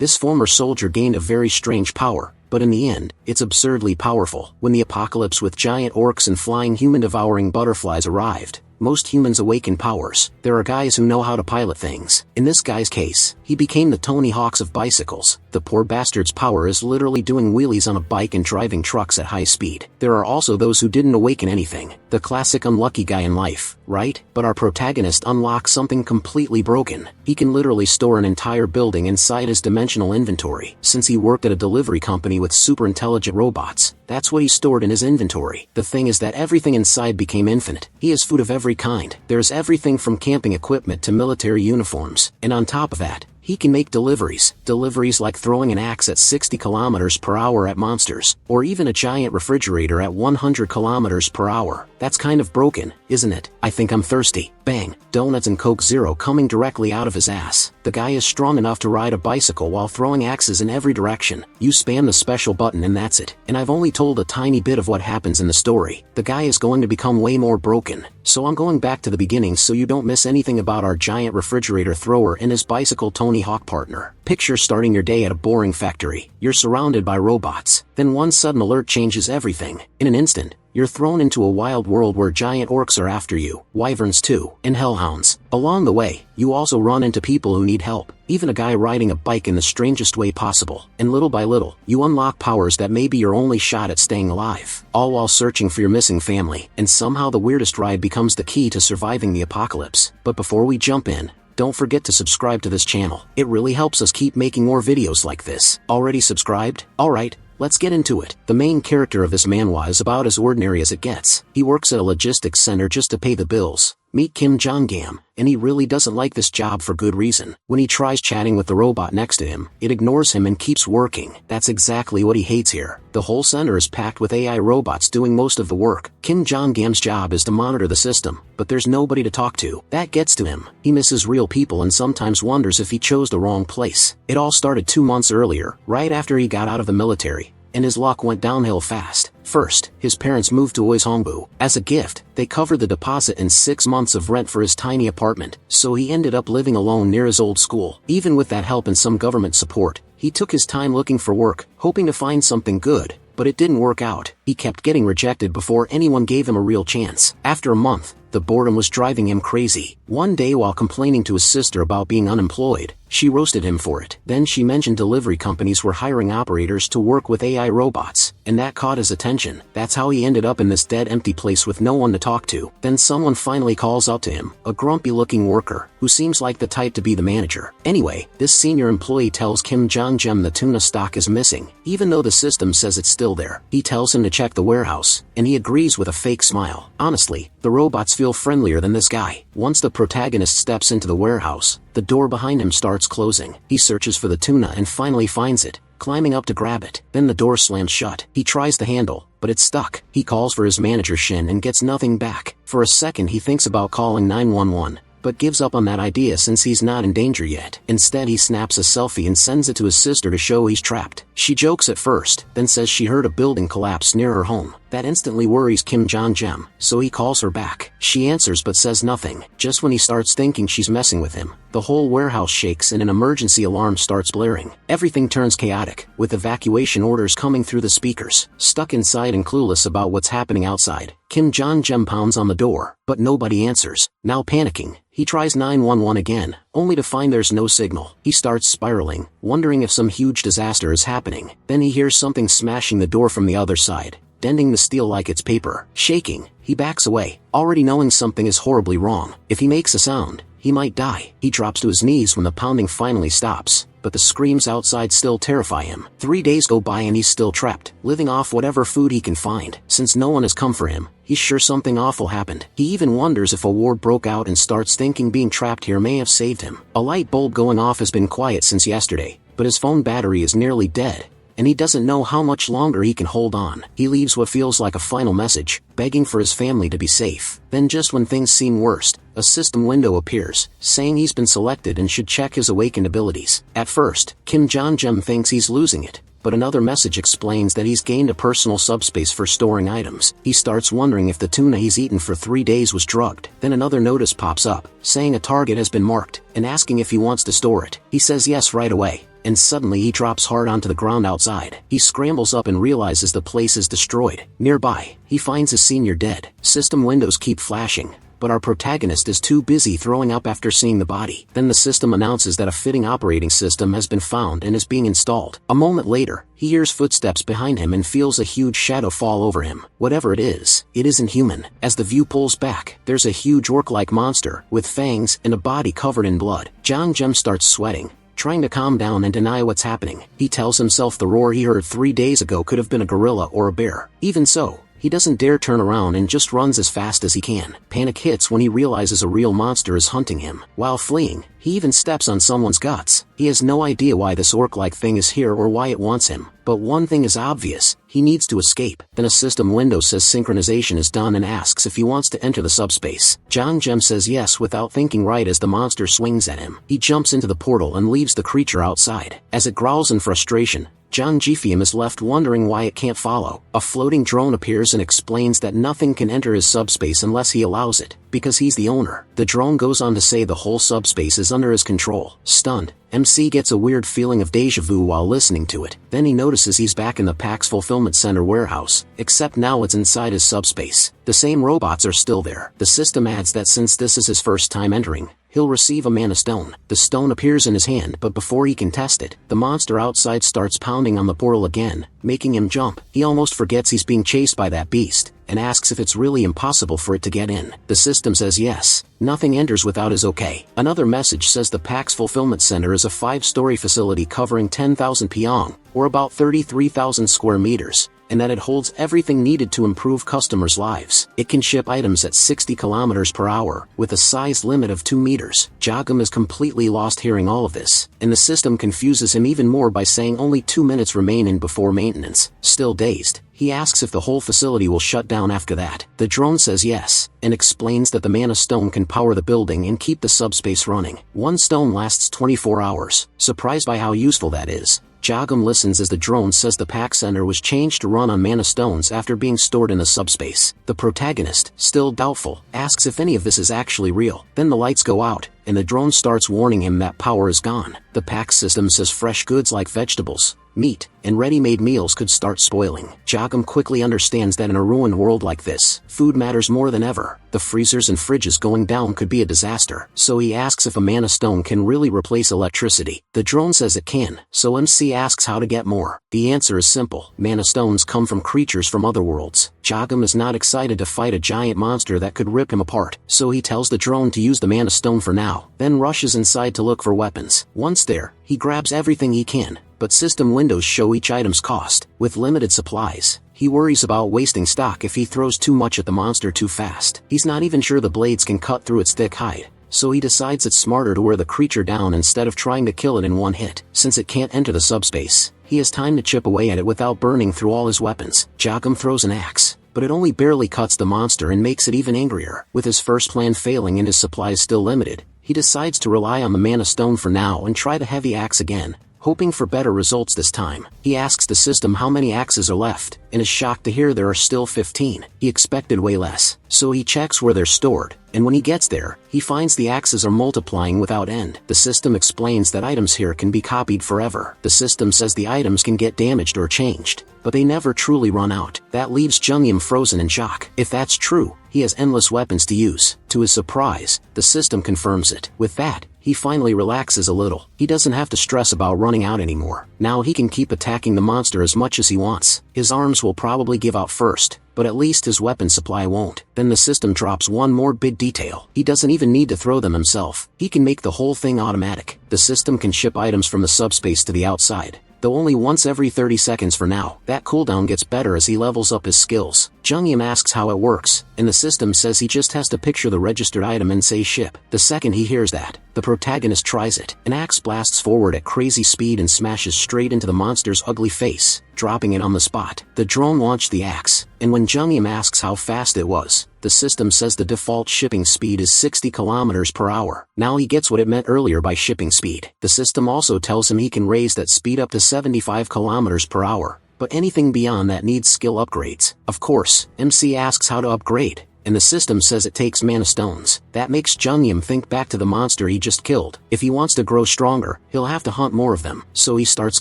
This former soldier gained a very strange power, but in the end, it's absurdly powerful. When the apocalypse with giant orcs and flying human-devouring butterflies arrived, most humans awaken powers. There are guys who know how to pilot things. In this guy's case, he became the Tony Hawks of bicycles. The poor bastard's power is literally doing wheelies on a bike and driving trucks at high speed. There are also those who didn't awaken anything. The classic unlucky guy in life, right? But our protagonist unlocks something completely broken. He can literally store an entire building inside his dimensional inventory. Since he worked at a delivery company with super intelligent robots, that's what he stored in his inventory. The thing is that everything inside became infinite. He has food of every kind. There's everything from camping equipment to military uniforms. And on top of that, he can make deliveries. Deliveries like throwing an axe at 60 kilometers per hour at monsters, or even a giant refrigerator at 100 kilometers per hour. That's kind of broken, isn't it? I think I'm thirsty. Bang, donuts and Coke Zero coming directly out of his ass. The guy is strong enough to ride a bicycle while throwing axes in every direction. You spam the special button and that's it. And I've only told a tiny bit of what happens in the story. The guy is going to become way more broken. So I'm going back to the beginning so you don't miss anything about our giant refrigerator thrower and his bicycle Tony Hawk partner. Picture starting your day at a boring factory. You're surrounded by robots. Then one sudden alert changes everything. In an instant, you're thrown into a wild world where giant orcs are after you, wyverns too, and hellhounds. Along the way, you also run into people who need help, even a guy riding a bike in the strangest way possible. And little by little, you unlock powers that may be your only shot at staying alive, all while searching for your missing family. And somehow the weirdest ride becomes the key to surviving the apocalypse. But before we jump in, don't forget to subscribe to this channel. It really helps us keep making more videos like this. Already subscribed? Alright, let's get into it. The main character of this manhwa is about as ordinary as it gets. He works at a logistics center just to pay the bills. Meet Kim Jong-gam, and he really doesn't like this job for good reason. When he tries chatting with the robot next to him, it ignores him and keeps working. That's exactly what he hates here. The whole center is packed with AI robots doing most of the work. Kim Jong-gam's job is to monitor the system, but there's nobody to talk to. That gets to him. He misses real people and sometimes wonders if he chose the wrong place. It all started 2 months earlier, right after he got out of the military, and his luck went downhill fast. First, his parents moved to Oishongbu. As a gift, they covered the deposit and 6 months of rent for his tiny apartment, so he ended up living alone near his old school. Even with that help and some government support, he took his time looking for work, hoping to find something good, but it didn't work out. He kept getting rejected before anyone gave him a real chance. After a month, the boredom was driving him crazy. One day while complaining to his sister about being unemployed, she roasted him for it. Then she mentioned delivery companies were hiring operators to work with AI robots, and that caught his attention. That's how he ended up in this dead empty place with no one to talk to. Then someone finally calls out to him, a grumpy looking worker, who seems like the type to be the manager. Anyway, this senior employee tells Kim Jong-gem the tuna stock is missing, even though the system says it's still there. He tells him to check the warehouse, and he agrees with a fake smile. Honestly, the robots feel friendlier than this guy. Once the protagonist steps into the warehouse, the door behind him starts closing. He searches for the tuna and finally finds it, climbing up to grab it. Then the door slams shut. He tries the handle, but it's stuck. He calls for his manager Shin and gets nothing back. For a second he thinks about calling 911. But gives up on that idea since he's not in danger yet. Instead he snaps a selfie and sends it to his sister to show he's trapped. She jokes at first, then says she heard a building collapse near her home. That instantly worries Kim Jong-gem, so he calls her back. She answers but says nothing. Just when he starts thinking she's messing with him, the whole warehouse shakes and an emergency alarm starts blaring. Everything turns chaotic, with evacuation orders coming through the speakers. Stuck inside and clueless about what's happening outside, Kim Jong-gem pounds on the door, but nobody answers. Now panicking, he tries 911 again, only to find there's no signal. He starts spiraling, wondering if some huge disaster is happening. Then he hears something smashing the door from the other side, denting the steel like it's paper. Shaking, he backs away, already knowing something is horribly wrong. If he makes a sound, he might die. He drops to his knees when the pounding finally stops, but the screams outside still terrify him. 3 days go by and he's still trapped, living off whatever food he can find. Since no one has come for him, he's sure something awful happened. He even wonders if a war broke out and starts thinking being trapped here may have saved him. A light bulb going off has been quiet since yesterday, but his phone battery is nearly dead, and he doesn't know how much longer he can hold on. He leaves what feels like a final message, begging for his family to be safe. Then just when things seem worst, a system window appears, saying he's been selected and should check his awakened abilities. At first, Kim Jong-gem thinks he's losing it, but another message explains that he's gained a personal subspace for storing items. He starts wondering if the tuna he's eaten for 3 days was drugged. Then another notice pops up, saying a target has been marked, and asking if he wants to store it. He says yes right away, and suddenly he drops hard onto the ground outside. He scrambles up and realizes the place is destroyed. Nearby, he finds his senior dead. System windows keep flashing, but our protagonist is too busy throwing up after seeing the body. Then the system announces that a fitting operating system has been found and is being installed. A moment later, he hears footsteps behind him and feels a huge shadow fall over him. Whatever it isn't human. As the view pulls back, there's a huge orc-like monster with fangs and a body covered in blood. Jem starts sweating, trying to calm down and deny what's happening. He tells himself the roar he heard 3 days ago could have been a gorilla or a bear. Even so, he doesn't dare turn around and just runs as fast as he can. Panic hits when he realizes a real monster is hunting him. While fleeing, he even steps on someone's guts. He has no idea why this orc-like thing is here or why it wants him. But one thing is obvious, he needs to escape. Then a system window says synchronization is done and asks if he wants to enter the subspace. Jem says yes without thinking right as the monster swings at him. He jumps into the portal and leaves the creature outside. As it growls in frustration, Jefium is left wondering why it can't follow. A floating drone appears and explains that nothing can enter his subspace unless he allows it, because he's the owner. The drone goes on to say the whole subspace is under his control. Stunned, MC gets a weird feeling of deja vu while listening to it. Then he notices he's back in the PAX Fulfillment Center warehouse, except now it's inside his subspace. The same robots are still there. The system adds that since this is his first time entering, he'll receive a mana stone. The stone appears in his hand, but before he can test it, the monster outside starts pounding on the portal again, making him jump. He almost forgets he's being chased by that beast, and asks if it's really impossible for it to get in. The system says yes, nothing enters without his okay. Another message says the PAX Fulfillment Center is a 5-story facility covering 10,000 pyong, or about 33,000 square meters, and that it holds everything needed to improve customers' lives. It can ship items at 60 kilometers per hour, with a size limit of 2 meters. Jem is completely lost hearing all of this, and the system confuses him even more by saying only 2 minutes remain before maintenance. Still dazed, he asks if the whole facility will shut down after that. The drone says yes, and explains that the mana stone can power the building and keep the subspace running. 1 stone lasts 24 hours. Surprised by how useful that is, Jem listens as the drone says the PAX Center was changed to run on mana stones after being stored in the subspace. The protagonist, still doubtful, asks if any of this is actually real. Then the lights go out, and the drone starts warning him that power is gone. The PAX system says fresh goods like vegetables, meat, and ready-made meals could start spoiling. Jem quickly understands that in a ruined world like this, food matters more than ever. The freezers and fridges going down could be a disaster. So he asks if a mana stone can really replace electricity. The drone says it can, so MC asks how to get more. The answer is simple. Mana stones come from creatures from other worlds. Jem is not excited to fight a giant monster that could rip him apart, so he tells the drone to use the mana stone for now, then rushes inside to look for weapons. Once there, he grabs everything he can, but system windows show each item's cost. With limited supplies, he worries about wasting stock if he throws too much at the monster too fast. He's not even sure the blades can cut through its thick hide, so he decides it's smarter to wear the creature down instead of trying to kill it in one hit. Since it can't enter the subspace, he has time to chip away at it without burning through all his weapons. Jem throws an axe, but it only barely cuts the monster and makes it even angrier. With his first plan failing and his supplies still limited, he decides to rely on the mana stone for now and try the heavy axe again, hoping for better results this time. He asks the system how many axes are left, and is shocked to hear there are still 15. He expected way less, so he checks where they're stored, and when he gets there, he finds the axes are multiplying without end. The system explains that items here can be copied forever. The system says the items can get damaged or changed, but they never truly run out. That leaves Jem frozen in shock. If that's true, he has endless weapons to use. To his surprise, the system confirms it. With that, he finally relaxes a little. He doesn't have to stress about running out anymore. Now he can keep attacking the monster as much as he wants. His arms will probably give out first, but at least his weapon supply won't. Then the system drops one more big detail. He doesn't even need to throw them himself. He can make the whole thing automatic. The system can ship items from the subspace to the outside, though only once every 30 seconds for now. That cooldown gets better as he levels up his skills. Jem asks how it works, and the system says he just has to picture the registered item and say ship. The second he hears that, the protagonist tries it. An axe blasts forward at crazy speed and smashes straight into the monster's ugly face, dropping it on the spot. The drone launched the axe, and when Jem asks how fast it was, the system says the default shipping speed is 60 kilometers per hour. Now he gets what it meant earlier by shipping speed. The system also tells him he can raise that speed up to 75 kilometers per hour, but anything beyond that needs skill upgrades. Of course, MC asks how to upgrade, and the system says it takes mana stones. That makes Jung-Yim think back to the monster he just killed. If he wants to grow stronger, he'll have to hunt more of them, so he starts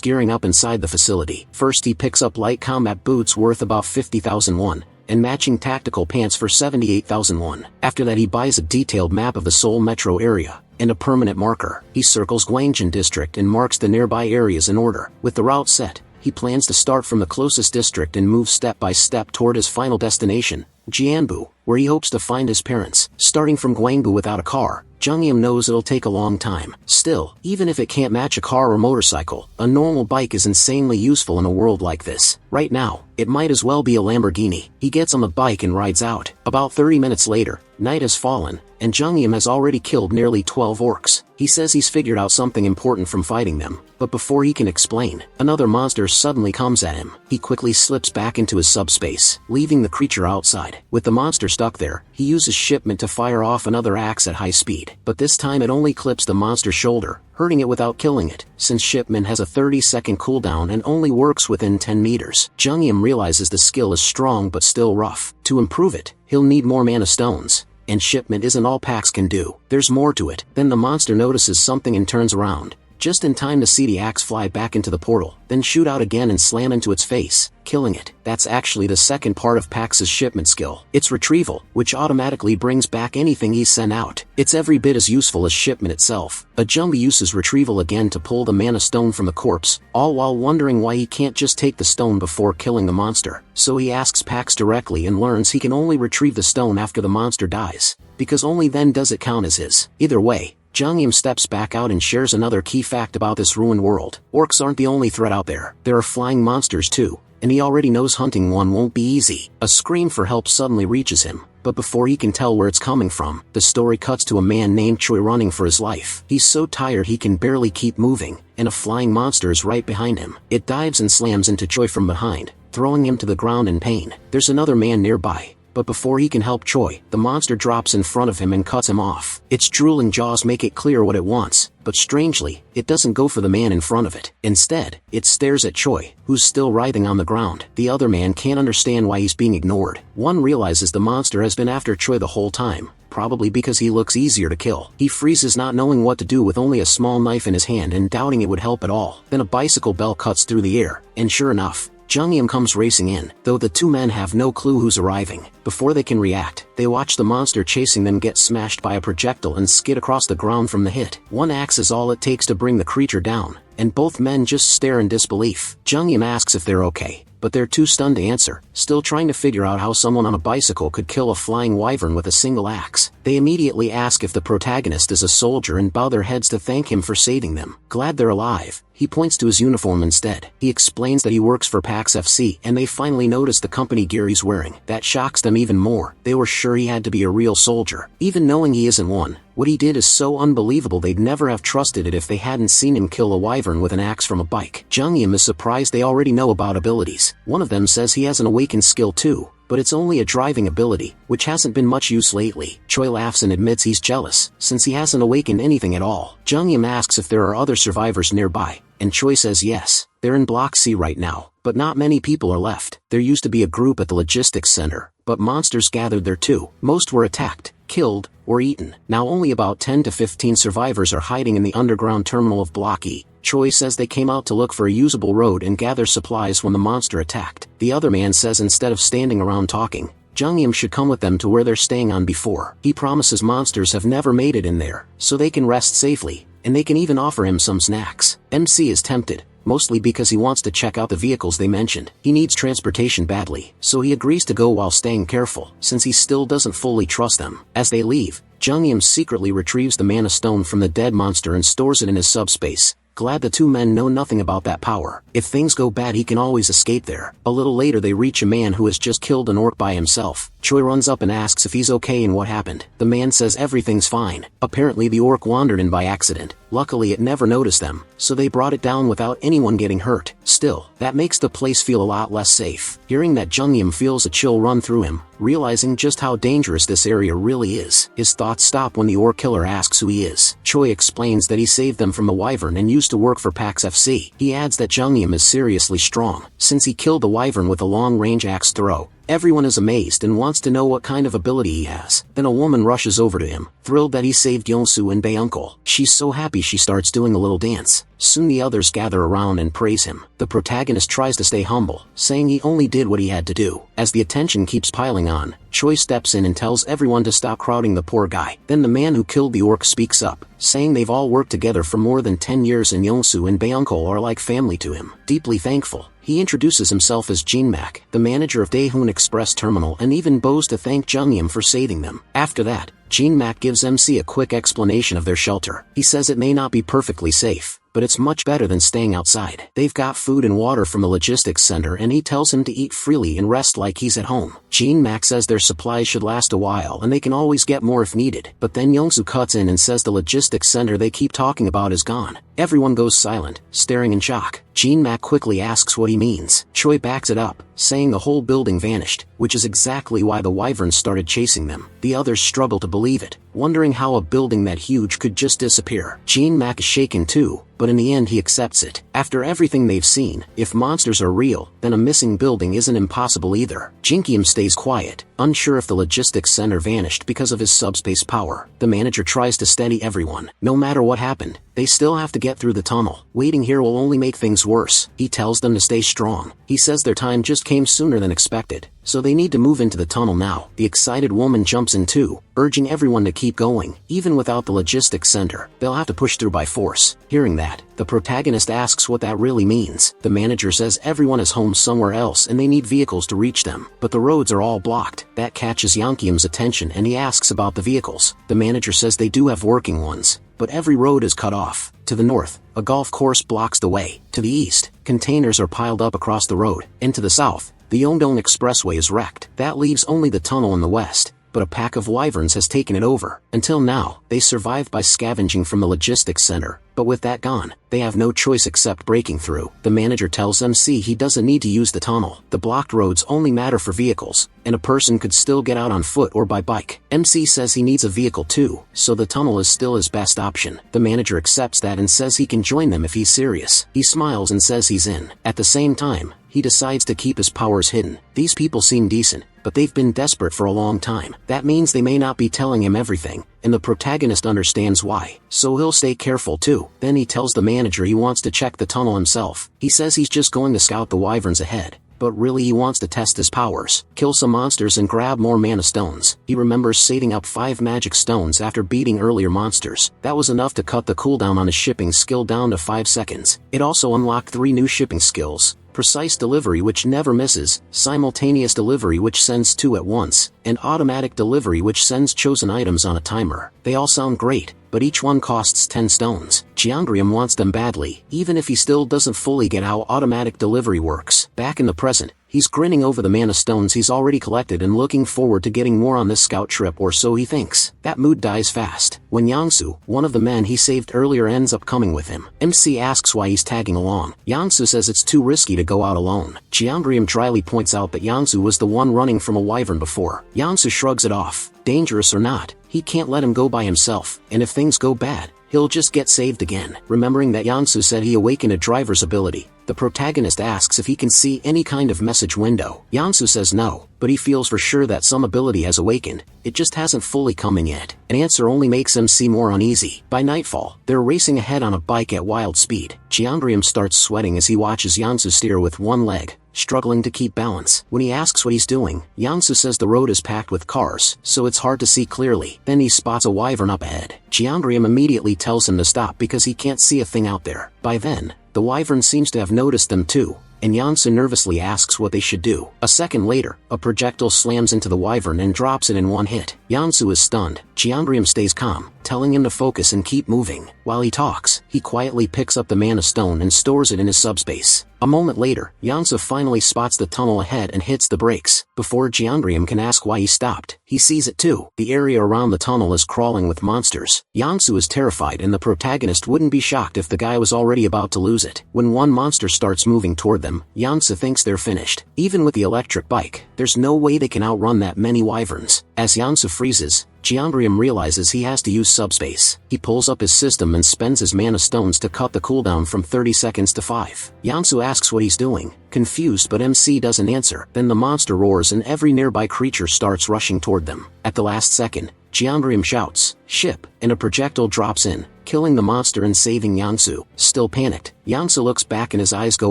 gearing up inside the facility. First he picks up light combat boots worth about 50,000 won, and matching tactical pants for 78,000 won. After that he buys a detailed map of the Seoul metro area, and a permanent marker. He circles Gwangjin district and marks the nearby areas in order. With the route set, he plans to start from the closest district and move step by step toward his final destination, Jianbu, where he hopes to find his parents. Starting from Gwangbu without a car, Jung-Yim knows it'll take a long time. Still, even if it can't match a car or motorcycle, a normal bike is insanely useful in a world like this. Right now, it might as well be a Lamborghini. He gets on the bike and rides out. About 30 minutes later, night has fallen, and Jung-Yim has already killed nearly 12 orcs. He says he's figured out something important from fighting them, but before he can explain, another monster suddenly comes at him. He quickly slips back into his subspace, leaving the creature outside. With the monster stuck there, he uses shipment to fire off another axe at high speed, but this time it only clips the monster's shoulder, hurting it without killing it. Since shipment has a 30-second cooldown and only works within 10 meters, Jung-Yim realizes the skill is strong but still rough. To improve it, he'll need more mana stones, and shipment isn't all packs can do. There's more to it. Then the monster notices something and turns around, just in time to see the axe fly back into the portal, then shoot out again and slam into its face, killing it. That's actually the second part of Pax's shipment skill. It's retrieval, which automatically brings back anything he sent out. It's every bit as useful as shipment itself. Ajumbi uses retrieval again to pull the mana stone from the corpse, all while wondering why he can't just take the stone before killing the monster. So he asks Pax directly and learns he can only retrieve the stone after the monster dies, because only then does it count as his. Either way, Jung-Yim steps back out and shares another key fact about this ruined world. Orcs aren't the only threat out there. There are flying monsters too, and he already knows hunting one won't be easy. A scream for help suddenly reaches him, but before he can tell where it's coming from, the story cuts to a man named Choi running for his life. He's so tired he can barely keep moving, and a flying monster is right behind him. It dives and slams into Choi from behind, throwing him to the ground in pain. There's another man nearby, but before he can help Choi, the monster drops in front of him and cuts him off. Its drooling jaws make it clear what it wants, but strangely, it doesn't go for the man in front of it. Instead, it stares at Choi, who's still writhing on the ground. The other man can't understand why he's being ignored. One realizes the monster has been after Choi the whole time, probably because he looks easier to kill. He freezes, not knowing what to do with only a small knife in his hand and doubting it would help at all. Then a bicycle bell cuts through the air, and sure enough, Jung-Yim comes racing in, though the two men have no clue who's arriving. Before they can react, they watch the monster chasing them get smashed by a projectile and skid across the ground from the hit. One axe is all it takes to bring the creature down, and both men just stare in disbelief. Jung-Yim asks if they're okay, but they're too stunned to answer, still trying to figure out how someone on a bicycle could kill a flying wyvern with a single axe. They immediately ask if the protagonist is a soldier and bow their heads to thank him for saving them. Glad they're alive, he points to his uniform instead. He explains that he works for Pax FC, and they finally notice the company gear he's wearing. That shocks them even more. They were sure he had to be a real soldier, even knowing he isn't one. What he did is so unbelievable they'd never have trusted it if they hadn't seen him kill a wyvern with an axe from a bike. Jung-Yim is surprised they already know about abilities. One of them says he has an awakened skill too, but it's only a driving ability, which hasn't been much use lately. Choi laughs and admits he's jealous, since he hasn't awakened anything at all. Jung-Yim asks if there are other survivors nearby, and Choi says yes. They're in Block C right now, but not many people are left. There used to be a group at the logistics center, but monsters gathered there too. Most were attacked, killed, or eaten. Now only about 10 to 15 survivors are hiding in the underground terminal of Block E. Choi says they came out to look for a usable road and gather supplies when the monster attacked. The other man says instead of standing around talking, Jung-Yim should come with them to where they're staying on before. He promises monsters have never made it in there, so they can rest safely, and they can even offer him some snacks. MC is tempted, mostly because he wants to check out the vehicles they mentioned. He needs transportation badly, so he agrees to go while staying careful, since he still doesn't fully trust them. As they leave, Jung-Yim secretly retrieves the mana stone from the dead monster and stores it in his subspace, glad the two men know nothing about that power. If things go bad he can always escape there. A little later they reach a man who has just killed an orc by himself. Choi runs up and asks if he's okay and what happened. The man says everything's fine. Apparently the orc wandered in by accident. Luckily it never noticed them, so they brought it down without anyone getting hurt. Still, that makes the place feel a lot less safe. Hearing that, Jung-Yim feels a chill run through him, realizing just how dangerous this area really is. His thoughts stop when the orc killer asks who he is. Choi explains that he saved them from the wyvern and used to work for Pax FC. He adds that Jung-Yim is seriously strong, since he killed the wyvern with a long-range axe throw, Everyone is amazed and wants to know what kind of ability he has. Then a woman rushes over to him, thrilled that he saved Yongsu and Bae-uncle. She's so happy she starts doing a little dance. Soon the others gather around and praise him. The protagonist tries to stay humble, saying he only did what he had to do. As the attention keeps piling on, Choi steps in and tells everyone to stop crowding the poor guy. Then the man who killed the orc speaks up, saying they've all worked together for more than 10 years and Yongsu and Bae-uncle are like family to him. Deeply thankful, he introduces himself as Jinmak, the manager of Daehoon Express Terminal, and even bows to thank Jungyam for saving them. After that, Jinmak gives MC a quick explanation of their shelter. He says it may not be perfectly safe, but it's much better than staying outside. They've got food and water from the logistics center and he tells him to eat freely and rest like he's at home. Jinmak says their supplies should last a while and they can always get more if needed. But then Yongsu cuts in and says the logistics center they keep talking about is gone. Everyone goes silent, staring in shock. Jinmak quickly asks what he means. Choi backs it up, saying the whole building vanished, which is exactly why the wyverns started chasing them. The others struggle to believe it, wondering how a building that huge could just disappear. Jinmak is shaken too, but in the end he accepts it. After everything they've seen, if monsters are real, then a missing building isn't impossible either. Jinkyam stays quiet, unsure if the logistics center vanished because of his subspace power. The manager tries to steady everyone. No matter what happened, they still have to get through the tunnel. Waiting here will only make things worse. He tells them to stay strong. He says their time just came sooner than expected, so they need to move into the tunnel now. The excited woman jumps in too, urging everyone to keep going. Even without the logistics center, they'll have to push through by force. Hearing that, the protagonist asks what that really means. The manager says everyone is home somewhere else and they need vehicles to reach them, but the roads are all blocked. That catches Yankyam's attention and he asks about the vehicles. The manager says they do have working ones, but every road is cut off. To the north, a golf course blocks the way. To the east, containers are piled up across the road. And to the south, the Yongdong Expressway is wrecked. That leaves only the tunnel in the west, but a pack of wyverns has taken it over. Until now, they survived by scavenging from the logistics center, but with that gone, they have no choice except breaking through. The manager tells MC he doesn't need to use the tunnel. The blocked roads only matter for vehicles, and a person could still get out on foot or by bike. MC says he needs a vehicle too, so the tunnel is still his best option. The manager accepts that and says he can join them if he's serious. He smiles and says he's in. At the same time, he decides to keep his powers hidden. These people seem decent, but they've been desperate for a long time. That means they may not be telling him everything, and the protagonist understands why, so he'll stay careful too. Then he tells the manager he wants to check the tunnel himself. He says he's just going to scout the wyverns ahead, but really he wants to test his powers, kill some monsters and grab more mana stones. He remembers saving up 5 magic stones after beating earlier monsters. That was enough to cut the cooldown on his shipping skill down to 5 seconds. It also unlocked 3 new shipping skills: precise delivery which never misses, simultaneous delivery which sends 2 at once, and automatic delivery which sends chosen items on a timer. They all sound great, but each one costs 10 stones. Jeongrium wants them badly, even if he still doesn't fully get how automatic delivery works. Back in the present, he's grinning over the mana stones he's already collected and looking forward to getting more on this scout trip, or so he thinks. That mood dies fast when Yangsu, one of the men he saved earlier, ends up coming with him. MC asks why he's tagging along. Yangsu says it's too risky to go out alone. Jeongrium dryly points out that Yangsu was the one running from a wyvern before. Yangsu shrugs it off. Dangerous or not, he can't let him go by himself, and if things go bad, he'll just get saved again. Remembering that Yangsu said he awakened a driver's ability, the protagonist asks if he can see any kind of message window. Yangsu says no, but he feels for sure that some ability has awakened, it just hasn't fully come in yet. An answer only makes him see more uneasy. By nightfall, they're racing ahead on a bike at wild speed. Jeongrium starts sweating as he watches Yangsu steer with one leg, struggling to keep balance. When he asks what he's doing, Yangsu says the road is packed with cars, so it's hard to see clearly. Then he spots a wyvern up ahead. Jeongrium immediately tells him to stop because he can't see a thing out there. By then, the wyvern seems to have noticed them too, and Yangsu nervously asks what they should do. A second later, a projectile slams into the wyvern and drops it in one hit. Yangsu is stunned. Jeongrium stays calm, telling him to focus and keep moving. While he talks, he quietly picks up the mana stone and stores it in his subspace. A moment later, Yangsu finally spots the tunnel ahead and hits the brakes. Before Jeongrium can ask why he stopped, he sees it too. The area around the tunnel is crawling with monsters. Yangsu is terrified, and the protagonist wouldn't be shocked if the guy was already about to lose it. When one monster starts moving toward them, them, Yansu thinks they're finished. Even with the electric bike, there's no way they can outrun that many wyverns. As Yansu freezes, Jianbrium realizes he has to use subspace. He pulls up his system and spends his mana stones to cut the cooldown from 30 seconds to 5. Yansu asks what he's doing, confused, but MC doesn't answer. Then the monster roars and every nearby creature starts rushing toward them. At the last second, Jianbrium shouts, "Ship," and a projectile drops in, killing the monster and saving Yansu. Still panicked, Yansu looks back and his eyes go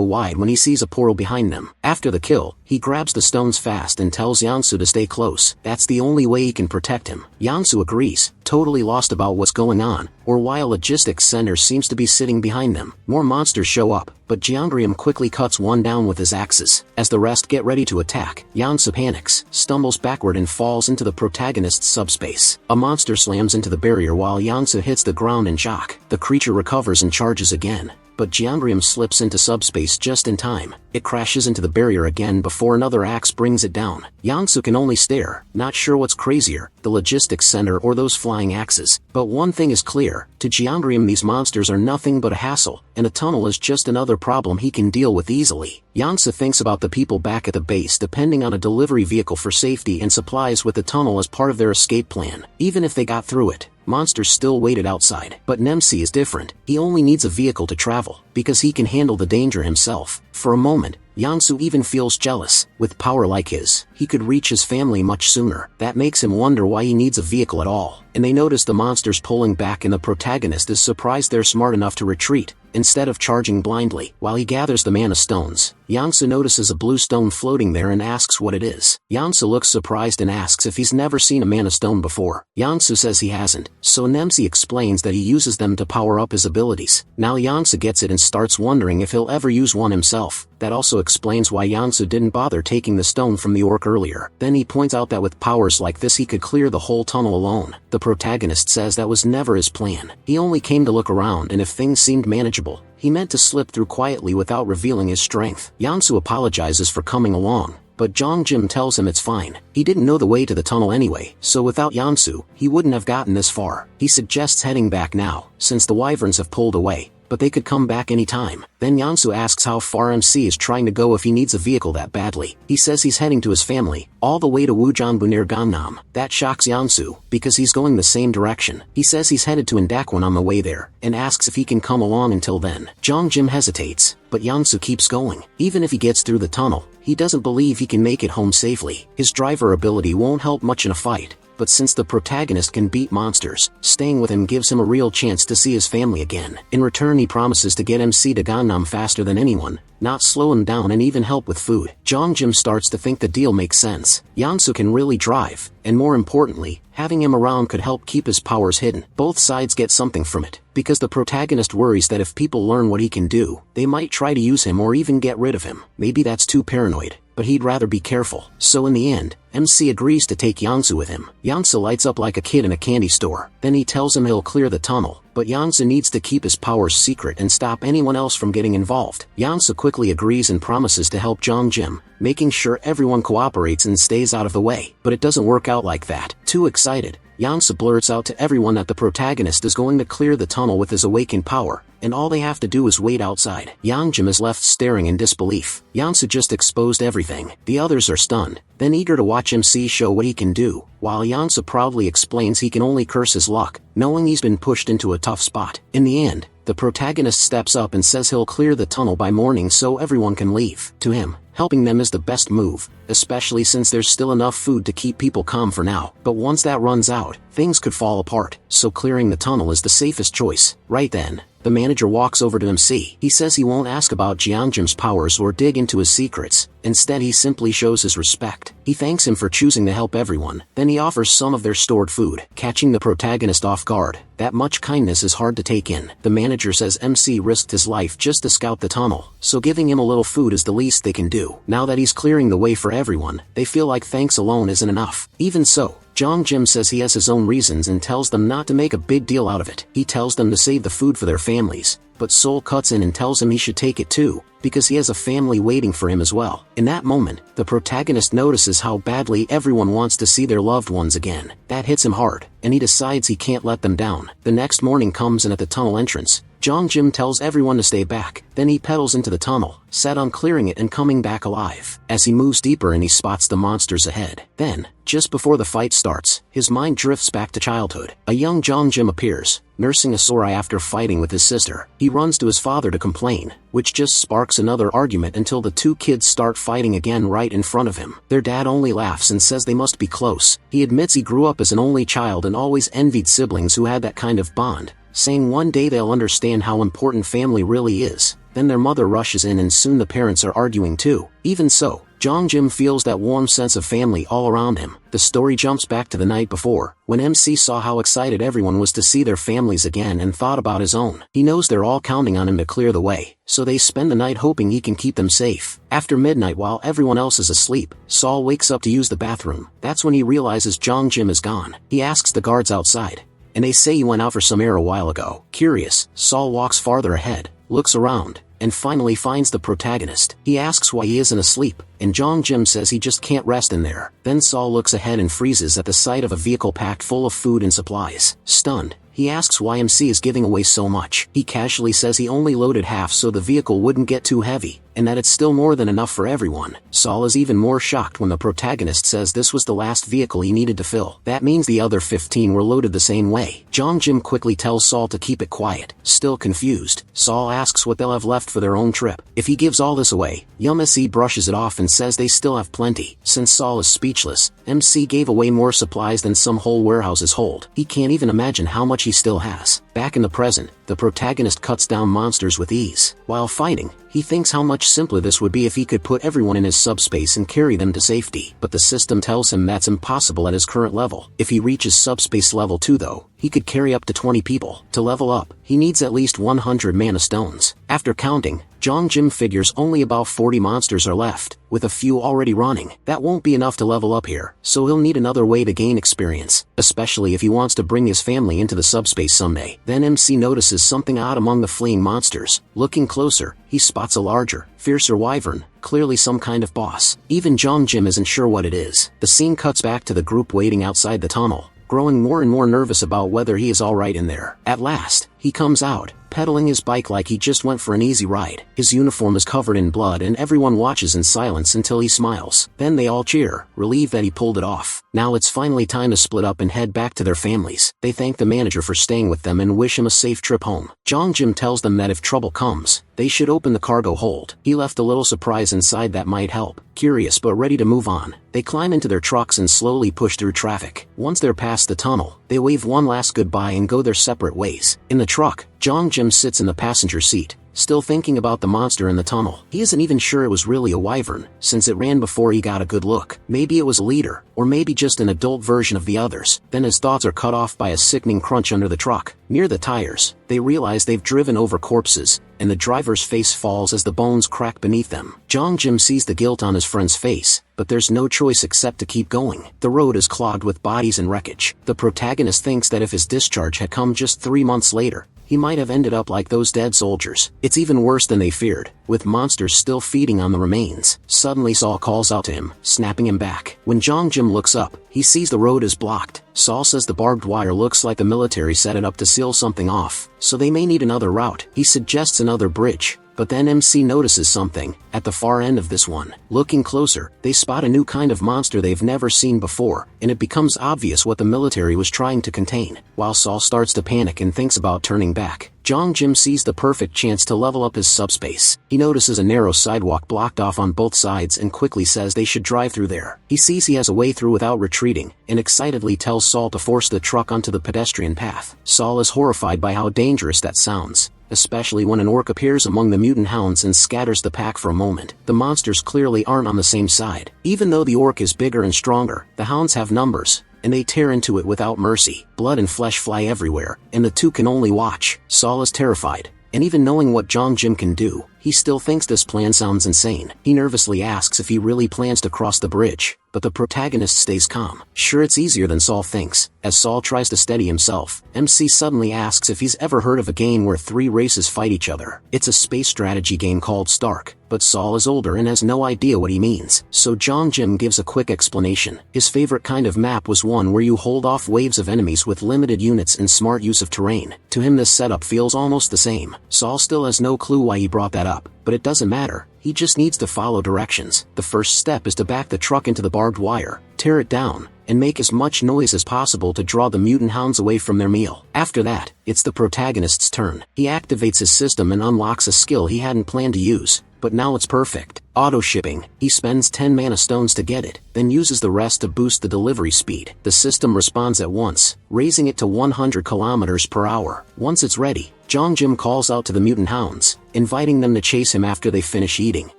wide when he sees a portal behind them. After the kill, he grabs the stones fast and tells Yansu to stay close. That's the only way he can protect him. Yansu agrees, totally lost about what's going on, or why a logistics center seems to be sitting behind them. More monsters show up, but Jianbrium quickly cuts one down with his axes. As the rest get ready to attack, Yansu panics, stumbles backward and falls into the protagonist's subspace. A monster slams into the barrier while Yansu hits the ground in shock. The creature recovers and charges again, but Jianbrium slips into subspace just in time. It crashes into the barrier again before another axe brings it down. Yansu can only stare, not sure what's crazier, the logistics center or those flying axes. But one thing is clear, to Jianbrium these monsters are nothing but a hassle, and a tunnel is just another problem he can deal with easily. Yansu thinks about the people back at the base depending on a delivery vehicle for safety and supplies with the tunnel as part of their escape plan. Even if they got through it, monsters still waited outside. But Nemsi is different. He only needs a vehicle to travel, because he can handle the danger himself. For a moment, Yansu even feels jealous. With power like his, he could reach his family much sooner. That makes him wonder why he needs a vehicle at all. And they notice the monsters pulling back and the protagonist is surprised they're smart enough to retreat, instead of charging blindly. While he gathers the mana stones, Yansu notices a blue stone floating there and asks what it is. Yansu looks surprised and asks if he's never seen a mana stone before. Yansu says he hasn't, so Nemsi explains that he uses them to power up his abilities. Now Yansu gets it and starts wondering if he'll ever use one himself. That also explains why Yansu didn't bother taking the stone from the orc earlier. Then he points out that with powers like this he could clear the whole tunnel alone. The protagonist says that was never his plan. He only came to look around, and if things seemed manageable, he meant to slip through quietly without revealing his strength. Yansu apologizes for coming along, but Jongjim tells him it's fine. He didn't know the way to the tunnel anyway, so without Yansu, he wouldn't have gotten this far. He suggests heading back now, since the wyverns have pulled away, but they could come back any time. Then Yansu asks how far MC is trying to go if he needs a vehicle that badly. He says he's heading to his family, all the way to Wujanbu near Gangnam. That shocks Yansu, because he's going the same direction. He says he's headed to Indakwan on the way there, and asks if he can come along until then. Jongjim hesitates, but Yansu keeps going. Even if he gets through the tunnel, he doesn't believe he can make it home safely. His driver ability won't help much in a fight, but since the protagonist can beat monsters, staying with him gives him a real chance to see his family again. In return he promises to get MC to Gangnam faster than anyone, not slow him down and even help with food. Jongjim starts to think the deal makes sense. Yansu can really drive, and more importantly, having him around could help keep his powers hidden. Both sides get something from it, because the protagonist worries that if people learn what he can do, they might try to use him or even get rid of him. Maybe that's too paranoid, but he'd rather be careful. So in the end, MC agrees to take Yansu with him. Yansu lights up like a kid in a candy store. Then he tells him he'll clear the tunnel, but Yansu needs to keep his powers secret and stop anyone else from getting involved. Yansu quickly agrees and promises to help Jongjim, making sure everyone cooperates and stays out of the way. But it doesn't work out like that. Too excited, Yansu blurts out to everyone that the protagonist is going to clear the tunnel with his awakened power, and all they have to do is wait outside. Yangjim is left staring in disbelief. Yansu just exposed everything. The others are stunned, then eager to watch MC show what he can do, while Yansu proudly explains he can only curse his luck, knowing he's been pushed into a tough spot. In the end, the protagonist steps up and says he'll clear the tunnel by morning so everyone can leave. To him, helping them is the best move, especially since there's still enough food to keep people calm for now. But once that runs out, things could fall apart, so clearing the tunnel is the safest choice. Right then, the manager walks over to MC. He says he won't ask about Jeongjim's powers or dig into his secrets. Instead he simply shows his respect. He thanks him for choosing to help everyone. Then he offers some of their stored food, catching the protagonist off guard. That much kindness is hard to take in. The manager says MC risked his life just to scout the tunnel, so giving him a little food is the least they can do. Now that he's clearing the way for everyone, they feel like thanks alone isn't enough. Even so, Jongjim says he has his own reasons and tells them not to make a big deal out of it. He tells them to save the food for their families, but Sol cuts in and tells him he should take it too, because he has a family waiting for him as well. In that moment, the protagonist notices how badly everyone wants to see their loved ones again. That hits him hard, and he decides he can't let them down. The next morning comes and at the tunnel entrance, Jong Jim tells everyone to stay back, then he pedals into the tunnel, set on clearing it and coming back alive. As he moves deeper in, he spots the monsters ahead. Then, just before the fight starts, his mind drifts back to childhood. A young Jong Jim appears, nursing a sore eye after fighting with his sister. He runs to his father to complain, which just sparks another argument until the two kids start fighting again right in front of him. Their dad only laughs and says they must be close. He admits he grew up as an only child and always envied siblings who had that kind of bond, saying one day they'll understand how important family really is. Then their mother rushes in and soon the parents are arguing too. Even so, Jong Jim feels that warm sense of family all around him. The story jumps back to the night before, when MC saw how excited everyone was to see their families again and thought about his own. He knows they're all counting on him to clear the way, so they spend the night hoping he can keep them safe. After midnight, while everyone else is asleep, Saul wakes up to use the bathroom. That's when he realizes Jong Jim is gone. He asks the guards outside, and they say he went out for some air a while ago. Curious, Saul walks farther ahead, looks around, and finally finds the protagonist. He asks why he isn't asleep, and Jong Jim says he just can't rest in there. Then Saul looks ahead and freezes at the sight of a vehicle packed full of food and supplies. Stunned, he asks why MC is giving away so much. He casually says he only loaded half so the vehicle wouldn't get too heavy, and that it's still more than enough for everyone. Saul is even more shocked when the protagonist says this was the last vehicle he needed to fill. That means the other 15 were loaded the same way. Jong Jim quickly tells Saul to keep it quiet. Still confused, Saul asks what they'll have left for their own trip. If he gives all this away, MC brushes it off and says they still have plenty. Since Saul is speechless, MC gave away more supplies than some whole warehouses hold. He can't even imagine how much he still has. Back in the present, the protagonist cuts down monsters with ease. While fighting, he thinks how much simpler this would be if he could put everyone in his subspace and carry them to safety. But the system tells him that's impossible at his current level. If he reaches subspace level 2 though, he could carry up to 20 people. To level up, he needs at least 100 mana stones. After counting, Jong Jim figures only about 40 monsters are left, with a few already running. That won't be enough to level up here, so he'll need another way to gain experience, especially if he wants to bring his family into the subspace someday. Then MC notices something odd among the fleeing monsters. Looking closer, he spots a larger, fiercer wyvern, clearly some kind of boss. Even Jong Jim isn't sure what it is. The scene cuts back to the group waiting outside the tunnel, growing more and more nervous about whether he is alright in there. At last, he comes out, pedaling his bike like he just went for an easy ride. His uniform is covered in blood and everyone watches in silence until he smiles. Then they all cheer, relieved that he pulled it off. Now it's finally time to split up and head back to their families. They thank the manager for staying with them and wish him a safe trip home. Jong Jim tells them that if trouble comes, they should open the cargo hold. He left a little surprise inside that might help. Curious but ready to move on, they climb into their trucks and slowly push through traffic. Once they're past the tunnel, they wave one last goodbye and go their separate ways. In the truck, Jong Jim sits in the passenger seat, still thinking about the monster in the tunnel. He isn't even sure it was really a wyvern, since it ran before he got a good look. Maybe it was a leader, or maybe just an adult version of the others. Then his thoughts are cut off by a sickening crunch under the truck. Near the tires, they realize they've driven over corpses, and the driver's face falls as the bones crack beneath them. Jong Jim sees the guilt on his friend's face, but there's no choice except to keep going. The road is clogged with bodies and wreckage. The protagonist thinks that if his discharge had come just 3 months later, he might have ended up like those dead soldiers. It's even worse than they feared, with monsters still feeding on the remains. Suddenly Saul calls out to him, snapping him back. When Jong Jim looks up, he sees the road is blocked. Saul says the barbed wire looks like the military set it up to seal something off, so they may need another route. He suggests another bridge, but then MC notices something at the far end of this one. Looking closer, they spot a new kind of monster they've never seen before, and it becomes obvious what the military was trying to contain. While Saul starts to panic and thinks about turning back, Jong Jim sees the perfect chance to level up his subspace. He notices a narrow sidewalk blocked off on both sides and quickly says they should drive through there. He sees he has a way through without retreating, and excitedly tells Saul to force the truck onto the pedestrian path. Saul is horrified by how dangerous that sounds, especially when an orc appears among the mutant hounds and scatters the pack for a moment. The monsters clearly aren't on the same side. Even though the orc is bigger and stronger, the hounds have numbers, and they tear into it without mercy. Blood and flesh fly everywhere, and the two can only watch. Saul is terrified, and even knowing what Jong Jim can do, he still thinks this plan sounds insane. He nervously asks if he really plans to cross the bridge, but the protagonist stays calm. Sure, it's easier than Saul thinks. As Saul tries to steady himself, MC suddenly asks if he's ever heard of a game where 3 races fight each other. It's a space strategy game called Stark, but Saul is older and has no idea what he means. So Jim gives a quick explanation. His favorite kind of map was one where you hold off waves of enemies with limited units and smart use of terrain. To him this setup feels almost the same. Saul still has no clue why he brought that up, but it doesn't matter. He just needs to follow directions. The first step is to back the truck into the barbed wire, tear it down, and make as much noise as possible to draw the mutant hounds away from their meal. After that, it's the protagonist's turn. He activates his system and unlocks a skill he hadn't planned to use, but now it's perfect. Auto shipping. He spends 10 mana stones to get it, then uses the rest to boost the delivery speed. The system responds at once, raising it to 100 kilometers per hour. Once it's ready, Jim calls out to the mutant hounds, inviting them to chase him after they finish eating.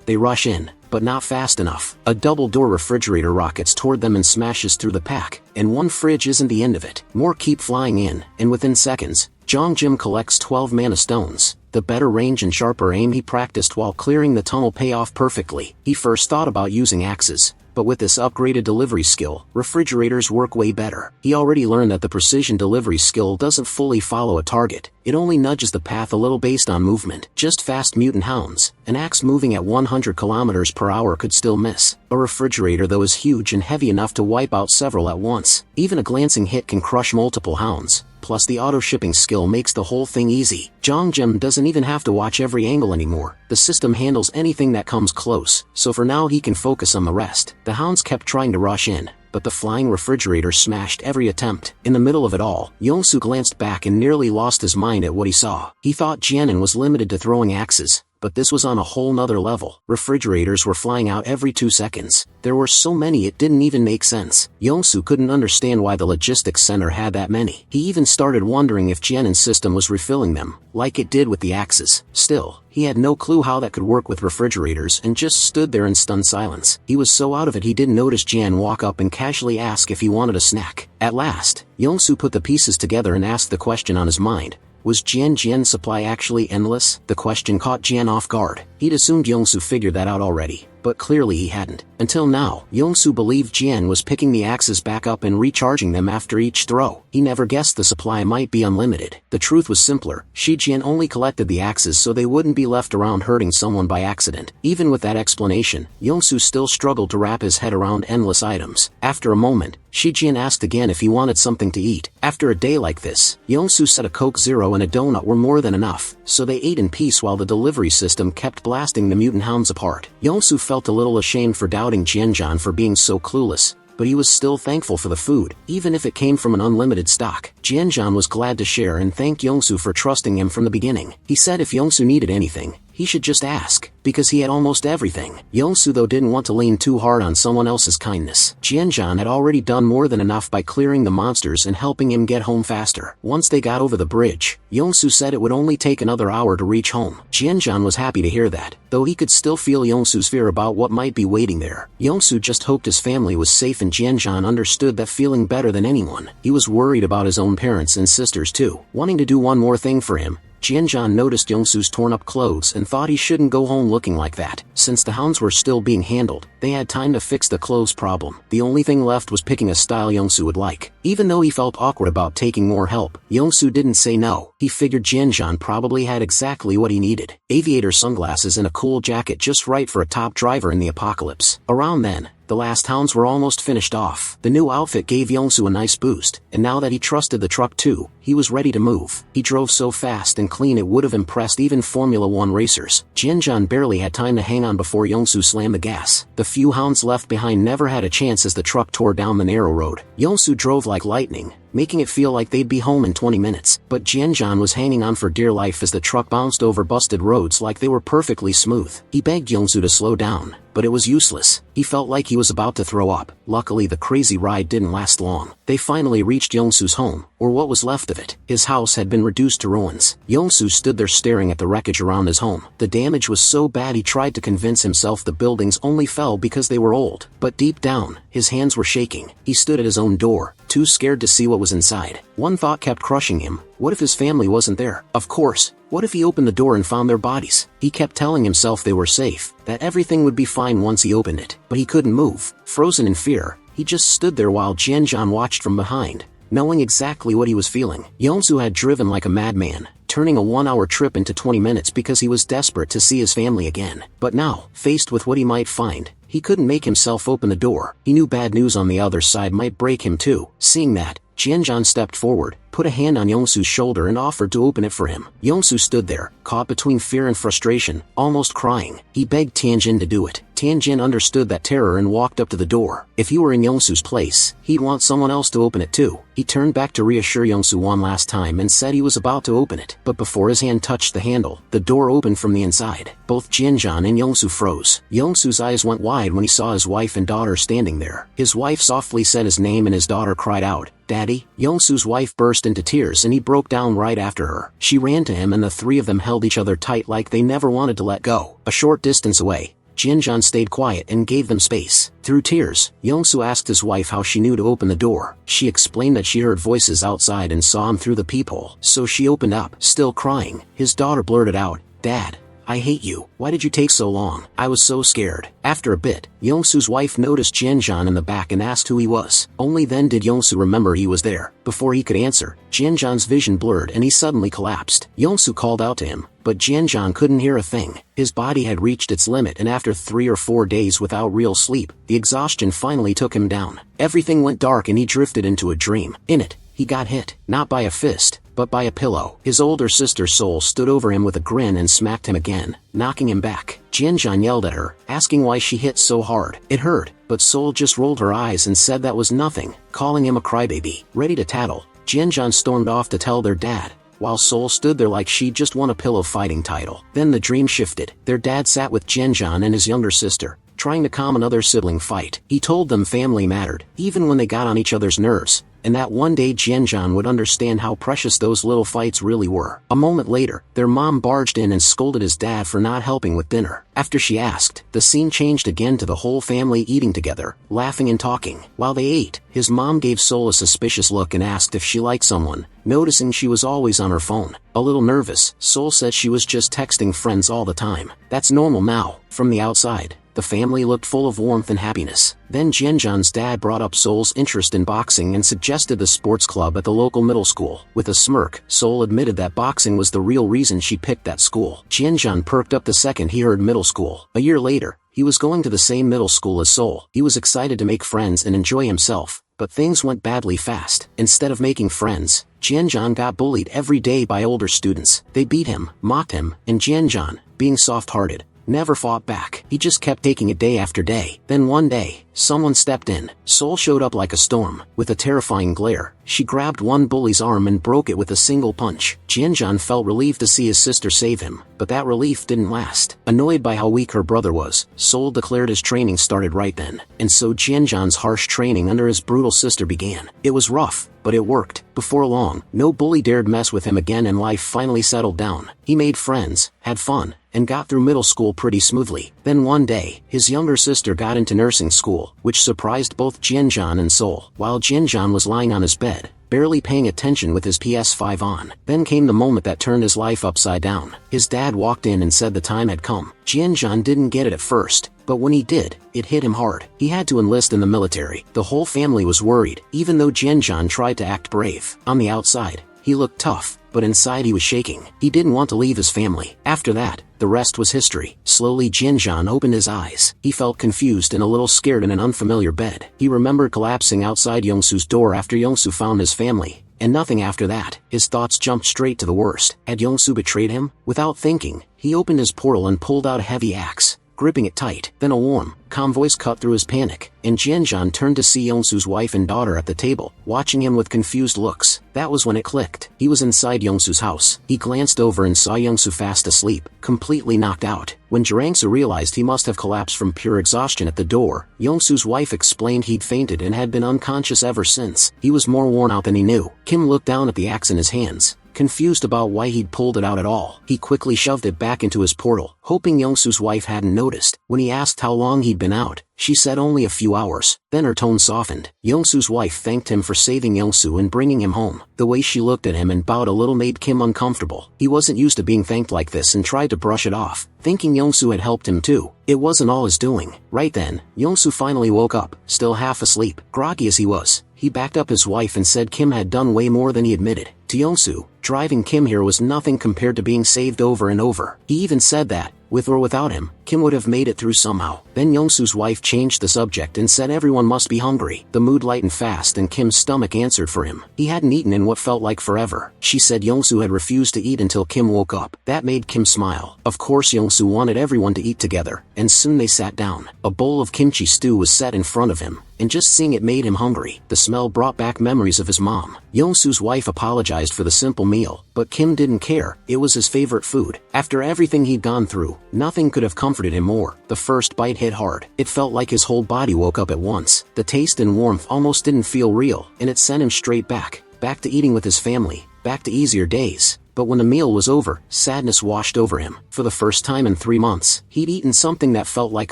They rush in, but not fast enough. A double-door refrigerator rockets toward them and smashes through the pack, and one fridge isn't the end of it. More keep flying in, and within seconds, Jim collects 12 mana stones. The better range and sharper aim he practiced while clearing the tunnel pay off perfectly. He first thought about using axes, but with this upgraded delivery skill, refrigerators work way better. He already learned that the precision delivery skill doesn't fully follow a target, it only nudges the path a little based on movement. Just fast mutant hounds, an axe moving at 100 kilometers per hour could still miss. A refrigerator though is huge and heavy enough to wipe out several at once. Even a glancing hit can crush multiple hounds. Plus the auto-shipping skill makes the whole thing easy. Jim doesn't even have to watch every angle anymore. The system handles anything that comes close, so for now he can focus on the rest. The hounds kept trying to rush in, but the flying refrigerator smashed every attempt. In the middle of it all, Yongsu glanced back and nearly lost his mind at what he saw. He thought Jianan was limited to throwing axes, but this was on a whole nother level. Refrigerators were flying out every 2 seconds. There were so many it didn't even make sense. Yongsu couldn't understand why the logistics center had that many. He even started wondering if Jianan's system was refilling them, like it did with the axes. Still, he had no clue how that could work with refrigerators and just stood there in stunned silence. He was so out of it he didn't notice Jian walk up and casually ask if he wanted a snack. At last, Yongsu put the pieces together and asked the question on his mind. Was Jian's supply actually endless? The question caught Jian off guard. He'd assumed Yongsu figured that out already, but clearly he hadn't. Until now, Yongsu believed Jian was picking the axes back up and recharging them after each throw. He never guessed the supply might be unlimited. The truth was simpler. Jian only collected the axes so they wouldn't be left around hurting someone by accident. Even with that explanation, Yongsu still struggled to wrap his head around endless items. After a moment, Jian asked again if he wanted something to eat. After a day like this, Yongsu said a Coke Zero and a donut were more than enough, so they ate in peace while the delivery system kept blasting the mutant hounds apart. Yongsu felt a little ashamed for doubting Jianjan for being so clueless, but he was still thankful for the food, even if it came from an unlimited stock. Jianjan was glad to share and thanked Yongsu for trusting him from the beginning. He said if Yongsu needed anything, he should just ask, because he had almost everything. Yongsu though didn't want to lean too hard on someone else's kindness. Jianjan had already done more than enough by clearing the monsters and helping him get home faster. Once they got over the bridge, Yongsu said it would only take another hour to reach home. Jianjan was happy to hear that, though he could still feel Yongsu's fear about what might be waiting there. Yongsu just hoped his family was safe and Jianjan understood that feeling better than anyone. He was worried about his own parents and sisters too. Wanting to do one more thing for him, Jianjan noticed Yongsu's torn-up clothes and thought he shouldn't go home looking like that. Since the hounds were still being handled, they had time to fix the clothes problem. The only thing left was picking a style Yongsu would like. Even though he felt awkward about taking more help, Yongsu didn't say no. He figured Jianjan probably had exactly what he needed. Aviator sunglasses and a cool jacket just right for a top driver in the apocalypse. Around then, the last hounds were almost finished off. The new outfit gave Yongsu a nice boost, and now that he trusted the truck too, he was ready to move. He drove so fast and clean it would have impressed even Formula 1 racers. Jianjan barely had time to hang on before Yongsu slammed the gas. The few hounds left behind never had a chance as the truck tore down the narrow road. Yongsu drove like lightning, making it feel like they'd be home in 20 minutes. But Jianjan was hanging on for dear life as the truck bounced over busted roads like they were perfectly smooth. He begged Yongsu to slow down, but it was useless. He felt like he was about to throw up. Luckily the crazy ride didn't last long. They finally reached Yongsu's home, or what was left of it. His house had been reduced to ruins. Yongsu stood there staring at the wreckage around his home. The damage was so bad he tried to convince himself the buildings only fell because they were old. But deep down, his hands were shaking. He stood at his own door, too scared to see what was inside. One thought kept crushing him. What if his family wasn't there? Of course. What if he opened the door and found their bodies? He kept telling himself they were safe, that everything would be fine once he opened it. But he couldn't move. Frozen in fear, he just stood there while Jianjan watched from behind, knowing exactly what he was feeling. Yongsu had driven like a madman, turning a 1-hour trip into 20 minutes because he was desperate to see his family again. But now, faced with what he might find, he couldn't make himself open the door. He knew bad news on the other side might break him too. Seeing that, Jianzhan stepped forward, put a hand on Yongsu's shoulder and offered to open it for him. Yongsu stood there, caught between fear and frustration, almost crying. He begged Tianjin to do it. Tianjin understood that terror and walked up to the door. If he were in Yongsu's place, he'd want someone else to open it too. He turned back to reassure Yongsu one last time and said he was about to open it. But before his hand touched the handle, the door opened from the inside. Both Jianzhan and Yongsu froze. Yongsu's eyes went wide when he saw his wife and daughter standing there. His wife softly said his name and his daughter cried out, "Daddy." Yongsu's wife burst into tears and he broke down right after her. She ran to him and the three of them held each other tight like they never wanted to let go. A short distance away, Jianzhan stayed quiet and gave them space. Through tears, Yongsu asked his wife how she knew to open the door. She explained that she heard voices outside and saw him through the peephole. So she opened up, still crying. His daughter blurted out, "Dad, I hate you. Why did you take so long? I was so scared." After a bit, Yongsu's wife noticed Jianzhan in the back and asked who he was. Only then did Yongsu remember he was there. Before he could answer, Jianzhan's vision blurred and he suddenly collapsed. Yongsu called out to him, but Jianzhan couldn't hear a thing. His body had reached its limit and after 3 or 4 days without real sleep, the exhaustion finally took him down. Everything went dark and he drifted into a dream. In it, he got hit, not by a fist, but by a pillow. His older sister Sol stood over him with a grin and smacked him again, knocking him back. Jianzhan yelled at her, asking why she hit so hard. It hurt, but Sol just rolled her eyes and said that was nothing, calling him a crybaby. Ready to tattle, Jianzhan stormed off to tell their dad, while Sol stood there like she'd just won a pillow fighting title. Then the dream shifted. Their dad sat with Jianzhan and his younger sister, trying to calm another sibling fight. He told them family mattered, even when they got on each other's nerves, and that one day Jianzhan would understand how precious those little fights really were. A moment later, their mom barged in and scolded his dad for not helping with dinner. After she asked, the scene changed again to the whole family eating together, laughing and talking. While they ate, his mom gave Sol a suspicious look and asked if she liked someone, noticing she was always on her phone. A little nervous, Sol said she was just texting friends all the time. That's normal now. From the outside, the family looked full of warmth and happiness. Then Jianzhan's dad brought up Sol's interest in boxing and suggested the sports club at the local middle school. With a smirk, Sol admitted that boxing was the real reason she picked that school. Jianzhan perked up the second he heard middle school. A year later, he was going to the same middle school as Sol. He was excited to make friends and enjoy himself, but things went badly fast. Instead of making friends, Jianzhan got bullied every day by older students. They beat him, mocked him, and Jianzhan, being soft-hearted, never fought back. He just kept taking it day after day. Then one day, someone stepped in. Sol showed up like a storm. With a terrifying glare, she grabbed one bully's arm and broke it with a single punch. Jianzhan felt relieved to see his sister save him, but that relief didn't last. Annoyed by how weak her brother was, Sol declared his training started right then. And so Jianzhan's harsh training under his brutal sister began. It was rough, but it worked. Before long, no bully dared mess with him again and life finally settled down. He made friends, had fun, and got through middle school pretty smoothly. Then one day, his younger sister got into nursing school, which surprised both Jianzhan and Sol. While Jianzhan was lying on his bed, barely paying attention with his PS5 on, then came the moment that turned his life upside down. His dad walked in and said the time had come. Jianzhan didn't get it at first, but when he did, it hit him hard. He had to enlist in the military. The whole family was worried, even though Jianzhan tried to act brave. On the outside, he looked tough, but inside he was shaking. He didn't want to leave his family. After that, the rest was history. Slowly Jianzhan opened his eyes. He felt confused and a little scared in an unfamiliar bed. He remembered collapsing outside Yongsu's door after Yongsu found his family, and nothing after that. His thoughts jumped straight to the worst. Had Yongsu betrayed him? Without thinking, he opened his portal and pulled out a heavy axe, gripping it tight. Then a warm, calm voice cut through his panic, and Jianzhan turned to see Yongsu's wife and daughter at the table, watching him with confused looks. That was when it clicked. He was inside Yongsu's house. He glanced over and saw Yongsu fast asleep, completely knocked out. When Jirangsu realized he must have collapsed from pure exhaustion at the door, Yongsu's wife explained he'd fainted and had been unconscious ever since. He was more worn out than he knew. Kim looked down at the axe in his hands, confused about why he'd pulled it out at all. He quickly shoved it back into his portal, hoping Yongsu's wife hadn't noticed. When he asked how long he'd been out, she said only a few hours. Then her tone softened. Yongsu's wife thanked him for saving Yongsu and bringing him home. The way she looked at him and bowed a little made Kim uncomfortable. He wasn't used to being thanked like this and tried to brush it off, thinking Yongsu had helped him too. It wasn't all his doing. Right then, Yongsu finally woke up, still half asleep. Groggy as he was, he backed up his wife and said Kim had done way more than he admitted. To Yongsu, Driving Kim here was nothing compared to being saved over and over. He even said that, with or without him, Kim would have made it through somehow. Then Youngsu's wife changed the subject and said everyone must be hungry. The mood lightened fast and Kim's stomach answered for him. He hadn't eaten in what felt like forever. She said Youngsu had refused to eat until Kim woke up. That made Kim smile. Of course Youngsu wanted everyone to eat together, and soon they sat down. A bowl of kimchi stew was set in front of him, and just seeing it made him hungry. The smell brought back memories of his mom. Youngsu's wife apologized for the simple meal, but Kim didn't care. It was his favorite food. After everything he'd gone through, nothing could have comforted him more. The first bite hit hard. It felt like his whole body woke up at once. The taste and warmth almost didn't feel real, and it sent him straight back to eating with his family, back to easier days. But when the meal was over, sadness washed over him. For the first time in 3 months, he'd eaten something that felt like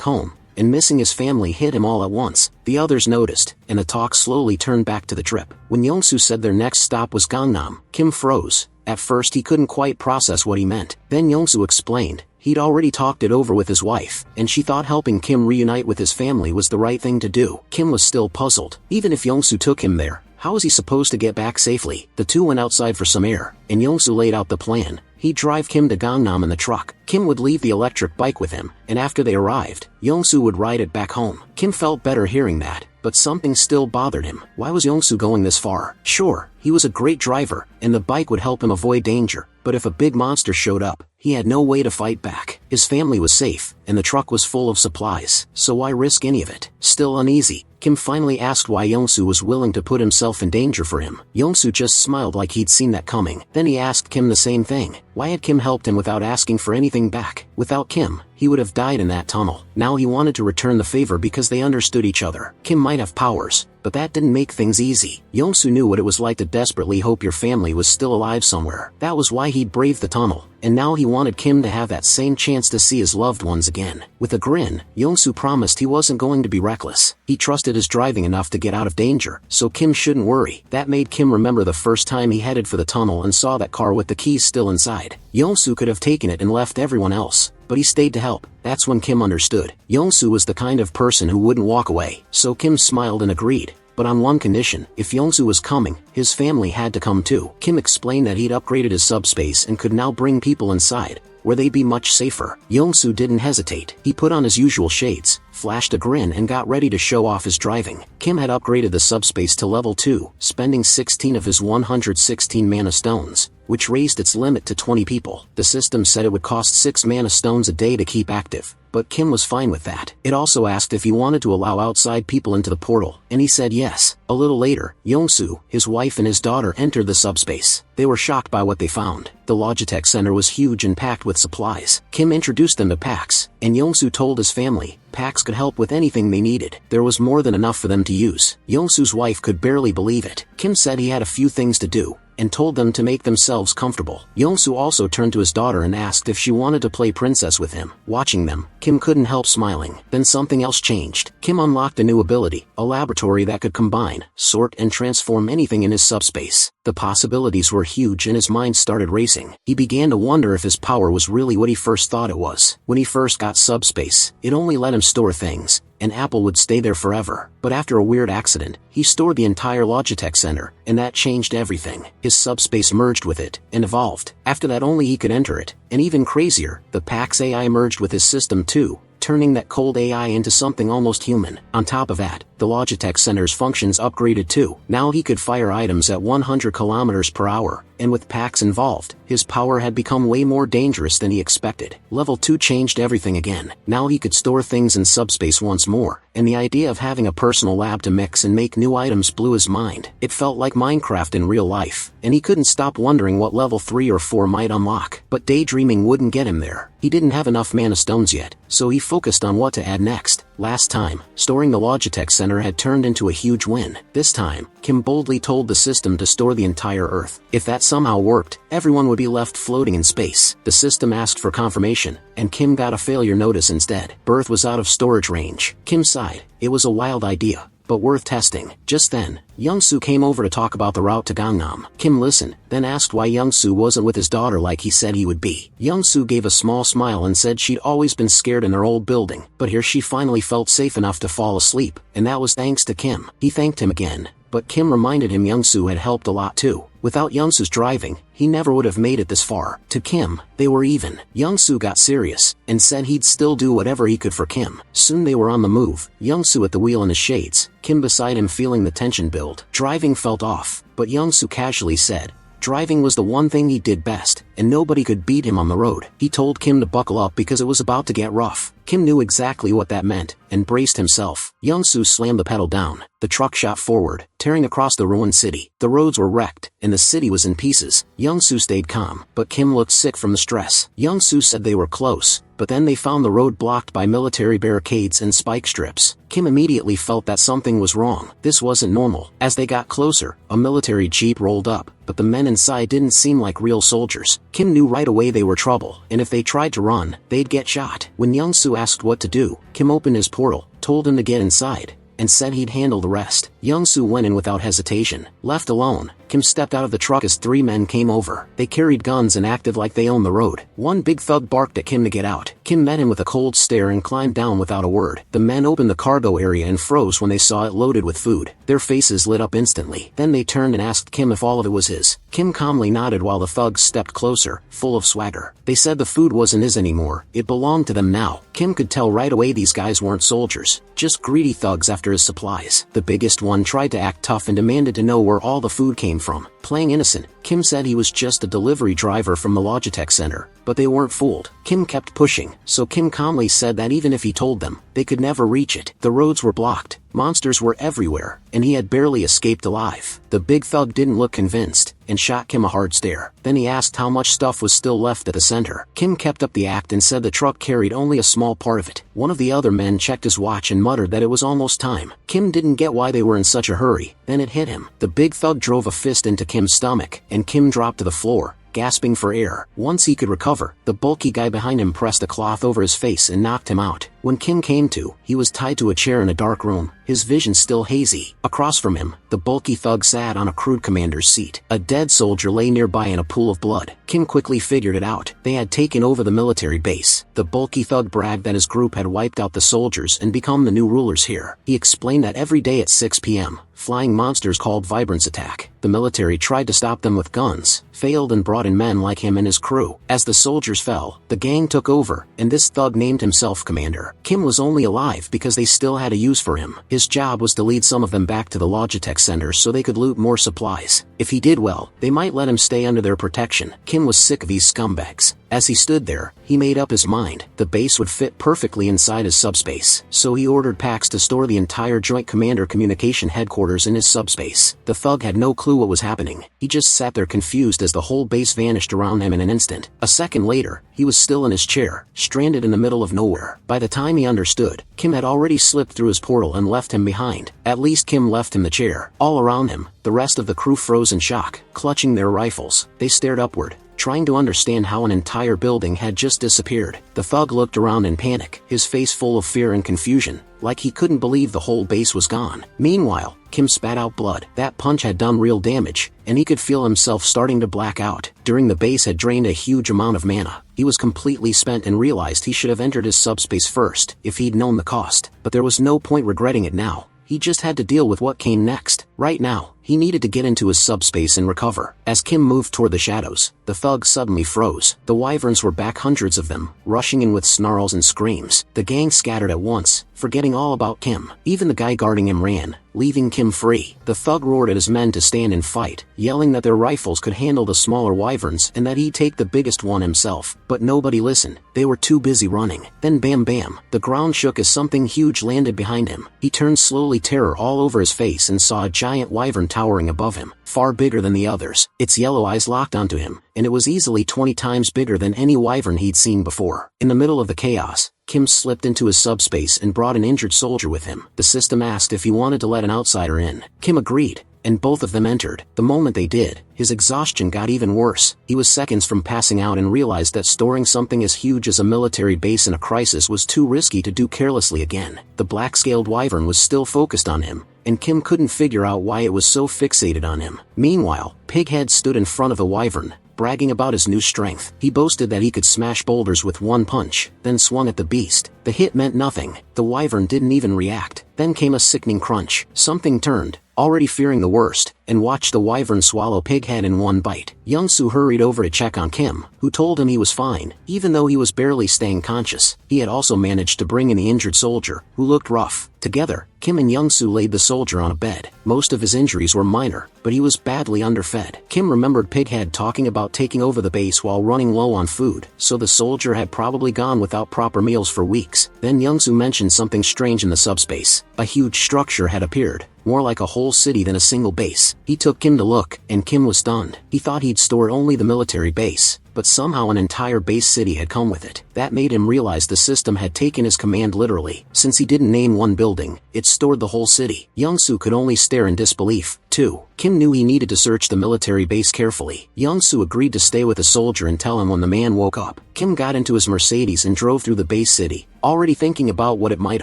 home, and missing his family hit him all at once. The others noticed, and the talk slowly turned back to the trip. When Youngsu said their next stop was Gangnam, Kim froze. At first he couldn't quite process what he meant. Then Youngsu explained. He'd already talked it over with his wife, and she thought helping Kim reunite with his family was the right thing to do. Kim was still puzzled. Even if Youngsu took him there, how was he supposed to get back safely? The two went outside for some air, and Youngsu laid out the plan. He'd drive Kim to Gangnam in the truck. Kim would leave the electric bike with him, and after they arrived, Youngsu would ride it back home. Kim felt better hearing that, but something still bothered him. Why was Youngsu going this far? Sure, he was a great driver, and the bike would help him avoid danger, but if a big monster showed up, he had no way to fight back. His family was safe, and the truck was full of supplies, so why risk any of it? Still uneasy, Kim finally asked why Youngsu was willing to put himself in danger for him. Youngsu just smiled like he'd seen that coming. Then he asked Kim the same thing. Why had Kim helped him without asking for anything back? Without Kim, he would have died in that tunnel. Now he wanted to return the favor because they understood each other. Kim might have powers, but that didn't make things easy. Youngsu knew what it was like to desperately hope your family was still alive somewhere. That was why he'd braved the tunnel, and now he wanted Kim to have that same chance to see his loved ones again. With a grin, Youngsu promised he wasn't going to be reckless. He trusted his driving enough to get out of danger, so Kim shouldn't worry. That made Kim remember the first time he headed for the tunnel and saw that car with the keys still inside. Youngsu could have taken it and left everyone else, but he stayed to help. That's when Kim understood. Youngsu was the kind of person who wouldn't walk away, so Kim smiled and agreed. But on one condition: if Youngsu was coming, his family had to come too. Kim explained that he'd upgraded his subspace and could now bring people inside, where they'd be much safer. Youngsu didn't hesitate. He put on his usual shades, flashed a grin and got ready to show off his driving. Kim had upgraded the subspace to level 2, spending 16 of his 116 mana stones, which raised its limit to 20 people. The system said it would cost 6 mana stones a day to keep active, but Kim was fine with that. It also asked if he wanted to allow outside people into the portal, and he said yes. A little later, Youngsu, his wife and his daughter entered the subspace. They were shocked by what they found. The Logitech Center was huge and packed with supplies. Kim introduced them to packs, and Youngsu told his family packs could help with anything they needed. There was more than enough for them to use. Youngsu's wife could barely believe it. Kim said he had a few things to do, and told them to make themselves comfortable. Youngsu also turned to his daughter and asked if she wanted to play princess with him. Watching them, Kim couldn't help smiling. Then something else changed. Kim unlocked a new ability, a laboratory that could combine, sort and transform anything in his subspace. The possibilities were huge and his mind started racing. He began to wonder if his power was really what he first thought it was. When he first got subspace, it only let him store things, and Apple would stay there forever. But after a weird accident, he stored the entire Logitech Center, and that changed everything. His subspace merged with it, and evolved. After that only he could enter it. And even crazier, the PAX AI merged with his system too, turning that cold AI into something almost human. On top of that, the Logitech Center's functions upgraded too. Now he could fire items at 100 kilometers per hour, and with PAX involved, his power had become way more dangerous than he expected. Level 2 changed everything again. Now he could store things in subspace once more, and the idea of having a personal lab to mix and make new items blew his mind. It felt like Minecraft in real life, and he couldn't stop wondering what level 3 or 4 might unlock. But daydreaming wouldn't get him there. He didn't have enough mana stones yet, so he focused on what to add next. Last time, storing the Logitech Center had turned into a huge win. This time, Kim boldly told the system to store the entire Earth. If that somehow worked, everyone would be left floating in space. The system asked for confirmation, and Kim got a failure notice instead. Earth was out of storage range. Kim sighed. It was a wild idea, but worth testing. Just then, Youngsu came over to talk about the route to Gangnam. Kim listened, then asked why Youngsu wasn't with his daughter like he said he would be. Youngsu gave a small smile and said she'd always been scared in their old building, but here she finally felt safe enough to fall asleep, and that was thanks to Kim. He thanked him again, but Kim reminded him Youngsu had helped a lot too. Without Youngsu's driving, he never would have made it this far. To Kim, they were even. Youngsu got serious, and said he'd still do whatever he could for Kim. Soon they were on the move, Youngsu at the wheel in his shades, Kim beside him feeling the tension build. Driving felt off, but Youngsu casually said, driving was the one thing he did best, and nobody could beat him on the road. He told Kim to buckle up because it was about to get rough. Kim knew exactly what that meant, and braced himself. Youngsu slammed the pedal down. The truck shot forward, tearing across the ruined city. The roads were wrecked, and the city was in pieces. Youngsu stayed calm, but Kim looked sick from the stress. Youngsu said they were close, but then they found the road blocked by military barricades and spike strips. Kim immediately felt that something was wrong. This wasn't normal. As they got closer, a military jeep rolled up, but the men inside didn't seem like real soldiers. Kim knew right away they were trouble, and if they tried to run, they'd get shot. When Youngsu asked what to do, Kim opened his portal, told him to get inside, and said he'd handle the rest. Youngsu went in without hesitation. Left alone, Kim stepped out of the truck as 3 men came over. They carried guns and acted like they owned the road. One big thug barked at Kim to get out. Kim met him with a cold stare and climbed down without a word. The men opened the cargo area and froze when they saw it loaded with food. Their faces lit up instantly. Then they turned and asked Kim if all of it was his. Kim calmly nodded while the thugs stepped closer, full of swagger. They said the food wasn't his anymore, it belonged to them now. Kim could tell right away these guys weren't soldiers, just greedy thugs after his supplies. The biggest one tried to act tough and demanded to know where all the food came from. Playing innocent, Kim said he was just a delivery driver from the Logitech center, but they weren't fooled. Kim kept pushing, so Kim calmly said that even if he told them, they could never reach it. The roads were blocked, monsters were everywhere, and he had barely escaped alive. The big thug didn't look convinced, and shot Kim a hard stare. Then he asked how much stuff was still left at the center. Kim kept up the act and said the truck carried only a small part of it. One of the other men checked his watch and muttered that it was almost time. Kim didn't get why they were in such a hurry. Then it hit him. The big thug drove a fist into Kim's stomach, and Kim dropped to the floor, gasping for air. Once he could recover, the bulky guy behind him pressed a cloth over his face and knocked him out. When Kim came to, he was tied to a chair in a dark room, his vision still hazy. Across from him, the bulky thug sat on a crude commander's seat. A dead soldier lay nearby in a pool of blood. Kim quickly figured it out. They had taken over the military base. The bulky thug bragged that his group had wiped out the soldiers and become the new rulers here. He explained that every day at 6 p.m., flying monsters called Vibrants attack. The military tried to stop them with guns, failed and brought in men like him and his crew. As the soldiers fell, the gang took over, and this thug named himself commander. Kim was only alive because they still had a use for him. His job was to lead some of them back to the Logitech center so they could loot more supplies. If he did well, they might let him stay under their protection. Kim was sick of these scumbags. As he stood there, he made up his mind. The base would fit perfectly inside his subspace, so he ordered packs to store the entire Joint Commander Communication Headquarters in his subspace. The thug had no clue what was happening. He just sat there confused as the whole base vanished around him in an instant. A second later, he was still in his chair, stranded in the middle of nowhere. By the time he understood, Kim had already slipped through his portal and left him behind. At least Kim left him the chair. All around him, the rest of the crew froze in shock, clutching their rifles. They stared upward, trying to understand how an entire building had just disappeared. The thug looked around in panic, his face full of fear and confusion, like he couldn't believe the whole base was gone. Meanwhile, Kim spat out blood. That punch had done real damage, and he could feel himself starting to black out. During the base had drained a huge amount of mana. He was completely spent and realized he should have entered his subspace first, if he'd known the cost. But there was no point regretting it now. He just had to deal with what came next. Right now, he needed to get into his subspace and recover. As Kim moved toward the shadows, the thug suddenly froze. The wyverns were back, hundreds of them, rushing in with snarls and screams. The gang scattered at once, forgetting all about Kim. Even the guy guarding him ran, leaving Kim free. The thug roared at his men to stand and fight, yelling that their rifles could handle the smaller wyverns and that he'd take the biggest one himself. But nobody listened. They were too busy running. Then bam bam, the ground shook as something huge landed behind him. He turned slowly, terror all over his face, and saw a giant wyvern towering above him, far bigger than the others. Its yellow eyes locked onto him, and it was easily 20 times bigger than any wyvern he'd seen before. In the middle of the chaos, Kim slipped into his subspace and brought an injured soldier with him. The system asked if he wanted to let an outsider in. Kim agreed, and both of them entered. The moment they did, his exhaustion got even worse. He was seconds from passing out and realized that storing something as huge as a military base in a crisis was too risky to do carelessly again. The black-scaled wyvern was still focused on him, and Kim couldn't figure out why it was so fixated on him. Meanwhile, Pighead stood in front of the wyvern, bragging about his new strength. He boasted that he could smash boulders with one punch, then swung at the beast. The hit meant nothing. The wyvern didn't even react. Then came a sickening crunch. Something turned. already fearing the worst, and watched the wyvern swallow Pighead in one bite. Young-soo hurried over to check on Kim, who told him he was fine, even though he was barely staying conscious. He had also managed to bring in the injured soldier, who looked rough. Together, Kim and Young-soo laid the soldier on a bed. Most of his injuries were minor, but he was badly underfed. Kim remembered Pighead talking about taking over the base while running low on food, so the soldier had probably gone without proper meals for weeks. Then Young-soo mentioned something strange in the subspace. A huge structure had appeared, more like a whole city than a single base. He took Kim to look, and Kim was stunned. He thought he'd stored only the military base, but somehow an entire base city had come with it. That made him realize the system had taken his command literally. Since he didn't name one building, it stored the whole city. Young-soo could only stare in disbelief. 2. Kim knew he needed to search the military base carefully. Young-soo agreed to stay with the soldier and tell him when the man woke up. Kim got into his Mercedes and drove through the base city, already thinking about what it might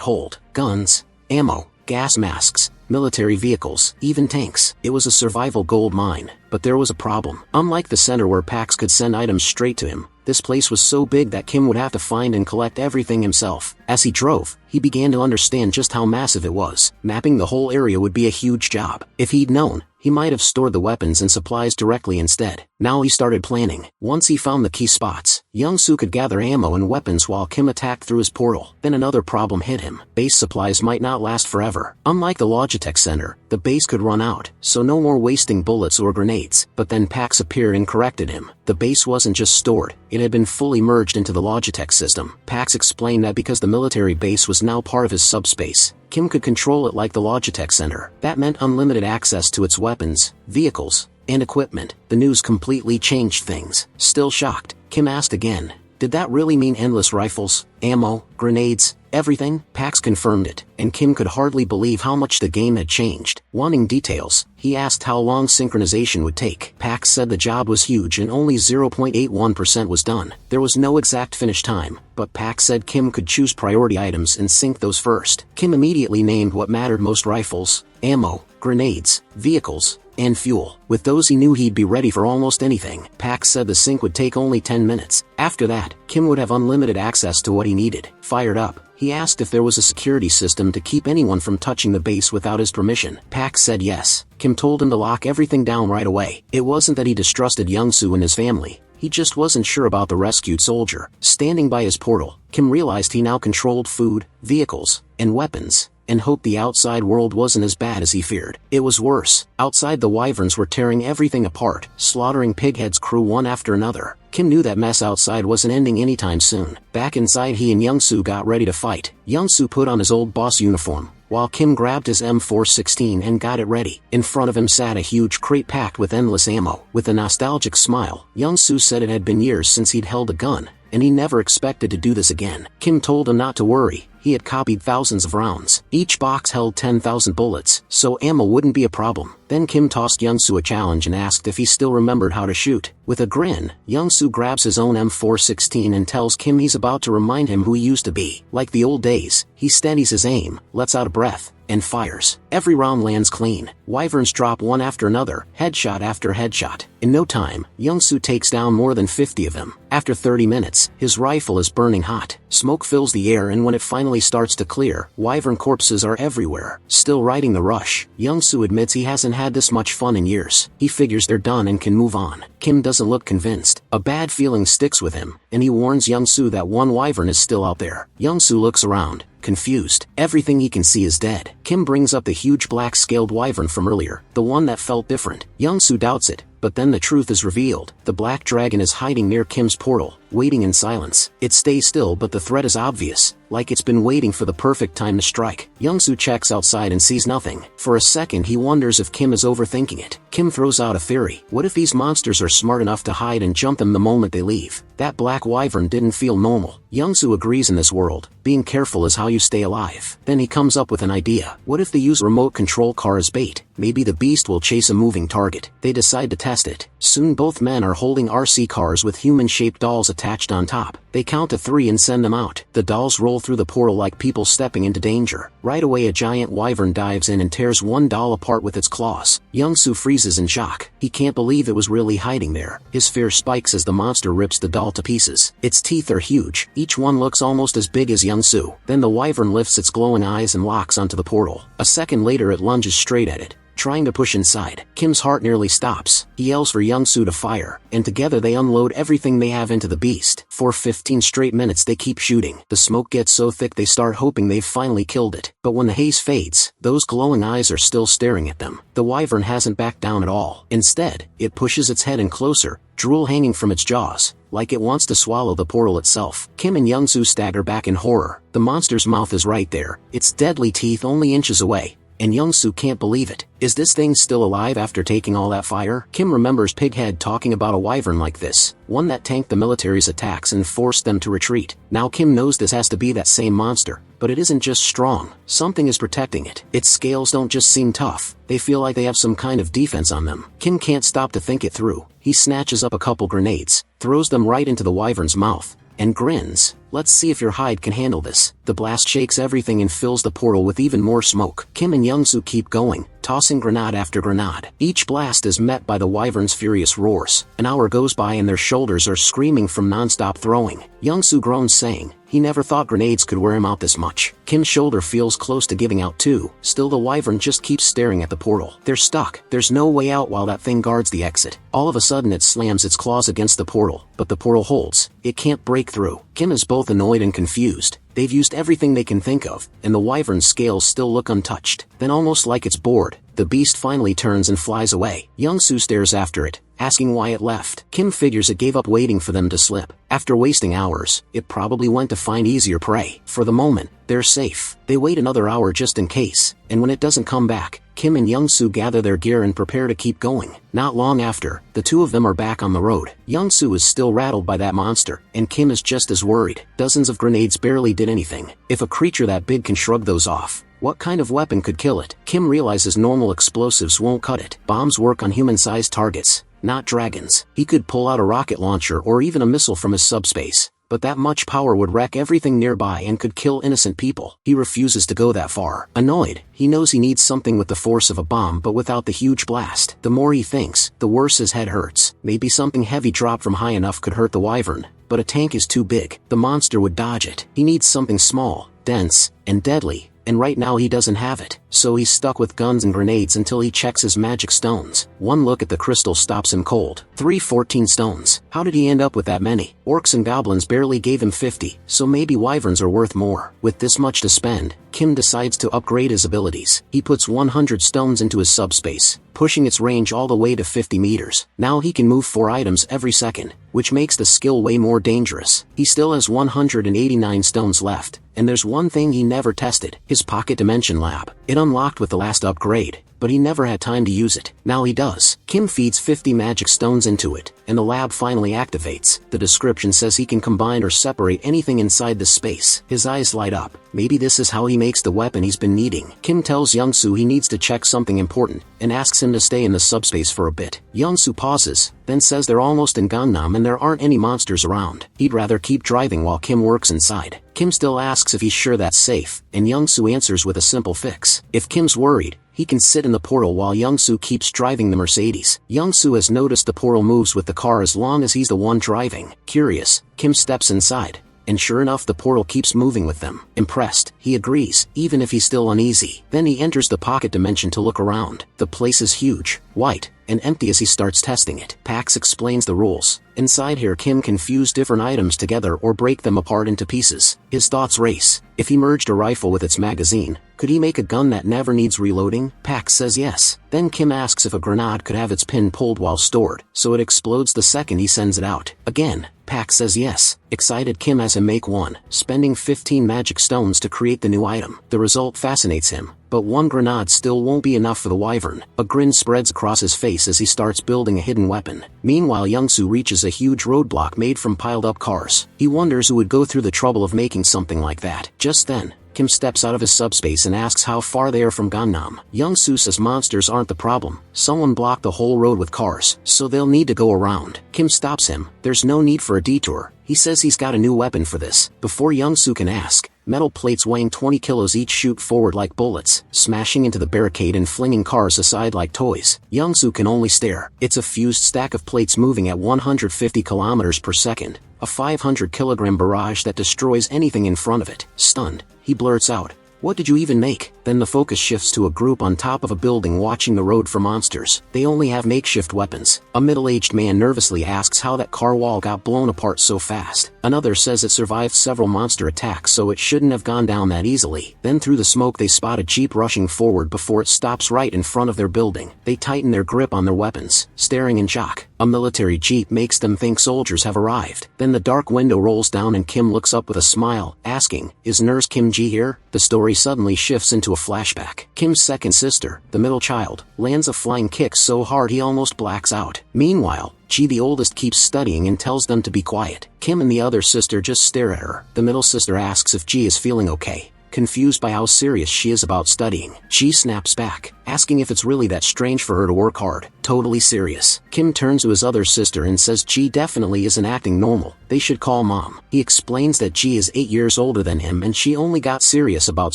hold. Guns, ammo, gas masks, military vehicles, even tanks. It was a survival gold mine, but there was a problem. Unlike the center where Pax could send items straight to him, this place was so big that Kim would have to find and collect everything himself. As he drove, he began to understand just how massive it was. Mapping the whole area would be a huge job. If he'd known, he might have stored the weapons and supplies directly instead. Now he started planning. Once he found the key spots, Young-soo could gather ammo and weapons while Kim attacked through his portal. Then another problem hit him. Base supplies might not last forever. Unlike the Logitech Center, the base could run out, so no more wasting bullets or grenades. But then Pax appeared and corrected him. The base wasn't just stored, it had been fully merged into the Logitech system. Pax explained that because the military base was now part of his subspace, Kim could control it like the Logitech Center. That meant unlimited access to its weapons, vehicles, and equipment. The news completely changed things. Still shocked, Kim asked again, did that really mean endless rifles, ammo, grenades, everything? Pax confirmed it, and Kim could hardly believe how much the game had changed. Wanting details, he asked how long synchronization would take. Pax said the job was huge and only 0.81% was done. There was no exact finish time, but Pax said Kim could choose priority items and sync those first. Kim immediately named what mattered most: rifles, ammo, grenades, vehicles, and fuel. With those he knew he'd be ready for almost anything. Pax said the sync would take only 10 minutes. After that, Kim would have unlimited access to what he needed. Fired up, he asked if there was a security system to keep anyone from touching the base without his permission. Pax said yes. Kim told him to lock everything down right away. It wasn't that he distrusted Young-soo and his family. He just wasn't sure about the rescued soldier. Standing by his portal, Kim realized he now controlled food, vehicles, and weapons, and hoped the outside world wasn't as bad as he feared. It was worse. Outside, the wyverns were tearing everything apart, slaughtering Pighead's crew one after another. Kim knew that mess outside wasn't ending anytime soon. Back inside, he and Young-soo got ready to fight. Young-soo put on his old boss uniform, while Kim grabbed his M416 and got it ready. In front of him sat a huge crate packed with endless ammo. With a nostalgic smile, Young-soo said it had been years since he'd held a gun, and he never expected to do this again. Kim told him not to worry. He had copied thousands of rounds. Each box held 10,000 bullets, so ammo wouldn't be a problem. Then Kim tossed Young-soo a challenge and asked if he still remembered how to shoot. With a grin, Young-soo grabs his own M416 and tells Kim he's about to remind him who he used to be. Like the old days, he steadies his aim, lets out a breath, and fires. Every round lands clean. Wyverns drop one after another, headshot after headshot. In no time, Young-soo takes down more than 50 of them. After 30 minutes, his rifle is burning hot. Smoke fills the air, and when it finally starts to clear, wyvern corpses are everywhere. Still riding the rush, Young-soo admits he hasn't had this much fun in years. He figures they're done and can move on. Kim doesn't look convinced. A bad feeling sticks with him, and he warns Young-soo that one wyvern is still out there. Young-soo looks around, confused. Everything he can see is dead. Kim brings up the huge black-scaled wyvern from earlier, the one that felt different. Young-soo doubts it, but then the truth is revealed. The black dragon is hiding near Kim's portal, waiting in silence. It stays still, but the threat is obvious, like it's been waiting for the perfect time to strike. Young-soo checks outside and sees nothing. For a second he wonders if Kim is overthinking it. Kim throws out a theory. What if these monsters are smart enough to hide and jump them the moment they leave? That black wyvern didn't feel normal. Young-soo agrees. In this world, being careful is how you stay alive. Then he comes up with an idea. What if they use a remote control car as bait? Maybe the beast will chase a moving target. They decide to test it. Soon both men are holding RC cars with human-shaped dolls attached on top. They count to 3 and send them out. The dolls roll through the portal like people stepping into danger. Right away, a giant wyvern dives in and tears one doll apart with its claws. Young-soo freezes in shock. He can't believe it was really hiding there. His fear spikes as the monster rips the doll to pieces. Its teeth are huge. Each one looks almost as big as Young-soo. Then the wyvern lifts its glowing eyes and locks onto the portal. A second later, it lunges straight at it, trying to push inside. Kim's heart nearly stops. He yells for Young-soo to fire, and together they unload everything they have into the beast. For 15 straight minutes they keep shooting. The smoke gets so thick they start hoping they've finally killed it. But when the haze fades, those glowing eyes are still staring at them. The wyvern hasn't backed down at all. Instead, it pushes its head in closer, drool hanging from its jaws, like it wants to swallow the portal itself. Kim and Young-soo stagger back in horror. The monster's mouth is right there, its deadly teeth only inches away, and Young-soo can't believe it. Is this thing still alive after taking all that fire? Kim remembers Pighead talking about a wyvern like this, one that tanked the military's attacks and forced them to retreat. Now Kim knows this has to be that same monster, but it isn't just strong. Something is protecting it. Its scales don't just seem tough, they feel like they have some kind of defense on them. Kim can't stop to think it through. He snatches up a couple grenades, throws them right into the wyvern's mouth, and grins. Let's see if your hide can handle this. The blast shakes everything and fills the portal with even more smoke. Kim and Young-soo keep going, tossing grenade after grenade. Each blast is met by the wyvern's furious roars. An hour goes by and their shoulders are screaming from non-stop throwing. Young-soo groans, saying he never thought grenades could wear him out this much. Kim's shoulder feels close to giving out too. Still, the wyvern just keeps staring at the portal. They're stuck. There's no way out while that thing guards the exit. All of a sudden it slams its claws against the portal, but the portal holds. It can't break through. Kim is both annoyed and confused. They've used everything they can think of, and the wyvern's scales still look untouched. Then, almost like it's bored, the beast finally turns and flies away. Young-soo stares after it, asking why it left. Kim figures it gave up waiting for them to slip. After wasting hours, it probably went to find easier prey. For the moment, they're safe. They wait another hour just in case, and when it doesn't come back, Kim and Young-soo gather their gear and prepare to keep going. Not long after, the two of them are back on the road. Young-soo is still rattled by that monster, and Kim is just as worried. Dozens of grenades barely did anything. If a creature that big can shrug those off, what kind of weapon could kill it? Kim realizes normal explosives won't cut it. Bombs work on human-sized targets, not dragons. He could pull out a rocket launcher or even a missile from his subspace, but that much power would wreck everything nearby and could kill innocent people. He refuses to go that far. Annoyed, he knows he needs something with the force of a bomb but without the huge blast. The more he thinks, the worse his head hurts. Maybe something heavy dropped from high enough could hurt the wyvern, but a tank is too big. The monster would dodge it. He needs something small, dense, and deadly, and right now he doesn't have it. So he's stuck with guns and grenades until he checks his magic stones. One look at the crystal stops him cold. 314 stones. How did he end up with that many? Orcs and goblins barely gave him 50, so maybe wyverns are worth more. With this much to spend, Kim decides to upgrade his abilities. He puts 100 stones into his subspace, pushing its range all the way to 50 meters. Now he can move 4 items every second, which makes the skill way more dangerous. He still has 189 stones left, and there's one thing he never tested: his pocket dimension lab. It unlocked with the last upgrade, but he never had time to use it. Now he does. Kim feeds 50 magic stones into it, and the lab finally activates. The description says he can combine or separate anything inside the space. His eyes light up. Maybe this is how he makes the weapon he's been needing. Kim tells Young-soo he needs to check something important, and asks him to stay in the subspace for a bit. Young-soo pauses, then says they're almost in Gangnam and there aren't any monsters around. He'd rather keep driving while Kim works inside. Kim still asks if he's sure that's safe, and Young-soo answers with a simple fix. If Kim's worried, he can sit in the portal while Young-soo keeps driving the Mercedes. Young-soo has noticed the portal moves with the car as long as he's the one driving. Curious, Kim steps inside, and sure enough the portal keeps moving with them. Impressed, he agrees, even if he's still uneasy. Then he enters the pocket dimension to look around. The place is huge, white, and empty as he starts testing it. Pax explains the rules. Inside here Kim can fuse different items together or break them apart into pieces. His thoughts race. If he merged a rifle with its magazine, could he make a gun that never needs reloading? Pax says yes. Then Kim asks if a grenade could have its pin pulled while stored, so it explodes the second he sends it out. Again, Pax says yes. Excited, Kim has him make one, spending 15 magic stones to create the new item. The result fascinates him, but one grenade still won't be enough for the wyvern. A grin spreads across his face as he starts building a hidden weapon. Meanwhile, Young-soo reaches a huge roadblock made from piled up cars. He wonders who would go through the trouble of making something like that. Just then, Kim steps out of his subspace and asks how far they are from Gangnam. Young-soo says monsters aren't the problem. Someone blocked the whole road with cars, so they'll need to go around. Kim stops him. There's no need for a detour. He says he's got a new weapon for this. Before Young-soo can ask, metal plates weighing 20 kilos each shoot forward like bullets, smashing into the barricade and flinging cars aside like toys. Young-soo can only stare. It's a fused stack of plates moving at 150 kilometers per second, a 500-kilogram barrage that destroys anything in front of it. Stunned, he blurts out, What did you even make? Then the focus shifts to a group on top of a building watching the road for monsters. They only have makeshift weapons. A middle-aged man nervously asks how that car wall got blown apart so fast. Another says it survived several monster attacks so it shouldn't have gone down that easily. Then through the smoke they spot a jeep rushing forward before it stops right in front of their building. They tighten their grip on their weapons, staring in shock. A military jeep makes them think soldiers have arrived. Then the dark window rolls down and Kim looks up with a smile, asking, "Is Nurse Kim Ji here?" The story suddenly shifts into a flashback. Kim's second sister, the middle child, lands a flying kick so hard he almost blacks out. Meanwhile, Ji the oldest keeps studying and tells them to be quiet. Kim and the other sister just stare at her. The middle sister asks if Ji is feeling okay, confused by how serious she is about studying. Ji snaps back, asking if it's really that strange for her to work hard. Totally serious. Kim turns to his other sister and says Ji definitely isn't acting normal. They should call mom. He explains that Ji is 8 years older than him and she only got serious about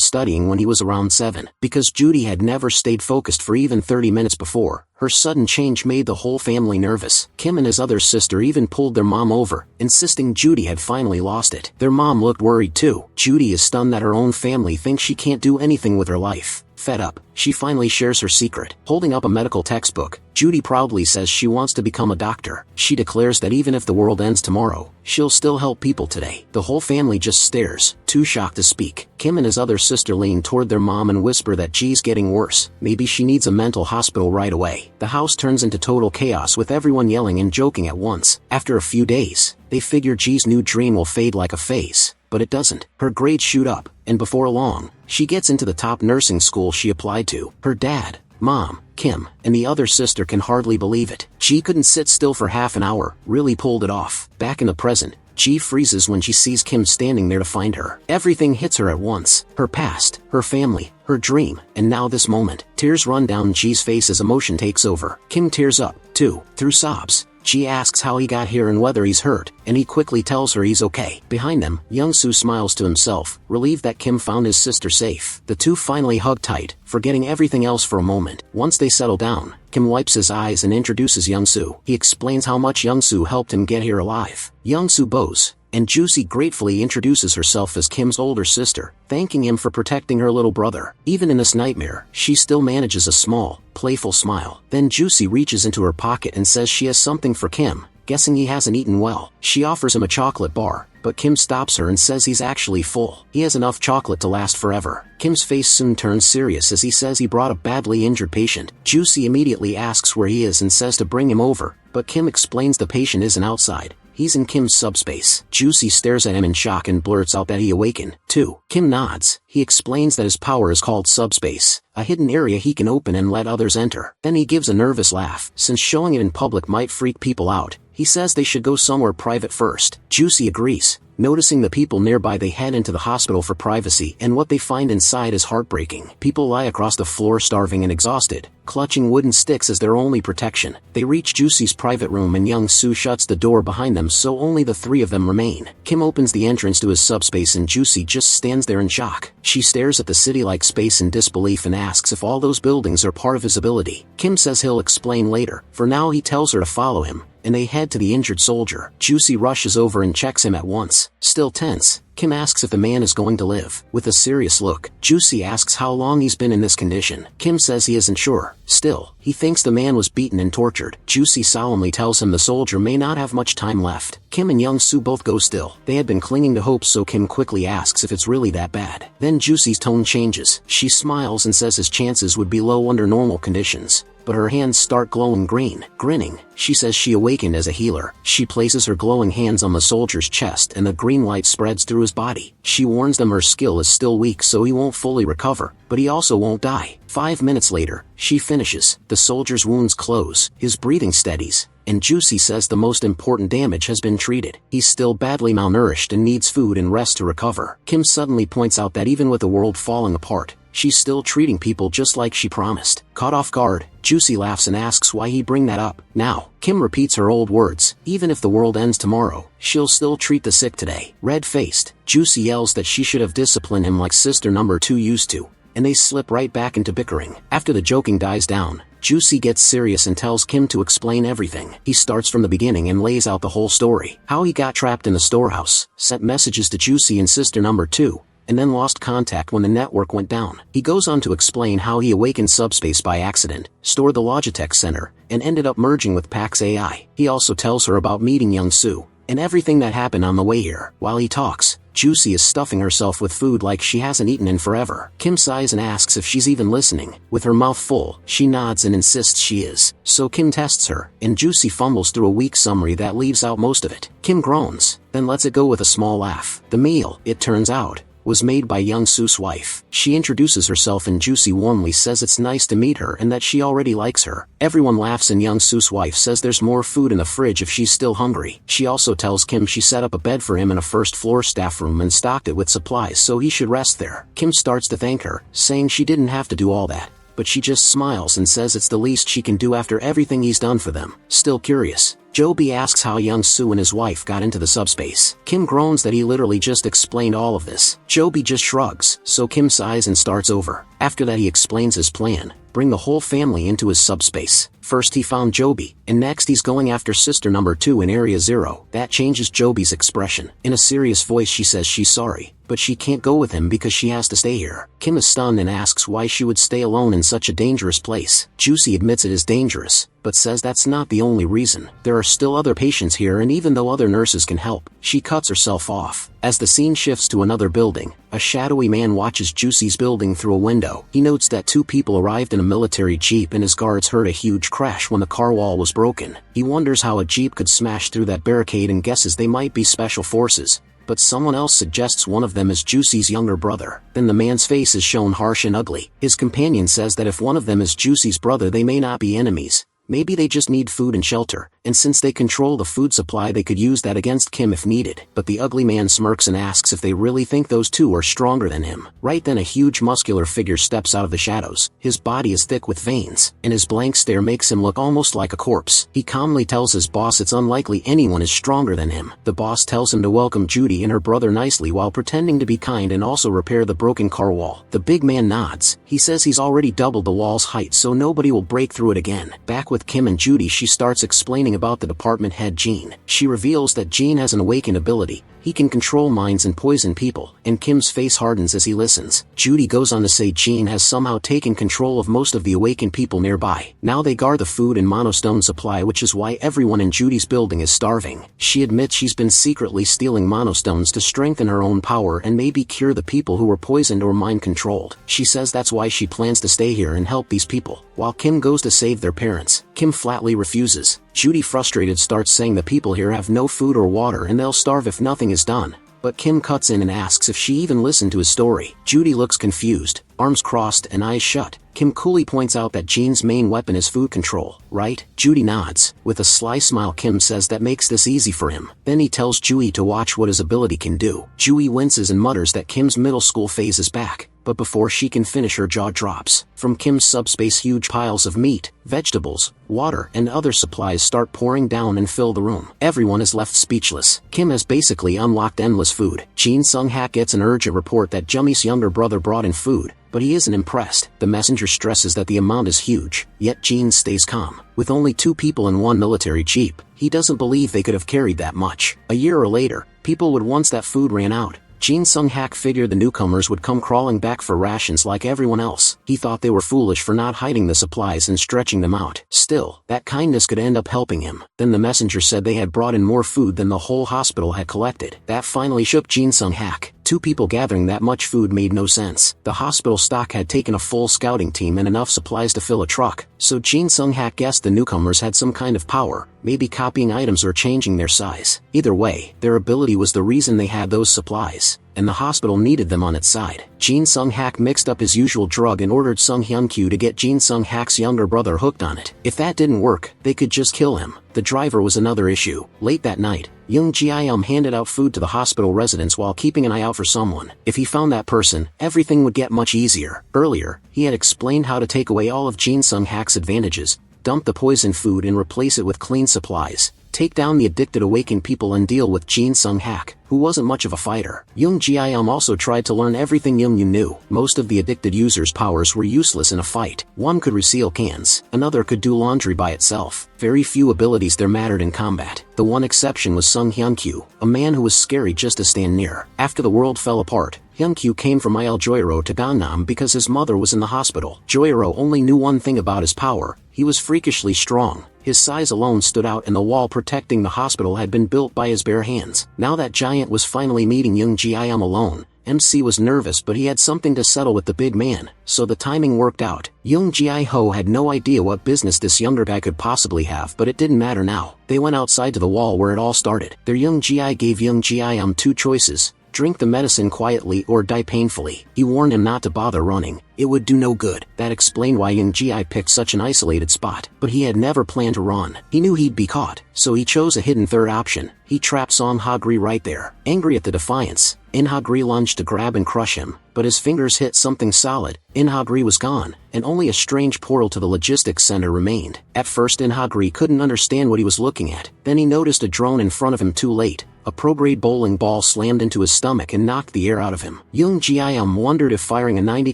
studying when he was around 7. Because Judy had never stayed focused for even 30 minutes before, her sudden change made the whole family nervous. Kim and his other sister even pulled their mom over, insisting Judy had finally lost it. Their mom looked worried too. Judy is stunned that her own family thinks she can't do anything with her life. Fed up, she finally shares her secret. Holding up a medical textbook, Judy proudly says she wants to become a doctor. She declares that even if the world ends tomorrow, she'll still help people today. The whole family just stares, too shocked to speak. Kim and his other sister lean toward their mom and whisper that Ji's getting worse. Maybe she needs a mental hospital right away. The house turns into total chaos with everyone yelling and joking at once. After a few days, they figure Ji's new dream will fade like a phase. But it doesn't. Her grades shoot up, and before long, she gets into the top nursing school she applied to. Her dad, mom, Kim, and the other sister can hardly believe it. Ji couldn't sit still for half an hour, really pulled it off. Back in the present, Ji freezes when she sees Kim standing there to find her. Everything hits her at once. Her past, her family, her dream, and now this moment. Tears run down Ji's face as emotion takes over. Kim tears up, too, through sobs. Ji asks how he got here and whether he's hurt, and he quickly tells her he's okay. Behind them, Young-soo smiles to himself, relieved that Kim found his sister safe. The two finally hug tight, forgetting everything else for a moment. Once they settle down, Kim wipes his eyes and introduces Young-soo. He explains how much Young-soo helped him get here alive. Young-soo bows, and Juicy gratefully introduces herself as Kim's older sister, thanking him for protecting her little brother. Even in this nightmare, she still manages a small, playful smile. Then Juicy reaches into her pocket and says she has something for Kim, guessing he hasn't eaten well. She offers him a chocolate bar, but Kim stops her and says he's actually full. He has enough chocolate to last forever. Kim's face soon turns serious as he says he brought a badly injured patient. Juicy immediately asks where he is and says to bring him over, but Kim explains the patient isn't outside. He's in Kim's subspace. Juicy stares at him in shock and blurts out that he awakened, too. Kim nods. He explains that his power is called subspace, a hidden area he can open and let others enter. Then he gives a nervous laugh, since showing it in public might freak people out. He says they should go somewhere private first. Juicy agrees. Noticing the people nearby, they head into the hospital for privacy, and what they find inside is heartbreaking. People lie across the floor starving and exhausted, clutching wooden sticks as their only protection. They reach Juicy's private room and Young-soo shuts the door behind them so only the three of them remain. Kim opens the entrance to his subspace and Juicy just stands there in shock. She stares at the city-like space in disbelief and asks if all those buildings are part of his ability. Kim says he'll explain later. For now he tells her to follow him, and they head to the injured soldier. Juicy rushes over and checks him at once. Still tense, Kim asks if the man is going to live. With a serious look, Juicy asks how long he's been in this condition. Kim says he isn't sure. Still, he thinks the man was beaten and tortured. Juicy solemnly tells him the soldier may not have much time left. Kim and Young-soo both go still. They had been clinging to hope, so Kim quickly asks if it's really that bad. Then Juicy's tone changes. She smiles and says his chances would be low under normal conditions. But her hands start glowing green. Grinning, she says she awakened as a healer. She places her glowing hands on the soldier's chest and the green light spreads through his body. She warns them her skill is still weak so he won't fully recover, but he also won't die. 5 minutes later, she finishes. The soldier's wounds close, his breathing steadies, and Juicy says the most important damage has been treated. He's still badly malnourished and needs food and rest to recover. Kim suddenly points out that even with the world falling apart, she's still treating people just like she promised. Caught off guard, Juicy laughs and asks why he bring that up. Now, Kim repeats her old words. Even if the world ends tomorrow, she'll still treat the sick today. Red-faced, Juicy yells that she should have disciplined him like sister number 2 used to, and they slip right back into bickering. After the joking dies down, Juicy gets serious and tells Kim to explain everything. He starts from the beginning and lays out the whole story. How he got trapped in the storehouse, sent messages to Juicy and sister number 2, and then lost contact when the network went down. He goes on to explain how he awakened subspace by accident, stored the Logitech Center, and ended up merging with Pax AI. He also tells her about meeting Young Soo, and everything that happened on the way here. While he talks, Juicy is stuffing herself with food like she hasn't eaten in forever. Kim sighs and asks if she's even listening. With her mouth full, she nods and insists she is. So Kim tests her, and Juicy fumbles through a weak summary that leaves out most of it. Kim groans, then lets it go with a small laugh. The meal, it turns out, was made by Young Soo's wife. She introduces herself and Juicy warmly says it's nice to meet her and that she already likes her. Everyone laughs and Young Soo's wife says there's more food in the fridge if she's still hungry. She also tells Kim she set up a bed for him in a first-floor staff room and stocked it with supplies so he should rest there. Kim starts to thank her, saying she didn't have to do all that, but she just smiles and says it's the least she can do after everything he's done for them. Still curious, Joby asks how Young Soo and his wife got into the subspace. Kim groans that he literally just explained all of this. Joby just shrugs, so Kim sighs and starts over. After that he explains his plan: bring the whole family into his subspace. First he found Joby, and next he's going after sister number 2 in Area 0. That changes Joby's expression. In a serious voice she says she's sorry, but she can't go with him because she has to stay here. Kim is stunned and asks why she would stay alone in such a dangerous place. Juicy admits it is dangerous, but says that's not the only reason. There are still other patients here, and even though other nurses can help, she cuts herself off. As the scene shifts to another building, a shadowy man watches Juicy's building through a window. He notes that 2 people arrived in a military jeep and his guards heard a huge crash when the car wall was broken. He wonders how a jeep could smash through that barricade and guesses they might be special forces, but someone else suggests one of them is Juicy's younger brother. Then the man's face is shown harsh and ugly. His companion says that if one of them is Juicy's brother they may not be enemies. Maybe they just need food and shelter, and since they control the food supply they could use that against Kim if needed. But the ugly man smirks and asks if they really think those 2 are stronger than him. Right then a huge muscular figure steps out of the shadows. His body is thick with veins, and his blank stare makes him look almost like a corpse. He calmly tells his boss it's unlikely anyone is stronger than him. The boss tells him to welcome Judy and her brother nicely while pretending to be kind and also repair the broken car wall. The big man nods. He says he's already doubled the wall's height so nobody will break through it again. Back with Kim and Judy she starts explaining about the department head Gene. She reveals that Gene has an awakened ability. He can control minds and poison people, and Kim's face hardens as he listens. Judy goes on to say Gene has somehow taken control of most of the awakened people nearby. Now they guard the food and monostone supply, which is why everyone in Judy's building is starving. She admits she's been secretly stealing monostones to strengthen her own power and maybe cure the people who were poisoned or mind-controlled. She says that's why she plans to stay here and help these people. While Kim goes to save their parents, Kim flatly refuses. Judy, frustrated, starts saying the people here have no food or water and they'll starve if nothing is done. But Kim cuts in and asks if she even listened to his story. Judy looks confused, arms crossed and eyes shut. Kim coolly points out that Gene's main weapon is food control, right? Judy nods. With a sly smile Kim says that makes this easy for him. Then he tells Judy to watch what his ability can do. Judy winces and mutters that Kim's middle school phase is back. But before she can finish her jaw drops. From Kim's subspace huge piles of meat, vegetables, water and other supplies start pouring down and fill the room. Everyone is left speechless. Kim has basically unlocked endless food. Jin Sung-hak gets an urgent report that Jummy's younger brother brought in food, but he isn't impressed. The messenger stresses that the amount is huge, yet Jin stays calm. With only 2 people in one military jeep, he doesn't believe they could have carried that much. A year or later, people would once that food ran out. Jin Sung-hak figured the newcomers would come crawling back for rations like everyone else. He thought they were foolish for not hiding the supplies and stretching them out. Still, that kindness could end up helping him. Then the messenger said they had brought in more food than the whole hospital had collected. That finally shook Jin Sung-hak. 2 people gathering that much food made no sense. The hospital stock had taken a full scouting team and enough supplies to fill a truck, so Jin Sung-hak guessed the newcomers had some kind of power, maybe copying items or changing their size. Either way, their ability was the reason they had those supplies, and the hospital needed them on its side. Jin Sung-hak mixed up his usual drug and ordered Sung Hyun-kyu to get Jin Sung-hak's younger brother hooked on it. If that didn't work, they could just kill him. The driver was another issue. Late that night, Young Ji-am handed out food to the hospital residents while keeping an eye out for someone. If he found that person, everything would get much easier. Earlier, he had explained how to take away all of Jin Sung-hak's advantages, dump the poisoned food and replace it with clean supplies, take down the addicted awakened people and deal with Jin Sung-hak, who wasn't much of a fighter. Young Ji-am also tried to learn everything Young Yu knew. Most of the addicted users' powers were useless in a fight. One could reseal cans, another could do laundry by itself. Very few abilities there mattered in combat. The one exception was Sung Hyun-kyu, a man who was scary just to stand near. After the world fell apart, Hyunkyu came from Il to Gangnam because his mother was in the hospital. Joyro only knew one thing about his power: he was freakishly strong. His size alone stood out, and the wall protecting the hospital had been built by his bare hands. Now that giant was finally meeting Young Ji-am alone. MC was nervous, but he had something to settle with the big man, so the timing worked out. Young Ji-ho had no idea what business this younger guy could possibly have, but it didn't matter now. They went outside to the wall where it all started. Their Young Ji gave Young Ji-am two choices: drink the medicine quietly or die painfully. He warned him not to bother running. It would do no good. That explained why Young Ji picked such an isolated spot. But he had never planned to run. He knew he'd be caught, so he chose a hidden third option. He trapped Song Ha-gri right there. Angry at the defiance, In Ha-gri lunged to grab and crush him, but his fingers hit something solid. In Ha-gri was gone, and only a strange portal to the logistics center remained. At first In Ha-gri couldn't understand what he was looking at. Then he noticed a drone in front of him too late. A pro-grade bowling ball slammed into his stomach and knocked the air out of him. Young Ji-am wondered if firing a 90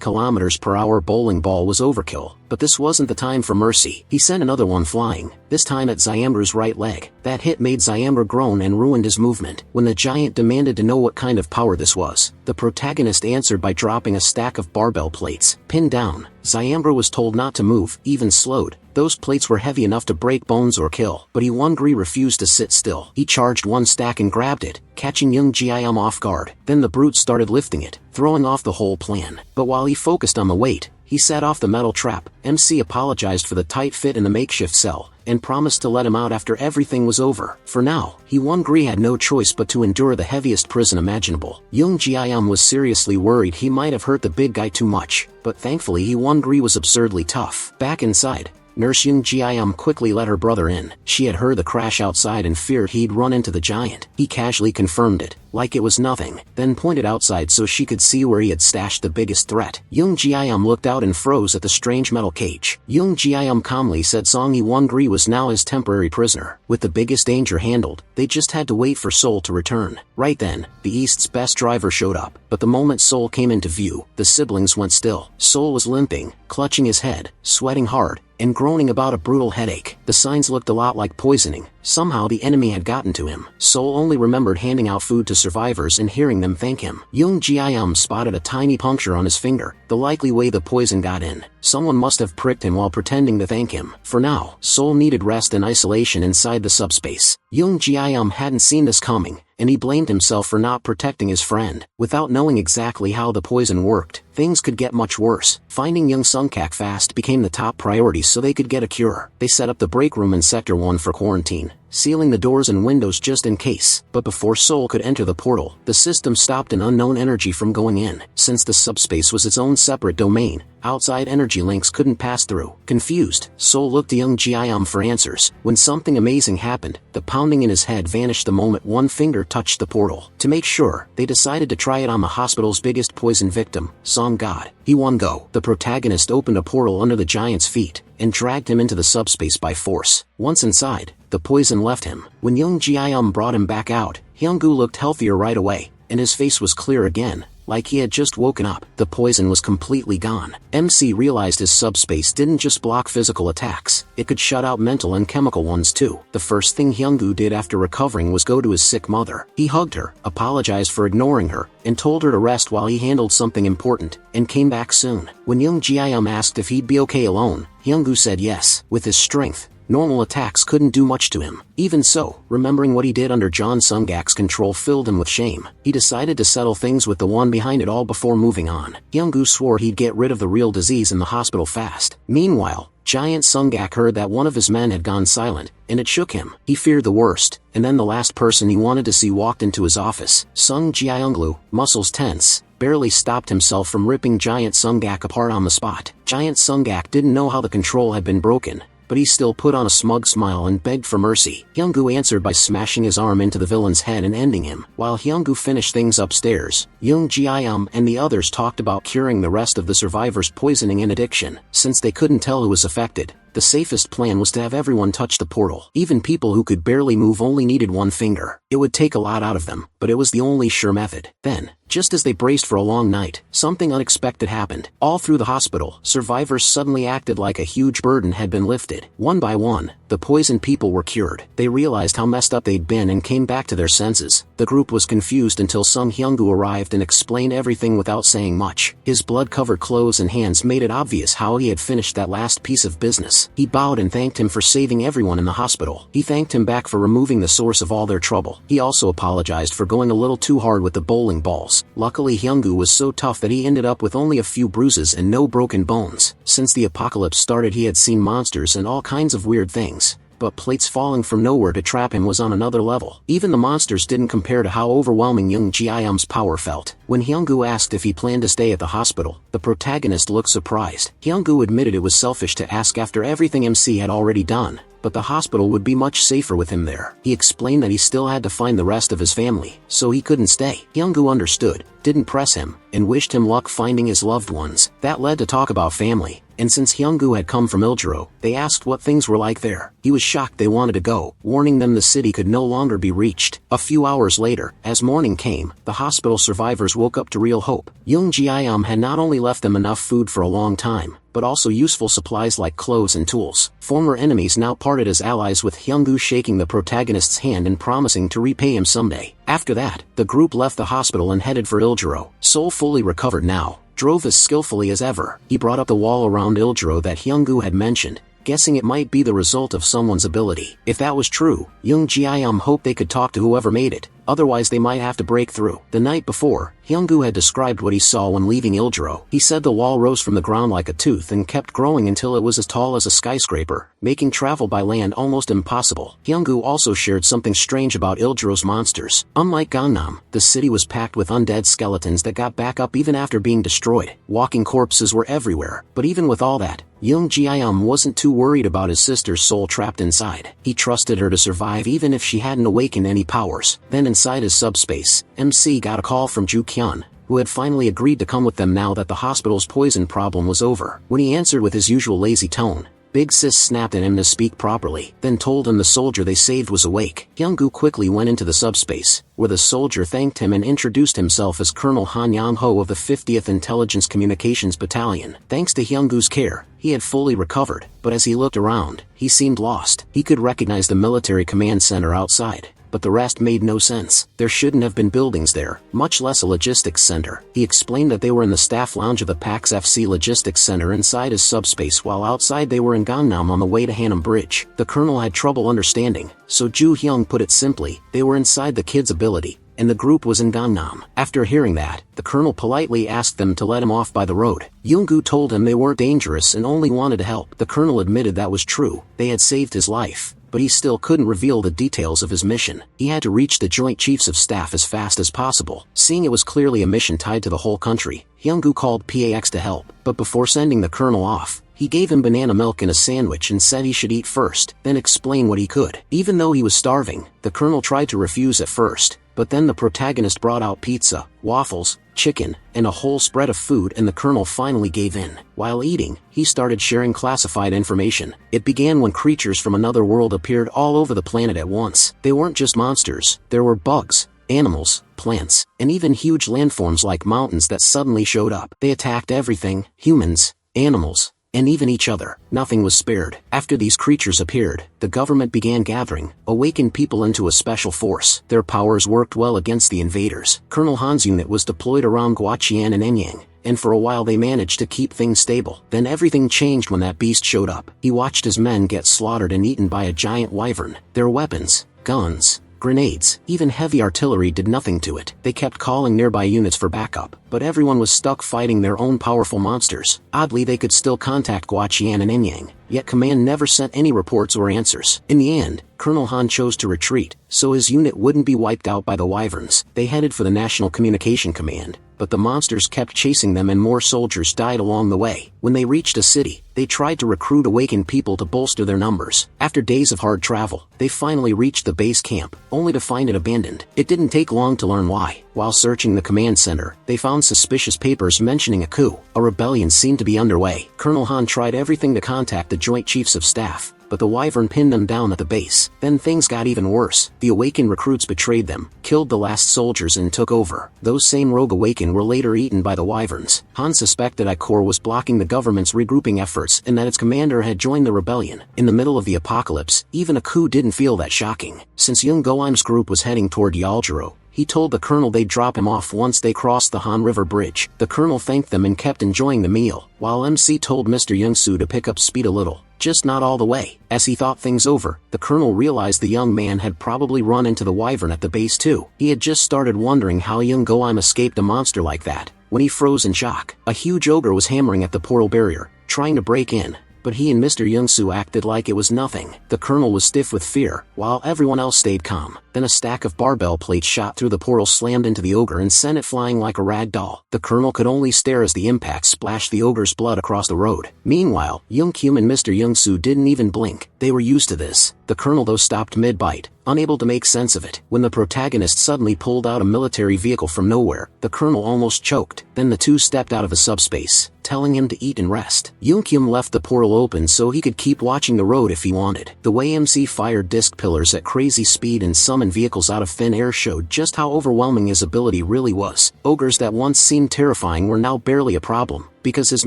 km/h bowling ball was overkill, but this wasn't the time for mercy. He sent another one flying, this time at Zyambra's right leg. That hit made Zyambra groan and ruined his movement. When the giant demanded to know what kind of power this was, the protagonist answered by dropping a stack of barbell plates. Pinned down, Zyambra was told not to move, even slowed. Those plates were heavy enough to break bones or kill, but Hyunkyu refused to sit still. He charged one stack and grabbed it, catching Young Ji-am off guard. Then the brute started lifting it, throwing off the whole plan. But while he focused on the weight, he set off the metal trap. MC apologized for the tight fit in the makeshift cell, and promised to let him out after everything was over. For now, Hyunkyu had no choice but to endure the heaviest prison imaginable. Young Ji-am was seriously worried he might have hurt the big guy too much, but thankfully Hyunkyu was absurdly tough. Back inside, Nurse Young Ji-am quickly let her brother in. She had heard the crash outside and feared he'd run into the giant. He casually confirmed it, like it was nothing, then pointed outside so she could see where he had stashed the biggest threat. Young Ji-am looked out and froze at the strange metal cage. Young Ji-am calmly said Song Hyunkyu was now his temporary prisoner. With the biggest danger handled, they just had to wait for Seoul to return. Right then, the East's best driver showed up, but the moment Seoul came into view, the siblings went still. Seoul was limping, clutching his head, sweating hard, and groaning about a brutal headache. The signs looked a lot like poisoning. Somehow the enemy had gotten to him. Seoul only remembered handing out food to survivors and hearing them thank him. Young Ji-am spotted a tiny puncture on his finger, the likely way the poison got in. Someone must have pricked him while pretending to thank him. For now, Seoul needed rest and isolation inside the subspace. Young Ji-am hadn't seen this coming, and he blamed himself for not protecting his friend. Without knowing exactly how the poison worked, things could get much worse. Finding Young Sung-kak fast became the top priority so they could get a cure. They set up the break room in Sector 1 for quarantine, sealing the doors and windows just in case. But before Seoul could enter the portal, the system stopped an unknown energy from going in. Since the subspace was its own separate domain, outside energy links couldn't pass through. Confused, Seoul looked to Young Ji-am for answers. When something amazing happened, the pounding in his head vanished the moment one finger touched the portal. To make sure, they decided to try it on the hospital's biggest poison victim, Song God. He won go. The protagonist opened a portal under the giant's feet, and dragged him into the subspace by force. Once inside, the poison left him. When Young Ji-am brought him back out, Hyunkyu looked healthier right away, and his face was clear again, like he had just woken up. The poison was completely gone. MC realized his subspace didn't just block physical attacks, it could shut out mental and chemical ones too. The first thing Hyunkyu did after recovering was go to his sick mother. He hugged her, apologized for ignoring her, and told her to rest while he handled something important, and came back soon. When Young Ji-am asked if he'd be okay alone, Hyunkyu said yes. With his strength, normal attacks couldn't do much to him. Even so, remembering what he did under John Sung-gak's control filled him with shame. He decided to settle things with the one behind it all before moving on. Hyunkyu swore he'd get rid of the real disease in the hospital fast. Meanwhile, Giant Sung-gak heard that one of his men had gone silent, and it shook him. He feared the worst, and then the last person he wanted to see walked into his office. Sung Ji-younglu, muscles tense, barely stopped himself from ripping Giant Sung-gak apart on the spot. Giant Sung-gak didn't know how the control had been broken, but he still put on a smug smile and begged for mercy. Hyunkyu answered by smashing his arm into the villain's head and ending him. While Hyunkyu finished things upstairs, Young Ji-am and the others talked about curing the rest of the survivors' poisoning and addiction. Since they couldn't tell who was affected, the safest plan was to have everyone touch the portal. Even people who could barely move only needed one finger. It would take a lot out of them, but it was the only sure method. Then, just as they braced for a long night, something unexpected happened. All through the hospital, survivors suddenly acted like a huge burden had been lifted. One by one, The poisoned people were cured. They realized how messed up they'd been and came back to their senses. The group was confused until Sung Hyung-gu arrived and explained everything without saying much. His blood-covered clothes and hands made it obvious how he had finished that last piece of business. He bowed and thanked him for saving everyone in the hospital. He thanked him back for removing the source of all their trouble. He also apologized for going a little too hard with the bowling balls. Luckily, Hyung-gu was so tough that he ended up with only a few bruises and no broken bones. Since the apocalypse started, he had seen monsters and all kinds of weird things, but plates falling from nowhere to trap him was on another level. Even the monsters didn't compare to how overwhelming Young Ji-yeom's power felt. When Hyung-gu asked if he planned to stay at the hospital, the protagonist looked surprised. Hyung-gu admitted it was selfish to ask after everything MC had already done, but the hospital would be much safer with him there. He explained that he still had to find the rest of his family, so he couldn't stay. Hyung-gu understood, didn't press him, and wished him luck finding his loved ones. That led to talk about family, and since Hyung-gu had come from Iljiro, they asked what things were like there. He was shocked they wanted to go, warning them the city could no longer be reached. A few hours later, as morning came, the hospital survivors woke up to real hope. Young Ji-yeom had not only left them enough food for a long time, but also useful supplies like clothes and tools. Former enemies now parted as allies, with Hyung-gu shaking the protagonist's hand and promising to repay him someday. After that, the group left the hospital and headed for Iljiro. Sol, fully recovered now, drove as skillfully as ever. He brought up the wall around Iljiro that Hyung-gu had mentioned, guessing it might be the result of someone's ability. If that was true, Young Ji-yeom hoped they could talk to whoever made it, otherwise they might have to break through. The night before, Hyung-gu had described what he saw when leaving Iljiro. He said the wall rose from the ground like a tooth and kept growing until it was as tall as a skyscraper, making travel by land almost impossible. Hyung-gu also shared something strange about Iljiro's monsters. Unlike Gangnam, the city was packed with undead skeletons that got back up even after being destroyed. Walking corpses were everywhere, but even with all that, Young Ji-yeom wasn't too worried about his sister's soul trapped inside. He trusted her to survive even if she hadn't awakened any powers. Then inside his subspace, MC got a call from Ju Kyun, who had finally agreed to come with them now that the hospital's poison problem was over. When he answered with his usual lazy tone, Big Sis snapped at him to speak properly, then told him the soldier they saved was awake. Hyung-gu quickly went into the subspace, where the soldier thanked him and introduced himself as Colonel Han Yang-ho of the 50th Intelligence Communications Battalion. Thanks to Hyung-gu's care, he had fully recovered, but as he looked around, he seemed lost. He could recognize the military command center outside, but the rest made no sense. There shouldn't have been buildings there, much less a logistics center. He explained that they were in the staff lounge of the PAX FC Logistics Center inside his subspace, while outside they were in Gangnam on the way to Hanam Bridge. The colonel had trouble understanding, so Ju Hyung put it simply, they were inside the kid's ability, and the group was in Gangnam. After hearing that, the colonel politely asked them to let him off by the road. Young-gu told him they weren't dangerous and only wanted to help. The colonel admitted that was true, they had saved his life, but he still couldn't reveal the details of his mission. He had to reach the Joint Chiefs of Staff as fast as possible. Seeing it was clearly a mission tied to the whole country, Hyung-gu called PAX to help, but before sending the colonel off, he gave him banana milk and a sandwich and said he should eat first, then explain what he could. Even though he was starving, the colonel tried to refuse at first, but then the protagonist brought out pizza, waffles, chicken, and a whole spread of food, and the colonel finally gave in. While eating, he started sharing classified information. It began when creatures from another world appeared all over the planet at once. They weren't just monsters, there were bugs, animals, plants, and even huge landforms like mountains that suddenly showed up. They attacked everything, humans, animals, and even each other. Nothing was spared. After these creatures appeared, the government began gathering, awakened people into a special force. Their powers worked well against the invaders. Colonel Han's unit was deployed around Guaqian and Enyang, and for a while they managed to keep things stable. Then everything changed when that beast showed up. He watched his men get slaughtered and eaten by a giant wyvern. Their weapons, guns, grenades, even heavy artillery did nothing to it. They kept calling nearby units for backup, but everyone was stuck fighting their own powerful monsters. Oddly, they could still contact Guaqian and Enyang, yet command never sent any reports or answers. In the end, Colonel Han chose to retreat, so his unit wouldn't be wiped out by the wyverns. They headed for the National Communication Command, but the monsters kept chasing them and more soldiers died along the way. When they reached a city, they tried to recruit awakened people to bolster their numbers. After days of hard travel, they finally reached the base camp, only to find it abandoned. It didn't take long to learn why. While searching the command center, they found suspicious papers mentioning a coup. A rebellion seemed to be underway. Colonel Han tried everything to contact the Joint Chiefs of Staff, but the Wyvern pinned them down at the base. Then things got even worse. The Awakened recruits betrayed them, killed the last soldiers and took over. Those same rogue Awakened were later eaten by the Wyverns. Han suspected I-Corps was blocking the government's regrouping efforts and that its commander had joined the rebellion. In the middle of the apocalypse, even a coup didn't feel that shocking. Since Young Goim's group was heading toward Yaljiro, he told the colonel they'd drop him off once they crossed the Han River Bridge. The colonel thanked them and kept enjoying the meal, while MC told Mr. Youngsu to pick up speed a little, just not all the way. As he thought things over, the colonel realized the young man had probably run into the Wyvern at the base too. He had just started wondering how Young Goim escaped a monster like that, when he froze in shock. A huge ogre was hammering at the portal barrier, trying to break in, but he and Mr. Youngsu acted like it was nothing. The colonel was stiff with fear, while everyone else stayed calm. Then a stack of barbell plates shot through the portal, slammed into the ogre and sent it flying like a rag doll. The colonel could only stare as the impact splashed the ogre's blood across the road. Meanwhile, Young Kyum and Mr. Youngsu didn't even blink. They were used to this. The colonel though stopped mid-bite, unable to make sense of it. When the protagonist suddenly pulled out a military vehicle from nowhere, the colonel almost choked. Then the two stepped out of a subspace, telling him to eat and rest. Young Kyum left the portal open so he could keep watching the road if he wanted. The way MC fired disc pillars at crazy speed and summoned vehicles out of thin air showed just how overwhelming his ability really was. Ogres that once seemed terrifying were now barely a problem, because his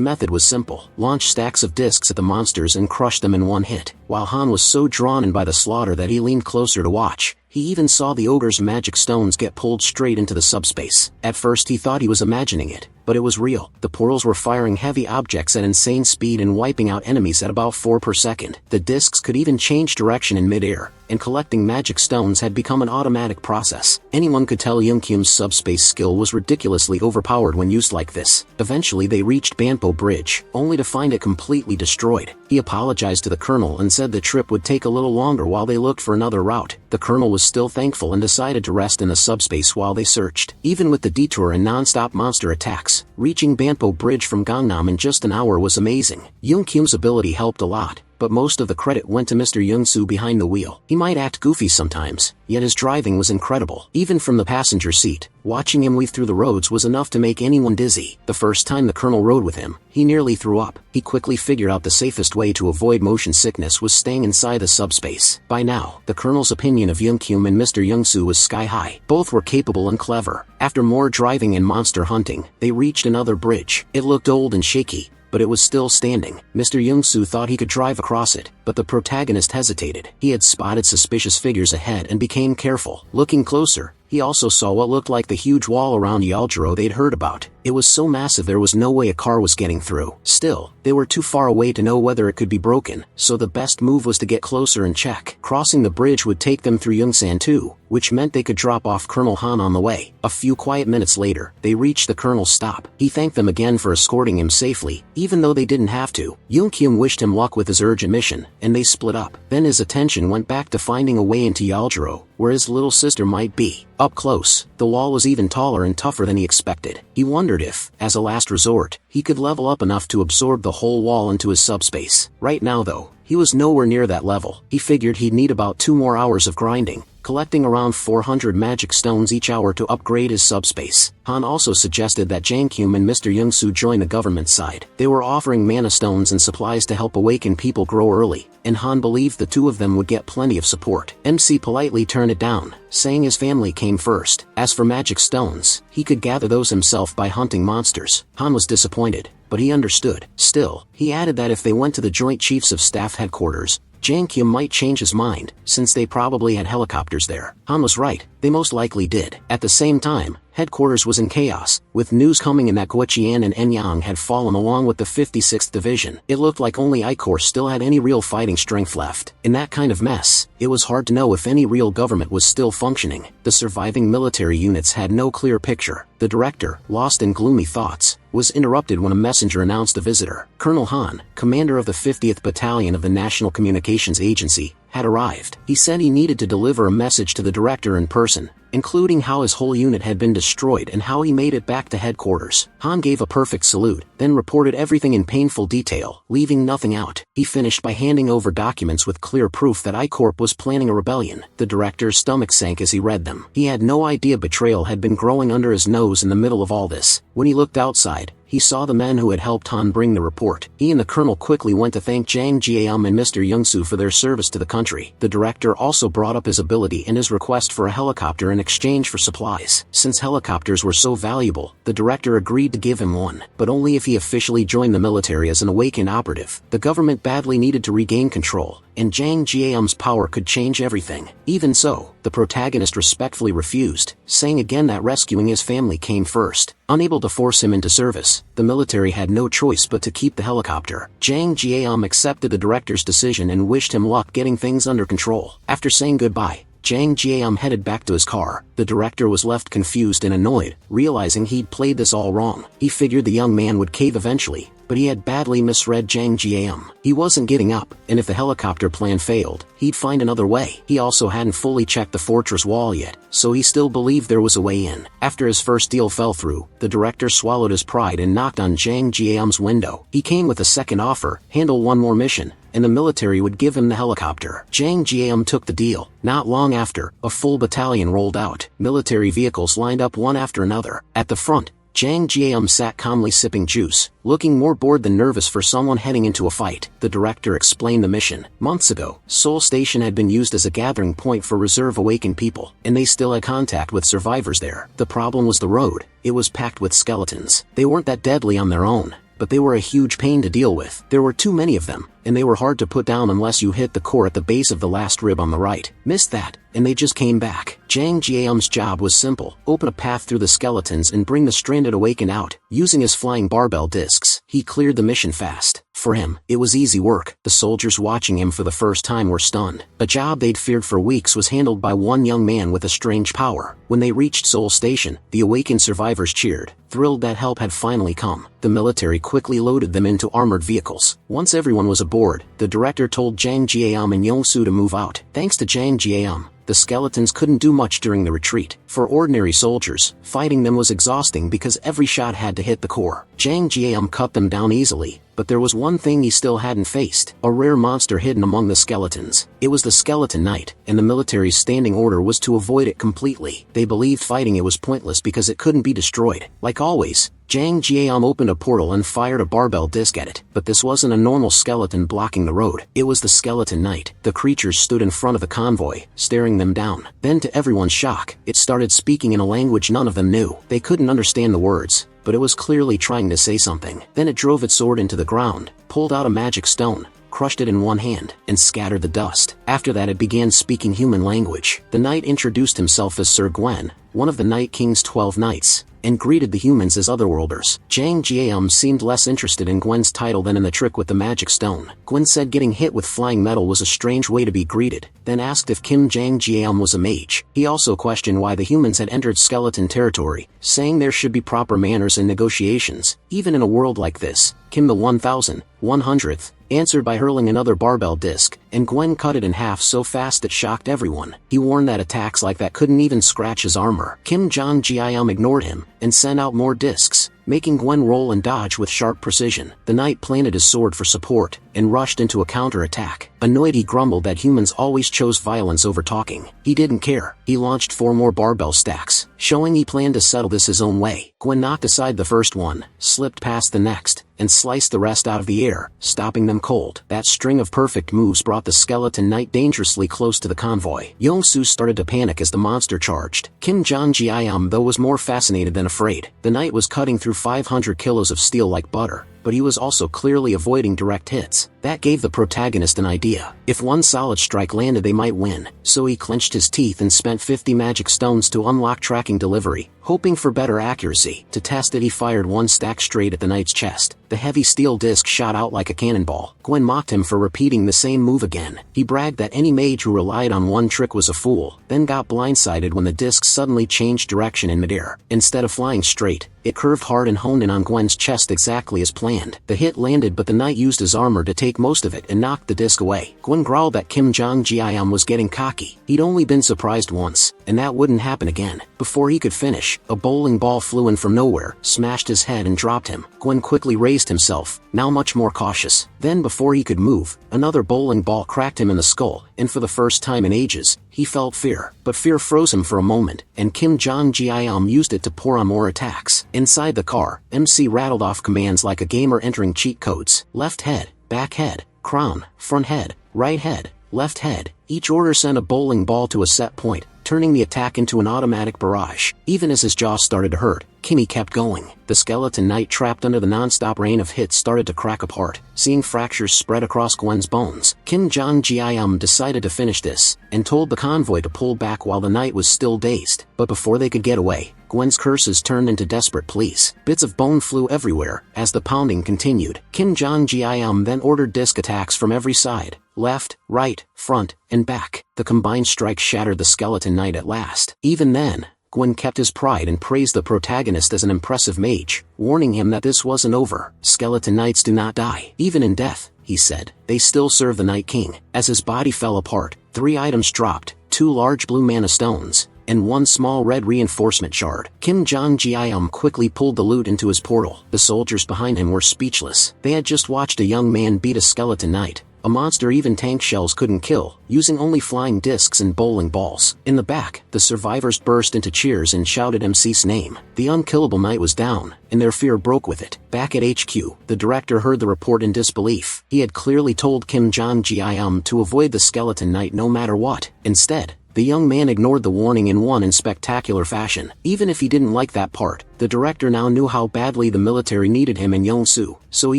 method was simple. Launch stacks of discs at the monsters and crush them in one hit. While Han was so drawn in by the slaughter that he leaned closer to watch, he even saw the ogre's magic stones get pulled straight into the subspace. At first he thought he was imagining it, but it was real. The portals were firing heavy objects at insane speed and wiping out enemies at about 4 per second. The discs could even change direction in mid-air, and collecting magic stones had become an automatic process. Anyone could tell Young Kyum's subspace skill was ridiculously overpowered when used like this. Eventually they reached Banpo Bridge, only to find it completely destroyed. He apologized to the colonel and said the trip would take a little longer while they looked for another route. The colonel was still thankful and decided to rest in the subspace while they searched. Even with the detour and non-stop monster attacks, reaching Banpo Bridge from Gangnam in just an hour was amazing. Young Kyum's ability helped a lot, but most of the credit went to Mr. Youngsu behind the wheel. He might act goofy sometimes, yet his driving was incredible. Even from the passenger seat, watching him weave through the roads was enough to make anyone dizzy. The first time the colonel rode with him, he nearly threw up. He quickly figured out the safest way to avoid motion sickness was staying inside the subspace. By now, the colonel's opinion of Young Kyum and Mr. Youngsu was sky high. Both were capable and clever. After more driving and monster hunting, they reached another bridge. It looked old and shaky, but it was still standing. Mr. Youngsu thought he could drive across it, but the protagonist hesitated. He had spotted suspicious figures ahead and became careful. Looking closer, he also saw what looked like the huge wall around Yaljiro they'd heard about. It was so massive there was no way a car was getting through. Still, they were too far away to know whether it could be broken, so the best move was to get closer and check. Crossing the bridge would take them through Yongsan too, which meant they could drop off Colonel Han on the way. A few quiet minutes later, they reached the colonel's stop. He thanked them again for escorting him safely, even though they didn't have to. Young Kyum wished him luck with his urgent mission, and they split up. Then his attention went back to finding a way into Yaljiro, where his little sister might be. Up close, the wall was even taller and tougher than he expected. He wondered if, as a last resort, he could level up enough to absorb the whole wall into his subspace. Right now though, he was nowhere near that level. He figured he'd need about 2 more hours of grinding, collecting around 400 magic stones each hour to upgrade his subspace. Han also suggested that Jang Kyum and Mr. Youngsu join the government side. They were offering mana stones and supplies to help awaken people grow early, and Han believed the two of them would get plenty of support. MC politely turned it down, saying his family came first. As for magic stones, he could gather those himself by hunting monsters. Han was disappointed, but he understood. Still, he added that if they went to the Joint Chiefs of Staff headquarters, Jang Kyum might change his mind, since they probably had helicopters there. Han was right, they most likely did. At the same time, headquarters was in chaos, with news coming in that Guoqian and Enyang had fallen along with the 56th Division. It looked like only I-Corps still had any real fighting strength left. In that kind of mess, it was hard to know if any real government was still functioning. The surviving military units had no clear picture. The director, lost in gloomy thoughts, was interrupted when a messenger announced a visitor. Colonel Han, commander of the 50th Battalion of the National Communications Agency, had arrived. He said he needed to deliver a message to the director in person, including how his whole unit had been destroyed and how he made it back to headquarters. Han gave a perfect salute, then reported everything in painful detail, leaving nothing out. He finished by handing over documents with clear proof that I-Corp was planning a rebellion. The director's stomach sank as he read them. He had no idea betrayal had been growing under his nose in the middle of all this. When he looked outside, he he saw the men who had helped Han bring the report. He and the colonel quickly went to thank Jang Jiam and Mr. Youngsu for their service to the country. The director also brought up his ability and his request for a helicopter in exchange for supplies. Since helicopters were so valuable, the director agreed to give him one, but only if he officially joined the military as an awakened operative. The government badly needed to regain control, and Jang Jiam's power could change everything. Even so, the protagonist respectfully refused, saying again that rescuing his family came first. Unable to force him into service, the military had no choice but to keep the helicopter. Jang Jiam accepted the director's decision and wished him luck getting things under control. After saying goodbye, Jang Jiam headed back to his car. The director was left confused and annoyed, realizing he'd played this all wrong. He figured the young man would cave eventually, but he had badly misread Jang Jiam. He wasn't getting up, and if the helicopter plan failed, he'd find another way. He also hadn't fully checked the fortress wall yet, so he still believed there was a way in. After his first deal fell through, the director swallowed his pride and knocked on Jang Jiam's window. He came with a second offer: handle one more mission, and the military would give him the helicopter. Jang Jiam took the deal. Not long after, a full battalion rolled out. Military vehicles lined up one after another. At the front, Jang Jiam sat calmly sipping juice, looking more bored than nervous for someone heading into a fight. The director explained the mission. Months ago, Seoul Station had been used as a gathering point for reserve awakened people, and they still had contact with survivors there. The problem was the road. It was packed with skeletons. They weren't that deadly on their own, but they were a huge pain to deal with. There were too many of them, and they were hard to put down unless you hit the core at the base of the last rib on the right. Missed that, and they just came back. Jang Jiam's job was simple: open a path through the skeletons and bring the stranded awakened out. Using his flying barbell discs, he cleared the mission fast. For him, it was easy work. The soldiers watching him for the first time were stunned. A job they'd feared for weeks was handled by one young man with a strange power. When they reached Seoul Station, the awakened survivors cheered, thrilled that help had finally come. The military quickly loaded them into armored vehicles. Once everyone was aboard, the director told Jang Jiam and Yongsu to move out. Thanks to Jang Jiam, the skeletons couldn't do much during the retreat. For ordinary soldiers, fighting them was exhausting because every shot had to hit the core. Jang Jiam cut them down easily, but there was one thing he still hadn't faced: a rare monster hidden among the skeletons. It was the Skeleton Knight, and the military's standing order was to avoid it completely. They believed fighting it was pointless because it couldn't be destroyed. Like always, Jang Jiam opened a portal and fired a barbell disc at it. But this wasn't a normal skeleton blocking the road. It was the Skeleton Knight. The creatures stood in front of the convoy, staring them down. Then, to everyone's shock, it started speaking in a language none of them knew. They couldn't understand the words, but it was clearly trying to say something. Then it drove its sword into the ground, pulled out a magic stone, crushed it in one hand, and scattered the dust. After that it began speaking human language. The knight introduced himself as Sir Gwen, one of the Night King's 12 knights, and greeted the humans as otherworlders. Jang Jiam seemed less interested in Gwen's title than in the trick with the magic stone. Gwen said getting hit with flying metal was a strange way to be greeted, then asked if Jang Jiam was a mage. He also questioned why the humans had entered skeleton territory, saying there should be proper manners and negotiations, even in a world like this. Kim the 1,100th answered by hurling another barbell disc, and Gwen cut it in half so fast it shocked everyone. He warned that attacks like that couldn't even scratch his armor. Jang Jiam ignored him, and sent out more discs, making Gwen roll and dodge with sharp precision. The knight planted his sword for support, and rushed into a counter-attack. Annoyed, he grumbled that humans always chose violence over talking. He didn't care. He launched 4 more barbell stacks, showing he planned to settle this his own way. Gwen knocked aside the first one, slipped past the next, and sliced the rest out of the air, stopping them cold. That string of perfect moves brought the Skeleton Knight dangerously close to the convoy. Yongsu started to panic as the monster charged. Jang Jiam, though, was more fascinated than afraid. The knight was cutting through 500 kilos of steel like butter, but he was also clearly avoiding direct hits. That gave the protagonist an idea. If one solid strike landed, they might win. So he clenched his teeth and spent 50 magic stones to unlock tracking delivery, hoping for better accuracy. To test it, he fired one stack straight at the knight's chest. The heavy steel disc shot out like a cannonball. Gwen mocked him for repeating the same move again. He bragged that any mage who relied on one trick was a fool, then got blindsided when the disc suddenly changed direction in midair. Instead of flying straight, it curved hard and honed in on Gwen's chest exactly as planned. The hit landed, but the knight used his armor to take most of it and knocked the disc away. Gwen growled that Jang Jiam was getting cocky. He'd only been surprised once, and that wouldn't happen again. Before he could finish, a bowling ball flew in from nowhere, smashed his head and dropped him. Gwen quickly raised himself, now much more cautious. Then, before he could move, another bowling ball cracked him in the skull, and for the first time in ages, he felt fear, but fear froze him for a moment, and Kim Jong-gi used it to pour on more attacks. Inside the car, MC rattled off commands like a gamer entering cheat codes. Left head, back head, crown, front head, right head, left head. Each order sent a bowling ball to a set point, turning the attack into an automatic barrage. Even as his jaw started to hurt, Kimmy kept going. The skeleton knight trapped under the non-stop rain of hits started to crack apart, seeing fractures spread across Gwen's bones. Kim Jong-gi decided to finish this, and told the convoy to pull back while the knight was still dazed. But before they could get away, Gwen's curses turned into desperate pleas. Bits of bone flew everywhere as the pounding continued. Kim Jong-gi then ordered disc attacks from every side. Left, right, front, and back. The combined strike shattered the skeleton knight at last. Even then, Gwen kept his pride and praised the protagonist as an impressive mage, warning him that this wasn't over. Skeleton knights do not die. Even in death, he said, they still serve the Night King. As his body fell apart, 3 items dropped, 2 large blue mana stones, and 1 small red reinforcement shard. Kim Jong-gi quickly pulled the loot into his portal. The soldiers behind him were speechless. They had just watched a young man beat a skeleton knight, a monster even tank shells couldn't kill, using only flying discs and bowling balls. In the back, the survivors burst into cheers and shouted MC's name. The unkillable knight was down, and their fear broke with it. Back at HQ, the director heard the report in disbelief. He had clearly told Kim Jong-gi to avoid the skeleton knight no matter what. Instead, the young man ignored the warning and won in spectacular fashion. Even if he didn't like that part, the director now knew how badly the military needed him and Yong-soo, so he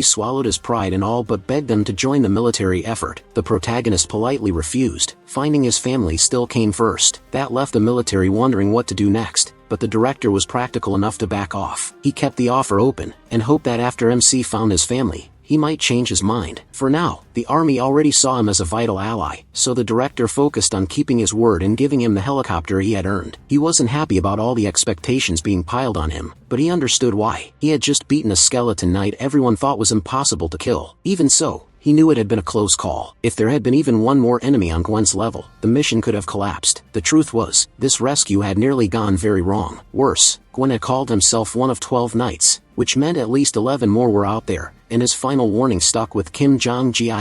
swallowed his pride and all but begged them to join the military effort. The protagonist politely refused, finding his family still came first. That left the military wondering what to do next, but the director was practical enough to back off. He kept the offer open, and hoped that after MC found his family, he might change his mind. For now, the army already saw him as a vital ally, so the director focused on keeping his word and giving him the helicopter he had earned. He wasn't happy about all the expectations being piled on him, but he understood why. He had just beaten a skeleton knight everyone thought was impossible to kill. Even so, he knew it had been a close call. If there had been even one more enemy on Gwen's level, the mission could have collapsed. The truth was, this rescue had nearly gone very wrong. Worse, Gwen had called himself one of 12 knights, which meant at least 11 more were out there, and his final warning stuck with Kim Jong-gi.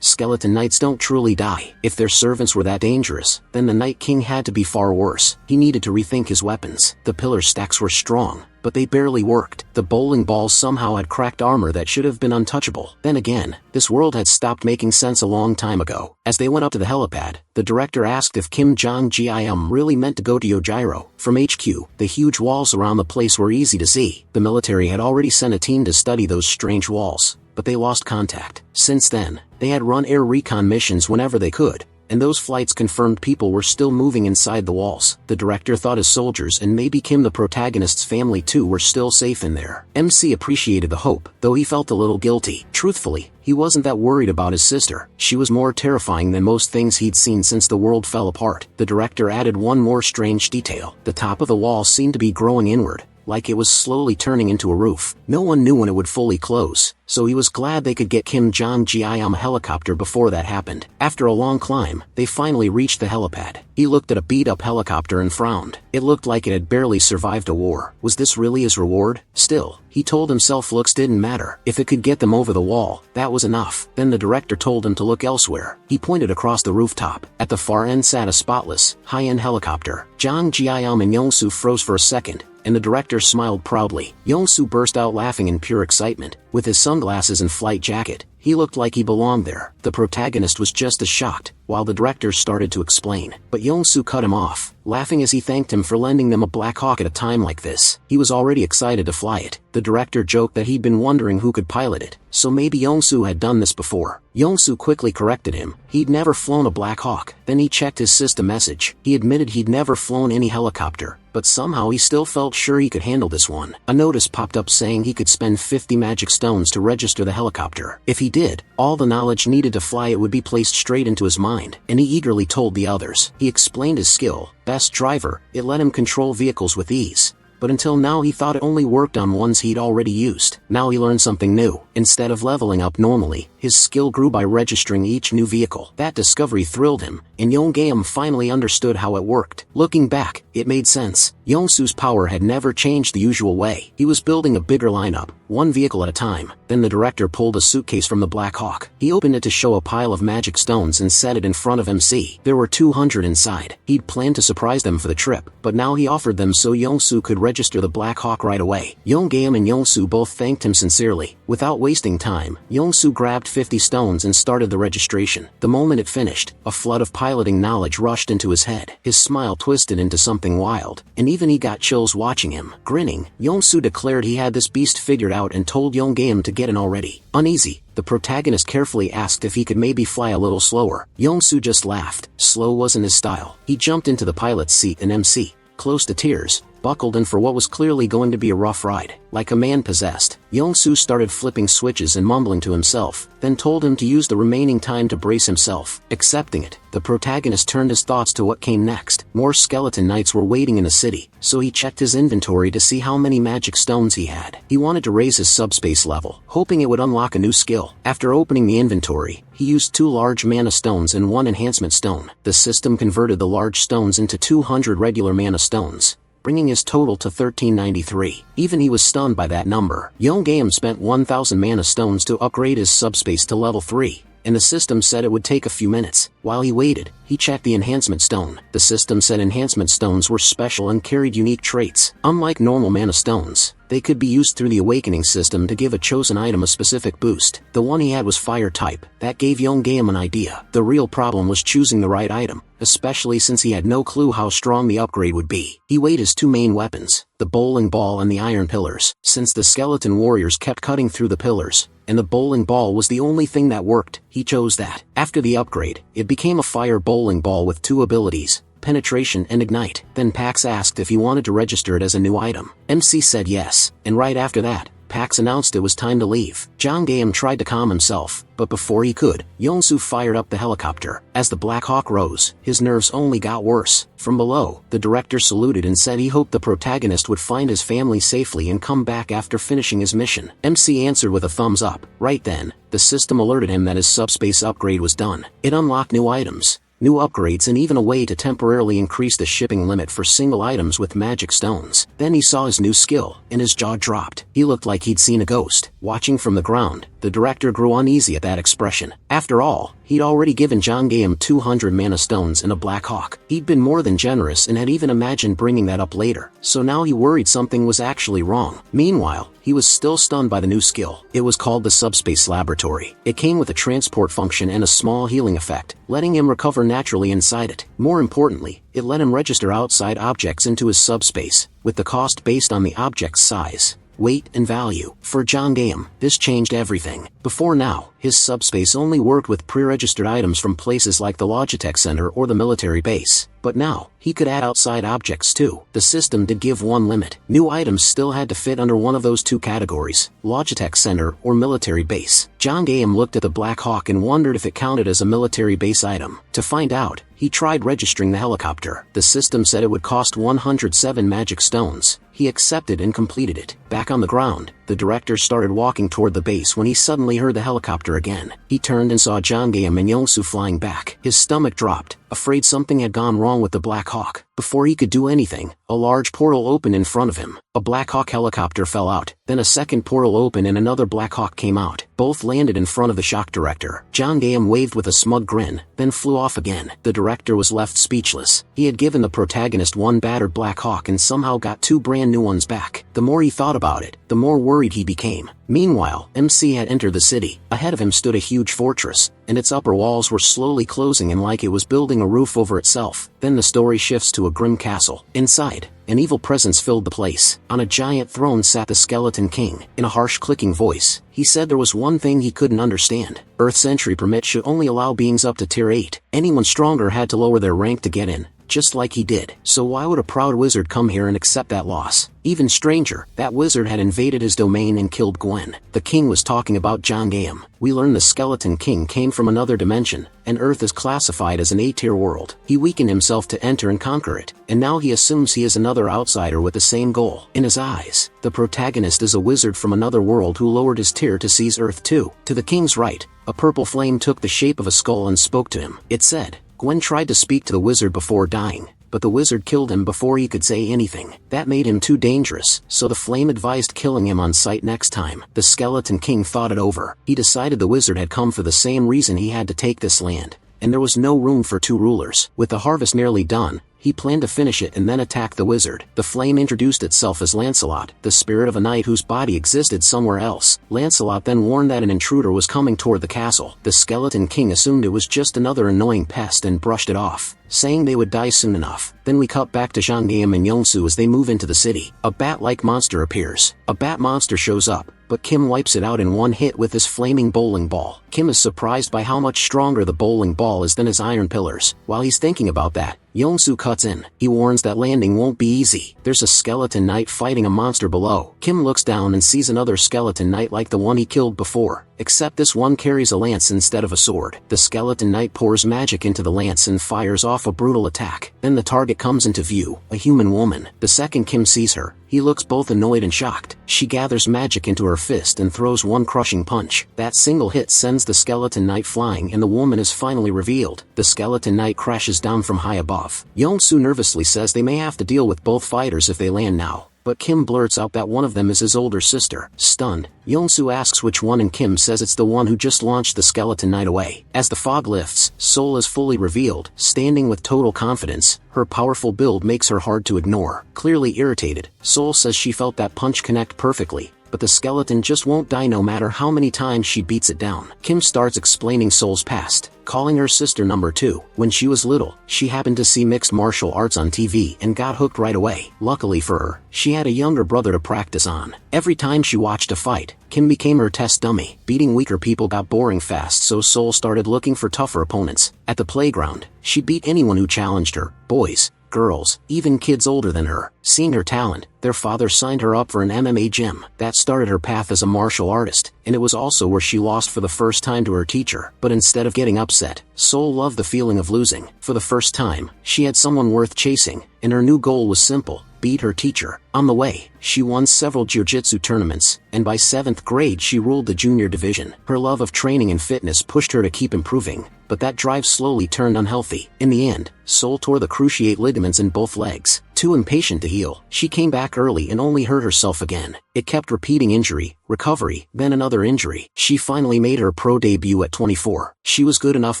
Skeleton knights don't truly die. If their servants were that dangerous, then the Night King had to be far worse. He needed to rethink his weapons. The pillar stacks were strong, but they barely worked. The bowling balls somehow had cracked armor that should have been untouchable. Then again, this world had stopped making sense a long time ago. As they went up to the helipad, the director asked if Kim Jong-gi really meant to go to Yojiro. From HQ, the huge walls around the place were easy to see. The military had already sent a team to study those strange walls, but they lost contact. Since then, they had run air recon missions whenever they could, and those flights confirmed people were still moving inside the walls. The director thought his soldiers and maybe Kim the protagonist's family too were still safe in there. MC appreciated the hope, though he felt a little guilty. Truthfully, he wasn't that worried about his sister. She was more terrifying than most things he'd seen since the world fell apart. The director added one more strange detail. The top of the wall seemed to be growing inward, like it was slowly turning into a roof. No one knew when it would fully close, so he was glad they could get Kim Jong-gi a helicopter before that happened. After a long climb, they finally reached the helipad. He looked at a beat-up helicopter and frowned. It looked like it had barely survived a war. Was this really his reward? Still, he told himself looks didn't matter. If it could get them over the wall, that was enough. Then the director told him to look elsewhere. He pointed across the rooftop. At the far end sat a spotless, high-end helicopter. Jong-gi and Yong-soo froze for a second, and the director smiled proudly. Yong-soo burst out laughing in pure excitement. With his sunglasses and flight jacket, he looked like he belonged there. The protagonist was just as shocked, while the director started to explain. But Yong-soo cut him off, laughing as he thanked him for lending them a Black Hawk at a time like this. He was already excited to fly it. The director joked that he'd been wondering who could pilot it, so maybe Yong-soo had done this before. Yong-soo quickly corrected him. He'd never flown a Black Hawk. Then he checked his system message. He admitted he'd never flown any helicopter, but somehow he still felt sure he could handle this one. A notice popped up saying he could spend 50 magic stones to register the helicopter. If he did, all the knowledge needed to fly it would be placed straight into his mind, and he eagerly told the others. He explained his skill. Best driver, it let him control vehicles with ease. but until now he thought it only worked on ones he'd already used. Now he learned something new. Instead of leveling up normally, his skill grew by registering each new vehicle. That discovery thrilled him, and Yongam finally understood how it worked. Looking back, it made sense. Yongsu's power had never changed the usual way. He was building a bigger lineup, one vehicle at a time. Then the director pulled a suitcase from the Black Hawk. He opened it to show a pile of magic stones and set it in front of MC. There were 200 inside. He'd planned to surprise them for the trip, but now he offered them so Yongsu could register the Black Hawk right away. Yongam and Yongsu both thanked him sincerely. Without wasting time, Yongsu grabbed 50 stones and started the registration. The moment it finished, a flood of piloting knowledge rushed into his head. His smile twisted into something wild, and even he got chills watching him. Grinning, Yongsu declared he had this beast figured out and told Yongam to get in already. Uneasy, the protagonist carefully asked if he could maybe fly a little slower. Yongsu just laughed. Slow wasn't his style. He jumped into the pilot's seat and MC, close to tears, buckled in for what was clearly going to be a rough ride. Like a man possessed, Yongsu started flipping switches and mumbling to himself, then told him to use the remaining time to brace himself. Accepting it, the protagonist turned his thoughts to what came next. More skeleton knights were waiting in the city, so he checked his inventory to see how many magic stones he had. He wanted to raise his subspace level, hoping it would unlock a new skill. After opening the inventory, he used 2 large mana stones and 1 enhancement stone. The system converted the large stones into 200 regular mana stones, bringing his total to 1393. Even he was stunned by that number. Yongam spent 1000 mana stones to upgrade his subspace to level 3, and the system said it would take a few minutes. While he waited, he checked the enhancement stone. The system said enhancement stones were special and carried unique traits. Unlike normal mana stones, they could be used through the awakening system to give a chosen item a specific boost. The one he had was fire type. That gave Yongam an idea. The real problem was choosing the right item, especially since he had no clue how strong the upgrade would be. He weighed his 2 main weapons, the bowling ball and the iron pillars. Since the skeleton warriors kept cutting through the pillars, and the bowling ball was the only thing that worked, he chose that. After the upgrade, it became a fire bowling ball with 2 abilities, penetration and ignite. Then Pax asked if he wanted to register it as a new item. MC said yes, and right after that, Pax announced it was time to leave. Jongam tried to calm himself, but before he could, Yongsu fired up the helicopter. As the Black Hawk rose, his nerves only got worse. From below, the director saluted and said he hoped the protagonist would find his family safely and come back after finishing his mission. MC answered with a thumbs up. Right then, the system alerted him that his subspace upgrade was done. It unlocked new items, new upgrades, and even a way to temporarily increase the shipping limit for single items with magic stones. Then he saw his new skill, and his jaw dropped. He looked like he'd seen a ghost. Watching from the ground, the director grew uneasy at that expression. After all, he'd already given Jongam 200 mana stones and a Black Hawk. He'd been more than generous and had even imagined bringing that up later. So now he worried something was actually wrong. Meanwhile, he was still stunned by the new skill. It was called the Subspace Laboratory. It came with a transport function and a small healing effect, letting him recover naturally inside it. More importantly, it let him register outside objects into his subspace, with the cost based on the object's size, weight, and value. For Jongam, this changed everything. Before now, his subspace only worked with pre-registered items from places like the Logitech Center or the military base. But now, he could add outside objects too. The system did give one limit. New items still had to fit under one of those 2 categories, Logitech Center or military base. Jongam looked at the Black Hawk and wondered if it counted as a military base item. To find out, he tried registering the helicopter. The system said it would cost 107 magic stones. He accepted and completed it. Back on the ground, the director started walking toward the base when he suddenly heard the helicopter again. He turned and saw Jongam and Yongsu flying back. His stomach dropped, afraid something had gone wrong with the Black Hawk. Before he could do anything, a large portal opened in front of him. A Black Hawk helicopter fell out, then a second portal opened and another Black Hawk came out. Both landed in front of the shock director. Jongam waved with a smug grin, then flew off again. The director was left speechless. He had given the protagonist 1 battered Black Hawk and somehow got 2 brand new ones back. The more he thought about it, the more worried he became. Meanwhile, MC had entered the city. Ahead of him stood a huge fortress, and its upper walls were slowly closing in like it was building a roof over itself. Then the story shifts to a grim castle. Inside, an evil presence filled the place. On a giant throne sat the Skeleton King. In a harsh clicking voice, he said there was one thing he couldn't understand. Earth's entry permit should only allow beings up to tier 8. Anyone stronger had to lower their rank to get in. just like he did. So why would a proud wizard come here and accept that loss? Even stranger, that wizard had invaded his domain and killed Gwen. The king was talking about John Gam. We learn the Skeleton King came from another dimension, and Earth is classified as an A-tier world. He weakened himself to enter and conquer it, and now he assumes he is another outsider with the same goal. In his eyes, the protagonist is a wizard from another world who lowered his tier to seize Earth too. To the king's right, a purple flame took the shape of a skull and spoke to him. It said, Gwen tried to speak to the wizard before dying, but the wizard killed him before he could say anything. That made him too dangerous, so the flame advised killing him on sight next time. The Skeleton King thought it over. He decided the wizard had come for the same reason he had to take this land, and there was no room for two rulers. With the harvest nearly done, he planned to finish it and then attack the wizard. The flame introduced itself as Lancelot, the spirit of a knight whose body existed somewhere else. Lancelot then warned that an intruder was coming toward the castle. The Skeleton King assumed it was just another annoying pest and brushed it off, saying they would die soon enough. Then we cut back to Jeongam and Yongsu as they move into the city. A bat-like monster appears. A bat monster shows up, but Kim wipes it out in one hit with his flaming bowling ball. Kim is surprised by how much stronger the bowling ball is than his iron pillars. While he's thinking about that, Yongsu cuts in. He warns that landing won't be easy. There's a skeleton knight fighting a monster below. Kim looks down and sees another skeleton knight like the one he killed before, except this one carries a lance instead of a sword. The skeleton knight pours magic into the lance and fires off a brutal attack. Then the target comes into view, a human woman. The second Kim sees her, he looks both annoyed and shocked. She gathers magic into her fist and throws one crushing punch. That single hit sends the skeleton knight flying and the woman is finally revealed. The skeleton knight crashes down from high above. Yongsu nervously says they may have to deal with both fighters if they land now, but Kim blurts out that one of them is his older sister. Stunned, Yongsu asks which one and Kim says it's the one who just launched the skeleton knight away. As the fog lifts, Sol is fully revealed, standing with total confidence. Her powerful build makes her hard to ignore. Clearly irritated, Sol says she felt that punch connect perfectly, but the skeleton just won't die no matter how many times she beats it down. Kim starts explaining Sol's past, calling her sister number 2. When she was little, she happened to see mixed martial arts on TV and got hooked right away. Luckily for her, she had a younger brother to practice on. Every time she watched a fight, Kim became her test dummy. Beating weaker people got boring fast, so Sol started looking for tougher opponents. At the playground, she beat anyone who challenged her, boys, girls, even kids older than her. Seeing her talent, their father signed her up for an MMA gym. That started her path as a martial artist, and it was also where she lost for the first time to her teacher. But instead of getting upset, Sol loved the feeling of losing. For the first time, she had someone worth chasing, and her new goal was simple: beat her teacher. On the way, she won several jiu-jitsu tournaments, and by 7th grade she ruled the junior division. Her love of training and fitness pushed her to keep improving, but that drive slowly turned unhealthy. In the end, Sol tore the cruciate ligaments in both legs. Too impatient to heal, she came back early and only hurt herself again. It kept repeating: injury, recovery, then another injury. She finally made her pro debut at 24. She was good enough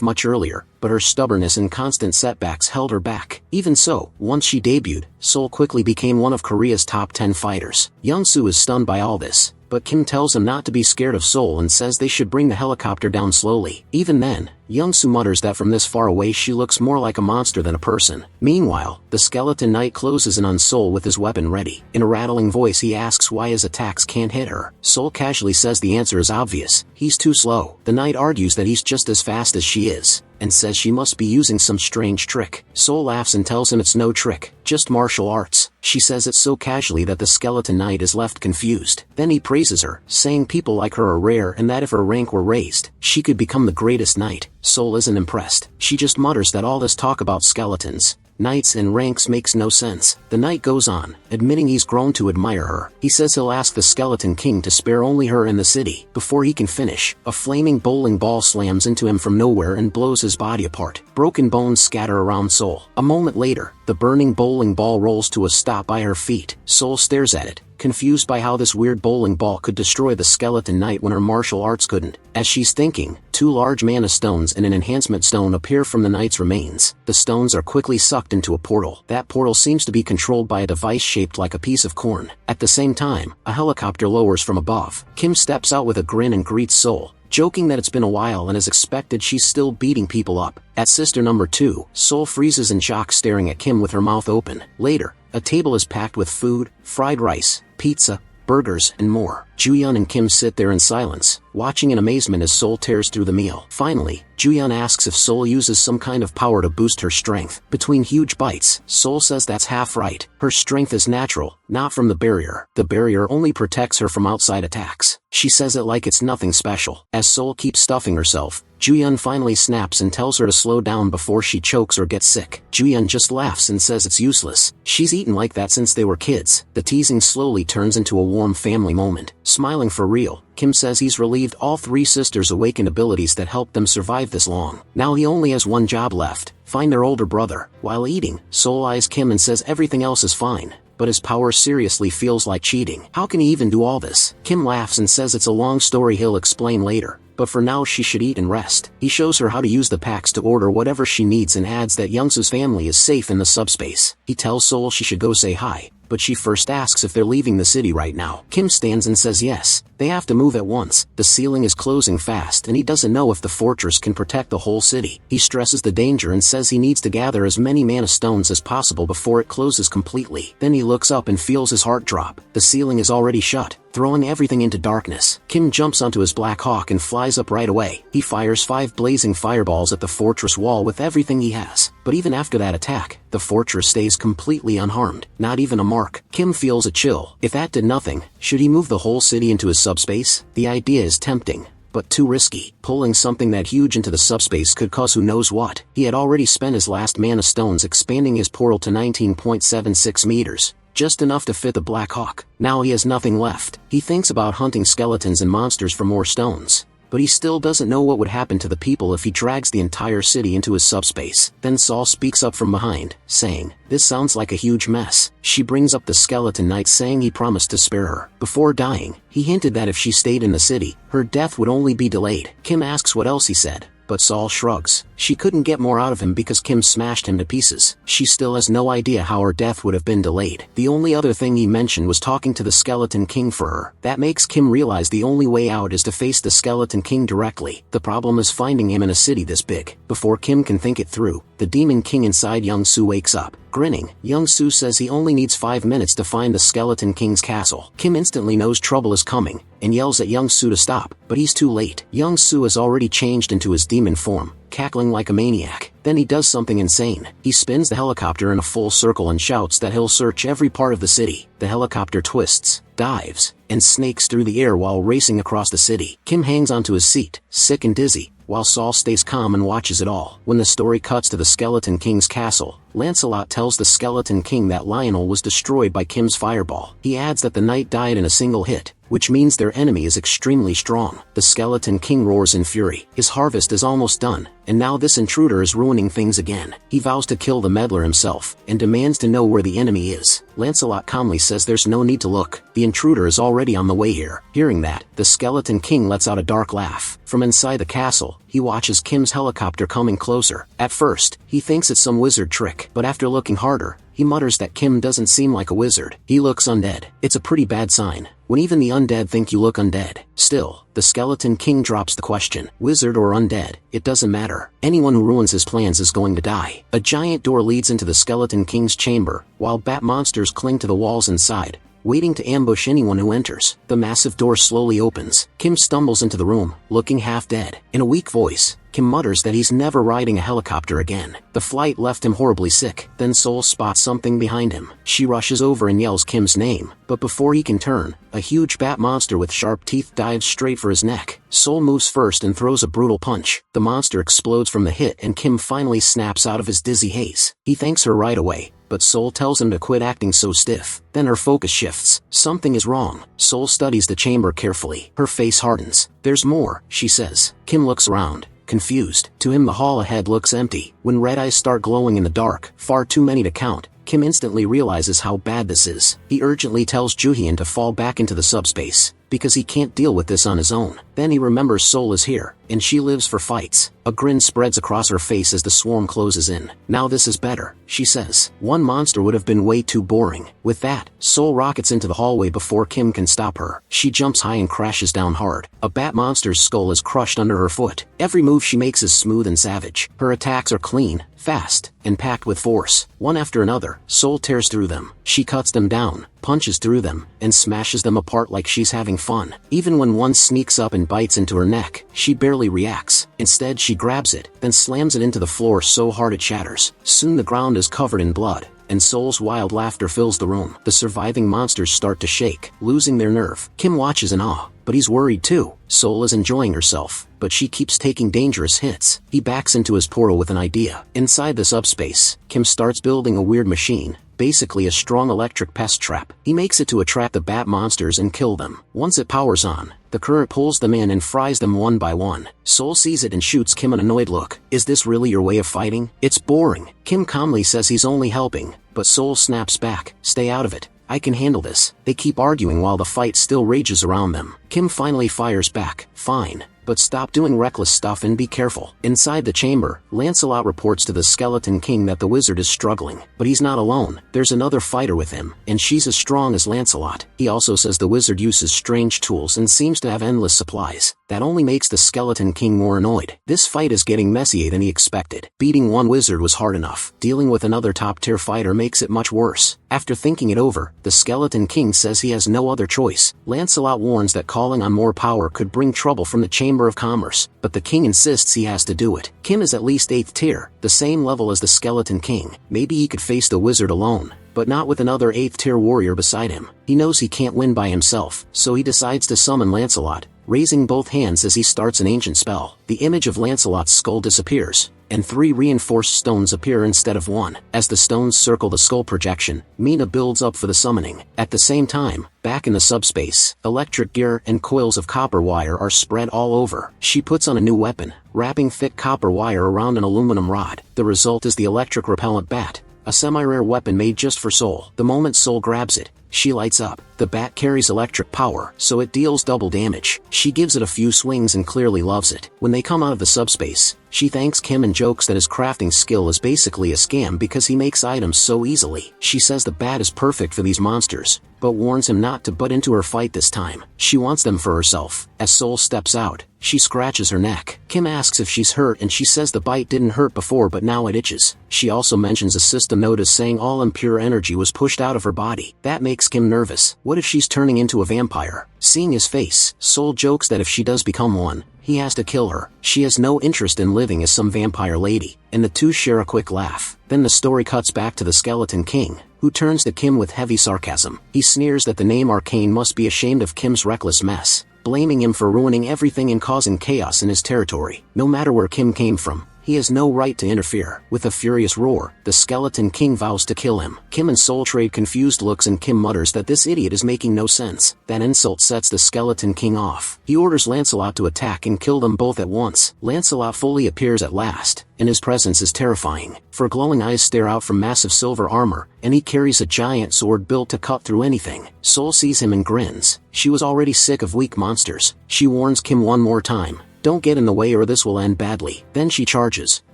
much earlier, but her stubbornness and constant setbacks held her back. Even so, once she debuted, Sol quickly became one of Korea's top 10 fighters. Young-soo is stunned by all this, but Kim tells him not to be scared of Sol and says they should bring the helicopter down slowly. Even then, Young-soo mutters that from this far away she looks more like a monster than a person. Meanwhile, the skeleton knight closes in on Sol with his weapon ready. In a rattling voice he asks why his attacks can't hit her. Sol casually says the answer is obvious: he's too slow. The knight argues that he's just as fast as she is, and says she must be using some strange trick. Sol laughs and tells him it's no trick, just martial arts. She says it so casually that the skeleton knight is left confused. Then he praises her, saying people like her are rare and that if her rank were raised, she could become the greatest knight. Sol isn't impressed. She just mutters that all this talk about skeletons, knights and ranks makes no sense. The knight goes on, admitting he's grown to admire her. He says he'll ask the Skeleton King to spare only her in the city. Before he can finish, a flaming bowling ball slams into him from nowhere and blows his body apart. Broken bones scatter around Sol. A moment later, the burning bowling ball rolls to a stop by her feet. Sol stares at it, confused by how this weird bowling ball could destroy the skeleton knight when her martial arts couldn't. As she's thinking, 2 large mana stones and an enhancement stone appear from the knight's remains. The stones are quickly sucked into a portal. That portal seems to be controlled by a device shaped like a piece of corn. At the same time, a helicopter lowers from above. Kim steps out with a grin and greets Sol, joking that it's been a while and as expected she's still beating people up. At sister number 2, Sol freezes in shock staring at Kim with her mouth open. Later, a table is packed with food: fried rice, pizza, burgers, and more. Ju-yeon and Kim sit there in silence, watching in amazement as Sol tears through the meal. Finally, Ju-yeon asks if Sol uses some kind of power to boost her strength. Between huge bites, Sol says that's half right. Her strength is natural, not from the barrier. The barrier only protects her from outside attacks. She says it like it's nothing special. As Sol keeps stuffing herself, Ju-yeon finally snaps and tells her to slow down before she chokes or gets sick. Ju-yeon just laughs and says it's useless. She's eaten like that since they were kids. The teasing slowly turns into a warm family moment. Smiling for real, Kim says he's relieved all three sisters awakened abilities that helped them survive this long. Now he only has one job left: find their older brother. While eating, Sol eyes Kim and says everything else is fine, but his power seriously feels like cheating. How can he even do all this? Kim laughs and says it's a long story he'll explain later, but for now she should eat and rest. He shows her how to use the packs to order whatever she needs and adds that Youngsu's family is safe in the subspace. He tells Sol she should go say hi, but she first asks if they're leaving the city right now. Kim stands and says yes, they have to move at once. The ceiling is closing fast and he doesn't know if the fortress can protect the whole city. He stresses the danger and says he needs to gather as many mana stones as possible before it closes completely. Then he looks up and feels his heart drop. The ceiling is already shut, throwing everything into darkness. Kim jumps onto his Black Hawk and flies up right away. He fires 5 blazing fireballs at the fortress wall with everything he has. But even after that attack, the fortress stays completely unharmed. Not even a mark. Kim feels a chill. If that did nothing, should he move the whole city into his subspace? The idea is tempting, but too risky. Pulling something that huge into the subspace could cause who knows what. He had already spent his last mana stones expanding his portal to 19.76 meters. Just enough to fit the Black Hawk. Now he has nothing left. He thinks about hunting skeletons and monsters for more stones, but he still doesn't know what would happen to the people if he drags the entire city into his subspace. Then Sol speaks up from behind, saying, "This sounds like a huge mess." She brings up the skeleton knight saying he promised to spare her. Before dying, he hinted that if she stayed in the city, her death would only be delayed. Kim asks what else he said, but Sol shrugs. She couldn't get more out of him because Kim smashed him to pieces. She still has no idea how her death would have been delayed. The only other thing he mentioned was talking to the Skeleton King for her. That makes Kim realize the only way out is to face the Skeleton King directly. The problem is finding him in a city this big. Before Kim can think it through, the Demon King inside Youngsu wakes up. Grinning, Youngsu says he only needs 5 minutes to find the Skeleton King's castle. Kim instantly knows trouble is coming, and yells at Youngsu to stop, but he's too late. Youngsu has already changed into his demon form, cackling like a maniac. Then he does something insane. He spins the helicopter in a full circle and shouts that he'll search every part of the city. The helicopter twists, dives, and snakes through the air while racing across the city. Kim hangs onto his seat, sick and dizzy, while Sol stays calm and watches it all. When the story cuts to the Skeleton King's castle, Lancelot tells the Skeleton King that Lionel was destroyed by Kim's fireball. He adds that the knight died in a single hit, which means their enemy is extremely strong. The Skeleton King roars in fury. His harvest is almost done, and now this intruder is ruining things again. He vows to kill the meddler himself, and demands to know where the enemy is. Lancelot calmly says there's no need to look. The intruder is already on the way here. Hearing that, the Skeleton King lets out a dark laugh. From inside the castle, he watches Kim's helicopter coming closer. At first, he thinks it's some wizard trick, but after looking harder, he mutters that Kim doesn't seem like a wizard. He looks undead. It's a pretty bad sign, when even the undead think you look undead. Still, the Skeleton King drops the question. Wizard or undead, it doesn't matter. Anyone who ruins his plans is going to die. A giant door leads into the Skeleton King's chamber, while bat monsters cling to the walls inside, waiting to ambush anyone who enters. The massive door slowly opens. Kim stumbles into the room, looking half dead. In a weak voice, Kim mutters that he's never riding a helicopter again. The flight left him horribly sick. Then Sol spots something behind him. She rushes over and yells Kim's name, but before he can turn, a huge bat monster with sharp teeth dives straight for his neck. Sol moves first and throws a brutal punch. The monster explodes from the hit and Kim finally snaps out of his dizzy haze. He thanks her right away, but Sol tells him to quit acting so stiff. Then her focus shifts. Something is wrong. Sol studies the chamber carefully. Her face hardens. "There's more," she says. Kim looks around, confused. To him the hall ahead looks empty. When red eyes start glowing in the dark, far too many to count, Kim instantly realizes how bad this is. He urgently tells Ju-hyun to fall back into the subspace, because he can't deal with this on his own. Then he remembers Sol is here, and she lives for fights. A grin spreads across her face as the swarm closes in. Now this is better, she says. One monster would have been way too boring. With that, Sol rockets into the hallway before Kim can stop her. She jumps high and crashes down hard. A bat monster's skull is crushed under her foot. Every move she makes is smooth and savage. Her attacks are clean, fast, and packed with force. One after another, Sol tears through them. She cuts them down, punches through them, and smashes them apart like she's having fun. Even when one sneaks up and bites into her neck, she barely reacts. Instead, she grabs it, then slams it into the floor so hard it shatters. Soon the ground is covered in blood, and Sol's wild laughter fills the room. The surviving monsters start to shake, losing their nerve. Kim watches in awe, but he's worried too. Sol is enjoying herself, but she keeps taking dangerous hits. He backs into his portal with an idea. Inside the subspace, Kim starts building a weird machine, basically a strong electric pest trap. He makes it to attract the bat monsters and kill them. Once it powers on, the current pulls them in and fries them one by one. Sol sees it and shoots Kim an annoyed look. Is this really your way of fighting? It's boring. Kim calmly says he's only helping, but Sol snaps back. Stay out of it. I can handle this. They keep arguing while the fight still rages around them. Kim finally fires back. Fine, but stop doing reckless stuff and be careful. Inside the chamber, Lancelot reports to the Skeleton King that the wizard is struggling, but he's not alone. There's another fighter with him, and she's as strong as Lancelot. He also says the wizard uses strange tools and seems to have endless supplies. That only makes the Skeleton King more annoyed. This fight is getting messier than he expected. Beating one wizard was hard enough. Dealing with another top-tier fighter makes it much worse. After thinking it over, the Skeleton King says he has no other choice. Lancelot warns that calling on more power could bring trouble from the Chamber of Commerce, but the king insists he has to do it. Kim is at least 8th tier, the same level as the Skeleton King. Maybe he could face the wizard alone, but not with another 8th tier warrior beside him. He knows he can't win by himself, so he decides to summon Lancelot, raising both hands as he starts an ancient spell. The image of Lancelot's skull disappears, and 3 reinforced stones appear instead of 1. As the stones circle the skull projection, Mina builds up for the summoning. At the same time, back in the subspace, electric gear and coils of copper wire are spread all over. She puts on a new weapon, wrapping thick copper wire around an aluminum rod. The result is the electric repellent bat, a semi-rare weapon made just for Sol. The moment Sol grabs it, she lights up. The bat carries electric power, so it deals double damage. She gives it a few swings and clearly loves it. When they come out of the subspace, she thanks Kim and jokes that his crafting skill is basically a scam because he makes items so easily. She says the bat is perfect for these monsters, but warns him not to butt into her fight this time. She wants them for herself. As Sol steps out, she scratches her neck. Kim asks if she's hurt and she says the bite didn't hurt before but now it itches. She also mentions a system notice saying all impure energy was pushed out of her body. That makes Kim nervous. What if she's turning into a vampire? Seeing his face, Sol jokes that if she does become one, he has to kill her. She has no interest in living as some vampire lady, and the two share a quick laugh. Then the story cuts back to the Skeleton King, who turns to Kim with heavy sarcasm. He sneers that the name Arcane must be ashamed of Kim's reckless mess, blaming him for ruining everything and causing chaos in his territory. No matter where Kim came from, he has no right to interfere. With a furious roar, the Skeleton King vows to kill him. Kim and Sol trade confused looks and Kim mutters that this idiot is making no sense. That insult sets the Skeleton King off. He orders Lancelot to attack and kill them both at once. Lancelot fully appears at last, and his presence is terrifying. For glowing eyes stare out from massive silver armor, and he carries a giant sword built to cut through anything. Sol sees him and grins. She was already sick of weak monsters. She warns Kim one more time, "Don't get in the way or this will end badly." Then she charges,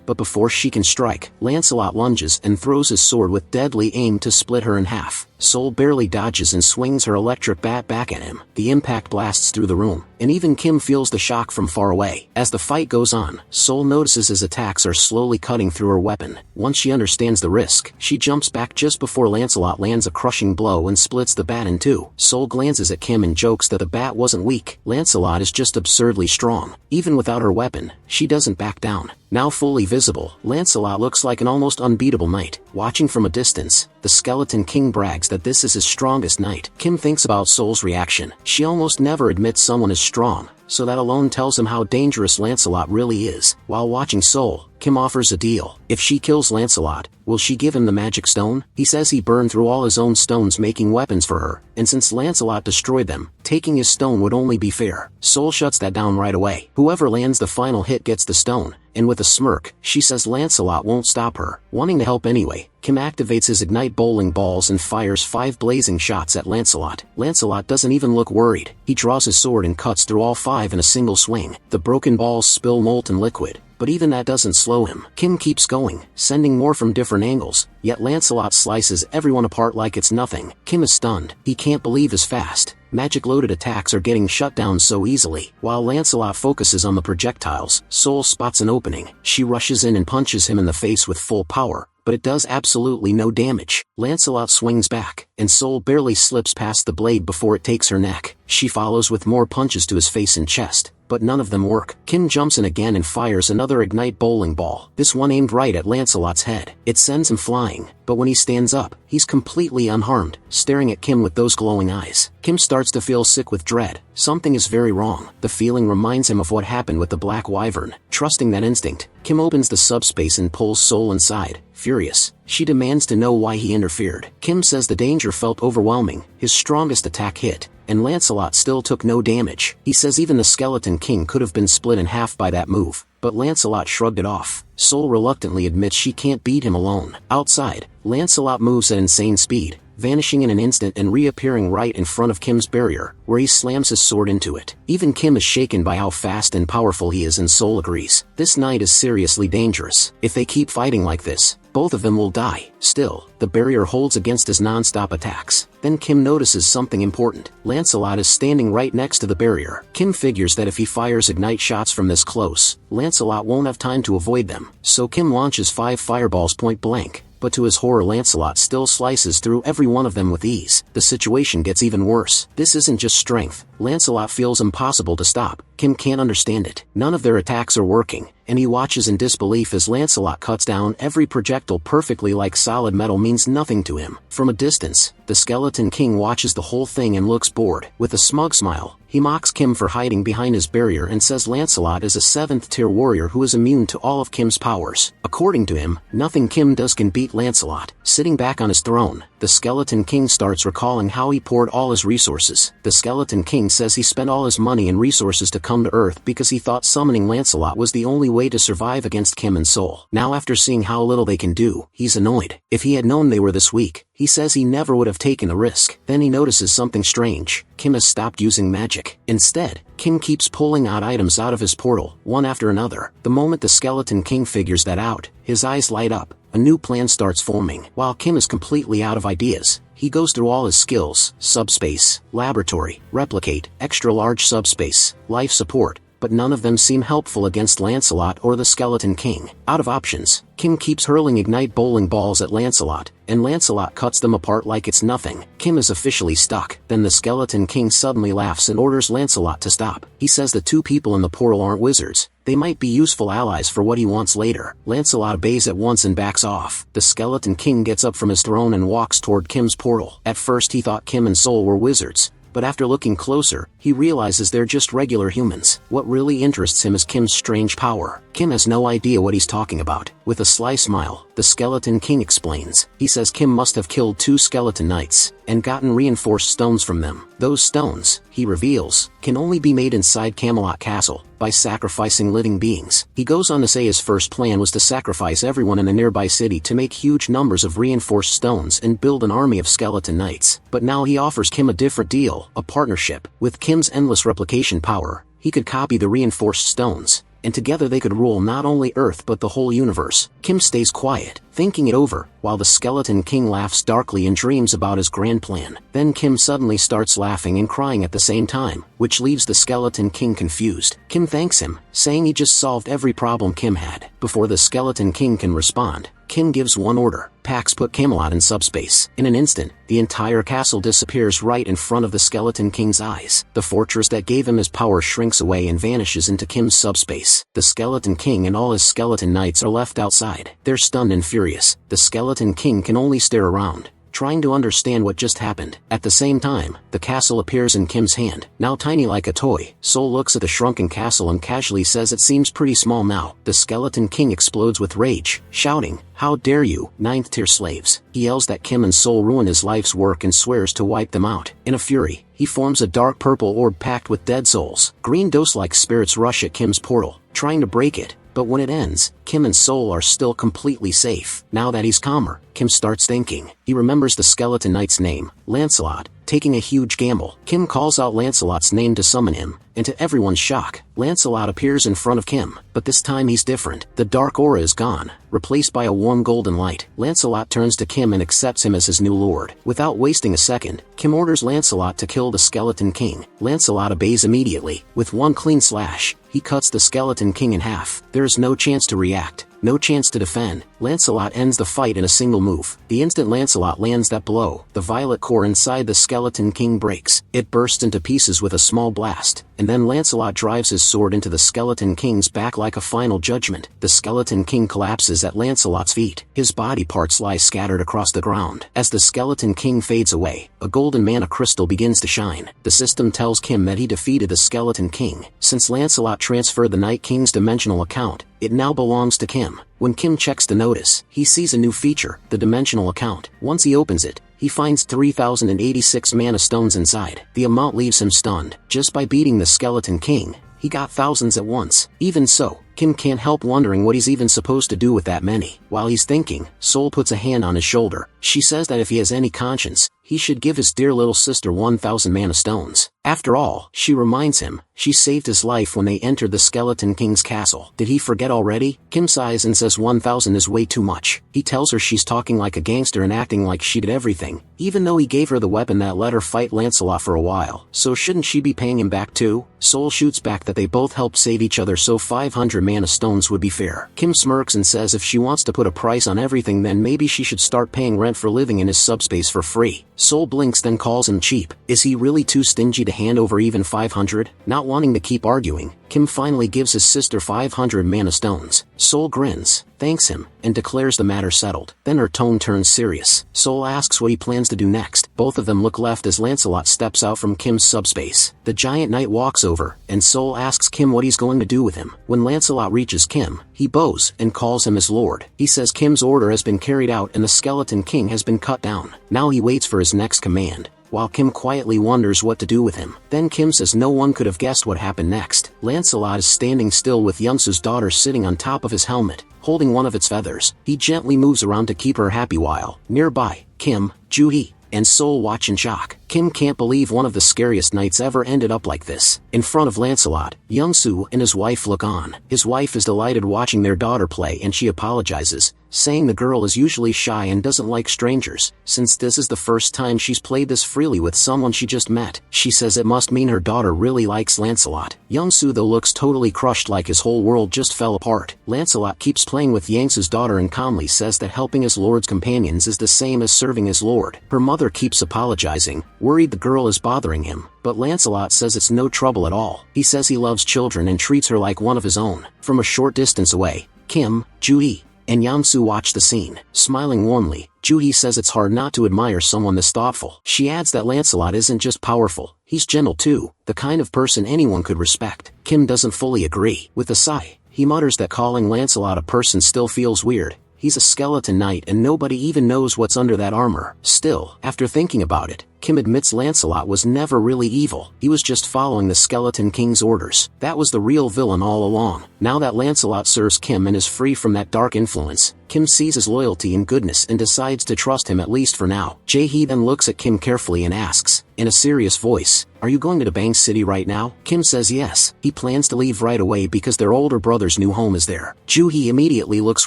but before she can strike, Lancelot lunges and throws his sword with deadly aim to split her in half. Sol barely dodges and swings her electric bat back at him. The impact blasts through the room, and even Kim feels the shock from far away. As the fight goes on, Sol notices his attacks are slowly cutting through her weapon. Once she understands the risk, she jumps back just before Lancelot lands a crushing blow and splits the bat in two. Sol glances at Kim and jokes that the bat wasn't weak. Lancelot is just absurdly strong. Even without her weapon, she doesn't back down. Now fully visible, Lancelot looks like an almost unbeatable knight. Watching from a distance, the Skeleton King brags that this is his strongest knight. Kim thinks about Sol's reaction. She almost never admits someone is strong, so that alone tells him how dangerous Lancelot really is. While watching Sol, Kim offers a deal. If she kills Lancelot, will she give him the magic stone? He says he burned through all his own stones making weapons for her, and since Lancelot destroyed them, taking his stone would only be fair. Sol shuts that down right away. Whoever lands the final hit gets the stone, and with a smirk, she says Lancelot won't stop her. Wanting to help anyway, Kim activates his ignite bowling balls and fires 5 blazing shots at Lancelot. Lancelot doesn't even look worried. He draws his sword and cuts through all 5 in a single swing. The broken balls spill molten liquid, but even that doesn't slow him. Kim keeps going, sending more from different angles, yet Lancelot slices everyone apart like it's nothing. Kim is stunned. He can't believe his fast, magic-loaded attacks are getting shut down so easily. While Lancelot focuses on the projectiles, Sol spots an opening. She rushes in and punches him in the face with full power, but it does absolutely no damage. Lancelot swings back, and Sol barely slips past the blade before it takes her neck. She follows with more punches to his face and chest, but none of them work. Kim jumps in again and fires another ignite bowling ball, this one aimed right at Lancelot's head. It sends him flying, but when he stands up, he's completely unharmed, staring at Kim with those glowing eyes. Kim starts to feel sick with dread. Something is very wrong. The feeling reminds him of what happened with the Black Wyvern. Trusting that instinct, Kim opens the subspace and pulls Sol inside. Furious, she demands to know why he interfered. Kim says the danger felt overwhelming. His strongest attack hit, and Lancelot still took no damage. He says even the Skeleton King could have been split in half by that move, but Lancelot shrugged it off. Sol reluctantly admits she can't beat him alone. Outside, Lancelot moves at insane speed, vanishing in an instant and reappearing right in front of Kim's barrier, where he slams his sword into it. Even Kim is shaken by how fast and powerful he is, and Sol agrees. This knight is seriously dangerous. If they keep fighting like this, both of them will die. Still, the barrier holds against his non-stop attacks. Then Kim notices something important. Lancelot is standing right next to the barrier. Kim figures that if he fires ignite shots from this close, Lancelot won't have time to avoid them. So Kim launches 5 fireballs point blank, but to his horror Lancelot still slices through every one of them with ease. The situation gets even worse. This isn't just strength. Lancelot feels impossible to stop. Kim can't understand it. None of their attacks are working, and he watches in disbelief as Lancelot cuts down every projectile perfectly like solid metal means nothing to him. From a distance, the Skeleton King watches the whole thing and looks bored. With a smug smile, he mocks Kim for hiding behind his barrier and says Lancelot is a 7th-tier warrior who is immune to all of Kim's powers. According to him, nothing Kim does can beat Lancelot. Sitting back on his throne, the Skeleton King starts recalling how he poured all his resources. The Skeleton King says he spent all his money and resources to come to Earth because he thought summoning Lancelot was the only way to survive against Kim and Sol. Now after seeing how little they can do, he's annoyed. If he had known they were this weak, he says he never would have taken the risk. Then he notices something strange. Kim has stopped using magic. Instead, Kim keeps pulling out items out of his portal, one after another. The moment the Skeleton King figures that out, his eyes light up. A new plan starts forming. While Kim is completely out of ideas, he goes through all his skills: subspace, laboratory, replicate, extra-large subspace, life support, but none of them seem helpful against Lancelot or the Skeleton King. Out of options, Kim keeps hurling ignite bowling balls at Lancelot, and Lancelot cuts them apart like it's nothing. Kim is officially stuck. Then the Skeleton King suddenly laughs and orders Lancelot to stop. He says the 2 people in the portal aren't wizards. They might be useful allies for what he wants later. Lancelot obeys at once and backs off. The Skeleton King gets up from his throne and walks toward Kim's portal. At first he thought Kim and Sol were wizards, but after looking closer, he realizes they're just regular humans. What really interests him is Kim's strange power. Kim has no idea what he's talking about. With a sly smile, the Skeleton King explains. He says Kim must have killed 2 skeleton knights, and gotten reinforced stones from them. Those stones, he reveals, can only be made inside Camelot Castle, by sacrificing living beings. He goes on to say his first plan was to sacrifice everyone in a nearby city to make huge numbers of reinforced stones and build an army of skeleton knights. But now he offers Kim a different deal, a partnership. With Kim's endless replication power, he could copy the reinforced stones, and together they could rule not only Earth but the whole universe. Kim stays quiet, thinking it over, while the Skeleton King laughs darkly and dreams about his grand plan. Then Kim suddenly starts laughing and crying at the same time, which leaves the Skeleton King confused. Kim thanks him, saying he just solved every problem Kim had. Before the Skeleton King can respond, Kim gives one order: Pax put Camelot in subspace. In an instant, the entire castle disappears right in front of the Skeleton King's eyes. The fortress that gave him his power shrinks away and vanishes into Kim's subspace. The Skeleton King and all his skeleton knights are left outside. They're stunned and furious. The Skeleton King can only stare around, trying to understand what just happened. At the same time, the castle appears in Kim's hand, now tiny like a toy. Sol looks at the shrunken castle and casually says it seems pretty small now. The Skeleton King explodes with rage, shouting, "How dare you, 9th-tier slaves!" He yells that Kim and Sol ruin his life's work and swears to wipe them out. In a fury, he forms a dark purple orb packed with dead souls. Green dose-like spirits rush at Kim's portal, trying to break it, But when it ends, Kim and Sol are still completely safe. Now that he's calmer, Kim starts thinking. He remembers the skeleton knight's name, Lancelot. Taking a huge gamble, Kim calls out Lancelot's name to summon him, and to everyone's shock, Lancelot appears in front of Kim, but this time he's different. The dark aura is gone, replaced by a warm golden light. Lancelot turns to Kim and accepts him as his new lord. Without wasting a second, Kim orders Lancelot to kill the Skeleton King. Lancelot obeys immediately. With one clean slash, he cuts the Skeleton King in half. There is no chance to react, no chance to defend. Lancelot ends the fight in a single move. The instant Lancelot lands that blow, the violet core inside the Skeleton King breaks. It bursts into pieces with a small blast, and then Lancelot drives his sword into the Skeleton King's back like a final judgment. The Skeleton King collapses at Lancelot's feet. His body parts lie scattered across the ground. As the Skeleton King fades away, a golden mana crystal begins to shine. The system tells Kim that he defeated the Skeleton King. Since Lancelot transferred the Night King's dimensional account, it now belongs to Kim. When Kim checks the notice, he sees a new feature, the dimensional account. Once he opens it, he finds 3,086 mana stones inside. The amount leaves him stunned. Just by beating the Skeleton King, he got thousands at once. Even so, Kim can't help wondering what he's even supposed to do with that many. While he's thinking, Sol puts a hand on his shoulder. She says that if he has any conscience, he should give his dear little sister 1,000 mana stones. After all, she reminds him, she saved his life when they entered the Skeleton King's castle. Did he forget already? Kim sighs and says 1,000 is way too much. He tells her she's talking like a gangster and acting like she did everything, even though he gave her the weapon that let her fight Lancelot for a while. So shouldn't she be paying him back too? Sol shoots back that they both helped save each other, so 500 mana stones would be fair. Kim smirks and says if she wants to put a price on everything, then maybe she should start paying rent for living in his subspace for free. Sol blinks, then calls him cheap. Is he really too stingy to hand over even 500? Not wanting to keep arguing, Kim finally gives his sister 500 mana stones. Sol grins, thanks him, and declares the matter settled. Then her tone turns serious. Sol asks what he plans to do next. Both of them look left as Lancelot steps out from Kim's subspace. The giant knight walks over, and Sol asks Kim what he's going to do with him. When Lancelot reaches Kim, he bows and calls him his lord. He says Kim's order has been carried out and the Skeleton King has been cut down. Now he waits for his next command, while Kim quietly wonders what to do with him. Then Kim says no one could have guessed what happened next. Lancelot is standing still with Youngsu's daughter sitting on top of his helmet, holding one of its feathers. He gently moves around to keep her happy while, nearby, Kim, Juhi, and Sol watch in shock. Kim can't believe one of the scariest nights ever ended up like this. In front of Lancelot, Youngsu and his wife look on. His wife is delighted watching their daughter play, and she apologizes, saying the girl is usually shy and doesn't like strangers. Since this is the first time she's played this freely with someone she just met, she says it must mean her daughter really likes Lancelot. Youngsu though looks totally crushed, like his whole world just fell apart. Lancelot keeps playing with Yangsu's daughter and calmly says that helping his lord's companions is the same as serving his lord. Her mother keeps apologizing, worried the girl is bothering him, but Lancelot says it's no trouble at all. He says he loves children and treats her like one of his own. From a short distance away, Kim, Juhi, and Yangsu watch the scene. Smiling warmly, Juhi says it's hard not to admire someone this thoughtful. She adds that Lancelot isn't just powerful, he's gentle too, the kind of person anyone could respect. Kim doesn't fully agree. With a sigh, he mutters that calling Lancelot a person still feels weird. He's a skeleton knight and nobody even knows what's under that armor. Still, after thinking about it, Kim admits Lancelot was never really evil. He was just following the Skeleton King's orders. That was the real villain all along. Now that Lancelot serves Kim and is free from that dark influence, Kim sees his loyalty and goodness and decides to trust him, at least for now. Jae-hee then looks at Kim carefully and asks, in a serious voice, "Are you going to the Bang City right now?" Kim says yes. He plans to leave right away because their older brother's new home is there. Juhi immediately looks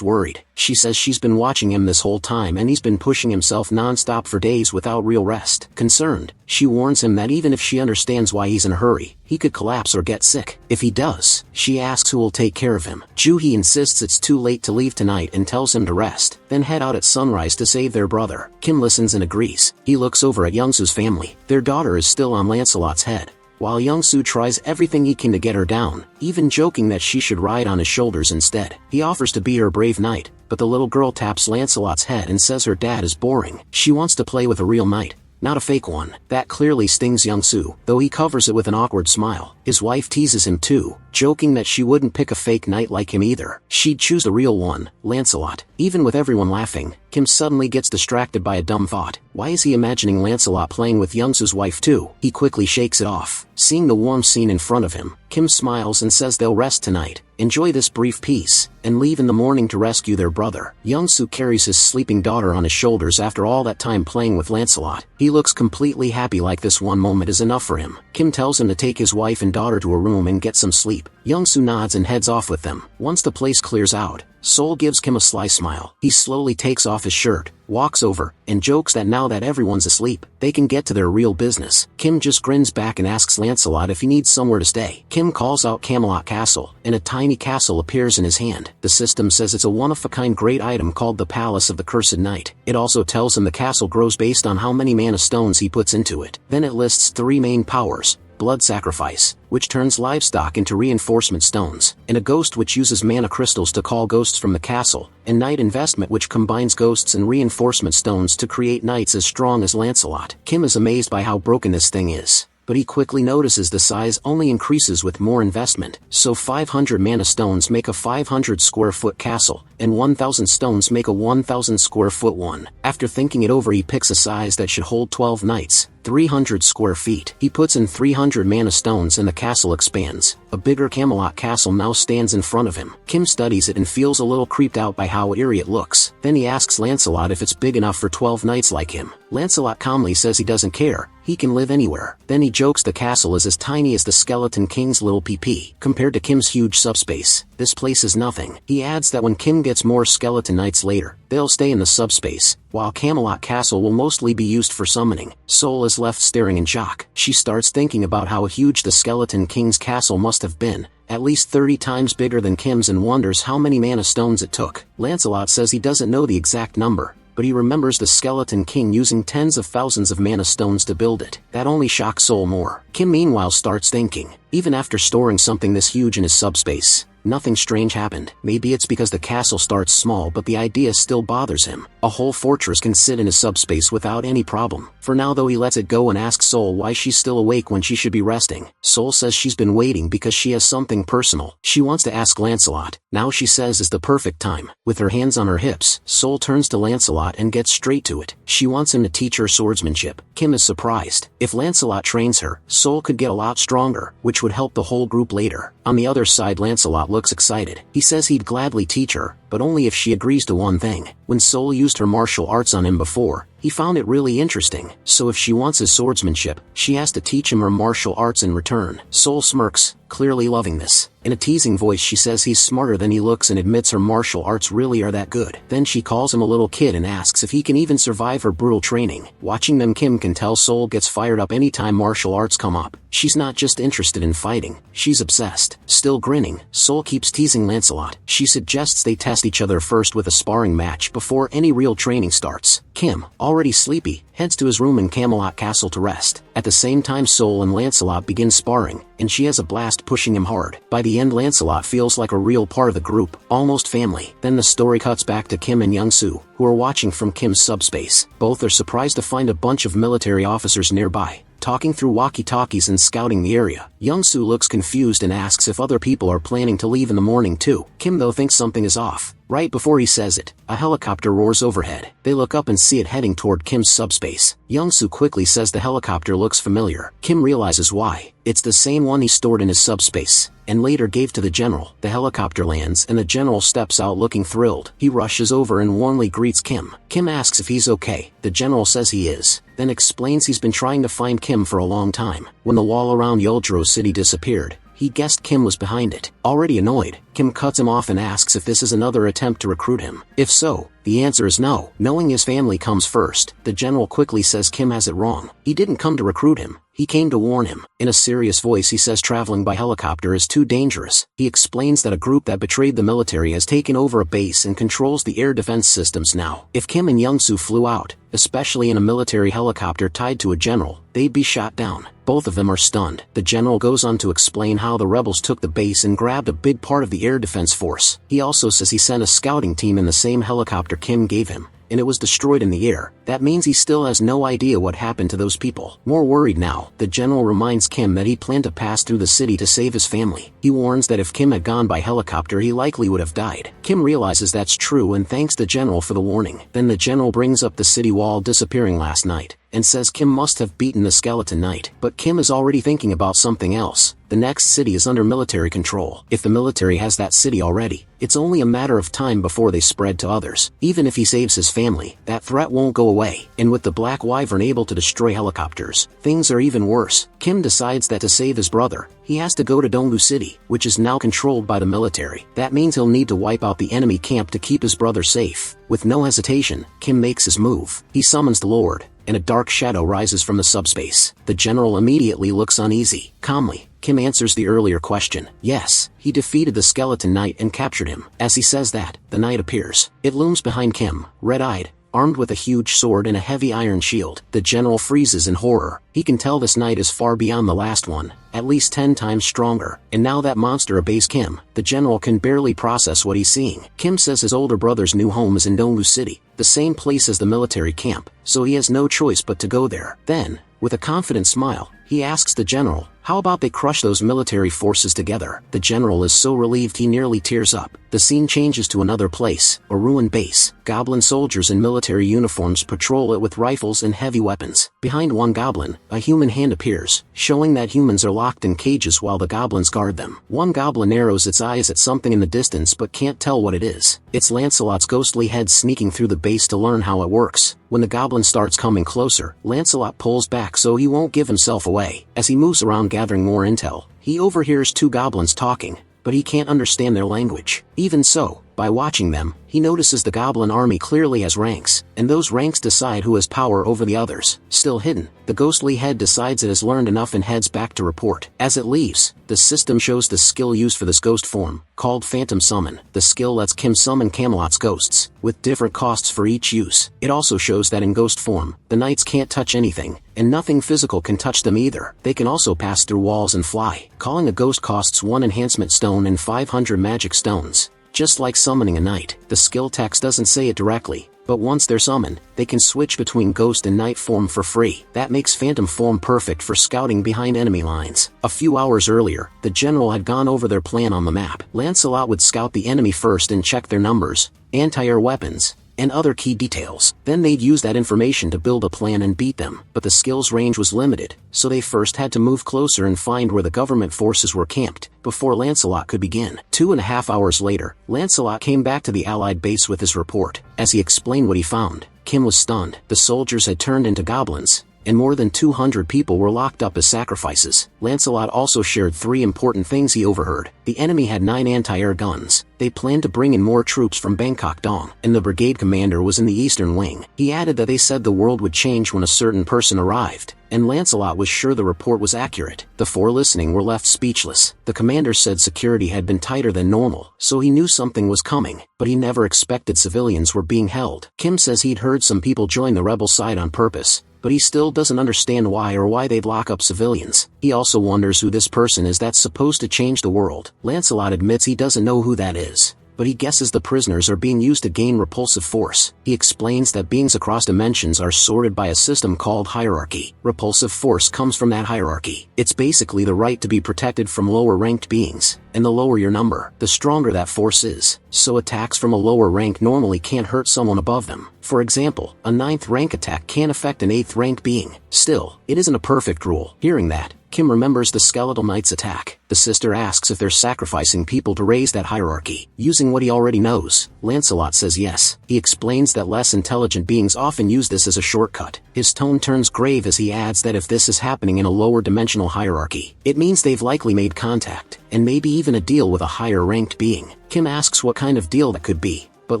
worried. She says she's been watching him this whole time and he's been pushing himself non-stop for days without real rest. Concerned, she warns him that even if she understands why he's in a hurry, he could collapse or get sick. If he does, she asks who will take care of him. Juhi insists it's too late to leave tonight and tells him to rest, then head out at sunrise to save their brother. Kim listens and agrees. He looks over at Youngsu's family. Their daughter is still on Lancelot's head, while Youngsu tries everything he can to get her down, even joking that she should ride on his shoulders instead. He offers to be her brave knight, but the little girl taps Lancelot's head and says her dad is boring. She wants to play with a real knight, not a fake one. That clearly stings Youngsu, though he covers it with an awkward smile. His wife teases him too, joking that she wouldn't pick a fake knight like him either. She'd choose the real one, Lancelot. Even with everyone laughing, Kim suddenly gets distracted by a dumb thought. Why is he imagining Lancelot playing with Youngsu's wife too? He quickly shakes it off. Seeing the warm scene in front of him, Kim smiles and says they'll rest tonight, enjoy this brief peace, and leave in the morning to rescue their brother. Young-soo carries his sleeping daughter on his shoulders after all that time playing with Lancelot. He looks completely happy, like this one moment is enough for him. Kim tells him to take his wife and daughter to a room and get some sleep. Young-soo nods and heads off with them. Once the place clears out, Sol gives Kim a sly smile. He slowly takes off his shirt, walks over, and jokes that now that everyone's asleep, they can get to their real business. Kim just grins back and asks Lancelot if he needs somewhere to stay. Kim calls out Camelot Castle, and a tiny castle appears in his hand. The system says it's a one-of-a-kind great item called the Palace of the Cursed Knight. It also tells him the castle grows based on how many mana stones he puts into it. Then it lists 3 main powers: blood sacrifice, which turns livestock into reinforcement stones, and a ghost which uses mana crystals to call ghosts from the castle, and night investment which combines ghosts and reinforcement stones to create knights as strong as Lancelot. Kim is amazed by how broken this thing is, but he quickly notices the size only increases with more investment. So 500 mana stones make a 500 square foot castle, and 1,000 stones make a 1,000 square foot one. After thinking it over, he picks a size that should hold 12 knights, 300 square feet. He puts in 300 mana stones and the castle expands. A bigger Camelot castle now stands in front of him. Kim studies it and feels a little creeped out by how eerie it looks. Then he asks Lancelot if it's big enough for 12 knights like him. Lancelot calmly says he doesn't care, he can live anywhere. Then he jokes the castle is as tiny as the Skeleton King's little PP. Compared to Kim's huge subspace, this place is nothing. He adds that when Kim gets more skeleton knights later, they'll stay in the subspace, while Camelot Castle will mostly be used for summoning. Sol is left staring in shock. She starts thinking about how huge the Skeleton King's castle must have been, at least 30 times bigger than Kim's, and wonders how many mana stones it took. Lancelot says he doesn't know the exact number, but he remembers the Skeleton King using tens of thousands of mana stones to build it. That only shocks Sol more. Kim meanwhile starts thinking, even after storing something this huge in his subspace, nothing strange happened. Maybe it's because the castle starts small, but the idea still bothers him. A whole fortress can sit in his subspace without any problem. For now though, he lets it go and asks Sol why she's still awake when she should be resting. Sol says she's been waiting because she has something personal she wants to ask Lancelot. Now she says is the perfect time. With her hands on her hips, Sol turns to Lancelot and gets straight to it. She wants him to teach her swordsmanship. Kim is surprised. If Lancelot trains her, Sol could get a lot stronger, which would help the whole group later. On the other side, Lancelot looks excited. He says he'd gladly teach her, but only if she agrees to one thing. When Sol used her martial arts on him before, he found it really interesting, so if she wants his swordsmanship, she has to teach him her martial arts in return. Sol smirks, clearly loving this. In a teasing voice she says he's smarter than he looks and admits her martial arts really are that good. Then she calls him a little kid and asks if he can even survive her brutal training. Watching them, Kim can tell Sol gets fired up anytime martial arts come up. She's not just interested in fighting, she's obsessed. Still grinning, Sol keeps teasing Lancelot. She suggests they test each other first with a sparring match before any real training starts. Kim, already sleepy, heads to his room in Camelot Castle to rest. At the same time, Sol and Lancelot begin sparring, and she has a blast pushing him hard. By the end, Lancelot feels like a real part of the group, almost family. Then the story cuts back to Kim and Young-soo, who are watching from Kim's subspace. Both are surprised to find a bunch of military officers nearby, talking through walkie-talkies and scouting the area. Young-soo looks confused and asks if other people are planning to leave in the morning too. Kim though thinks something is off. Right before he says it, a helicopter roars overhead. They look up and see it heading toward Kim's subspace. Young-soo quickly says the helicopter looks familiar. Kim realizes why. It's the same one he stored in his subspace, and later gave to the general. The helicopter lands and the general steps out looking thrilled. He rushes over and warmly greets Kim. Kim asks if he's okay. The general says he is, then explains he's been trying to find Kim for a long time. When the wall around Yoldro City disappeared, he guessed Kim was behind it. Already annoyed, Kim cuts him off and asks if this is another attempt to recruit him. If so, the answer is no. Knowing his family comes first, the general quickly says Kim has it wrong. He didn't come to recruit him, he came to warn him. In a serious voice he says traveling by helicopter is too dangerous. He explains that a group that betrayed the military has taken over a base and controls the air defense systems now. If Kim and Young-soo flew out, especially in a military helicopter tied to a general, they'd be shot down. Both of them are stunned. The general goes on to explain how the rebels took the base and grabbed a big part of the air defense force. He also says he sent a scouting team in the same helicopter Kim gave him, and it was destroyed in the air. That means he still has no idea what happened to those people. More worried now, the general reminds Kim that he planned to pass through the city to save his family. He warns that if Kim had gone by helicopter he likely would have died. Kim realizes that's true and thanks the general for the warning. Then the general brings up the city wall disappearing last night, and says Kim must have beaten the skeleton knight. But Kim is already thinking about something else. The next city is under military control. If the military has that city already, it's only a matter of time before they spread to others. Even if he saves his family, that threat won't go away. And with the Black Wyvern able to destroy helicopters, things are even worse. Kim decides that to save his brother, he has to go to Donggu City, which is now controlled by the military. That means he'll need to wipe out the enemy camp to keep his brother safe. With no hesitation, Kim makes his move. He summons the Lord, and a dark shadow rises from the subspace. The general immediately looks uneasy. Calmly, Kim answers the earlier question. Yes, he defeated the skeleton knight and captured him. As he says that, the knight appears. It looms behind Kim, red-eyed, armed with a huge sword and a heavy iron shield. The general freezes in horror. He can tell this knight is far beyond the last one, at least 10 times stronger. And now that monster obeys Kim, the general can barely process what he's seeing. Kim says his older brother's new home is in Donggu City, the same place as the military camp, so he has no choice but to go there. Then, with a confident smile, he asks the general, how about they crush those military forces together? The general is so relieved he nearly tears up. The scene changes to another place, a ruined base. Goblin soldiers in military uniforms patrol it with rifles and heavy weapons. Behind one goblin, a human hand appears, showing that humans are locked in cages while the goblins guard them. One goblin narrows its eyes at something in the distance but can't tell what it is. It's Lancelot's ghostly head sneaking through the base to learn how it works. When the goblin starts coming closer, Lancelot pulls back so he won't give himself away. As he moves around gathering more intel, he overhears two goblins talking, but he can't understand their language. Even so, by watching them, he notices the goblin army clearly has ranks, and those ranks decide who has power over the others. Still hidden, the ghostly head decides it has learned enough and heads back to report. As it leaves, the system shows the skill used for this ghost form, called Phantom Summon. The skill lets Kim summon Camelot's ghosts, with different costs for each use. It also shows that in ghost form, the knights can't touch anything, and nothing physical can touch them either. They can also pass through walls and fly. Calling a ghost costs 1 enhancement stone and 500 magic stones. Just like summoning a knight, the skill text doesn't say it directly, but once they're summoned, they can switch between ghost and knight form for free. That makes phantom form perfect for scouting behind enemy lines. A few hours earlier, the general had gone over their plan on the map. Lancelot would scout the enemy first and check their numbers, anti-air weapons, and other key details. Then they'd use that information to build a plan and beat them. But the skill's range was limited, so they first had to move closer and find where the government forces were camped, before Lancelot could begin. 2.5 hours later, Lancelot came back to the Allied base with his report. As he explained what he found, Kim was stunned. The soldiers had turned into goblins, and more than 200 people were locked up as sacrifices. Lancelot also shared 3 important things he overheard. The enemy had 9 anti-air guns. They planned to bring in more troops from Bangkok Dong, and the brigade commander was in the eastern wing. He added that they said the world would change when a certain person arrived, and Lancelot was sure the report was accurate. The 4 listening were left speechless. The commander said security had been tighter than normal, so he knew something was coming, but he never expected civilians were being held. Kim says he'd heard some people join the rebel side on purpose, but he still doesn't understand why they'd lock up civilians. He also wonders who this person is that's supposed to change the world. Lancelot admits he doesn't know who that is, but he guesses the prisoners are being used to gain repulsive force. He explains that beings across dimensions are sorted by a system called hierarchy. Repulsive force comes from that hierarchy. It's basically the right to be protected from lower-ranked beings, and the lower your number, the stronger that force is. So attacks from a lower rank normally can't hurt someone above them. For example, a 9th rank attack can't affect an 8th rank being. Still, it isn't a perfect rule. Hearing that, Kim remembers the Skeletal Knight's attack. The sister asks if they're sacrificing people to raise that hierarchy. Using what he already knows, Lancelot says yes. He explains that less intelligent beings often use this as a shortcut. His tone turns grave as he adds that if this is happening in a lower dimensional hierarchy, it means they've likely made contact, and maybe even a deal with a higher-ranked being. Kim asks what kind of deal that could be, but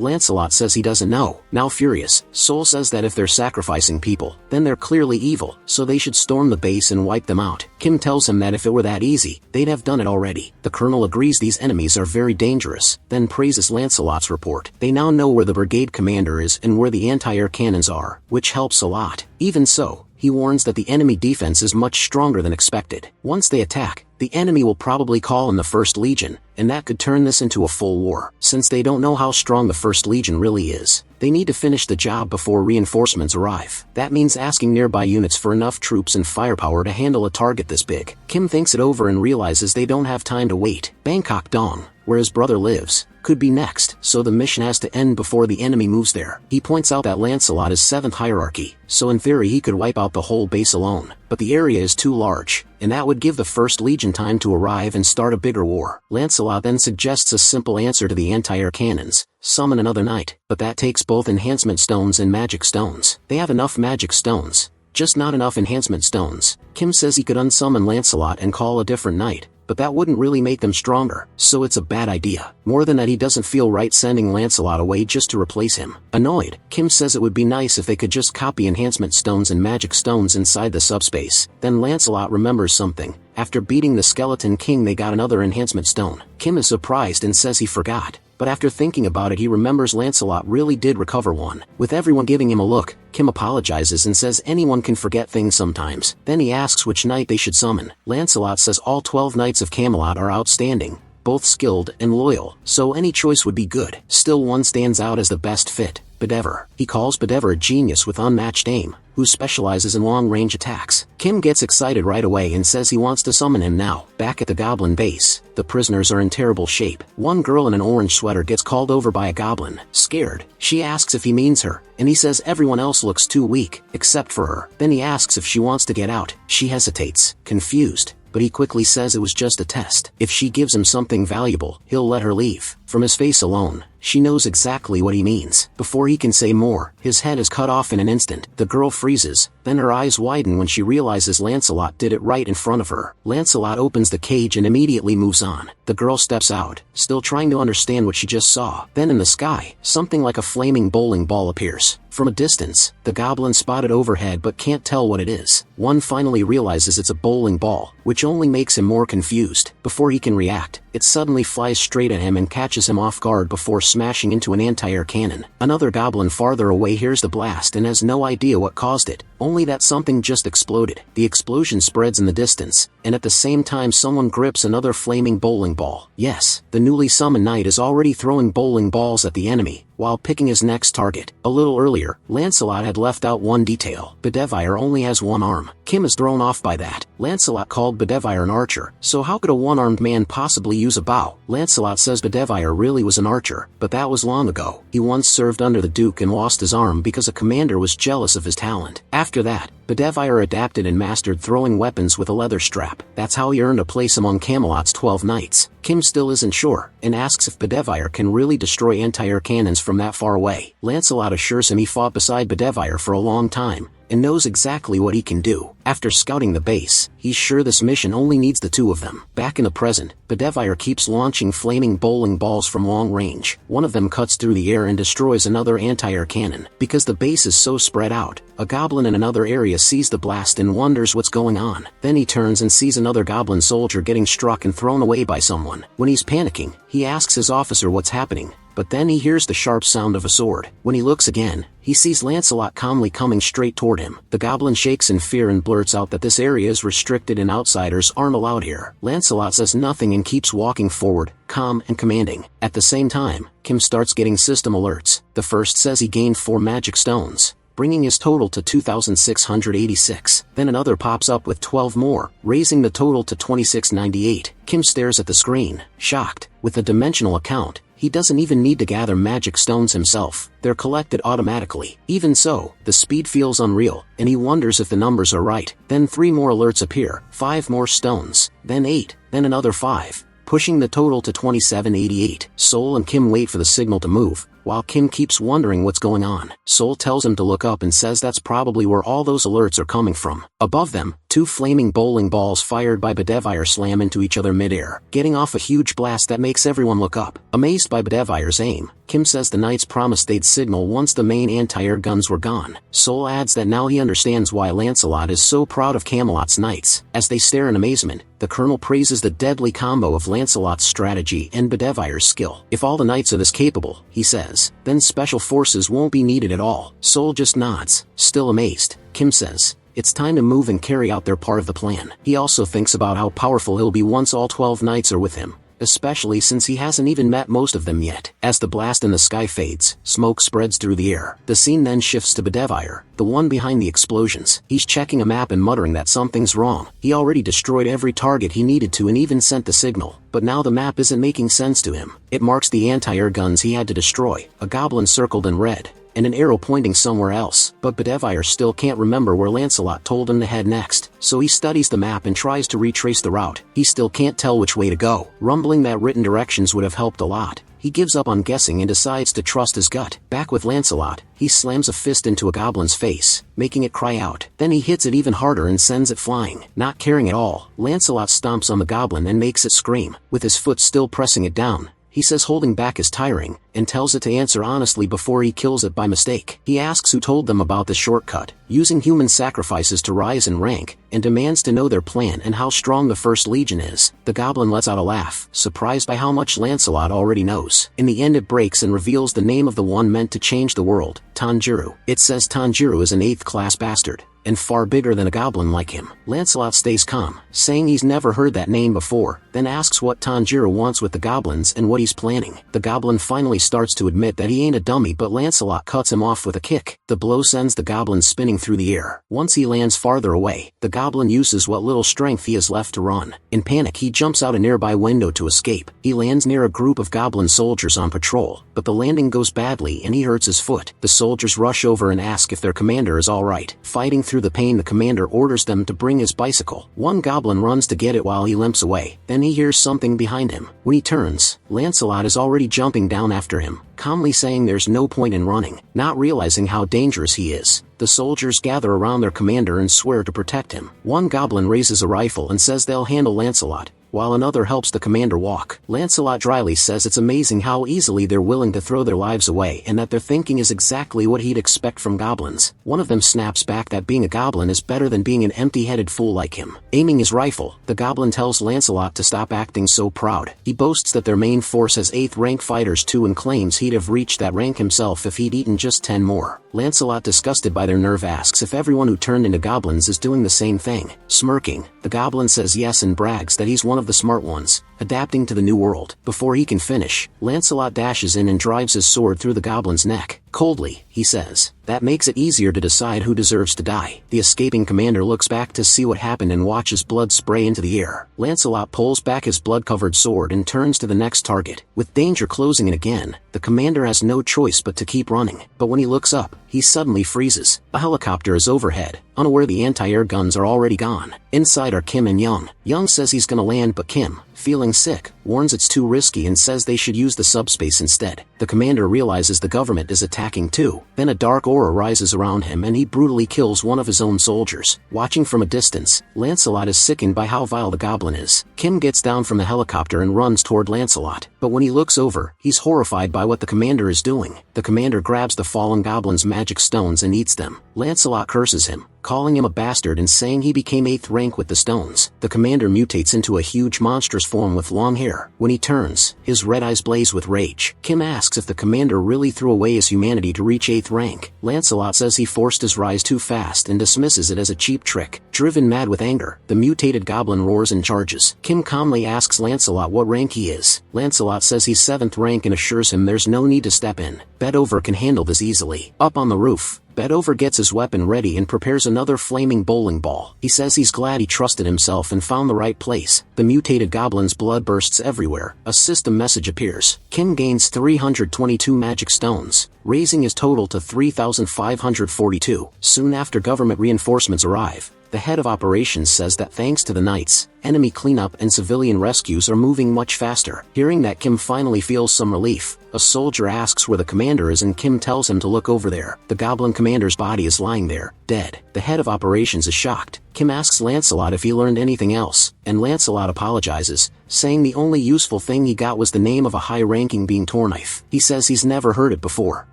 Lancelot says he doesn't know. Now furious, Sol says that if they're sacrificing people, then they're clearly evil, so they should storm the base and wipe them out. Kim tells him that if it were that easy, they'd have done it already. The colonel agrees these enemies are very dangerous, then praises Lancelot's report. They now know where the brigade commander is and where the anti-air cannons are, which helps a lot. Even so, he warns that the enemy defense is much stronger than expected. Once they attack, the enemy will probably call in the First Legion, and that could turn this into a full war. Since they don't know how strong the First Legion really is, they need to finish the job before reinforcements arrive. That means asking nearby units for enough troops and firepower to handle a target this big. Kim thinks it over and realizes they don't have time to wait. Bangkok Dong, where his brother lives, could be next, so the mission has to end before the enemy moves there. He points out that Lancelot is 7th hierarchy, so in theory he could wipe out the whole base alone, but the area is too large, and that would give the First Legion time to arrive and start a bigger war. Lancelot then suggests a simple answer to the anti-air cannons: summon another knight, but that takes both enhancement stones and magic stones. They have enough magic stones, just not enough enhancement stones. Kim says he could unsummon Lancelot and call a different knight, but that wouldn't really make them stronger, so it's a bad idea. More than that, he doesn't feel right sending Lancelot away just to replace him. Annoyed, Kim says it would be nice if they could just copy enhancement stones and magic stones inside the subspace. Then Lancelot remembers something. After beating the Skeleton King, they got another enhancement stone. Kim is surprised and says he forgot, but after thinking about it he remembers Lancelot really did recover one. With everyone giving him a look, Kim apologizes and says anyone can forget things sometimes. Then he asks which knight they should summon. Lancelot says all 12 knights of Camelot are outstanding, both skilled and loyal, so any choice would be good. Still, one stands out as the best fit: Bedivere. He calls Bedivere a genius with unmatched aim, who specializes in long-range attacks. Kim gets excited right away and says he wants to summon him now. Back at the goblin base, the prisoners are in terrible shape. One girl in an orange sweater gets called over by a goblin. Scared, she asks if he means her, and he says everyone else looks too weak, except for her. Then he asks if she wants to get out. She hesitates, confused, but he quickly says it was just a test. If she gives him something valuable, he'll let her leave. From his face alone, she knows exactly what he means. Before he can say more, his head is cut off in an instant. The girl freezes, then her eyes widen when she realizes Lancelot did it right in front of her. Lancelot opens the cage and immediately moves on. The girl steps out, still trying to understand what she just saw. Then in the sky, something like a flaming bowling ball appears. From a distance, the goblin spot it overhead but can't tell what it is. One finally realizes it's a bowling ball, which only makes him more confused. Before he can react, it suddenly flies straight at him and catches him off guard before smashing into an anti-air cannon. Another goblin farther away hears the blast and has no idea what caused it, only that something just exploded. The explosion spreads in the distance, and at the same time someone grips another flaming bowling ball. Yes, the newly summoned knight is already throwing bowling balls at the enemy, while picking his next target. A little earlier, Lancelot had left out one detail: Bedivere only has one arm. Kim is thrown off by that. Lancelot called Bedivere an archer, so how could a one-armed man possibly use a bow? Lancelot says Bedivere really was an archer, but that was long ago. He once served under the Duke and lost his arm because a commander was jealous of his talent. After that, Bedivere adapted and mastered throwing weapons with a leather strap. That's how he earned a place among Camelot's 12 knights. Kim still isn't sure, and asks if Bedivere can really destroy anti-air cannons from that far away. Lancelot assures him he fought beside Bedivere for a long time, and knows exactly what he can do. After scouting the base, he's sure this mission only needs the two of them. Back in the present, Bedivere keeps launching flaming bowling balls from long range. One of them cuts through the air and destroys another anti-air cannon. Because the base is so spread out, a goblin in another area sees the blast and wonders what's going on. Then he turns and sees another goblin soldier getting struck and thrown away by someone. When he's panicking, he asks his officer what's happening, but then he hears the sharp sound of a sword. When he looks again, he sees Lancelot calmly coming straight toward him. The goblin shakes in fear and blurts out that this area is restricted and outsiders aren't allowed here. Lancelot says nothing and keeps walking forward, calm and commanding. At the same time, Kim starts getting system alerts. The first says he gained 4 magic stones, bringing his total to 2,686. Then another pops up with 12 more, raising the total to 2,698. Kim stares at the screen, shocked. With a dimensional account, he doesn't even need to gather magic stones himself. They're collected automatically. Even so, the speed feels unreal, and he wonders if the numbers are right. Then 3 more alerts appear, 5 more stones, then 8, then another 5, pushing the total to 2,788. Sol and Kim wait for the signal to move, while Kim keeps wondering what's going on. Sol tells him to look up and says that's probably where all those alerts are coming from. Above them, 2 flaming bowling balls fired by Bedivere slam into each other midair, getting off a huge blast that makes everyone look up. Amazed by Bedivere's aim, Kim says the knights promised they'd signal once the main anti-air guns were gone. Sol adds that now he understands why Lancelot is so proud of Camelot's knights. As they stare in amazement, the colonel praises the deadly combo of Lancelot's strategy and Bedivere's skill. If all the knights are this capable, he says, then special forces won't be needed at all. Sol just nods, still amazed. Kim says, it's time to move and carry out their part of the plan. He also thinks about how powerful he'll be once all 12 knights are with him, especially since he hasn't even met most of them yet. As the blast in the sky fades, smoke spreads through the air. The scene then shifts to Bedevire, the one behind the explosions. He's checking a map and muttering that something's wrong. He already destroyed every target he needed to and even sent the signal, but now the map isn't making sense to him. It marks the anti-air guns he had to destroy, a goblin circled in red, and an arrow pointing somewhere else. But Bedevire still can't remember where Lancelot told him to head next, so he studies the map and tries to retrace the route. He still can't tell which way to go. Rumbling that written directions would have helped a lot. He gives up on guessing and decides to trust his gut. Back with Lancelot, he slams a fist into a goblin's face, making it cry out. Then he hits it even harder and sends it flying. Not caring at all, Lancelot stomps on the goblin and makes it scream. With his foot still pressing it down, he says holding back is tiring, and tells it to answer honestly before he kills it by mistake. He asks who told them about the shortcut, using human sacrifices to rise in rank, and demands to know their plan and how strong the First Legion is. The goblin lets out a laugh, surprised by how much Lancelot already knows. In the end it breaks and reveals the name of the one meant to change the world, Tanjiro. It says Tanjiro is an 8th class bastard, and far bigger than a goblin like him. Lancelot stays calm, saying he's never heard that name before, then asks what Tanjiro wants with the goblins and what he's planning. The goblin finally starts to admit that he ain't a dummy, but Lancelot cuts him off with a kick. The blow sends the goblin spinning through the air. Once he lands farther away, the goblin uses what little strength he has left to run. In panic he jumps out a nearby window to escape. He lands near a group of goblin soldiers on patrol, but the landing goes badly and he hurts his foot. The soldiers rush over and ask if their commander is alright. Fighting through the pain, the commander orders them to bring his bicycle. One goblin runs to get it while he limps away. Then he hears something behind him. When he turns, Lancelot is already jumping down after him, calmly saying there's no point in running. Not realizing how dangerous he is, the soldiers gather around their commander and swear to protect him. One goblin raises a rifle and says they'll handle Lancelot, while another helps the commander walk. Lancelot dryly says it's amazing how easily they're willing to throw their lives away and that their thinking is exactly what he'd expect from goblins. One of them snaps back that being a goblin is better than being an empty-headed fool like him. Aiming his rifle, the goblin tells Lancelot to stop acting so proud. He boasts that their main force has 8th rank fighters too and claims he'd have reached that rank himself if he'd eaten just 10 more. Lancelot, disgusted by their nerve, asks if everyone who turned into goblins is doing the same thing. Smirking, the goblin says yes and brags that he's one of the smart ones, adapting to the new world. Before he can finish, Lancelot dashes in and drives his sword through the goblin's neck. Coldly, he says, that makes it easier to decide who deserves to die. The escaping commander looks back to see what happened and watches blood spray into the air. Lancelot pulls back his blood-covered sword and turns to the next target. With danger closing in again, the commander has no choice but to keep running. But when he looks up, he suddenly freezes. A helicopter is overhead, unaware the anti-air guns are already gone. Inside are Kim and Young. Young says he's gonna land, but Kim, feeling sick, warns it's too risky and says they should use the subspace instead. The commander realizes the government is attacking too. Then a dark aura rises around him and he brutally kills one of his own soldiers. Watching from a distance, Lancelot is sickened by how vile the goblin is. Kim gets down from the helicopter and runs toward Lancelot, but when he looks over, he's horrified by what the commander is doing. The commander grabs the fallen goblin's magic stones and eats them. Lancelot curses him, calling him a bastard and saying he became 8th rank with the stones. The commander mutates into a huge monstrous form with long hair. When he turns, his red eyes blaze with rage. Kim asks if the commander really threw away his humanity to reach 8th rank. Lancelot says he forced his rise too fast and dismisses it as a cheap trick. Driven mad with anger, the mutated goblin roars and charges. Kim calmly asks Lancelot what rank he is. Lancelot says he's 7th rank and assures him there's no need to step in. Bedover can handle this easily. Up on the roof, Bedover gets his weapon ready and prepares another flaming bowling ball. He says he's glad he trusted himself and found the right place. The mutated goblin's blood bursts everywhere. A system message appears. Kim gains 322 magic stones, raising his total to 3,542. Soon after, government reinforcements arrive. The head of operations says that thanks to the knights, enemy cleanup and civilian rescues are moving much faster. Hearing that, Kim finally feels some relief. A soldier asks where the commander is and Kim tells him to look over there. The goblin commander's body is lying there, dead. The head of operations is shocked. Kim asks Lancelot if he learned anything else, and Lancelot apologizes, saying the only useful thing he got was the name of a high-ranking being Torknife. He says he's never heard it before.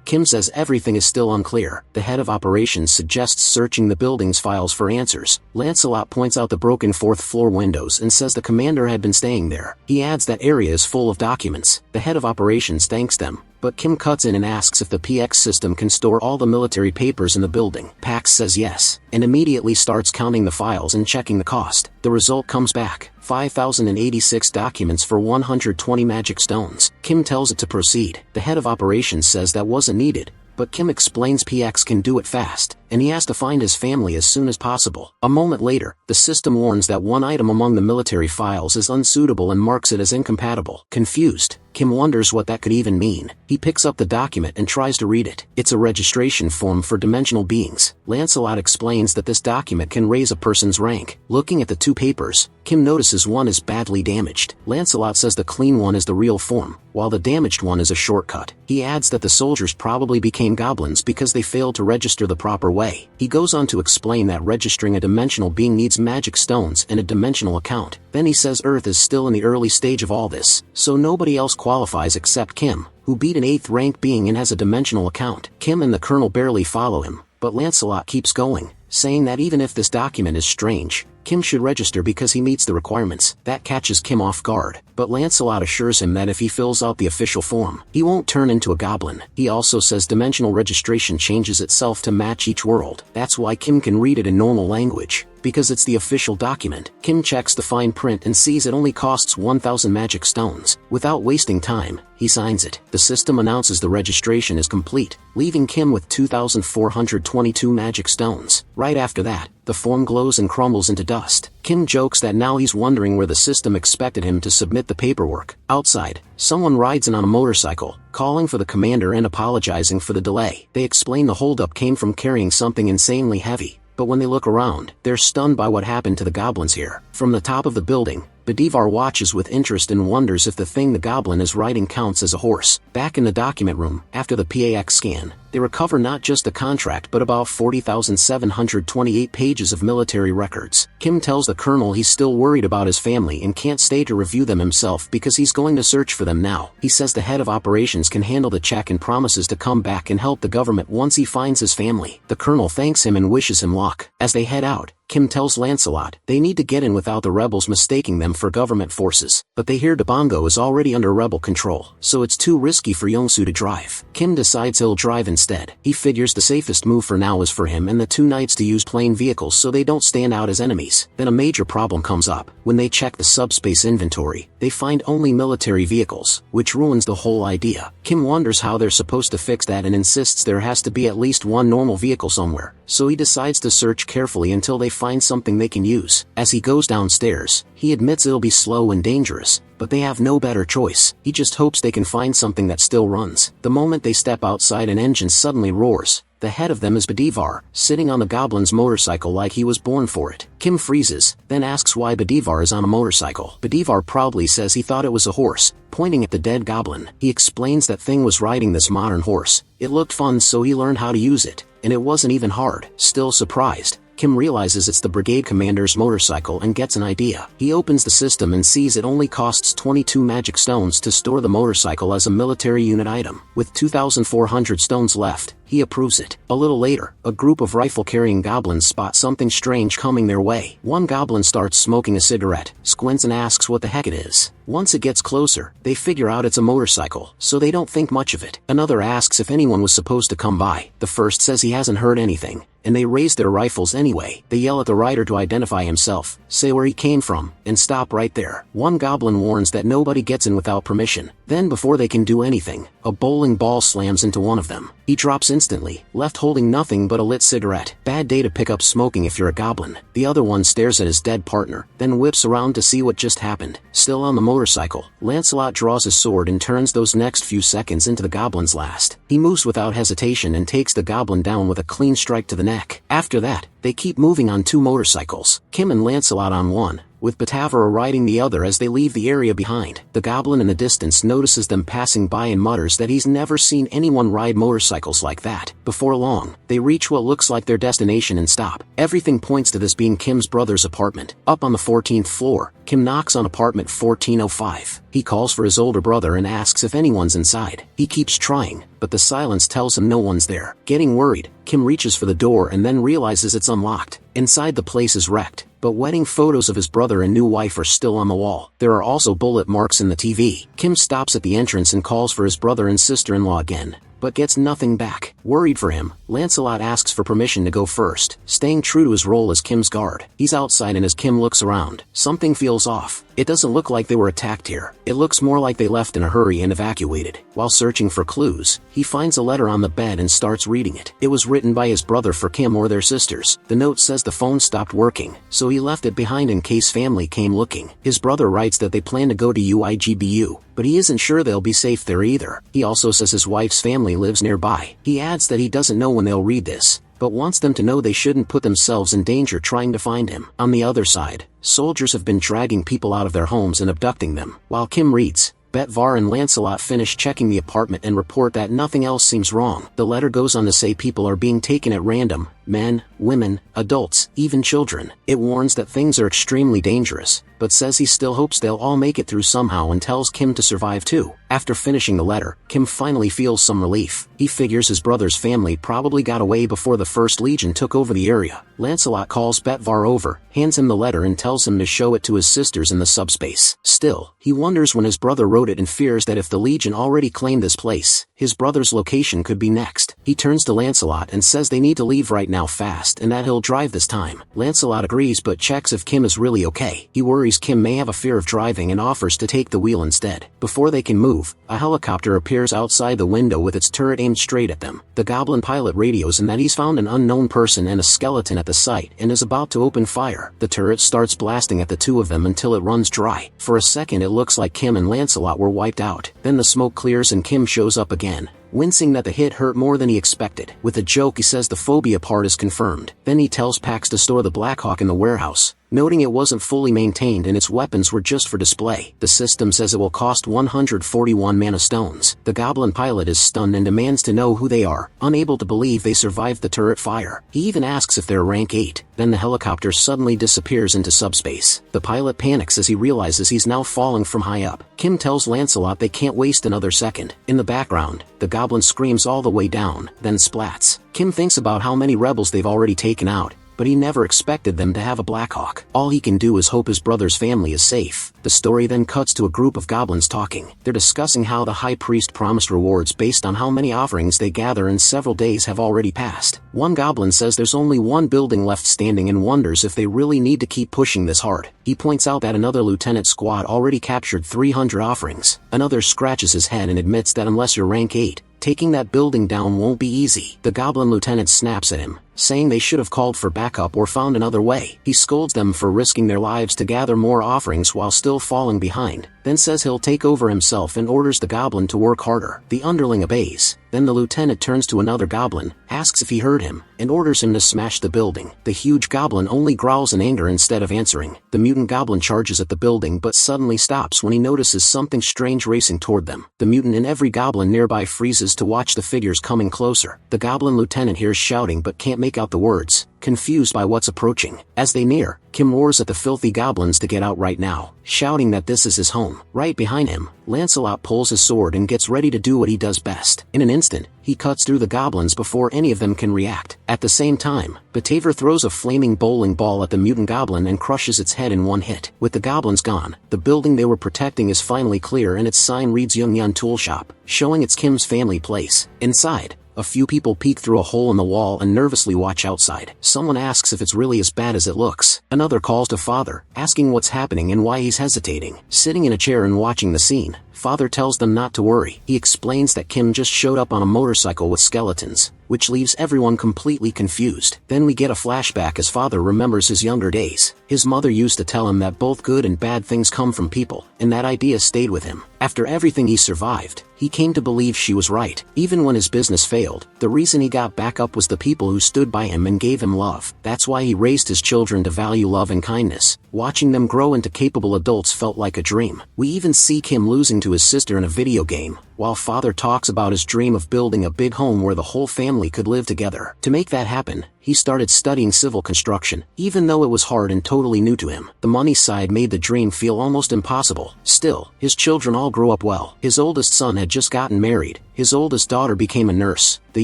Kim says everything is still unclear. The head of operations suggests searching the building's files for answers. Lancelot points out the broken 4th floor windows and says the commander had been staying there. He adds that area is full of documents. The head of operations thanks them, but Kim cuts in and asks if the PX system can store all the military papers in the building. Pax says yes, and immediately starts counting the files and checking the cost. The result comes back: 5,086 documents for 120 magic stones. Kim tells it to proceed. The head of operations says that wasn't needed, but Kim explains PX can do it fast, and he has to find his family as soon as possible. A moment later, the system warns that one item among the military files is unsuitable and marks it as incompatible. Confused, Kim wonders what that could even mean. He picks up the document and tries to read it. It's a registration form for dimensional beings. Lancelot explains that this document can raise a person's rank. Looking at the two papers, Kim notices one is badly damaged. Lancelot says the clean one is the real form, while the damaged one is a shortcut. He adds that the soldiers probably became goblins because they failed to register the proper way. He goes on to explain that registering a dimensional being needs magic stones and a dimensional account. Then he says Earth is still in the early stage of all this, so nobody else qualifies except Kim, who beat an 8th rank being and has a dimensional account. Kim and the Colonel barely follow him, but Lancelot keeps going, saying that even if this document is strange, Kim should register because he meets the requirements. That catches Kim off guard, but Lancelot assures him that if he fills out the official form, he won't turn into a goblin. He also says dimensional registration changes itself to match each world. That's why Kim can read it in normal language, because it's the official document. Kim checks the fine print and sees it only costs 1,000 magic stones. Without wasting time, he signs it. The system announces the registration is complete, leaving Kim with 2,422 magic stones. Right after that, the form glows and crumbles into dust. Kim jokes that now he's wondering where the system expected him to submit the paperwork. Outside, someone rides in on a motorcycle, calling for the commander and apologizing for the delay. They explain the holdup came from carrying something insanely heavy, but when they look around, they're stunned by what happened to the goblins here. From the top of the building, Bedivar watches with interest and wonders if the thing the goblin is riding counts as a horse. Back in the document room, after the PAX scan, they recover not just the contract but about 40,728 pages of military records. Kim tells the colonel he's still worried about his family and can't stay to review them himself because he's going to search for them now. He says the head of operations can handle the check and promises to come back and help the government once he finds his family. The colonel thanks him and wishes him luck. As they head out, Kim tells Lancelot they need to get in without the rebels mistaking them for government forces, but they hear Dabongo is already under rebel control, so it's too risky for Yongsu to drive. Kim decides he'll drive instead. He figures the safest move for now is for him and the two knights to use plain vehicles so they don't stand out as enemies. Then a major problem comes up. When they check the subspace inventory, they find only military vehicles, which ruins the whole idea. Kim wonders how they're supposed to fix that and insists there has to be at least one normal vehicle somewhere, so he decides to search carefully until they find something they can use. As he goes downstairs, he admits it'll be slow and dangerous, but they have no better choice. He just hopes they can find something that still runs. The moment they step outside, an engine suddenly roars. The head of them is Bedivar, sitting on the goblin's motorcycle like he was born for it. Kim freezes, then asks why Bedivar is on a motorcycle. Bedivar proudly says he thought it was a horse, pointing at the dead goblin. He explains that thing was riding this modern horse. It looked fun, so he learned how to use it, and it wasn't even hard. Still surprised, Kim realizes it's the brigade commander's motorcycle and gets an idea. He opens the system and sees it only costs 22 magic stones to store the motorcycle as a military unit item. With 2,400 stones left, he approves it. A little later, a group of rifle-carrying goblins spot something strange coming their way. One goblin starts smoking a cigarette, squints and asks what the heck it is. Once it gets closer, they figure out it's a motorcycle, so they don't think much of it. Another asks if anyone was supposed to come by. The first says he hasn't heard anything, and they raise their rifles anyway. They yell at the rider to identify himself, say where he came from, and stop right there. One goblin warns that nobody gets in without permission. Then before they can do anything, a bowling ball slams into one of them. He drops instantly, left holding nothing but a lit cigarette. Bad day to pick up smoking if you're a goblin. The other one stares at his dead partner, then whips around to see what just happened. Still on the motorcycle, Lancelot draws his sword and turns those next few seconds into the goblin's last. He moves without hesitation and takes the goblin down with a clean strike to the neck. After that, they keep moving on two motorcycles, Kim and Lancelot on one, with Batavara riding the other as they leave the area behind. The goblin in the distance notices them passing by and mutters that he's never seen anyone ride motorcycles like that. Before long, they reach what looks like their destination and stop. Everything points to this being Kim's brother's apartment. Up on the 14th floor, Kim knocks on apartment 1405. He calls for his older brother and asks if anyone's inside. He keeps trying, but the silence tells him no one's there. Getting worried, Kim reaches for the door and then realizes it's unlocked. Inside, the place is wrecked, but wedding photos of his brother and new wife are still on the wall. There are also bullet marks in the TV. Kim stops at the entrance and calls for his brother and sister-in-law again, but gets nothing back. Worried for him, Lancelot asks for permission to go first, staying true to his role as Kim's guard. He's outside, and as Kim looks around, something feels off. It doesn't look like they were attacked here. It looks more like they left in a hurry and evacuated. While searching for clues, he finds a letter on the bed and starts reading it. It was written by his brother for Kim or their sisters. The note says the phone stopped working, so he left it behind in case family came looking. His brother writes that they plan to go to UIGBU, but he isn't sure they'll be safe there either. He also says his wife's family lives nearby. He adds that he doesn't know when they'll read this, but wants them to know they shouldn't put themselves in danger trying to find him. On the other side, soldiers have been dragging people out of their homes and abducting them. While Kim reads, Betvar and Lancelot finish checking the apartment and report that nothing else seems wrong. The letter goes on to say people are being taken at random, men, women, adults, even children. It warns that things are extremely dangerous, but says he still hopes they'll all make it through somehow and tells Kim to survive too. After finishing the letter, Kim finally feels some relief. He figures his brother's family probably got away before the First Legion took over the area. Lancelot calls Betvar over, hands him the letter and tells him to show it to his sisters in the subspace. Still, he wonders when his brother wrote it and fears that if the Legion already claimed this place, his brother's location could be next. He turns to Lancelot and says they need to leave right now fast and that he'll drive this time. Lancelot agrees but checks if Kim is really okay. He worries Kim may have a fear of driving and offers to take the wheel instead. Before they can move, a helicopter appears outside the window with its turret aimed straight at them. The goblin pilot radios and that he's found an unknown person and a skeleton at the site and is about to open fire. The turret starts blasting at the two of them until it runs dry. For a second it looks like Kim and Lancelot were wiped out. Then the smoke clears and Kim shows up again, wincing that the hit hurt more than he expected. With a joke he says the phobia part is confirmed. Then he tells Pax to store the Blackhawk in the warehouse, noting it wasn't fully maintained and its weapons were just for display. The system says it will cost 141 mana stones. The goblin pilot is stunned and demands to know who they are, unable to believe they survived the turret fire. He even asks if they're rank 8. Then the helicopter suddenly disappears into subspace. The pilot panics as he realizes he's now falling from high up. Kim tells Lancelot they can't waste another second. In the background, the goblin screams all the way down, then splats. Kim thinks about how many rebels they've already taken out, but he never expected them to have a Blackhawk. All he can do is hope his brother's family is safe. The story then cuts to a group of goblins talking. They're discussing how the high priest promised rewards based on how many offerings they gather and several days have already passed. One goblin says there's only one building left standing and wonders if they really need to keep pushing this hard. He points out that another lieutenant squad already captured 300 offerings. Another scratches his head and admits that unless you're rank 8, taking that building down won't be easy. The goblin lieutenant snaps at him, saying they should have called for backup or found another way. He scolds them for risking their lives to gather more offerings while still falling behind, then says he'll take over himself and orders the goblin to work harder. The underling obeys. Then the lieutenant turns to another goblin, asks if he heard him, and orders him to smash the building. The huge goblin only growls in anger instead of answering. The mutant goblin charges at the building but suddenly stops when he notices something strange racing toward them. The mutant in every goblin nearby freezes to watch the figures coming closer. The goblin lieutenant hears shouting but can't make out the words, confused by what's approaching. As they near, Kim roars at the filthy goblins to get out right now, shouting that this is his home. Right behind him, Lancelot pulls his sword and gets ready to do what he does best. In an instant, he cuts through the goblins before any of them can react. At the same time, Bataver throws a flaming bowling ball at the mutant goblin and crushes its head in one hit. With the goblins gone, the building they were protecting is finally clear and its sign reads Young Yun Tool Shop, showing it's Kim's family place. Inside, a few people peek through a hole in the wall and nervously watch outside. Someone asks if it's really as bad as it looks. Another calls to Father, asking what's happening and why he's hesitating. Sitting in a chair and watching the scene, Father tells them not to worry. He explains that Kim just showed up on a motorcycle with skeletons, which leaves everyone completely confused. Then we get a flashback as Father remembers his younger days. His mother used to tell him that both good and bad things come from people, and that idea stayed with him. After everything he survived, he came to believe she was right. Even when his business failed, the reason he got back up was the people who stood by him and gave him love. That's why he raised his children to value love and kindness. Watching them grow into capable adults felt like a dream. We even see Kim losing to his sister in a video game, while Father talks about his dream of building a big home where the whole family could live together. To make that happen, he started studying civil construction, even though it was hard and totally new to him. The money side made the dream feel almost impossible. Still, his children all grew up well. His oldest son had just gotten married, his oldest daughter became a nurse, the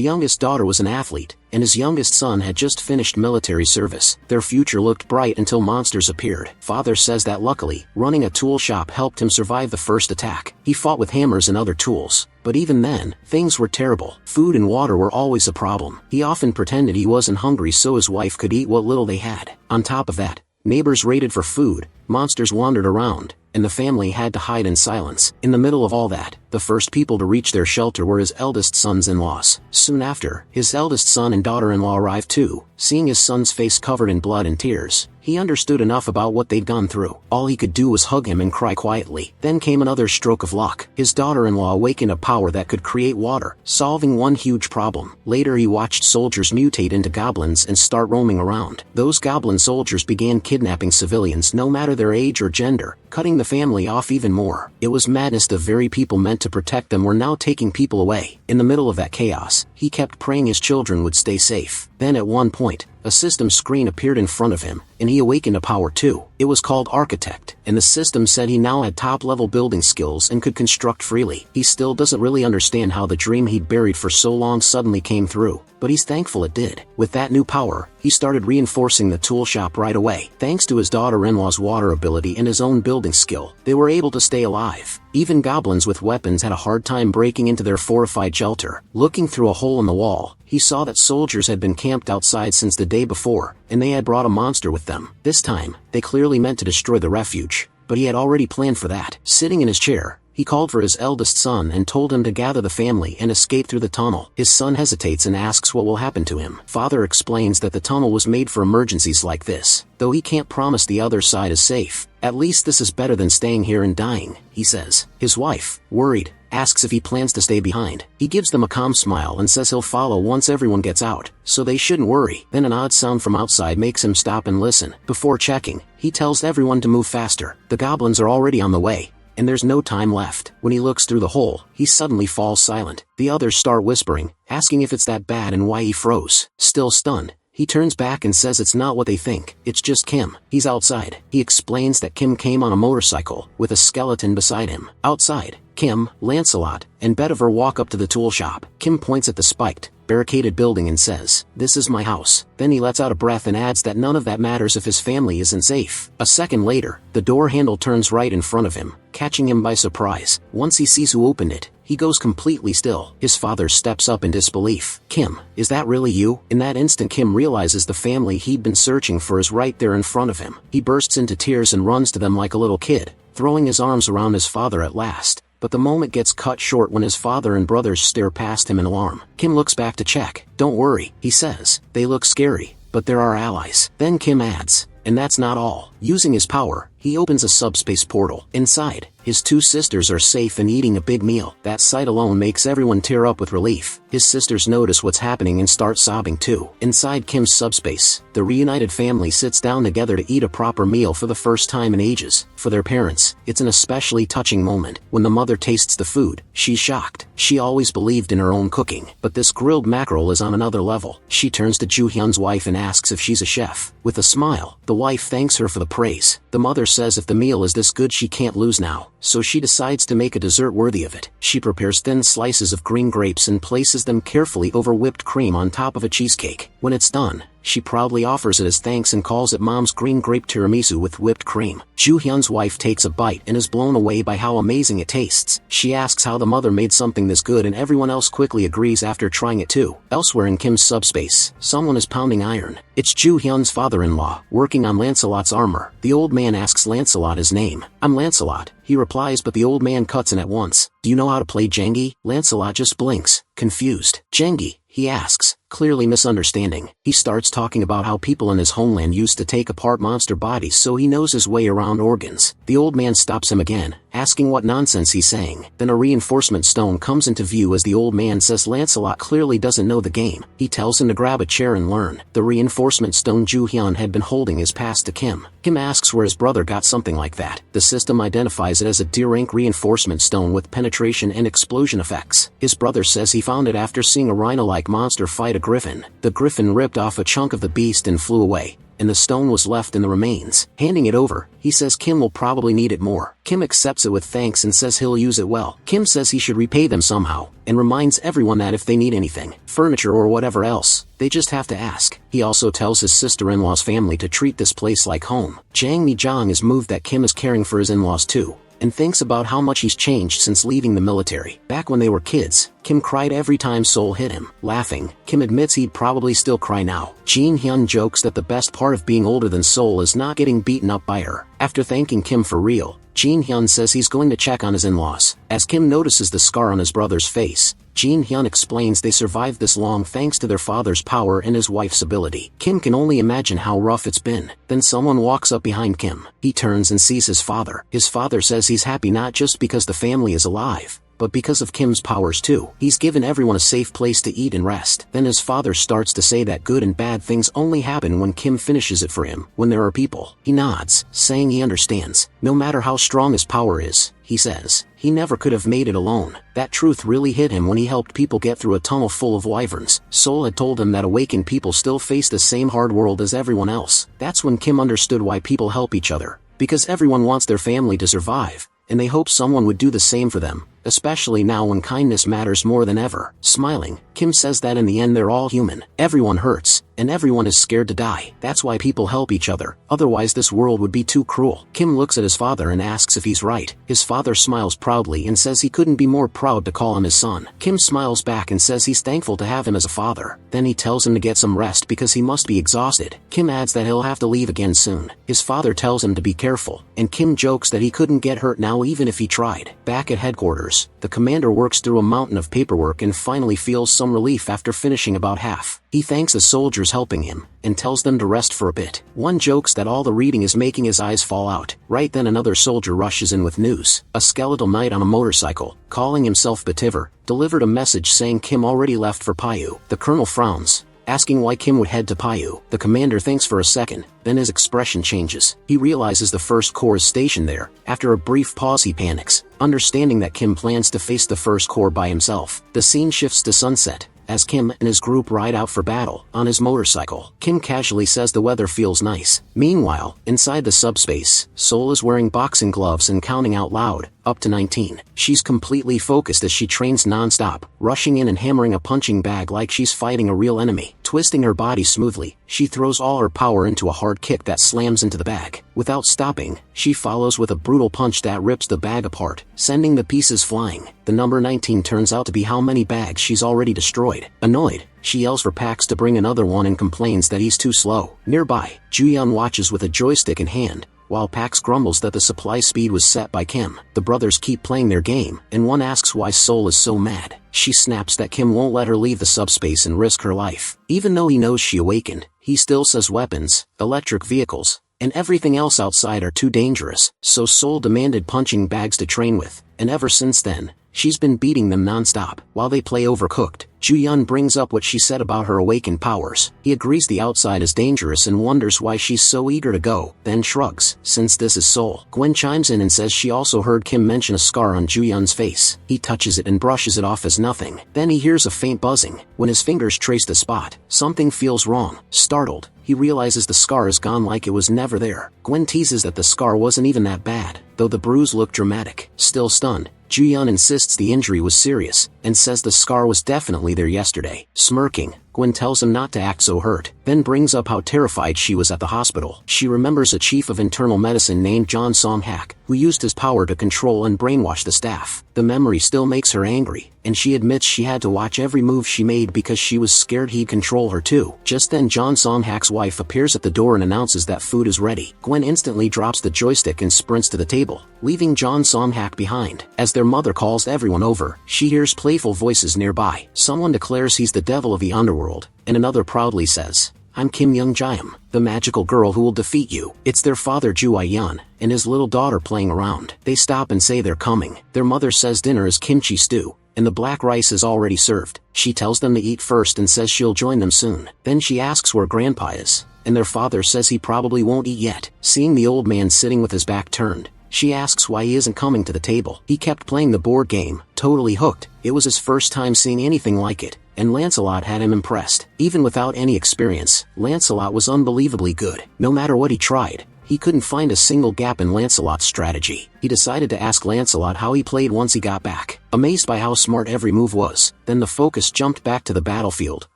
youngest daughter was an athlete, and his youngest son had just finished military service. Their future looked bright until monsters appeared. Father says that luckily, running a tool shop helped him survive the first attack. He fought with hammers and other tools, but even then, things were terrible. Food and water were always a problem. He often pretended he wasn't hungry so his wife could eat what little they had. On top of that, neighbors raided for food, monsters wandered around, and the family had to hide in silence. In the middle of all that, the first people to reach their shelter were his eldest sons-in-laws. Soon after, his eldest son and daughter-in-law arrived too. Seeing his son's face covered in blood and tears, he understood enough about what they'd gone through. All he could do was hug him and cry quietly. Then came another stroke of luck. His daughter-in-law awakened a power that could create water, solving one huge problem. Later he watched soldiers mutate into goblins and start roaming around. Those goblin soldiers began kidnapping civilians no matter their age or gender, cutting the family off even more. It was madness. The very people meant to protect them were now taking people away. In the middle of that chaos, he kept praying his children would stay safe. Then at one point, a system screen appeared in front of him, and he awakened a power too. It was called Architect, and the system said he now had top-level building skills and could construct freely. He still doesn't really understand how the dream he'd buried for so long suddenly came through, but he's thankful it did. With that new power, he started reinforcing the tool shop right away. Thanks to his daughter-in-law's water ability and his own building skill, they were able to stay alive. Even goblins with weapons had a hard time breaking into their fortified shelter. Looking through a hole in the wall, he saw that soldiers had been camped outside since the day before, and they had brought a monster with them. This time, they clearly meant to destroy the refuge, but he had already planned for that. Sitting in his chair, he called for his eldest son and told him to gather the family and escape through the tunnel. His son hesitates and asks what will happen to him. Father explains that the tunnel was made for emergencies like this. Though he can't promise the other side is safe, at least this is better than staying here and dying, he says. His wife, worried, asks if he plans to stay behind. He gives them a calm smile and says he'll follow once everyone gets out, so they shouldn't worry. Then an odd sound from outside makes him stop and listen. Before checking, he tells everyone to move faster. The goblins are already on the way, and there's no time left. When he looks through the hole, he suddenly falls silent. The others start whispering, asking if it's that bad and why he froze. Still stunned, he turns back and says it's not what they think, it's just Kim. He's outside. He explains that Kim came on a motorcycle, with a skeleton beside him. Outside, Kim, Lancelot, and Bedivere walk up to the tool shop. Kim points at the spiked, barricaded building and says, "This is my house." Then he lets out a breath and adds that none of that matters if his family isn't safe. A second later, the door handle turns right in front of him, catching him by surprise. Once he sees who opened it, he goes completely still. His father steps up in disbelief. "Kim, is that really you?" In that instant Kim realizes the family he'd been searching for is right there in front of him. He bursts into tears and runs to them like a little kid, throwing his arms around his father at last. But the moment gets cut short when his father and brothers stare past him in alarm. Kim looks back to check. "Don't worry," he says. "They look scary, but they're our allies." Then Kim adds, "And that's not all." Using his power, he opens a subspace portal. Inside, his two sisters are safe and eating a big meal. That sight alone makes everyone tear up with relief. His sisters notice what's happening and start sobbing too. Inside Kim's subspace, the reunited family sits down together to eat a proper meal for the first time in ages. For their parents, it's an especially touching moment. When the mother tastes the food, she's shocked. She always believed in her own cooking, but this grilled mackerel is on another level. She turns to Joo Hyun's wife and asks if she's a chef. With a smile, the wife thanks her for the praise. The mother says if the meal is this good she can't lose now, so she decides to make a dessert worthy of it. She prepares thin slices of green grapes and places them carefully over whipped cream on top of a cheesecake. When it's done, she proudly offers it as thanks and calls it Mom's green grape tiramisu with whipped cream. Joo Hyun's wife takes a bite and is blown away by how amazing it tastes. She asks how the mother made something this good and everyone else quickly agrees after trying it too. Elsewhere in Kim's subspace, someone is pounding iron. It's Joo Hyun's father-in-law, working on Lancelot's armor. The old man asks Lancelot his name. "I'm Lancelot," he replies, but the old man cuts in at once. "Do you know how to play Jengi?" Lancelot just blinks, confused. "Jengi?" he asks, clearly misunderstanding. He starts talking about how people in his homeland used to take apart monster bodies so he knows his way around organs. The old man stops him again, asking what nonsense he's saying. Then a reinforcement stone comes into view as the old man says Lancelot clearly doesn't know the game. He tells him to grab a chair and learn. The reinforcement stone Joo Hyun had been holding is passed to Kim. Kim asks where his brother got something like that. The system identifies it as a D-rank reinforcement stone with penetration and explosion effects. His brother says he found it after seeing a rhino-like monster fight a griffin. The griffin ripped off a chunk of the beast and flew away, and the stone was left in the remains. Handing it over, he says Kim will probably need it more. Kim accepts it with thanks and says he'll use it well. Kim says he should repay them somehow, and reminds everyone that if they need anything, furniture or whatever else, they just have to ask. He also tells his sister-in-law's family to treat this place like home. Jang Mi-jong is moved that Kim is caring for his in-laws too, and thinks about how much he's changed since leaving the military. Back when they were kids, Kim cried every time Sol hit him. Laughing, Kim admits he'd probably still cry now. Jin Hyun jokes that the best part of being older than Sol is not getting beaten up by her. After thanking Kim for real, Jin Hyun says he's going to check on his in-laws. As Kim notices the scar on his brother's face, Jin Hyun explains they survived this long thanks to their father's power and his wife's ability. Kim can only imagine how rough it's been. Then someone walks up behind Kim. He turns and sees his father. His father says he's happy not just because the family is alive, but because of Kim's powers too. He's given everyone a safe place to eat and rest. Then his father starts to say that good and bad things only happen when Kim finishes it for him, when there are people. He nods, saying he understands. No matter how strong his power is, he says, he never could have made it alone. That truth really hit him when he helped people get through a tunnel full of wyverns. Sol had told him that awakened people still face the same hard world as everyone else. That's when Kim understood why people help each other. Because everyone wants their family to survive, and they hope someone would do the same for them, especially now when kindness matters more than ever. Smiling, Kim says that in the end they're all human. Everyone hurts, and everyone is scared to die. That's why people help each other, otherwise this world would be too cruel. Kim looks at his father and asks if he's right. His father smiles proudly and says he couldn't be more proud to call him his son. Kim smiles back and says he's thankful to have him as a father. Then he tells him to get some rest because he must be exhausted. Kim adds that he'll have to leave again soon. His father tells him to be careful, and Kim jokes that he couldn't get hurt now even if he tried. Back at headquarters, the commander works through a mountain of paperwork and finally feels some relief after finishing about half. He thanks the soldiers helping him, and tells them to rest for a bit. One jokes that all the reading is making his eyes fall out. Right then another soldier rushes in with news. A skeletal knight on a motorcycle, calling himself Bativer, delivered a message saying Kim already left for Payu. The colonel frowns, asking why Kim would head to Payu. The commander thinks for a second, then his expression changes. He realizes the First Corps is stationed there. After a brief pause he panics, understanding that Kim plans to face the First Corps by himself. The scene shifts to sunset, as Kim and his group ride out for battle, on his motorcycle. Kim casually says the weather feels nice. Meanwhile, inside the subspace, Sol is wearing boxing gloves and counting out loud, up to 19. She's completely focused as she trains non-stop, rushing in and hammering a punching bag like she's fighting a real enemy. Twisting her body smoothly, she throws all her power into a hard kick that slams into the bag. Without stopping, she follows with a brutal punch that rips the bag apart, sending the pieces flying. The number 19 turns out to be how many bags she's already destroyed. Annoyed, she yells for Pax to bring another one and complains that he's too slow. Nearby, Ju-yeon watches with a joystick in hand, while Pax grumbles that the supply speed was set by Kim. The brothers keep playing their game, and one asks why Sol is so mad. She snaps that Kim won't let her leave the subspace and risk her life. Even though he knows she awakened, he still says weapons, electric vehicles, and everything else outside are too dangerous. So Sol demanded punching bags to train with, and ever since then, she's been beating them non-stop. While they play Overcooked, Ju-yeon brings up what she said about her awakened powers. He agrees the outside is dangerous and wonders why she's so eager to go, then shrugs. Since this is Sol, Gwen chimes in and says she also heard Kim mention a scar on Ju-yeon's face. He touches it and brushes it off as nothing. Then he hears a faint buzzing. When his fingers trace the spot, something feels wrong. Startled, he realizes the scar is gone like it was never there. Gwen teases that the scar wasn't even that bad, though the bruise looked dramatic. Still stunned, Ju-yeon insists the injury was serious, and says the scar was definitely there yesterday. Smirking, Gwen tells him not to act so hurt, then brings up how terrified she was at the hospital. She remembers a chief of internal medicine named John Song-hak, who used his power to control and brainwash the staff. The memory still makes her angry, and she admits she had to watch every move she made because she was scared he'd control her too. Just then John Song-hak's wife appears at the door and announces that food is ready. Gwen instantly drops the joystick and sprints to the table, leaving John Song-hak behind. As their mother calls everyone over, she hears playful voices nearby. Someone declares he's the devil of the underworld, and another proudly says, "I'm Kim Young-jaeum, the magical girl who will defeat you." It's their father Ju-yeon and his little daughter playing around. They stop and say they're coming. Their mother says dinner is kimchi stew, and the black rice is already served. She tells them to eat first and says she'll join them soon. Then she asks where Grandpa is, and their father says he probably won't eat yet. Seeing the old man sitting with his back turned, she asks why he isn't coming to the table. He kept playing the board game, totally hooked. It was his first time seeing anything like it, and Lancelot had him impressed. Even without any experience, Lancelot was unbelievably good. No matter what he tried, he couldn't find a single gap in Lancelot's strategy. He decided to ask Lancelot how he played once he got back. Amazed by how smart every move was, then the focus jumped back to the battlefield,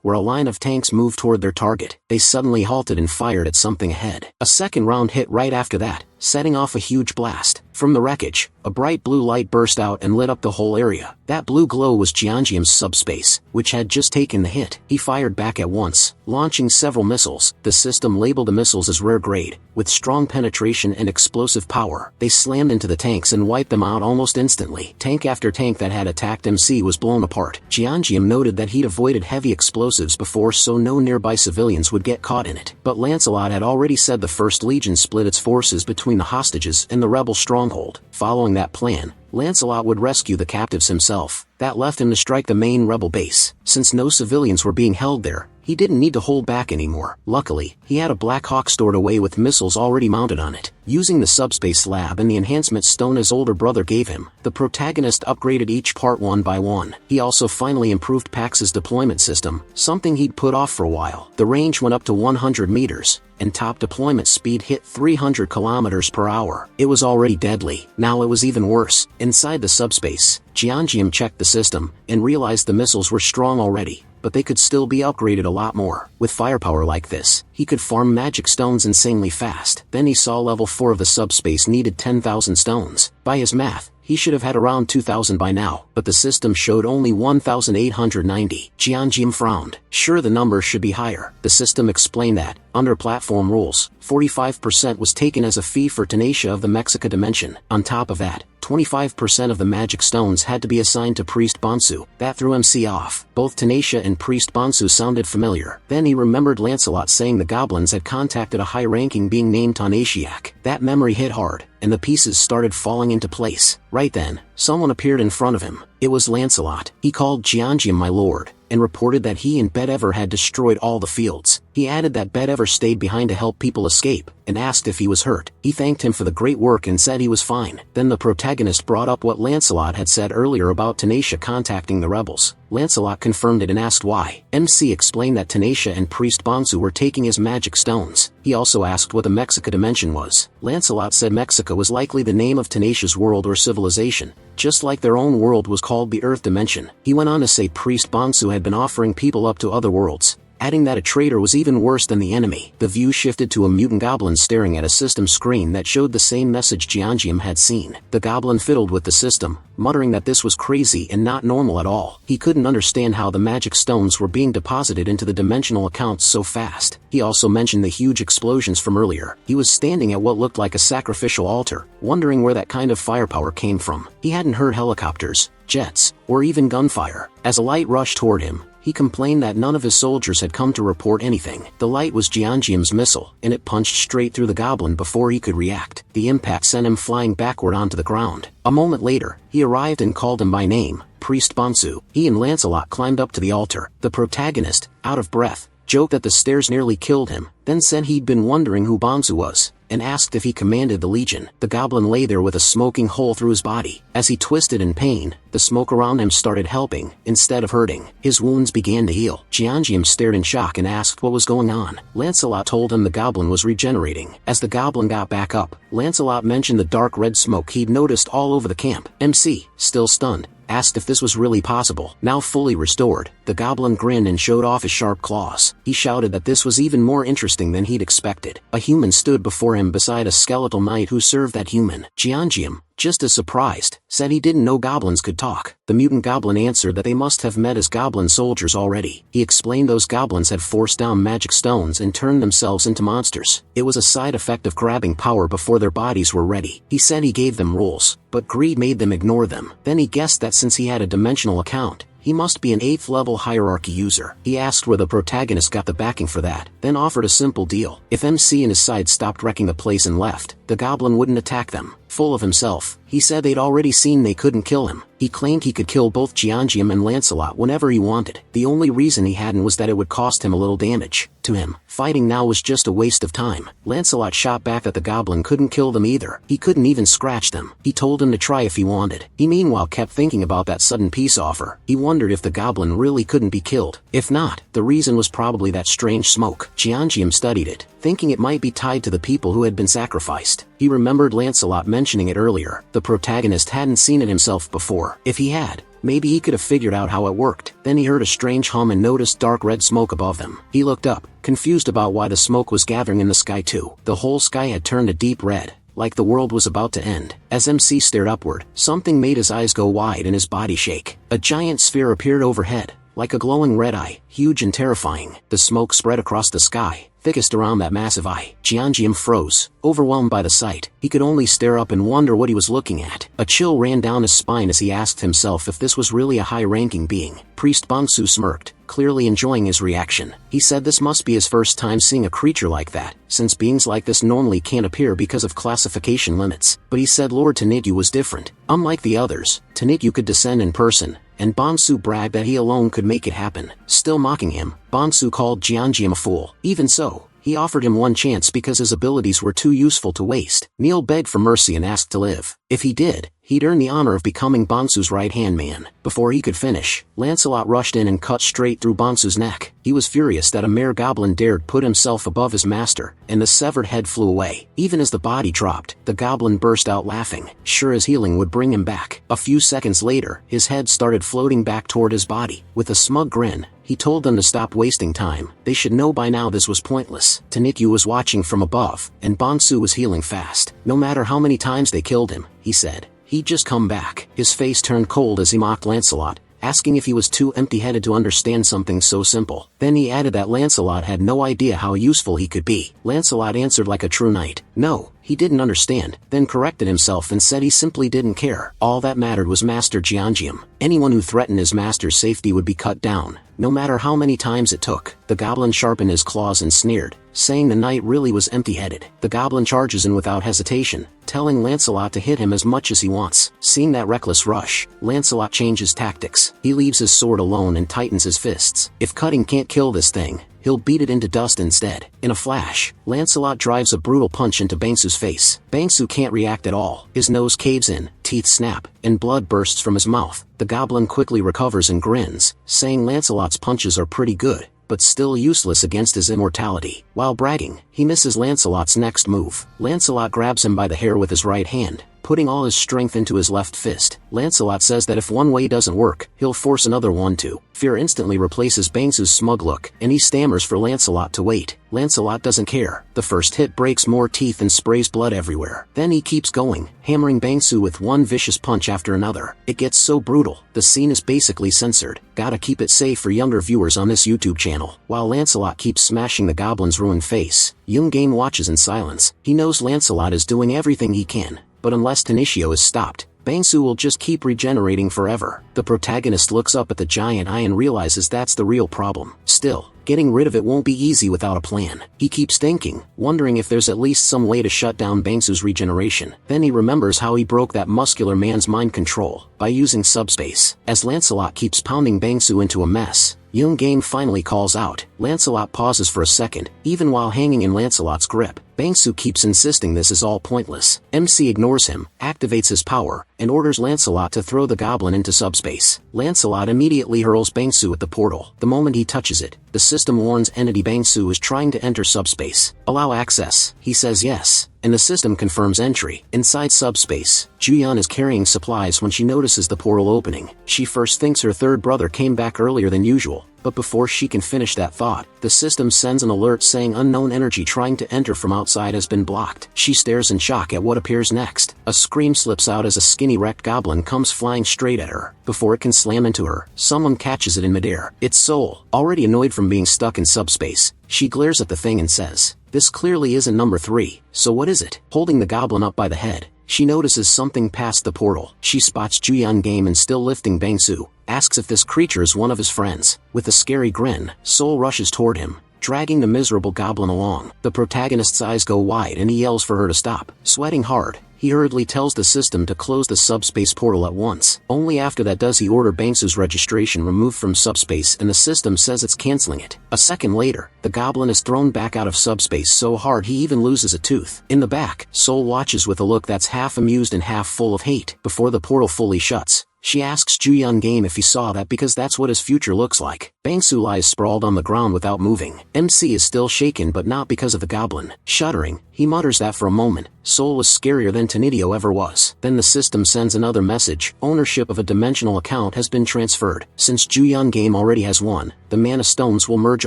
where a line of tanks moved toward their target. They suddenly halted and fired at something ahead. A second round hit right after that, setting off a huge blast. From the wreckage, a bright blue light burst out and lit up the whole area. That blue glow was Jianjiam's subspace, which had just taken the hit. He fired back at once, launching several missiles. The system labeled the missiles as rare grade, with strong penetration and explosive power. They slammed into the tanks and wiped them out almost instantly. Tank after tank that had attacked MC was blown apart. Jianjiam noted that he'd avoided heavy explosives before, so no nearby civilians would get caught in it. But Lancelot had already said the First Legion split its forces between the hostages and the rebel stronghold. Following that plan, Lancelot would rescue the captives himself. That left him to strike the main rebel base. Since no civilians were being held there, he didn't need to hold back anymore. Luckily, he had a Black Hawk stored away with missiles already mounted on it. Using the subspace lab and the enhancement stone his older brother gave him, the protagonist upgraded each part one by one. He also finally improved Pax's deployment system, something he'd put off for a while. The range went up to 100 meters, and top deployment speed hit 300 kilometers per hour. It was already deadly. Now it was even worse. Inside the subspace, Jianjiam checked the system, and realized the missiles were strong already, but they could still be upgraded a lot more. With firepower like this, he could farm magic stones insanely fast. Then he saw level 4 of the subspace needed 10,000 stones. By his math, he should have had around 2,000 by now, but the system showed only 1,890. Jianjiam frowned. Sure, the number should be higher. The system explained that, under platform rules, 45% was taken as a fee for Tanisha of the Mexica dimension. On top of that, 25% of the magic stones had to be assigned to Priest Bonsu. That threw MC off. Both Tanisha and Priest Bonsu sounded familiar. Then he remembered Lancelot saying the goblins had contacted a high-ranking being named Tanasiak. That memory hit hard, and the pieces started falling into place. Right then, someone appeared in front of him. It was Lancelot. He called Jianjiam my lord, and reported that he and Bedever had destroyed all the fields. He added that Bedever stayed behind to help people escape, and asked if he was hurt. He thanked him for the great work and said he was fine. Then the protagonist brought up what Lancelot had said earlier about Tanisha contacting the rebels. Lancelot confirmed it and asked why. MC explained that Tanisha and Priest Bonsu were taking his magic stones. He also asked what the Mexica dimension was. Lancelot said Mexica was likely the name of Tanisha's world or civilization, just like their own world was called the Earth dimension. He went on to say Priest Bonsu had been offering people up to other worlds, adding that a traitor was even worse than the enemy. The view shifted to a mutant goblin staring at a system screen that showed the same message Jianjiam had seen. The goblin fiddled with the system, muttering that this was crazy and not normal at all. He couldn't understand how the magic stones were being deposited into the dimensional accounts so fast. He also mentioned the huge explosions from earlier. He was standing at what looked like a sacrificial altar, wondering where that kind of firepower came from. He hadn't heard helicopters, jets, or even gunfire. As a light rushed toward him, he complained that none of his soldiers had come to report anything. The light was Jianjiam's missile, and it punched straight through the goblin before he could react. The impact sent him flying backward onto the ground. A moment later, he arrived and called him by name, Priest Bonsu. He and Lancelot climbed up to the altar. The protagonist, out of breath, joked that the stairs nearly killed him, then said he'd been wondering who Bonsu was, and asked if he commanded the Legion. The goblin lay there with a smoking hole through his body. As he twisted in pain, the smoke around him started helping, instead of hurting. His wounds began to heal. Jianjiam stared in shock and asked what was going on. Lancelot told him the goblin was regenerating. As the goblin got back up, Lancelot mentioned the dark red smoke he'd noticed all over the camp. MC, still stunned, asked if this was really possible. Now fully restored, the goblin grinned and showed off his sharp claws. He shouted that this was even more interesting than he'd expected. A human stood before him beside a skeletal knight who served that human. Jianjiam, just as surprised, said he didn't know goblins could talk. The mutant goblin answered that they must have met as goblin soldiers already. He explained those goblins had forced down magic stones and turned themselves into monsters. It was a side effect of grabbing power before their bodies were ready. He said he gave them rules, but greed made them ignore them. Then he guessed that since he had a dimensional account, he must be an 8th level hierarchy user. He asked where the protagonist got the backing for that, then offered a simple deal. If MC and his side stopped wrecking the place and left, the goblin wouldn't attack them. Full of himself, he said they'd already seen they couldn't kill him. He claimed he could kill both Jeongeum and Lancelot whenever he wanted. The only reason he hadn't was that it would cost him a little damage. To him, fighting now was just a waste of time. Lancelot shot back that the goblin couldn't kill them either. He couldn't even scratch them. He told him to try if he wanted. He meanwhile kept thinking about that sudden peace offer. He wondered if the goblin really couldn't be killed. If not, the reason was probably that strange smoke. Jeongeum studied it, thinking it might be tied to the people who had been sacrificed. He remembered Lancelot mentioning it earlier. The protagonist hadn't seen it himself before. If he had, maybe he could have figured out how it worked. Then he heard a strange hum and noticed dark red smoke above them. He looked up, confused about why the smoke was gathering in the sky too. The whole sky had turned a deep red, like the world was about to end. As MC stared upward, something made his eyes go wide and his body shake. A giant sphere appeared overhead, like a glowing red eye, huge and terrifying. The smoke spread across the sky, thickest around that massive eye. Jeongeum froze, overwhelmed by the sight. He could only stare up and wonder what he was looking at. A chill ran down his spine as he asked himself if this was really a high-ranking being. Priest Bangsu smirked, clearly enjoying his reaction. He said this must be his first time seeing a creature like that, since beings like this normally can't appear because of classification limits. But he said Lord Tenityu was different. Unlike the others, Tenityu could descend in person, and Bangsu bragged that he alone could make it happen. Still mocking him, Bangsu called Jeongeum a fool. Even so, he offered him one chance because his abilities were too useful to waste. Neil begged for mercy and asked to live. If he did, he'd earn the honor of becoming Bangsu's right-hand man. Before he could finish, Lancelot rushed in and cut straight through Bangsu's neck. He was furious that a mere goblin dared put himself above his master, and the severed head flew away. Even as the body dropped, the goblin burst out laughing, sure his healing would bring him back. A few seconds later, his head started floating back toward his body. With a smug grin, he told them to stop wasting time. They should know by now this was pointless. Tenityu was watching from above, and Bangsu was healing fast. No matter how many times they killed him, he said, he'd just come back. His face turned cold as he mocked Lancelot, asking if he was too empty-headed to understand something so simple. Then he added that Lancelot had no idea how useful he could be. Lancelot answered like a true knight. No, he didn't understand, then corrected himself and said he simply didn't care. All that mattered was Master Jeongeum. Anyone who threatened his master's safety would be cut down, no matter how many times it took. The goblin sharpened his claws and sneered, saying the knight really was empty-headed. The goblin charges in without hesitation, telling Lancelot to hit him as much as he wants. Seeing that reckless rush, Lancelot changes tactics. He leaves his sword alone and tightens his fists. If cutting can't kill this thing, he'll beat it into dust instead. In a flash, Lancelot drives a brutal punch into Bangsu's face. Bangsu can't react at all. His nose caves in, teeth snap, and blood bursts from his mouth. The goblin quickly recovers and grins, saying Lancelot's punches are pretty good, but still useless against his immortality. While bragging, he misses Lancelot's next move. Lancelot grabs him by the hair with his right hand, putting all his strength into his left fist. Lancelot says that if one way doesn't work, he'll force another one to. Fear instantly replaces Bangsu's smug look, and he stammers for Lancelot to wait. Lancelot doesn't care. The first hit breaks more teeth and sprays blood everywhere. Then he keeps going, hammering Bangsu with one vicious punch after another. It gets so brutal, the scene is basically censored. Gotta keep it safe for younger viewers on this YouTube channel. While Lancelot keeps smashing the goblin's ruined face, Yoon-game watches in silence. He knows Lancelot is doing everything he can, but unless Tenityu is stopped, Bangsu will just keep regenerating forever. The protagonist looks up at the giant eye and realizes that's the real problem. Still, getting rid of it won't be easy without a plan. He keeps thinking, wondering if there's at least some way to shut down Bangsu's regeneration. Then he remembers how he broke that muscular man's mind control, by using subspace. As Lancelot keeps pounding Bangsu into a mess, Yoon-game finally calls out. Lancelot pauses for a second, even while hanging in Lancelot's grip. Bangsu keeps insisting this is all pointless. MC ignores him, activates his power, and orders Lancelot to throw the goblin into subspace. Lancelot immediately hurls Bangsu at the portal. The moment he touches it, the system warns entity Bangsu is trying to enter subspace. Allow access. He says yes, and the system confirms entry. Inside subspace, Juyeon is carrying supplies when she notices the portal opening. She first thinks her third brother came back earlier than usual, but before she can finish that thought, the system sends an alert saying unknown energy trying to enter from outside has been blocked. She stares in shock at what appears next. A scream slips out as a skinny wrecked goblin comes flying straight at her. Before it can slam into her, someone catches it in midair. It's Soul. Already annoyed from being stuck in subspace, she glares at the thing and says, "This clearly isn't number 3, so what is it?" Holding the goblin up by the head, she notices something past the portal. She spots Juyeon-game and still lifting Bangsu, asks if this creature is one of his friends. With a scary grin, Soul rushes toward him, dragging the miserable goblin along. The protagonist's eyes go wide and he yells for her to stop. Sweating hard, he hurriedly tells the system to close the subspace portal at once. Only after that does he order Bangsu's registration removed from subspace, and the system says it's canceling it. A second later, the goblin is thrown back out of subspace so hard he even loses a tooth. In the back, Sol watches with a look that's half amused and half full of hate. Before the portal fully shuts, she asks Ju-Young Game if he saw that because that's what his future looks like. Bangsu lies sprawled on the ground without moving. MC is still shaken, but not because of the goblin. Shuddering, he mutters that for a moment, Sol was scarier than Tenidio ever was. Then the system sends another message. Ownership of a dimensional account has been transferred. Since Ju-Young Game already has one, the mana stones will merge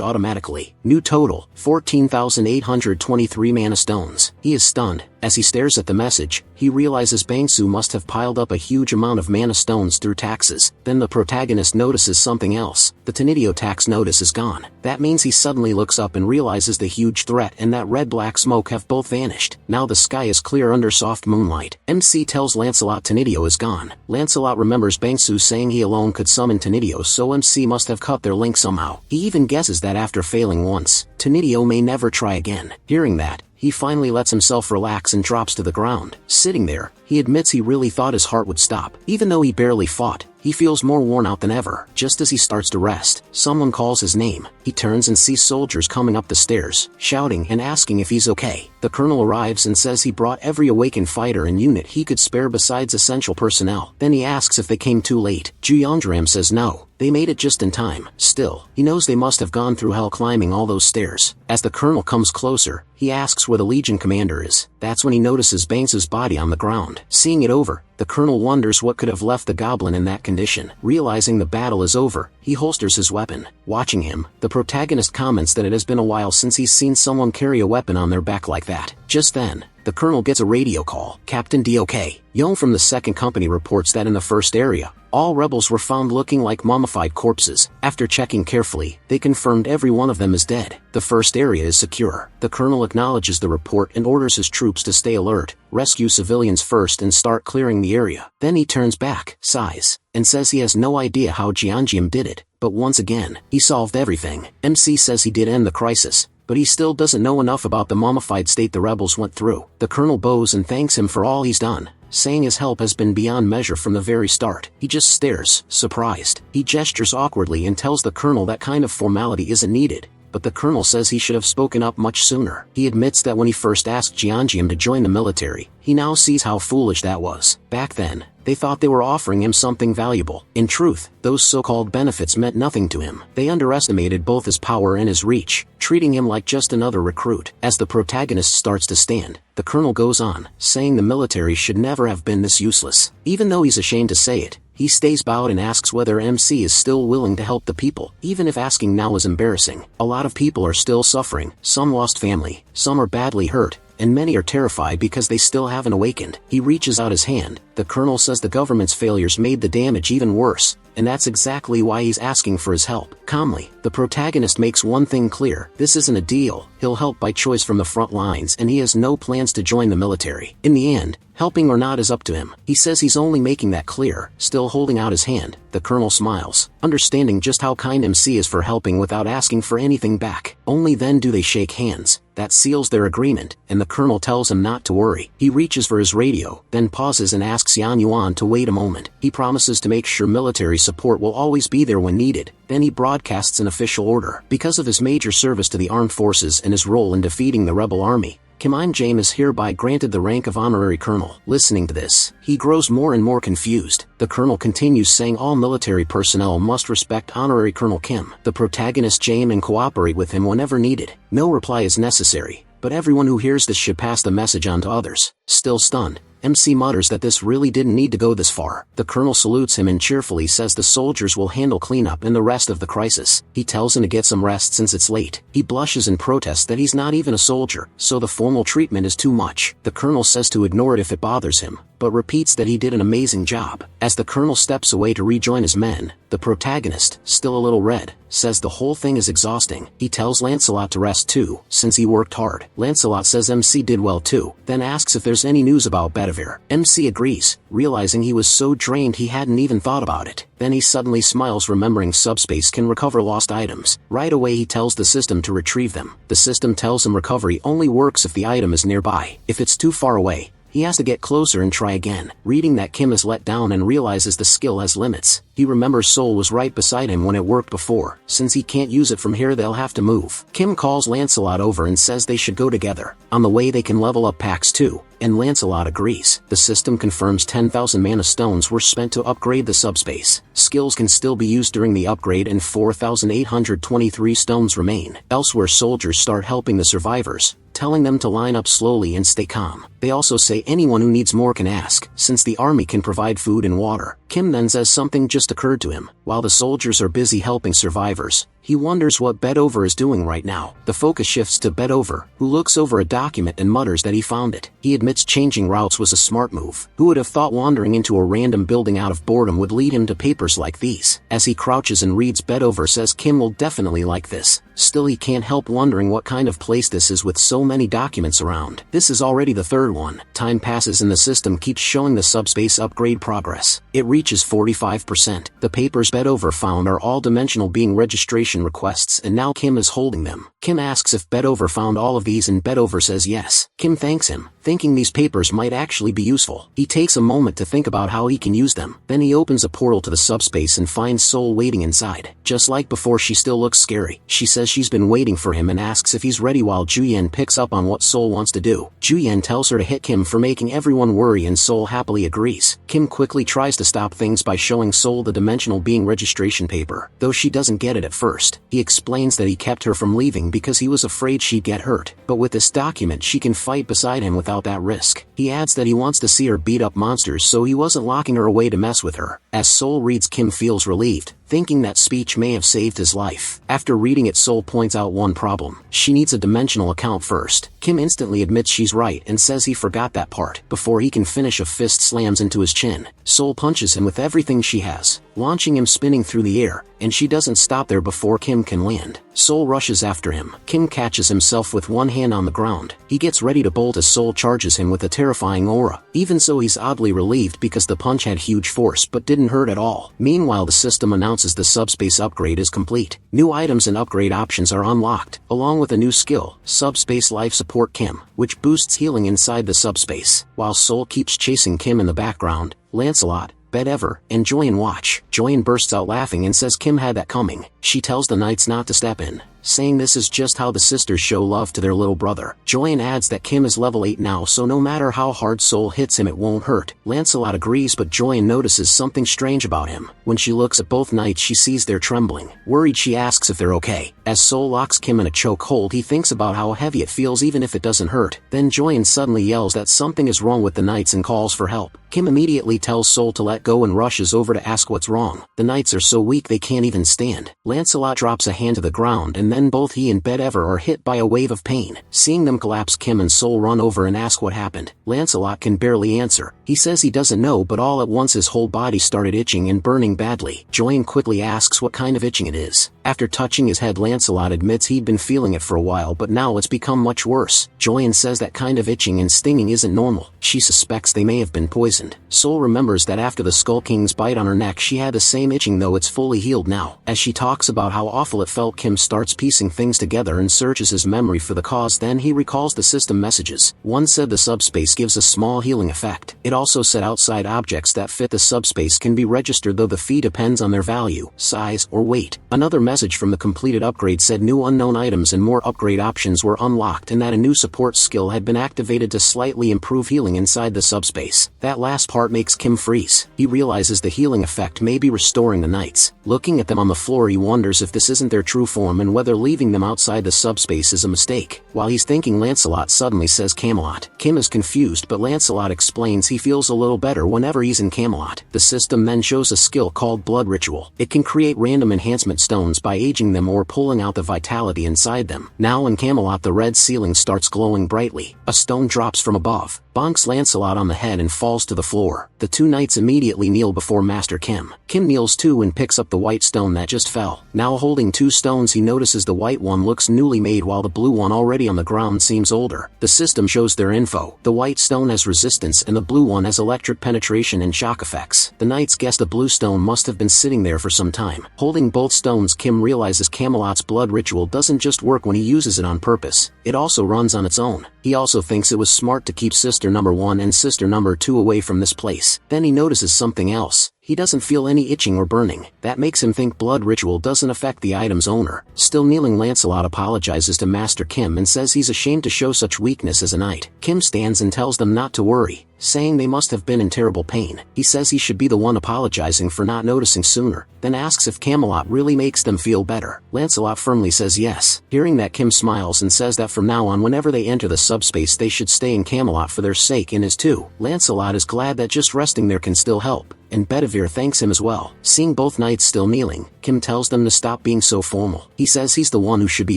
automatically. New total, 14,823 mana stones. He is stunned. As he stares at the message, he realizes Bangsu must have piled up a huge amount of mana stones through taxes. Then the protagonist notices something else. The Tenidio tax notice is gone. That means he suddenly looks up and realizes the huge threat and that red-black smoke have both vanished. Now the sky is clear under soft moonlight. MC tells Lancelot Tenidio is gone. Lancelot remembers Bangsu saying he alone could summon Tenidio, so MC must have cut their link somehow. He even guesses that after failing once, Tenidio may never try again. Hearing that, he finally lets himself relax and drops to the ground. Sitting there, he admits he really thought his heart would stop. Even though he barely fought, he feels more worn out than ever. Just as he starts to rest, someone calls his name. He turns and sees soldiers coming up the stairs, shouting and asking if he's okay. The colonel arrives and says he brought every awakened fighter and unit he could spare besides essential personnel. Then he asks if they came too late. Ju-Yongdram says no, they made it just in time. Still, he knows they must have gone through hell climbing all those stairs. As the colonel comes closer, he asks where the Legion commander is. That's when he notices Bangsu's body on the ground. Seeing it over, the colonel wonders what could have left the goblin in that condition. Realizing the battle is over, he holsters his weapon. Watching him, the protagonist comments that it has been a while since he's seen someone carry a weapon on their back like that. Just then, the colonel gets a radio call. Captain DOK. Young from the second company reports that in the first area, all rebels were found looking like mummified corpses. After checking carefully, they confirmed every one of them is dead. The first area is secure. The colonel acknowledges the report and orders his troops to stay alert, rescue civilians first and start clearing the area. Then he turns back, sighs, and says he has no idea how Jeongeum did it, but once again, he solved everything. MC says he did end the crisis, but he still doesn't know enough about the mummified state the rebels went through. The colonel bows and thanks him for all he's done, saying his help has been beyond measure from the very start. He just stares, surprised. He gestures awkwardly and tells the colonel that kind of formality isn't needed, but the colonel says he should have spoken up much sooner. He admits that when he first asked Jeongeum to join the military, he now sees how foolish that was. Back then, they thought they were offering him something valuable. In truth, those so-called benefits meant nothing to him. They underestimated both his power and his reach, treating him like just another recruit. As the protagonist starts to stand, the colonel goes on, saying the military should never have been this useless. Even though he's ashamed to say it, he stays bowed and asks whether MC is still willing to help the people, even if asking now is embarrassing. A lot of people are still suffering, some lost family, some are badly hurt, and many are terrified because they still haven't awakened. He reaches out his hand. The colonel says the government's failures made the damage even worse, and that's exactly why he's asking for his help. Calmly, the protagonist makes one thing clear. This isn't a deal. He'll help by choice from the front lines and he has no plans to join the military. In the end, helping or not is up to him. He says he's only making that clear, still holding out his hand. The colonel smiles, understanding just how kind MC is for helping without asking for anything back. Only then do they shake hands. That seals their agreement, and the colonel tells him not to worry. He reaches for his radio, then pauses and asks Yan Yuan to wait a moment. He promises to make sure military support will always be there when needed. Then he broadcasts an official order. Because of his major service to the armed forces and his role in defeating the rebel army, Kim In-jae is hereby granted the rank of honorary colonel. Listening to this, he grows more and more confused. The colonel continues saying all military personnel must respect honorary Colonel Kim. The protagonist Jae and cooperate with him whenever needed. No reply is necessary, but everyone who hears this should pass the message on to others. Still stunned, MC mutters that this really didn't need to go this far. The colonel salutes him and cheerfully says the soldiers will handle cleanup and the rest of the crisis. He tells him to get some rest since it's late. He blushes and protests that he's not even a soldier, so the formal treatment is too much. The colonel says to ignore it if it bothers him, but repeats that he did an amazing job. As the colonel steps away to rejoin his men, the protagonist, still a little red, says the whole thing is exhausting. He tells Lancelot to rest too, since he worked hard. Lancelot says MC did well too, then asks if there's any news about Bedivere. MC agrees, realizing he was so drained he hadn't even thought about it. Then he suddenly smiles, remembering subspace can recover lost items. Right away he tells the system to retrieve them. The system tells him recovery only works if the item is nearby. If it's too far away, He has to get closer and try again. Reading that Kim is let down and realizes the skill has limits. He remembers Sol was right beside him when it worked before. Since he can't use it from here, they'll have to move. Kim calls Lancelot over and says they should go together. On the way they can level up packs too, and Lancelot agrees. The system confirms 10,000 mana stones were spent to upgrade the subspace. Skills can still be used during the upgrade and 4,823 stones remain. Elsewhere, soldiers start helping the survivors, telling them to line up slowly and stay calm. They also say anyone who needs more can ask, since the army can provide food and water. Kim then says something just occurred to him. While the soldiers are busy helping survivors, he wonders what Bedover is doing right now. The focus shifts to Bedover, who looks over a document and mutters that he found it. He admits changing routes was a smart move. Who would have thought wandering into a random building out of boredom would lead him to papers like these? As he crouches and reads, Bedover says Kim will definitely like this. Still, he can't help wondering what kind of place this is with so many documents around. This is already the third one. Time passes and the system keeps showing the subspace upgrade progress. It reaches 45%. The papers Bedover found are all dimensional being registration requests, and now Kim is holding them. Kim asks if Bedover found all of these and Bedover says yes. Kim thanks him, thinking these papers might actually be useful. He takes a moment to think about how he can use them. Then he opens a portal to the subspace and finds Sol waiting inside. Just like before, she still looks scary. She says she's been waiting for him and asks if he's ready while Juyen picks up on what Sol wants to do. Juyen tells her to hit Kim for making everyone worry and Sol happily agrees. Kim quickly tries to stop things by showing Sol the dimensional being registration paper, though she doesn't get it at first. He explains that he kept her from leaving because he was afraid she'd get hurt, but with this document she can fight beside him without that risk. He adds that he wants to see her beat up monsters, so he wasn't locking her away to mess with her. As Sol reads, Kim feels relieved, thinking that speech may have saved his life. After reading it, Sol points out one problem. She needs a dimensional account first. Kim instantly admits she's right and says he forgot that part. Before he can finish, a fist slams into his chin. Sol punches him with everything she has, launching him spinning through the air, and she doesn't stop there before Kim can land. Sol rushes after him. Kim catches himself with one hand on the ground. He gets ready to bolt as Sol charges him with a terrifying aura. Even so, he's oddly relieved because the punch had huge force but didn't hurt at all. Meanwhile, the system announces the subspace upgrade is complete. New items and upgrade options are unlocked, along with a new skill, Subspace Life Support Kim, which boosts healing inside the subspace. While Sol keeps chasing Kim in the background, Lancelot, Bedover, and Juyen watch. Juyen bursts out laughing and says Kim had that coming. She tells the knights not to step in, saying this is just how the sisters show love to their little brother. Juyen adds that Kim is level 8 now, so no matter how hard Sol hits him it won't hurt. Lancelot agrees, but Juyen notices something strange about him. When she looks at both knights she sees they're trembling. Worried, she asks if they're okay. As Sol locks Kim in a chokehold, he thinks about how heavy it feels even if it doesn't hurt. Then Juyen suddenly yells that something is wrong with the knights and calls for help. Kim immediately tells Sol to let go and rushes over to ask what's wrong. The knights are so weak they can't even stand. Lancelot drops a hand to the ground and then both he and Bedover are hit by a wave of pain. Seeing them collapse, Kim and Sol run over and ask what happened. Lancelot can barely answer. He says he doesn't know, but all at once his whole body started itching and burning badly. Juyen quickly asks what kind of itching it is. After touching his head, Lancelot admits he'd been feeling it for a while, but now it's become much worse. Juyen says that kind of itching and stinging isn't normal. She suspects they may have been poisoned. Sol remembers that after the Skull King's bite on her neck she had the same itching, though it's fully healed now. As she talks about how awful it felt, Kim starts piecing things together and searches his memory for the cause. Then he recalls the system messages. One said the subspace gives a small healing effect. It also said outside objects that fit the subspace can be registered, though the fee depends on their value, size, or weight. Another message from the completed upgrade said new unknown items and more upgrade options were unlocked, and that a new support skill had been activated to slightly improve healing inside the subspace. That last part makes Kim freeze. He realizes the healing effect may be restoring the knights. Looking at them on the floor, he wonders if this isn't their true form and whether leaving them outside the subspace is a mistake. While he's thinking, Lancelot suddenly says Camelot. Kim is confused, but Lancelot explains he feels a little better whenever he's in Camelot. The system then shows a skill called Blood Ritual. It can create random enhancement stones by aging them or pulling out the vitality inside them. Now in Camelot, the red ceiling starts glowing brightly. A stone drops from above, bonks Lancelot on the head and falls to the floor. The two knights immediately kneel before Master Kim. Kim kneels too and picks up the white stone that just fell. Now holding two stones, he notices the white one looks newly made while the blue one already on the ground seems older. The system shows their info. The white stone has resistance and the blue one has electric penetration and shock effects. The knights guess the blue stone must have been sitting there for some time. Holding both stones, Kim realizes Camelot's blood ritual doesn't just work when he uses it on purpose. It also runs on its own. He also thinks it was smart to keep systems sister number 1 and sister number 2 away from this place. Then he notices something else. He doesn't feel any itching or burning. That makes him think blood ritual doesn't affect the item's owner. Still kneeling, Lancelot apologizes to Master Kim and says he's ashamed to show such weakness as a knight. Kim stands and tells them not to worry, saying they must have been in terrible pain. He says he should be the one apologizing for not noticing sooner, then asks if Camelot really makes them feel better. Lancelot firmly says yes. Hearing that, Kim smiles and says that from now on whenever they enter the subspace they should stay in Camelot for their sake and his too. Lancelot is glad that just resting there can still help, and Bedivere thanks him as well. Seeing both knights still kneeling, Kim tells them to stop being so formal. He says he's the one who should be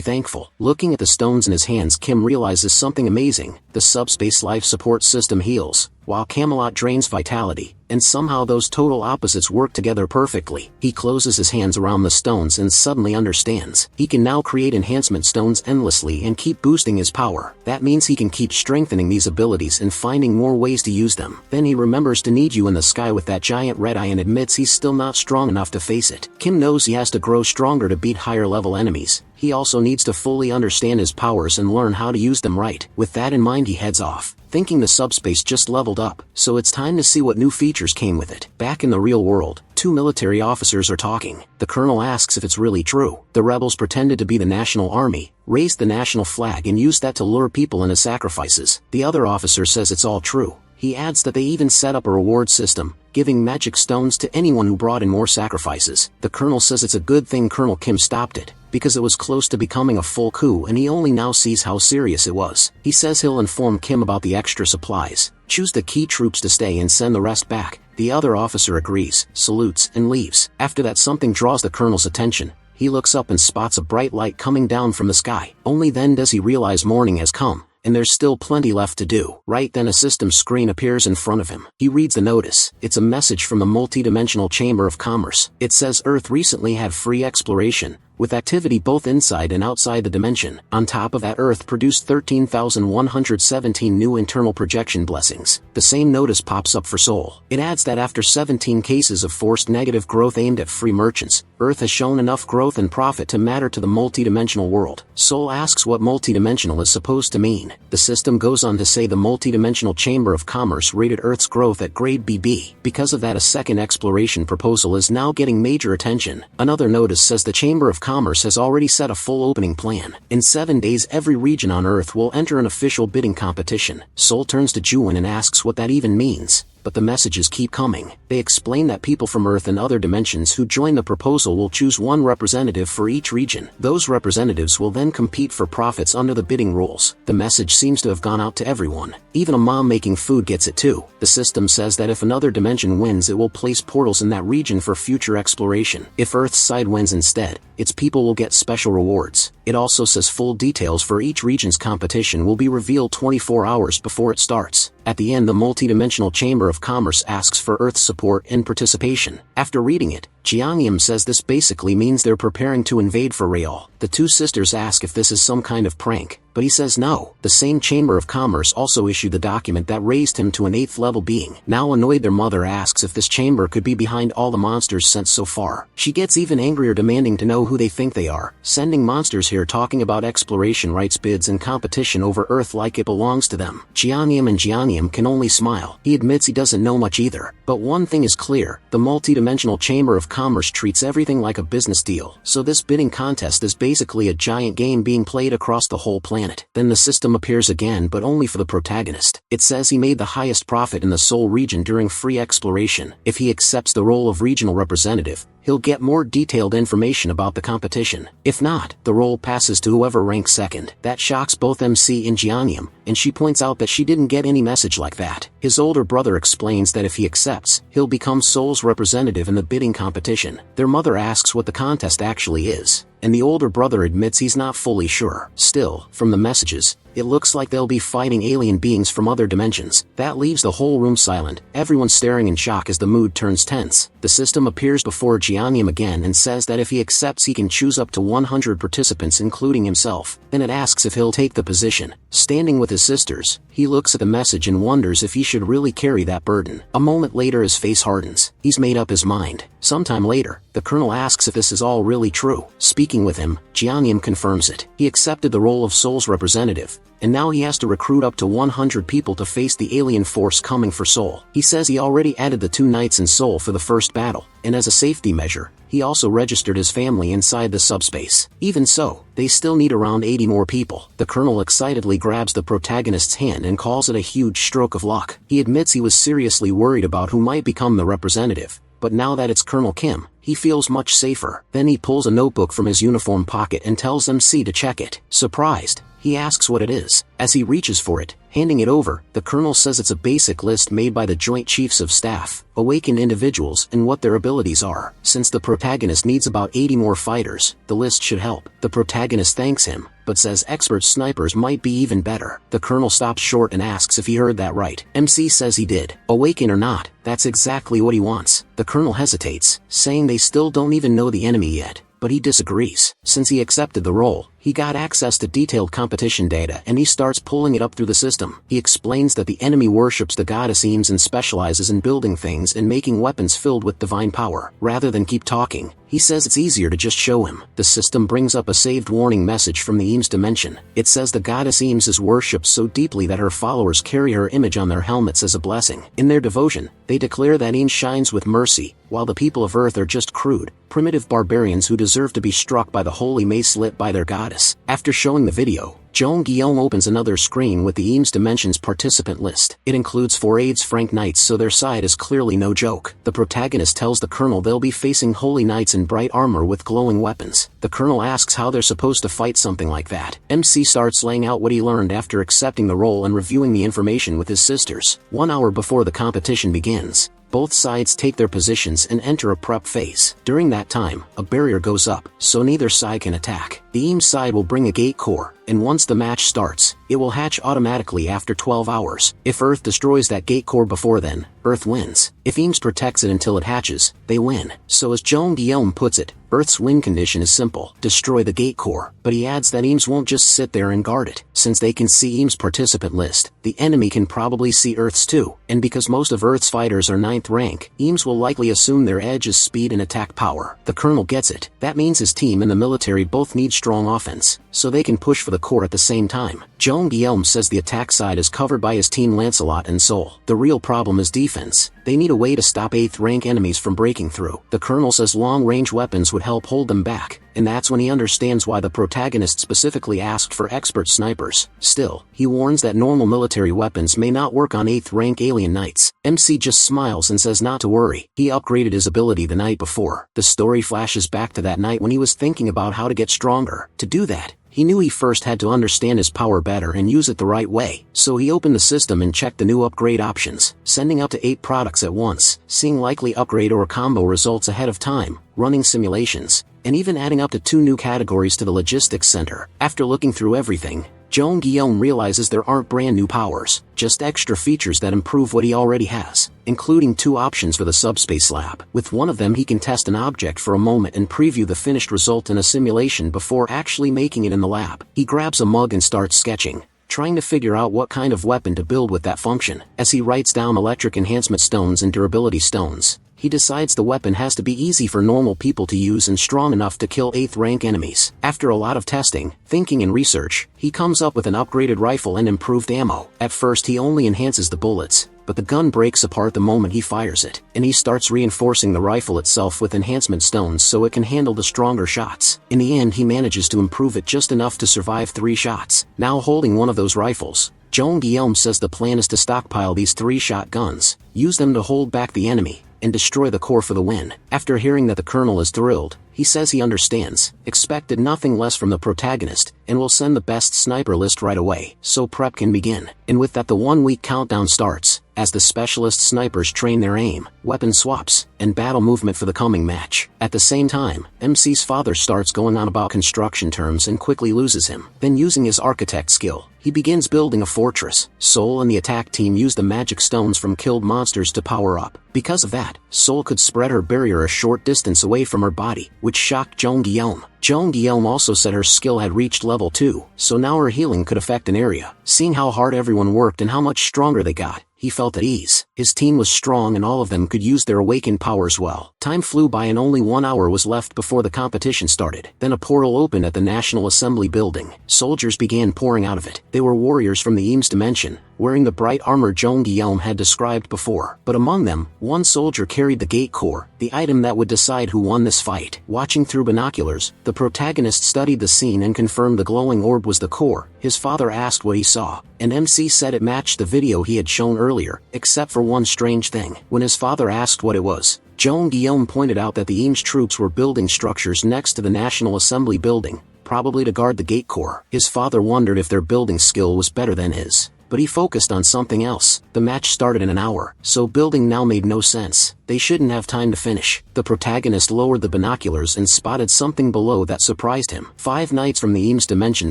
thankful. Looking at the stones in his hands, Kim realizes something amazing. The subspace life support system heals, while Camelot drains vitality, and somehow those total opposites work together perfectly. He closes his hands around the stones and suddenly understands. He can now create enhancement stones endlessly and keep boosting his power. That means he can keep strengthening these abilities and finding more ways to use them. Then he remembers to need you in the sky with that giant red eye and admits he's still not strong enough to face it. Kim knows he has to grow stronger to beat higher level enemies. He also needs to fully understand his powers and learn how to use them right. With that in mind, he heads off, thinking the subspace just leveled up, so it's time to see what new features came with it. Back in the real world, two military officers are talking. The colonel asks if it's really true. The rebels pretended to be the national army, raised the national flag and used that to lure people into sacrifices. The other officer says it's all true. He adds that they even set up a reward system, giving magic stones to anyone who brought in more sacrifices. The colonel says it's a good thing Colonel Kim stopped it, because it was close to becoming a full coup and he only now sees how serious it was. He says he'll inform Kim about the extra supplies, choose the key troops to stay and send the rest back. The other officer agrees, salutes, and leaves. After that, something draws the colonel's attention. He looks up and spots a bright light coming down from the sky. Only then does he realize morning has come, and there's still plenty left to do. Right then a system screen appears in front of him. He reads the notice. It's a message from the multi-dimensional Chamber of Commerce. It says Earth recently had free exploration, with activity both inside and outside the dimension. On top of that, Earth produced 13,117 new internal projection blessings. The same notice pops up for Seoul. It adds that after 17 cases of forced negative growth aimed at free merchants, Earth has shown enough growth and profit to matter to the multidimensional world. Seoul asks what multidimensional is supposed to mean. The system goes on to say the multidimensional Chamber of Commerce rated Earth's growth at grade BB. Because of that, a second exploration proposal is now getting major attention. Another notice says the Chamber of Commerce has already set a full opening plan. In 7 days, every region on Earth will enter an official bidding competition. Seoul turns to Juwon and asks what that even means. But the messages keep coming. They explain that people from Earth and other dimensions who join the proposal will choose one representative for each region. Those representatives will then compete for profits under the bidding rules. The message seems to have gone out to everyone. Even a mom making food gets it too. The system says that if another dimension wins, it will place portals in that region for future exploration. If Earth's side wins instead, its people will get special rewards. It also says full details for each region's competition will be revealed 24 hours before it starts. At the end, the multidimensional Chamber of Commerce asks for Earth's support and participation. After reading it, Jeongnam says this basically means they're preparing to invade for real. The two sisters ask if this is some kind of prank, but he says no. The same Chamber of Commerce also issued the document that raised him to an 8th level being. Now annoyed, their mother asks if this chamber could be behind all the monsters sent so far. She gets even angrier, demanding to know who they think they are, sending monsters here talking about exploration rights, bids and competition over Earth like it belongs to them. Jeongnam can only smile. He admits he doesn't know much either. But one thing is clear, the multidimensional Chamber of Commerce treats everything like a business deal. So this bidding contest is basically a giant game being played across the whole planet. Then the system appears again, but only for the protagonist. It says he made the highest profit in the Seoul region during free exploration. If he accepts the role of regional representative, he'll get more detailed information about the competition. If not, the role passes to whoever ranks second. That shocks both MC and Jeongnam, and she points out that she didn't get any message like that. His older brother explains that if he accepts, he'll become Seoul's representative in the bidding competition. Their mother asks what the contest actually is, and the older brother admits he's not fully sure. Still, from the messages, it looks like they'll be fighting alien beings from other dimensions. That leaves the whole room silent, everyone staring in shock as the mood turns tense. The system appears before Jeongnam again and says that if he accepts, he can choose up to 100 participants including himself. Then it asks if he'll take the position. Standing with his sisters, he looks at the message and wonders if he should really carry that burden. A moment later his face hardens. He's made up his mind. Sometime later, the colonel asks if this is all really true. Speaking with him, Jianyim confirms it. He accepted the role of Seoul's representative, and now he has to recruit up to 100 people to face the alien force coming for Seoul. He says he already added the 2 knights in Seoul for the first battle, and as a safety measure, he also registered his family inside the subspace. Even so, they still need around 80 more people. The colonel excitedly grabs the protagonist's hand and calls it a huge stroke of luck. He admits he was seriously worried about who might become the representative, but now that it's Colonel Kim, he feels much safer. Then he pulls a notebook from his uniform pocket and tells MC to check it. Surprised, he asks what it is. As he reaches for it, handing it over, the colonel says it's a basic list made by the Joint Chiefs of Staff, awakened individuals, and what their abilities are. Since the protagonist needs about 80 more fighters, the list should help. The protagonist thanks him, but says expert snipers might be even better. The colonel stops short and asks if he heard that right. MC says he did. Awaken or not, that's exactly what he wants. The colonel hesitates, saying they still don't even know the enemy yet, but he disagrees. Since he accepted the role, he got access to detailed competition data and he starts pulling it up through the system. He explains that the enemy worships the goddess Eames and specializes in building things and making weapons filled with divine power. Rather than keep talking, he says it's easier to just show him. The system brings up a saved warning message from the Eames dimension. It says the goddess Eames is worshipped so deeply that her followers carry her image on their helmets as a blessing. In their devotion, they declare that Eames shines with mercy, while the people of Earth are just crude, primitive barbarians who deserve to be struck by the holy mace lit by their goddess. After showing the video, Joan Guillaume opens another screen with the Eames Dimensions participant list. It includes 4 aides Frank Knights, so their side is clearly no joke. The protagonist tells the colonel they'll be facing holy knights in bright armor with glowing weapons. The colonel asks how they're supposed to fight something like that. MC starts laying out what he learned after accepting the role and reviewing the information with his sisters. 1 hour before the competition begins, both sides take their positions and enter a prep phase. During that time, a barrier goes up, so neither side can attack. The Eames side will bring a gate core, and once the match starts, it will hatch automatically after 12 hours. If Earth destroys that gate core before then, Earth wins. If Eames protects it until it hatches, they win. So as Joan Guillaume puts it, Earth's win condition is simple: destroy the gate core. But he adds that Eames won't just sit there and guard it. Since they can see Eames' participant list, the enemy can probably see Earth's too. And because most of Earth's fighters are 9th rank, Eames will likely assume their edge is speed and attack power. The colonel gets it. That means his team and the military both need strong offense, so they can push for the core at the same time. Joan Guillaume says the attack side is covered by his team Lancelot and Soul. The real problem is defense. They need a way to stop 8th rank enemies from breaking through. The colonel says long-range weapons would help hold them back, and that's when he understands why the protagonist specifically asked for expert snipers. Still, he warns that normal military weapons may not work on 8th rank alien knights. MC just smiles and says not to worry. He upgraded his ability the night before. The story flashes back to that night when he was thinking about how to get stronger. To do that, he knew he first had to understand his power better and use it the right way. So he opened the system and checked the new upgrade options, sending out to 8 products at once, seeing likely upgrade or combo results ahead of time, running simulations, and even adding up to 2 new categories to the logistics center. After looking through everything, Joan Guillaume realizes there aren't brand new powers, just extra features that improve what he already has, including 2 options for the subspace lab. With one of them he can test an object for a moment and preview the finished result in a simulation before actually making it in the lab. He grabs a mug and starts sketching, trying to figure out what kind of weapon to build with that function. As he writes down electric enhancement stones and durability stones, he decides the weapon has to be easy for normal people to use and strong enough to kill 8th rank enemies. After a lot of testing, thinking and research, he comes up with an upgraded rifle and improved ammo. At first he only enhances the bullets, but the gun breaks apart the moment he fires it, and he starts reinforcing the rifle itself with enhancement stones so it can handle the stronger shots. In the end he manages to improve it just enough to survive 3 shots. Now holding one of those rifles, Joan Guillaume says the plan is to stockpile these 3-shot guns, use them to hold back the enemy, and destroy the core for the win. After hearing that the colonel is thrilled, he says he understands, expected nothing less from the protagonist, and will send the best sniper list right away, so prep can begin. And with that the 1-week countdown starts. as the specialist snipers train their aim, weapon swaps, and battle movement for the coming match. At the same time, MC's father starts going on about construction terms and quickly loses him. Then using his architect skill, he begins building a fortress. Soul and the attack team use the magic stones from killed monsters to power up. Because of that, Soul could spread her barrier a short distance away from her body, which shocked Jeong Guillaume. Jeong Guillaume also said her skill had reached level 2, so now her healing could affect an area. Seeing how hard everyone worked and how much stronger they got, he felt at ease. His team was strong and all of them could use their awakened powers well. Time flew by and only 1 hour was left before the competition started. Then a portal opened at the National Assembly building. Soldiers began pouring out of it. They were warriors from the Eames dimension, wearing the bright armor Jeong Guillaume had described before. But among them, one soldier carried the gate core, the item that would decide who won this fight. Watching through binoculars, the protagonist studied the scene and confirmed the glowing orb was the core. His father asked what he saw, and MC said it matched the video he had shown earlier, except for one strange thing. When his father asked what it was, Jeong Guillaume pointed out that the Eames troops were building structures next to the National Assembly building, probably to guard the gate core. His father wondered if their building skill was better than his, but he focused on something else. The match started in an hour, so building now made no sense. They shouldn't have time to finish. The protagonist lowered the binoculars and spotted something below that surprised him. 5 knights from the Eames dimension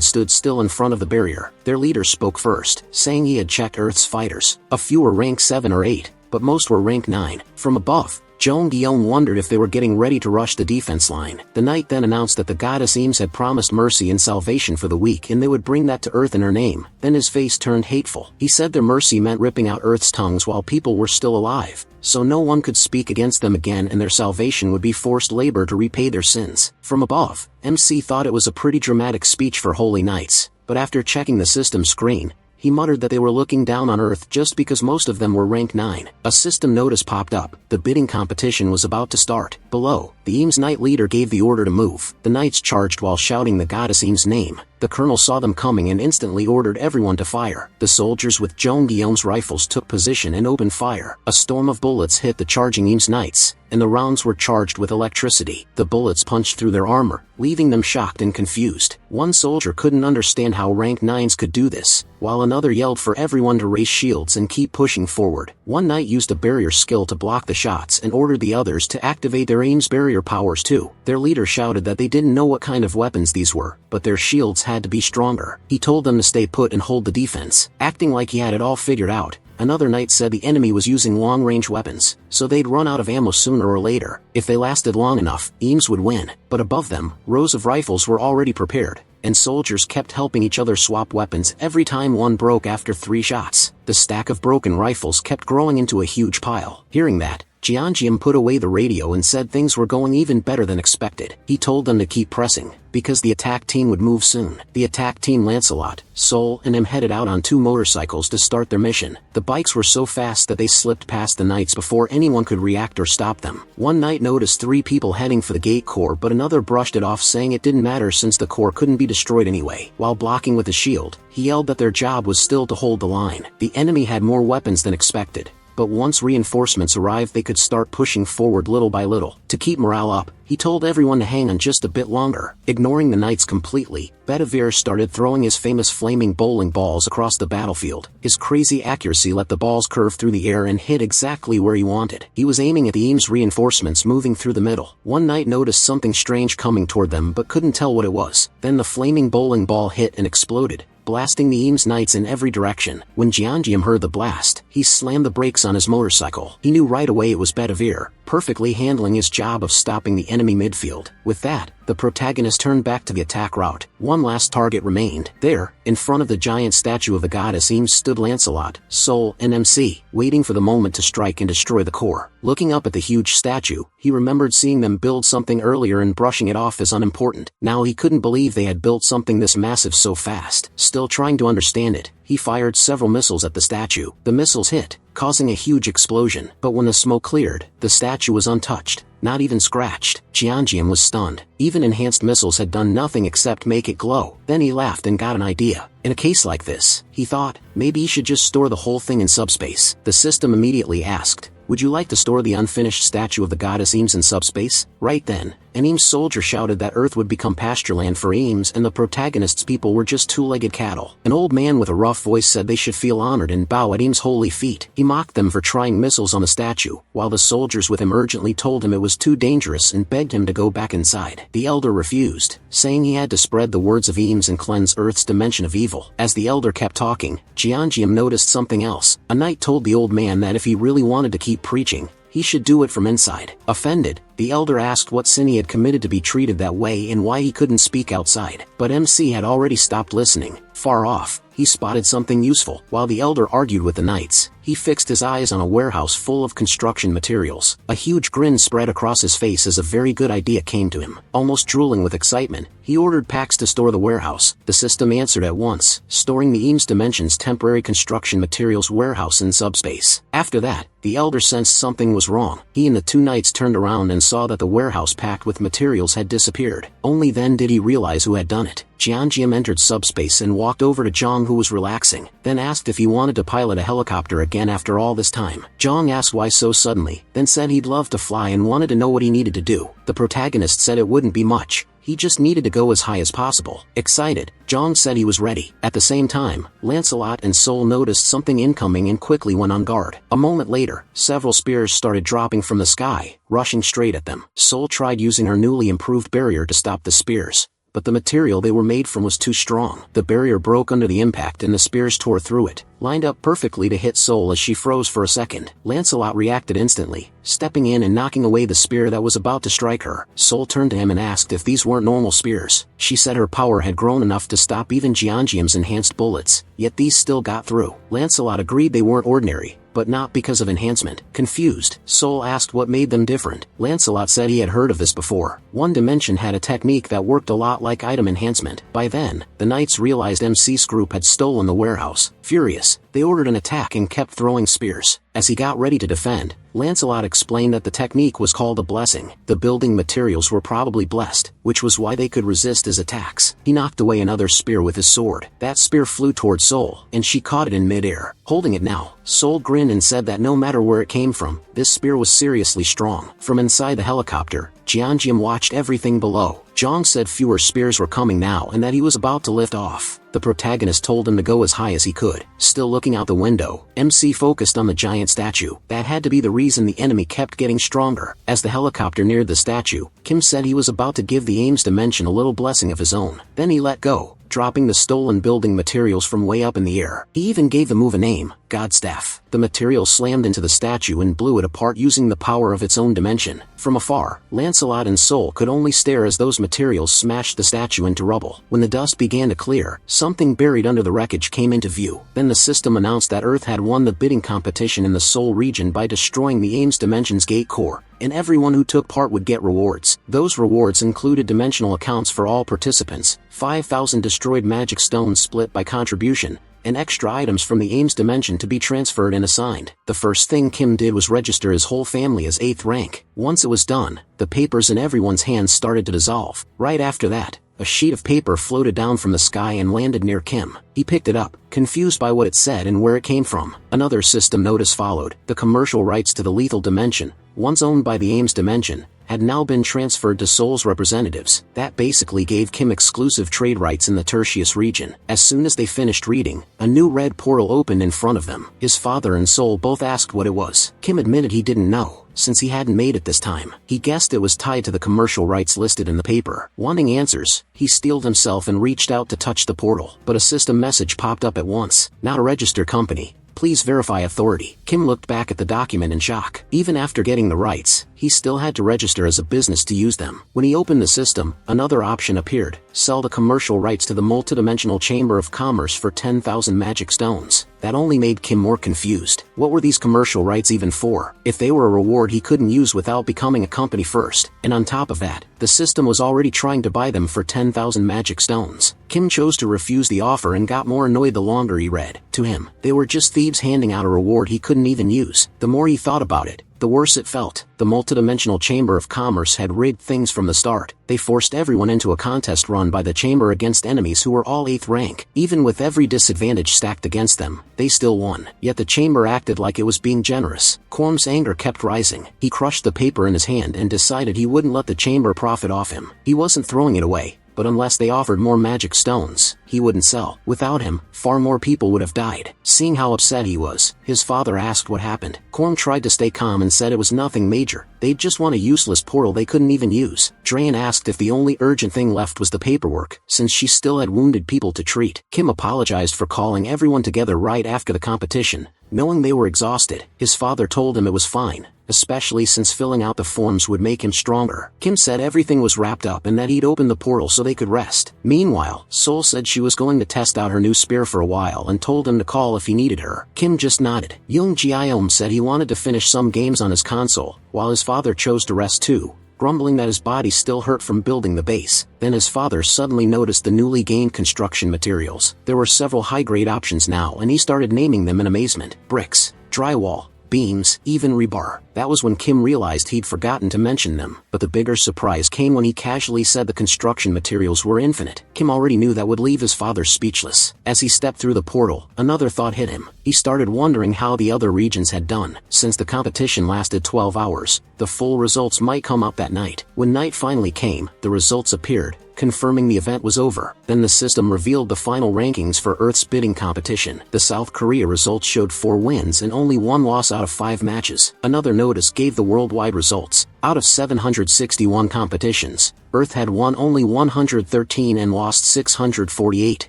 stood still in front of the barrier. Their leader spoke first, saying he had checked Earth's fighters. A few were rank 7 or 8, but most were rank 9. From above, Jeong Guillaume wondered if they were getting ready to rush the defense line. The knight then announced that the goddess Eames had promised mercy and salvation for the weak and they would bring that to Earth in her name. Then his face turned hateful. He said their mercy meant ripping out Earth's tongues while people were still alive, so no one could speak against them again and their salvation would be forced labor to repay their sins. From above, MC thought it was a pretty dramatic speech for holy knights, but after checking the system screen, he muttered that they were looking down on Earth just because most of them were rank 9. A system notice popped up. The bidding competition was about to start. Below, the Eames Knight leader gave the order to move. The knights charged while shouting the goddess Eames' name. The colonel saw them coming and instantly ordered everyone to fire. The soldiers with Jeong Guillaume's rifles took position and opened fire. A storm of bullets hit the charging Eames Knights, and the rounds were charged with electricity. The bullets punched through their armor, leaving them shocked and confused. One soldier couldn't understand how rank 9s could do this, while another yelled for everyone to raise shields and keep pushing forward. One knight used a barrier skill to block the shots and ordered the others to activate their Eames barrier powers too. Their leader shouted that they didn't know what kind of weapons these were, but their shields had to be stronger. He told them to stay put and hold the defense. Acting like he had it all figured out, another knight said the enemy was using long-range weapons, so they'd run out of ammo sooner or later. If they lasted long enough, Eames would win. But above them, rows of rifles were already prepared, and soldiers kept helping each other swap weapons every time one broke after 3 shots. The stack of broken rifles kept growing into a huge pile. Hearing that, Jeongeum put away the radio and said things were going even better than expected. He told them to keep pressing, because the attack team would move soon. The attack team Lancelot, Soul and him headed out on 2 motorcycles to start their mission. The bikes were so fast that they slipped past the knights before anyone could react or stop them. One knight noticed 3 people heading for the gate core, but another brushed it off, saying it didn't matter since the core couldn't be destroyed anyway. While blocking with a shield, he yelled that their job was still to hold the line. The enemy had more weapons than expected, but once reinforcements arrived they could start pushing forward little by little. To keep morale up, he told everyone to hang on just a bit longer. Ignoring the knights completely, Bedivere started throwing his famous flaming bowling balls across the battlefield. His crazy accuracy let the balls curve through the air and hit exactly where he wanted. He was aiming at the Eames reinforcements moving through the middle. One knight noticed something strange coming toward them but couldn't tell what it was. Then the flaming bowling ball hit and exploded, blasting the Eames Knights in every direction. When Jeongeum heard the blast, he slammed the brakes on his motorcycle. He knew right away it was Bedivere, perfectly handling his job of stopping the enemy midfield. With that, the protagonist turned back to the attack route. One last target remained. There, in front of the giant statue of the goddess Eames stood Lancelot, Soul, and MC, waiting for the moment to strike and destroy the core. Looking up at the huge statue, he remembered seeing them build something earlier and brushing it off as unimportant. Now he couldn't believe they had built something this massive so fast. Still trying to understand it, he fired several missiles at the statue. The missiles hit, causing a huge explosion, but when the smoke cleared, the statue was untouched, not even scratched. Jeongeum was stunned. Even enhanced missiles had done nothing except make it glow. Then he laughed and got an idea. In a case like this, he thought, maybe he should just store the whole thing in subspace. The system immediately asked, would you like to store the unfinished statue of the goddess Eames in subspace? Right then, An Ames soldier shouted that Earth would become pastureland for Ames and the protagonist's people were just two-legged cattle. An old man with a rough voice said they should feel honored and bow at Ames' holy feet. He mocked them for trying missiles on the statue, while the soldiers with him urgently told him it was too dangerous and begged him to go back inside. The elder refused, saying he had to spread the words of Ames and cleanse Earth's dimension of evil. As the elder kept talking, Jeongeum noticed something else. A knight told the old man that if he really wanted to keep preaching, he should do it from inside. Offended, the elder asked what sin he had committed to be treated that way and why he couldn't speak outside. But MC had already stopped listening. Far off, he spotted something useful. While the elder argued with the knights, he fixed his eyes on a warehouse full of construction materials. A huge grin spread across his face as a very good idea came to him. Almost drooling with excitement, he ordered packs to store the warehouse. The system answered at once, storing the Ames Dimension's temporary construction materials warehouse in subspace. After that, the elder sensed something was wrong. He and the two knights turned around and saw that the warehouse packed with materials had disappeared. Only then did he realize who had done it. Jeongeum entered subspace and walked over to Zhang, who was relaxing, then asked if he wanted to pilot a helicopter again after all this time. Zhang asked why so suddenly, then said he'd love to fly and wanted to know what he needed to do. The protagonist said it wouldn't be much. He just needed to go as high as possible. Excited, Zhang said he was ready. At the same time, Lancelot and Sol noticed something incoming and quickly went on guard. A moment later, several spears started dropping from the sky, rushing straight at them. Sol tried using her newly improved barrier to stop the spears, but the material they were made from was too strong. The barrier broke under the impact and the spears tore through it, lined up perfectly to hit Sol as she froze for a second. Lancelot reacted instantly, stepping in and knocking away the spear that was about to strike her. Sol turned to him and asked if these weren't normal spears. She said her power had grown enough to stop even Jeongeum's enhanced bullets, yet these still got through. Lancelot agreed they weren't ordinary, but not because of enhancement. Confused, Sol asked what made them different. Lancelot said he had heard of this before. One Dimension had a technique that worked a lot like item enhancement. By then, the knights realized MC's group had stolen the warehouse. Furious, they ordered an attack and kept throwing spears. As he got ready to defend, Lancelot explained that the technique was called a blessing. The building materials were probably blessed, which was why they could resist his attacks. He knocked away another spear with his sword. That spear flew toward Sol, and she caught it in midair. Holding it now, Sol grinned and said that no matter where it came from, this spear was seriously strong. From inside the helicopter, Jeongeum watched everything below. Zhang said fewer spears were coming now and that he was about to lift off. The protagonist told him to go as high as he could. Still looking out the window, MC focused on the giant statue. That had to be the reason the enemy kept getting stronger. As the helicopter neared the statue, Kim said he was about to give the Ames Dimension a little blessing of his own. Then he let go, dropping the stolen building materials from way up in the air. He even gave the move a name, Godstaff. The material slammed into the statue and blew it apart using the power of its own dimension. From afar, Lancelot and Sol could only stare as those materials smashed the statue into rubble. When the dust began to clear, something buried under the wreckage came into view. Then the system announced that Earth had won the bidding competition in the Sol region by destroying the Ames Dimension's gate core, and everyone who took part would get rewards. Those rewards included dimensional accounts for all participants, 5,000 destroyed magic stones split by contribution, and extra items from the Ames Dimension to be transferred and assigned. The first thing Kim did was register his whole family as 8th rank. Once it was done, the papers in everyone's hands started to dissolve. Right after that, a sheet of paper floated down from the sky and landed near Kim. He picked it up, confused by what it said and where it came from. Another system notice followed. The commercial rights to the lethal dimension, once owned by the Ames Dimension, had now been transferred to Sol's representatives. That basically gave Kim exclusive trade rights in the Tertius region. As soon as they finished reading, a new red portal opened in front of them. His father and Sol both asked what it was. Kim admitted he didn't know, since he hadn't made it this time. He guessed it was tied to the commercial rights listed in the paper. Wanting answers, he steeled himself and reached out to touch the portal, but a system message popped up at once. Now to register company. Please verify authority. Kim looked back at the document in shock. Even after getting the rights, he still had to register as a business to use them. When he opened the system, another option appeared. Sell the commercial rights to the multidimensional Chamber of Commerce for 10,000 magic stones. That only made Kim more confused. What were these commercial rights even for? If they were a reward he couldn't use without becoming a company first. And on top of that, the system was already trying to buy them for 10,000 magic stones. Kim chose to refuse the offer and got more annoyed the longer he read. To him, they were just thieves handing out a reward he couldn't even use. The more he thought about it, the worse it felt. The multidimensional Chamber of Commerce had rigged things from the start. They forced everyone into a contest run by the Chamber against enemies who were all 8th rank. Even with every disadvantage stacked against them, they still won. Yet the Chamber acted like it was being generous. Quorm's anger kept rising. He crushed the paper in his hand and decided he wouldn't let the Chamber profit off him. He wasn't throwing it away, but unless they offered more magic stones, he wouldn't sell. Without him, far more people would have died. Seeing how upset he was, his father asked what happened. Quorm tried to stay calm and said it was nothing major. They'd just won a useless portal they couldn't even use. Drayan asked if the only urgent thing left was the paperwork, since she still had wounded people to treat. Kim apologized for calling everyone together right after the competition. Knowing they were exhausted, his father told him it was fine, especially since filling out the forms would make him stronger. Kim said everything was wrapped up and that he'd opened the portal so they could rest. Meanwhile, Sol said she was going to test out her new spear for a while and told him to call if he needed her. Kim just nodded. Young Jiayom said he wanted to finish some games on his console, while his father chose to rest too, grumbling that his body still hurt from building the base. Then his father suddenly noticed the newly gained construction materials. There were several high-grade options now and he started naming them in amazement. Bricks, drywall, beams, even rebar. That was when Kim realized he'd forgotten to mention them. But the bigger surprise came when he casually said the construction materials were infinite. Kim already knew that would leave his father speechless. As he stepped through the portal, another thought hit him. He started wondering how the other regions had done. Since the competition lasted 12 hours, the full results might come up that night. When night finally came, the results appeared, confirming the event was over. Then the system revealed the final rankings for Earth's bidding competition. The South Korea results showed 4 wins and only 1 loss out of 5 matches. Another notice gave the worldwide results. Out of 761 competitions, Earth had won only 113 and lost 648.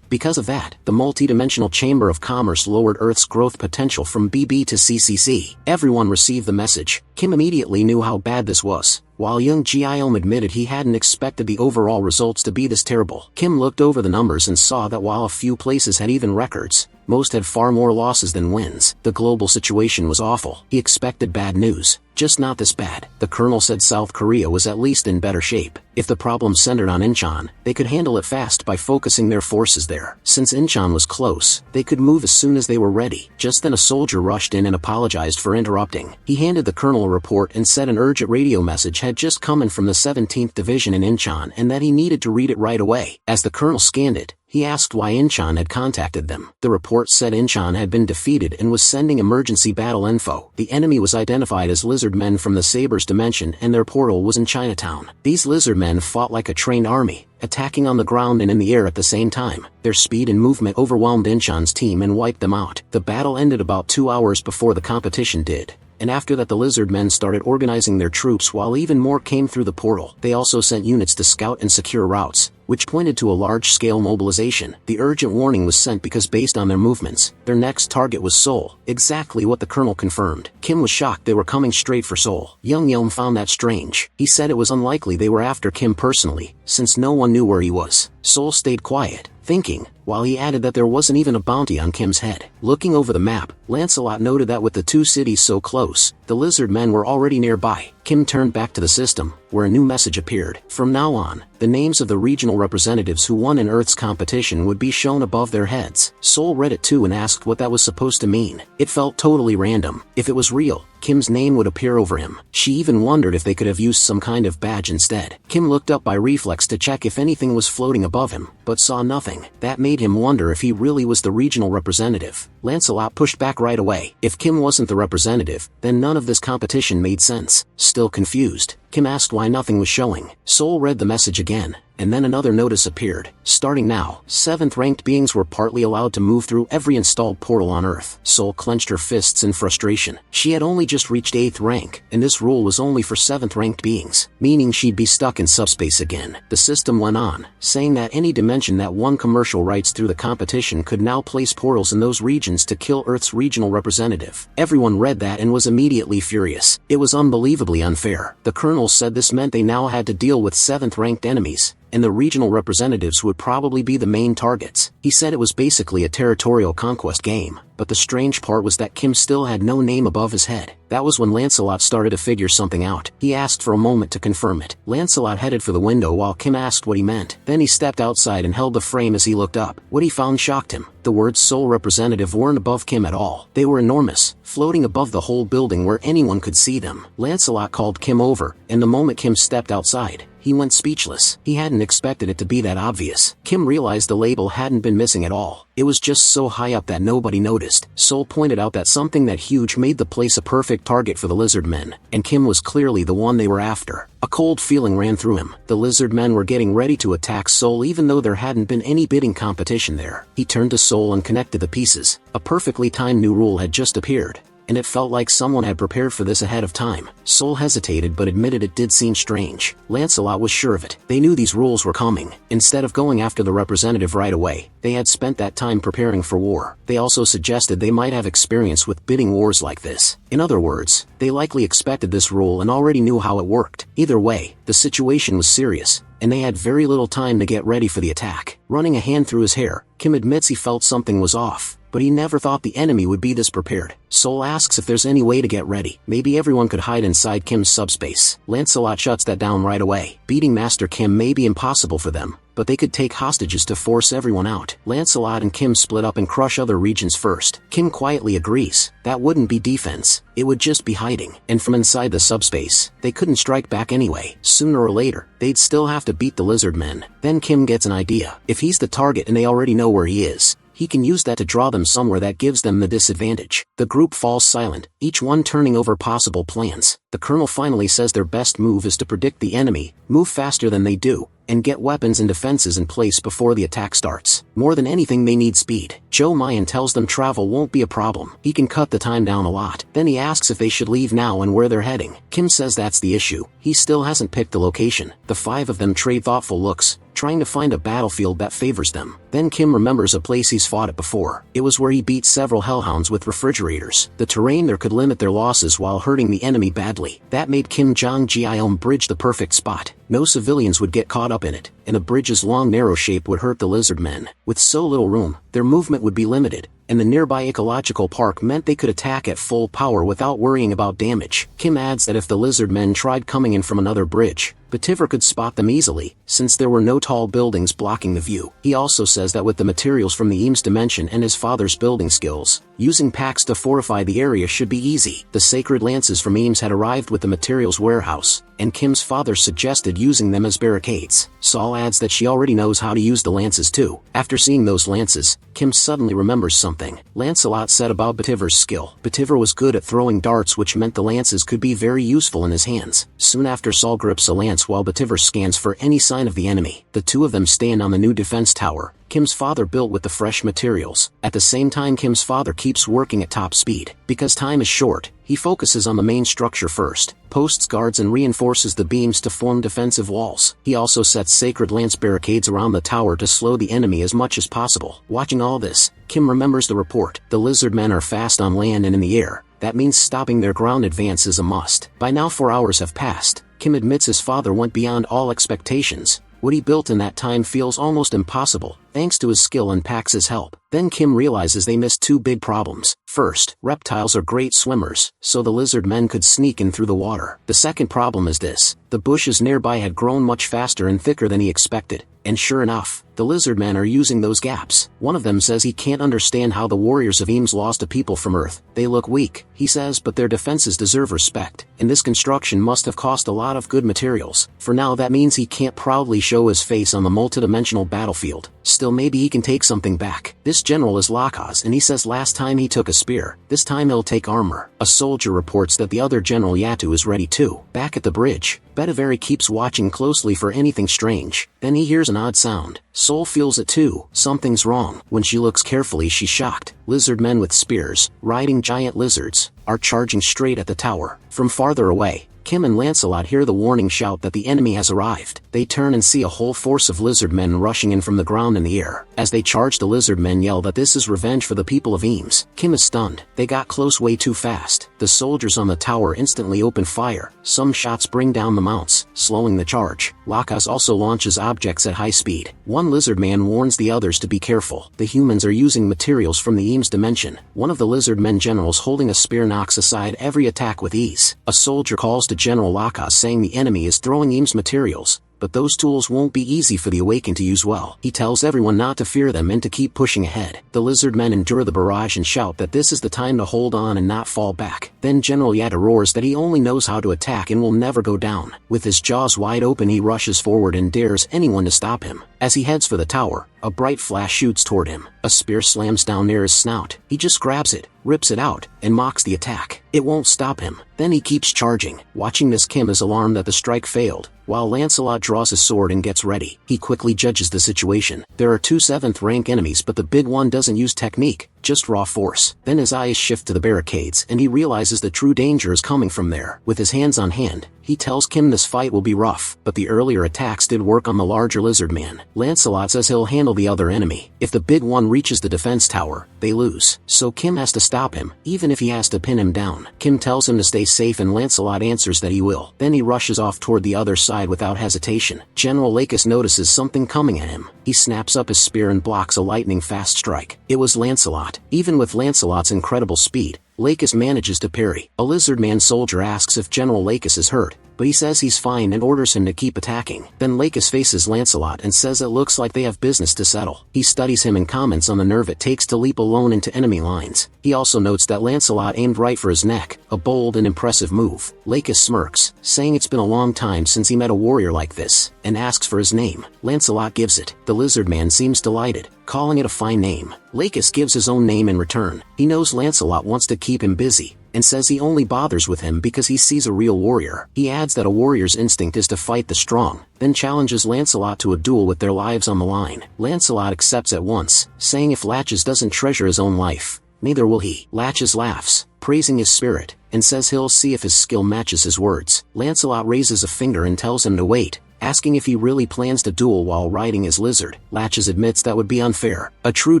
Because of that, the multidimensional Chamber of Commerce lowered Earth's growth potential from BB to CCC. Everyone received the message. Kim immediately knew how bad this was. While Young Jiayom admitted he hadn't expected the overall results to be this terrible, Kim looked over the numbers and saw that while a few places had even records, most had far more losses than wins. The global situation was awful. He expected bad news, just not this bad. The colonel said South Korea was at least in better shape. If the problem centered on Incheon, they could handle it fast by focusing their forces there. Since Incheon was close, they could move as soon as they were ready. Just then a soldier rushed in and apologized for interrupting. He handed the colonel a report and said an urgent radio message had just come in from the 17th Division in Incheon and that he needed to read it right away. As the colonel scanned it, he asked why Incheon had contacted them. The report said Incheon had been defeated and was sending emergency battle info. The enemy was identified as lizard men from the Saber's dimension and their portal was in Chinatown. These lizard men fought like a trained army, attacking on the ground and in the air at the same time. Their speed and movement overwhelmed Incheon's team and wiped them out. The battle ended about 2 hours before the competition did. And after that the lizard men started organizing their troops while even more came through the portal. They also sent units to scout and secure routes, which pointed to a large-scale mobilization. The urgent warning was sent because based on their movements, their next target was Seoul, exactly what the colonel confirmed. Kim was shocked they were coming straight for Seoul. Young Yeom found that strange. He said it was unlikely they were after Kim personally, since no one knew where he was. Seoul stayed quiet, thinking, while he added that there wasn't even a bounty on Kim's head. Looking over the map, Lancelot noted that with the 2 cities so close, the lizard men were already nearby. Kim turned back to the system, where a new message appeared. From now on, the names of the regional representatives who won in Earth's competition would be shown above their heads. Seoul read it too and asked what that was supposed to mean. It felt totally random. If it was real, Kim's name would appear over him. She even wondered if they could have used some kind of badge instead. Kim looked up by reflex to check if anything was floating above him, but saw nothing. That made him wonder if he really was the regional representative. Lancelot pushed back right away. If Kim wasn't the representative, then none of this competition made sense. Still confused, Kim asked why nothing was showing. Seoul read the message again, and then another notice appeared. Starting now, 7th ranked beings were partly allowed to move through every installed portal on Earth. Seoul clenched her fists in frustration. She had only just reached 8th rank, and this rule was only for 7th ranked beings, meaning she'd be stuck in subspace again. The system went on, saying that any dimension that won commercial rights through the competition could now place portals in those regions to kill Earth's regional representative. Everyone read that and was immediately furious. It was unbelievably unfair. The colonel said this meant they now had to deal with 7th ranked enemies, and the regional representatives would probably be the main targets. He said it was basically a territorial conquest game, but the strange part was that Kim still had no name above his head. That was when Lancelot started to figure something out. He asked for a moment to confirm it. Lancelot headed for the window while Kim asked what he meant. Then he stepped outside and held the frame as he looked up. What he found shocked him. the words Seoul representative weren't above Kim at all. They were enormous, floating above the whole building where anyone could see them. Lancelot called Kim over, and the moment Kim stepped outside, he went speechless. He hadn't expected it to be that obvious. Kim realized the label hadn't been missing at all. It was just so high up that nobody noticed. Seoul pointed out that something that huge made the place a perfect target for the lizard men, and Kim was clearly the one they were after. A cold feeling ran through him. The lizard men were getting ready to attack Seoul even though there hadn't been any bidding competition there. He turned to Seoul and connected the pieces. A perfectly timed new rule had just appeared, and it felt like someone had prepared for this ahead of time. Seoul hesitated but admitted it did seem strange. Lancelot was sure of it. They knew these rules were coming. Instead of going after the representative right away, they had spent that time preparing for war. They also suggested they might have experience with bidding wars like this. In other words, they likely expected this rule and already knew how it worked. Either way, the situation was serious, and they had very little time to get ready for the attack. Running a hand through his hair, Kim admits he felt something was off, but he never thought the enemy would be this prepared. Seoul asks if there's any way to get ready. Maybe everyone could hide inside Kim's subspace. Lancelot shuts that down right away. Beating Master Kim may be impossible for them, but they could take hostages to force everyone out. Lancelot and Kim split up and crush other regions first. Kim quietly agrees. That wouldn't be defense, it would just be hiding. And from inside the subspace, they couldn't strike back anyway. Sooner or later, they'd still have to beat the lizard men. Then Kim gets an idea. If he's the target and they already know where he is, he can use that to draw them somewhere that gives them the disadvantage. The group falls silent, each one turning over possible plans. The colonel finally says their best move is to predict the enemy, move faster than they do, and get weapons and defenses in place before the attack starts. More than anything they need speed. Joe Mayan tells them travel won't be a problem. He can cut the time down a lot. Then he asks if they should leave now and where they're heading. Kim says that's the issue. He still hasn't picked the location. The five of them trade thoughtful looks, trying to find a battlefield that favors them. Then Kim remembers a place he's fought at before. It was where he beat several hellhounds with refrigerators. The terrain there could limit their losses while hurting the enemy badly. That made Kim Jong-Gi-Elm Bridge the perfect spot. No civilians would get caught up in it, and a bridge's long narrow shape would hurt the lizard men. With so little room, their movement would be limited, and the nearby ecological park meant they could attack at full power without worrying about damage. Kim adds that if the lizard men tried coming in from another bridge, Bativer could spot them easily, since there were no tall buildings blocking the view. He also says that with the materials from the Eames dimension and his father's building skills, using packs to fortify the area should be easy. The sacred lances from Eames had arrived with the materials warehouse, and Kim's father suggested using them as barricades. Saul adds that she already knows how to use the lances too. After seeing those lances, Kim suddenly remembers something. Lancelot said about Bativer's skill. Bativer was good at throwing darts, which meant the lances could be very useful in his hands. Soon after, Saul grips a lance while Bativer scans for any sign of the enemy. The two of them stand on the new defense tower Kim's father built with the fresh materials. At the same time, Kim's father keeps working at top speed. Because time is short, he focuses on the main structure first, posts guards and reinforces the beams to form defensive walls. He also sets sacred lance barricades around the tower to slow the enemy as much as possible. Watching all this, Kim remembers the report. The lizard men are fast on land and in the air. That means stopping their ground advance is a must. By now 4 hours have passed. Kim admits his father went beyond all expectations. What he built in that time feels almost impossible, thanks to his skill and Pax's help. Then Kim realizes they missed two big problems. First, reptiles are great swimmers, so the lizard men could sneak in through the water. The second problem is this: the bushes nearby had grown much faster and thicker than he expected, and sure enough, the lizard men are using those gaps. One of them says he can't understand how the warriors of Eames lost to people from Earth. They look weak, he says, but their defenses deserve respect, and this construction must have cost a lot of good materials. For now, that means he can't proudly show his face on the multidimensional battlefield. Still, maybe he can take something back. This general is Lakaz, and he says last time he took a spear, this time he'll take armor. A soldier reports that the other general Yatu is ready too. Back at the bridge, Betavari keeps watching closely for anything strange. Then he hears an odd sound. Sol feels it too. Something's wrong. When she looks carefully, she's shocked. Lizard men with spears, riding giant lizards, are charging straight at the tower. From farther away, Kim and Lancelot hear the warning shout that the enemy has arrived. They turn and see a whole force of lizard men rushing in from the ground in the air. As they charge, the lizard men yell that this is revenge for the people of Eames. Kim is stunned. They got close way too fast. The soldiers on the tower instantly open fire. Some shots bring down the mounts, slowing the charge. Lakaz also launches objects at high speed. One lizard man warns the others to be careful. The humans are using materials from the Eames dimension. One of the lizard men generals holding a spear knocks aside every attack with ease. A soldier calls to General Lakaz saying the enemy is throwing Eames materials, but those tools won't be easy for the Awakened to use well. He tells everyone not to fear them and to keep pushing ahead. The lizard men endure the barrage and shout that this is the time to hold on and not fall back. Then General Yatta roars that he only knows how to attack and will never go down. With his jaws wide open, he rushes forward and dares anyone to stop him. As he heads for the tower, a bright flash shoots toward him. A spear slams down near his snout. He just grabs it, rips it out, and mocks the attack. It won't stop him. Then he keeps charging. Watching this, Kim is alarmed that the strike failed. While Lancelot draws his sword and gets ready, he quickly judges the situation. There are 2 7th-rank enemies, but the big one doesn't use technique, just raw force. Then his eyes shift to the barricades and he realizes the true danger is coming from there. With his hands on hand, he tells Kim this fight will be rough, but the earlier attacks did work on the larger lizard man. Lancelot says he'll handle the other enemy. If the big one reaches the defense tower, they lose. So Kim has to stop him, even if he has to pin him down. Kim tells him to stay safe and Lancelot answers that he will. Then he rushes off toward the other side without hesitation. General Lakis notices something coming at him. He snaps up his spear and blocks a lightning-fast strike. It was Lancelot. Even with Lancelot's incredible speed, Lakis manages to parry. A lizard man soldier asks if General Lakis is hurt, but he says he's fine and orders him to keep attacking. Then Lakis faces Lancelot and says it looks like they have business to settle. He studies him and comments on the nerve it takes to leap alone into enemy lines. He also notes that Lancelot aimed right for his neck, a bold and impressive move. Lakis smirks, saying it's been a long time since he met a warrior like this, and asks for his name. Lancelot gives it. The lizard man seems delighted, calling it a fine name. Lakis gives his own name in return. He knows Lancelot wants to keep him busy, and says he only bothers with him because he sees a real warrior. He adds that a warrior's instinct is to fight the strong, then challenges Lancelot to a duel with their lives on the line. Lancelot accepts at once, saying if Latches doesn't treasure his own life, neither will he. Latches laughs, praising his spirit, and says he'll see if his skill matches his words. Lancelot raises a finger and tells him to wait, asking if he really plans to duel while riding his lizard. Latches admits that would be unfair. A true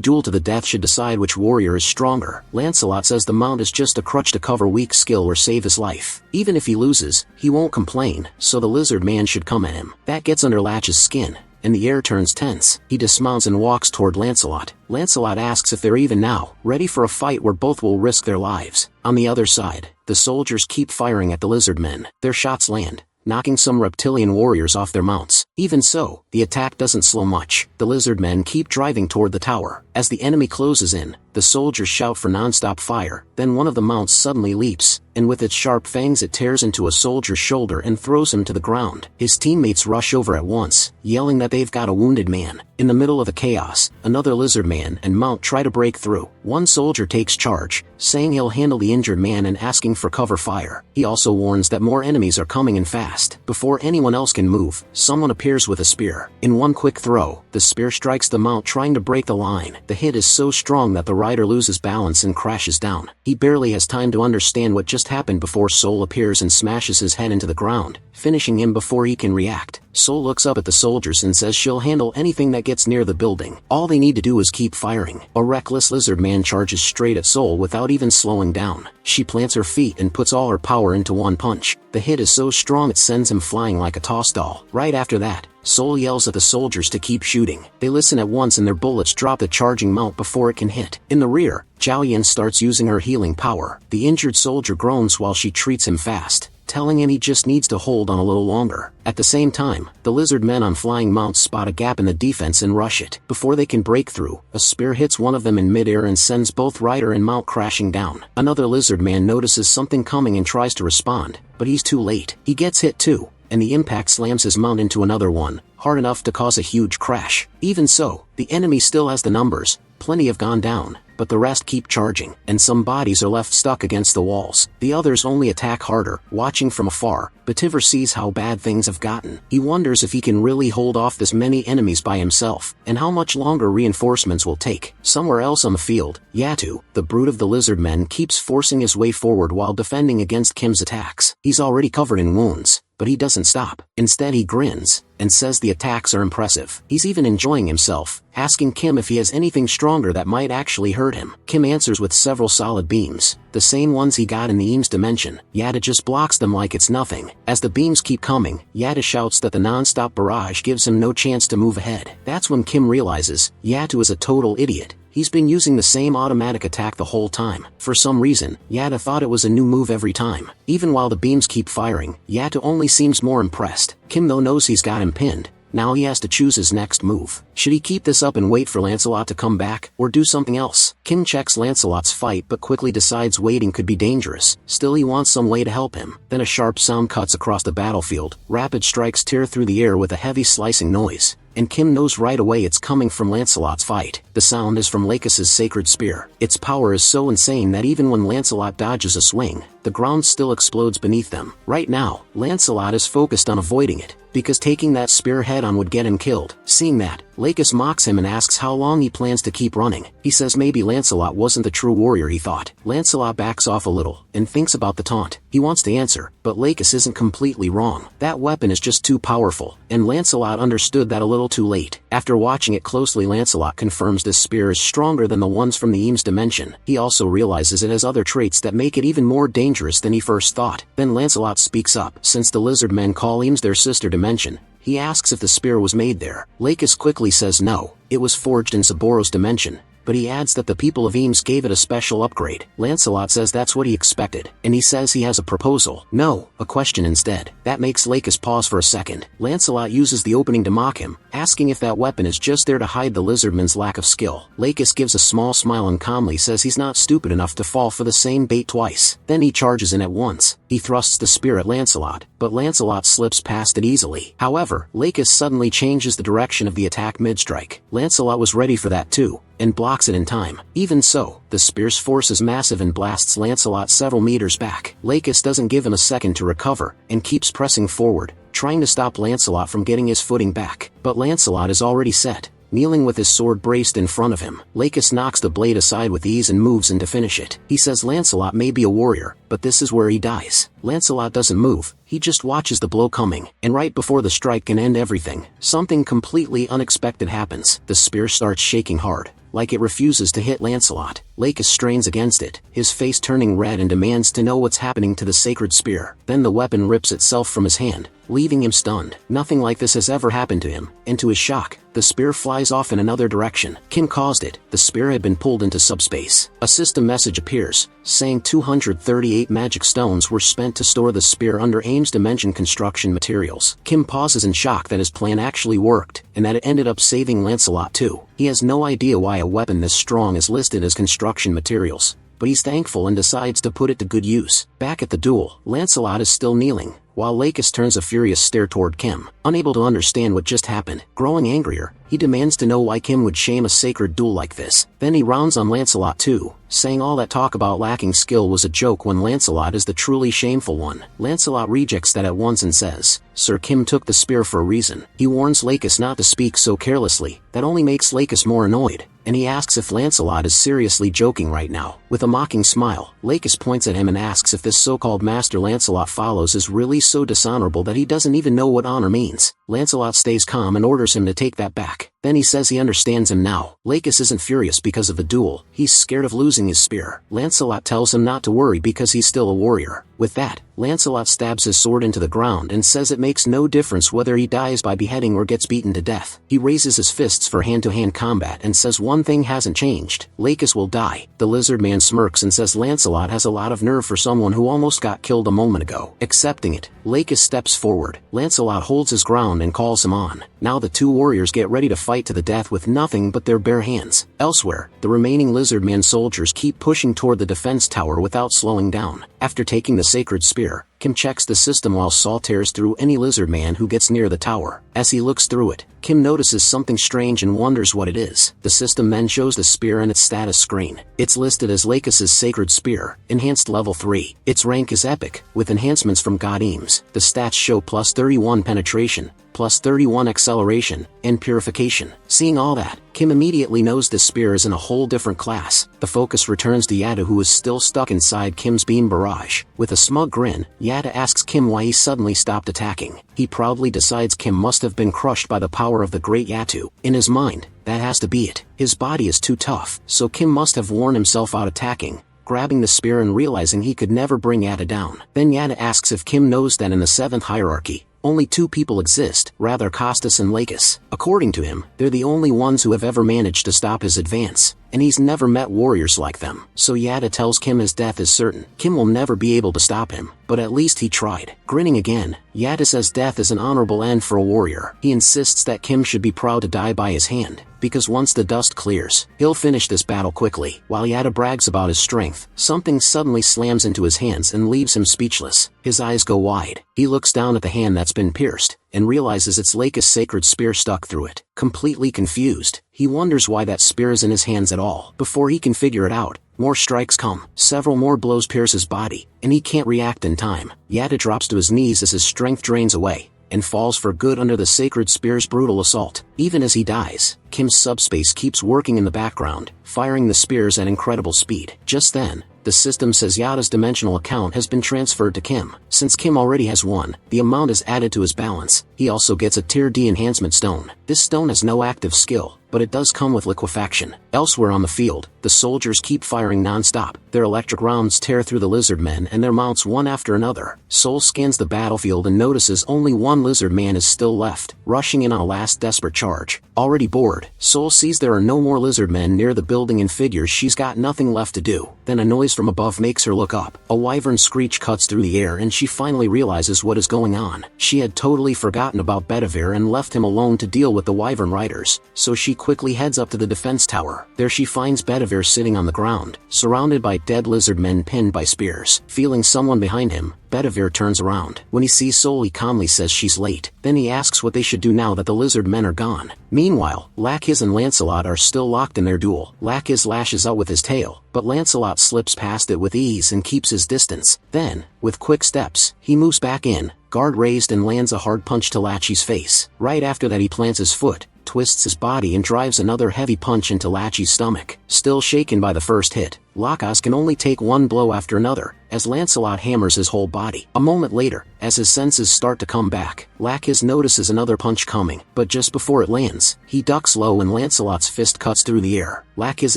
duel to the death should decide which warrior is stronger. Lancelot says the mount is just a crutch to cover weak skill or save his life. Even if he loses, he won't complain, so the lizard man should come at him. That gets under Latches' skin, and the air turns tense. He dismounts and walks toward Lancelot. Lancelot asks if they're even now, ready for a fight where both will risk their lives. On the other side, the soldiers keep firing at the lizard men. Their shots land, knocking some reptilian warriors off their mounts. Even so, the attack doesn't slow much. The lizard men keep driving toward the tower. As the enemy closes in, the soldiers shout for non-stop fire. Then one of the mounts suddenly leaps, and with its sharp fangs it tears into a soldier's shoulder and throws him to the ground. His teammates rush over at once, yelling that they've got a wounded man. In the middle of the chaos, another lizard man and mount try to break through. One soldier takes charge, saying he'll handle the injured man and asking for cover fire. He also warns that more enemies are coming in fast. Before anyone else can move, someone appears with a spear. In one quick throw, the spear strikes the mount trying to break the line. The hit is so strong that the rider loses balance and crashes down. He barely has time to understand what just happened before Sol appears and smashes his head into the ground, finishing him before he can react. Sol looks up at the soldiers and says she'll handle anything that gets near the building. All they need to do is keep firing. A reckless lizard man charges straight at Sol without even slowing down. She plants her feet and puts all her power into one punch. The hit is so strong it sends him flying like a toss doll. Right after that, Sol yells at the soldiers to keep shooting. They listen at once and their bullets drop the charging mount before it can hit. In the rear, Zhao Yan starts using her healing power. The injured soldier groans while she treats him fast, telling him he just needs to hold on a little longer. At the same time, the lizard men on flying mounts spot a gap in the defense and rush it. Before they can break through, a spear hits one of them in midair and sends both rider and mount crashing down. Another lizard man notices something coming and tries to respond, but he's too late. He gets hit too, and the impact slams his mount into another one, hard enough to cause a huge crash. Even so, the enemy still has the numbers. Plenty have gone down, but the rest keep charging, and some bodies are left stuck against the walls. The others only attack harder. Watching from afar, Bativer sees how bad things have gotten. He wonders if he can really hold off this many enemies by himself, and how much longer reinforcements will take. Somewhere else on the field, Yatu, the brute of the lizard men, keeps forcing his way forward while defending against Kim's attacks. He's already covered in wounds, but he doesn't stop. Instead he grins, and says the attacks are impressive. He's even enjoying himself, asking Kim if he has anything stronger that might actually hurt him. Kim answers with several solid beams, the same ones he got in the Eames dimension. Yatta just blocks them like it's nothing. As the beams keep coming, Yatta shouts that the non-stop barrage gives him no chance to move ahead. That's when Kim realizes Yatu is a total idiot. He's been using the same automatic attack the whole time. For some reason, Yatta thought it was a new move every time. Even while the beams keep firing, Yatta only seems more impressed. Kim though knows he's got him pinned. Now he has to choose his next move. Should he keep this up and wait for Lancelot to come back, or do something else? Kim checks Lancelot's fight but quickly decides waiting could be dangerous. Still he wants some way to help him. Then a sharp sound cuts across the battlefield. Rapid strikes tear through the air with a heavy slicing noise. And Kim knows right away it's coming from Lancelot's fight. The sound is from Lakis's sacred spear. Its power is so insane that even when Lancelot dodges a swing, the ground still explodes beneath them. Right now, Lancelot is focused on avoiding it, because taking that spear head-on would get him killed. Seeing that, Lakis mocks him and asks how long he plans to keep running. He says maybe Lancelot wasn't the true warrior he thought. Lancelot backs off a little, and thinks about the taunt. He wants to answer, but Lakis isn't completely wrong. That weapon is just too powerful, and Lancelot understood that a little too late. After watching it closely, Lancelot confirms this spear is stronger than the ones from the Eames dimension. He also realizes it has other traits that make it even more dangerous than he first thought. Then Lancelot speaks up. Since the lizard men call Eames their sister dimension, he asks if the spear was made there. Lakis quickly says no, it was forged in Saboros dimension, but he adds that the people of Eames gave it a special upgrade. Lancelot says that's what he expected, and he says he has a proposal. No, a question instead. That makes Lakis pause for a second. Lancelot uses the opening to mock him, asking if that weapon is just there to hide the lizardman's lack of skill. Lakis gives a small smile and calmly says he's not stupid enough to fall for the same bait twice. Then he charges in at once. He thrusts the spear at Lancelot, but Lancelot slips past it easily. However, Lakis suddenly changes the direction of the attack mid-strike. Lancelot was ready for that too, and blocks it in time. Even so, the spear's force is massive and blasts Lancelot several meters back. Lakis doesn't give him a second to recover, and keeps pressing forward, trying to stop Lancelot from getting his footing back. But Lancelot is already set, kneeling with his sword braced in front of him. Lakis knocks the blade aside with ease and moves in to finish it. He says Lancelot may be a warrior, but this is where he dies. Lancelot doesn't move, he just watches the blow coming, and right before the strike can end everything, something completely unexpected happens. The spear starts shaking hard, like it refuses to hit Lancelot. Lakis strains against it, his face turning red, and demands to know what's happening to the sacred spear. Then the weapon rips itself from his hand, leaving him stunned. Nothing like this has ever happened to him, and to his shock, the spear flies off in another direction. Kim caused it. The spear had been pulled into subspace. A system message appears, saying 238 magic stones were spent to store the spear under Ames dimension construction materials. Kim pauses in shock that his plan actually worked, and that it ended up saving Lancelot too. He has no idea why a weapon this strong is listed as construction materials, but he's thankful and decides to put it to good use. Back at the duel, Lancelot is still kneeling, while Lakis turns a furious stare toward Kim, unable to understand what just happened. Growing angrier, he demands to know why Kim would shame a sacred duel like this. Then he rounds on Lancelot too, saying all that talk about lacking skill was a joke when Lancelot is the truly shameful one. Lancelot rejects that at once and says, Sir Kim took the spear for a reason. He warns Lakis not to speak so carelessly. That only makes Lakis more annoyed, and he asks if Lancelot is seriously joking right now. With a mocking smile, Lakis points at him and asks if this so-called master Lancelot follows is really so dishonorable that he doesn't even know what honor means. Lancelot stays calm and orders him to take that back. Then he says he understands him now. Lakis isn't furious because of the duel, he's scared of losing his spear. Lancelot tells him not to worry because he's still a warrior. With that, Lancelot stabs his sword into the ground and says it makes no difference whether he dies by beheading or gets beaten to death. He raises his fists for hand-to-hand combat and says one thing hasn't changed: Lakis will die. The lizard man smirks and says Lancelot has a lot of nerve for someone who almost got killed a moment ago. Accepting it, Lakis steps forward. Lancelot holds his ground and calls him on. Now the two warriors get ready to fight to the death with nothing but their bare hands. Elsewhere, the remaining lizard man soldiers keep pushing toward the defense tower without slowing down. After taking the sacred spear, Kim checks the system while Saul tears through any lizard man who gets near the tower. As he looks through it, Kim notices something strange and wonders what it is. The system then shows the spear and its status screen. It's listed as Lakis's sacred spear, enhanced level 3. Its rank is epic, with enhancements from God Eames. The stats show plus 31 penetration, plus 31 acceleration, and purification. Seeing all that, Kim immediately knows this spear is in a whole different class. The focus returns to Yatta, who is still stuck inside Kim's beam barrage. With a smug grin, Yatta asks Kim why he suddenly stopped attacking. He proudly decides Kim must have been crushed by the power of the great Yatu. In his mind, that has to be it. His body is too tough, so Kim must have worn himself out attacking, grabbing the spear and realizing he could never bring Yatta down. Then Yatta asks if Kim knows that in the 7th hierarchy, only two people exist, rather Costas and Lakis. According to him, they're the only ones who have ever managed to stop his advance, and he's never met warriors like them. So Yada tells Kim his death is certain. Kim will never be able to stop him, but at least he tried. Grinning again, Yada says death is an honorable end for a warrior. He insists that Kim should be proud to die by his hand, because once the dust clears, he'll finish this battle quickly. While Yada brags about his strength, something suddenly slams into his hands and leaves him speechless. His eyes go wide. He looks down at the hand that's been pierced, and realizes it's Laika's sacred spear stuck through it. Completely confused, he wonders why that spear is in his hands at all. Before he can figure it out, more strikes come. Several more blows pierce his body, and he can't react in time. Yada drops to his knees as his strength drains away, and falls for good under the sacred spear's brutal assault. Even as he dies, Kim's subspace keeps working in the background, firing the spears at incredible speed. Just then, the system says Yada's dimensional account has been transferred to Kim. Since Kim already has one, the amount is added to his balance. He also gets a Tier D enhancement stone. This stone has no active skill, but it does come with liquefaction. Elsewhere on the field, the soldiers keep firing non-stop. Their electric rounds tear through the lizard men and their mounts one after another. Soul scans the battlefield and notices only one lizard man is still left, rushing in on a last desperate charge. Already bored, Soul sees there are no more lizard men near the building and figures she's got nothing left to do. Then a noise from above makes her look up. A wyvern screech cuts through the air and she finally realizes what is going on. She had totally forgotten about Bedivere and left him alone to deal with the wyvern riders, so she quickly heads up to the defense tower. There she finds Bedivere sitting on the ground, surrounded by dead lizard men pinned by spears. Feeling someone behind him, Bedivere turns around. When he sees Soul, he calmly says she's late. Then he asks what they should do now that the lizard men are gone. Meanwhile, Lakiz and Lancelot are still locked in their duel. Lakiz lashes out with his tail, but Lancelot slips past it with ease and keeps his distance. Then, with quick steps, he moves back in, guard raised, and lands a hard punch to Lachi's face. Right after that, he plants his foot, twists his body, and drives another heavy punch into Lachi's stomach. Still shaken by the first hit, Lakas can only take one blow after another, as Lancelot hammers his whole body. A moment later, as his senses start to come back, Lakiz notices another punch coming, but just before it lands, he ducks low and Lancelot's fist cuts through the air. Lakiz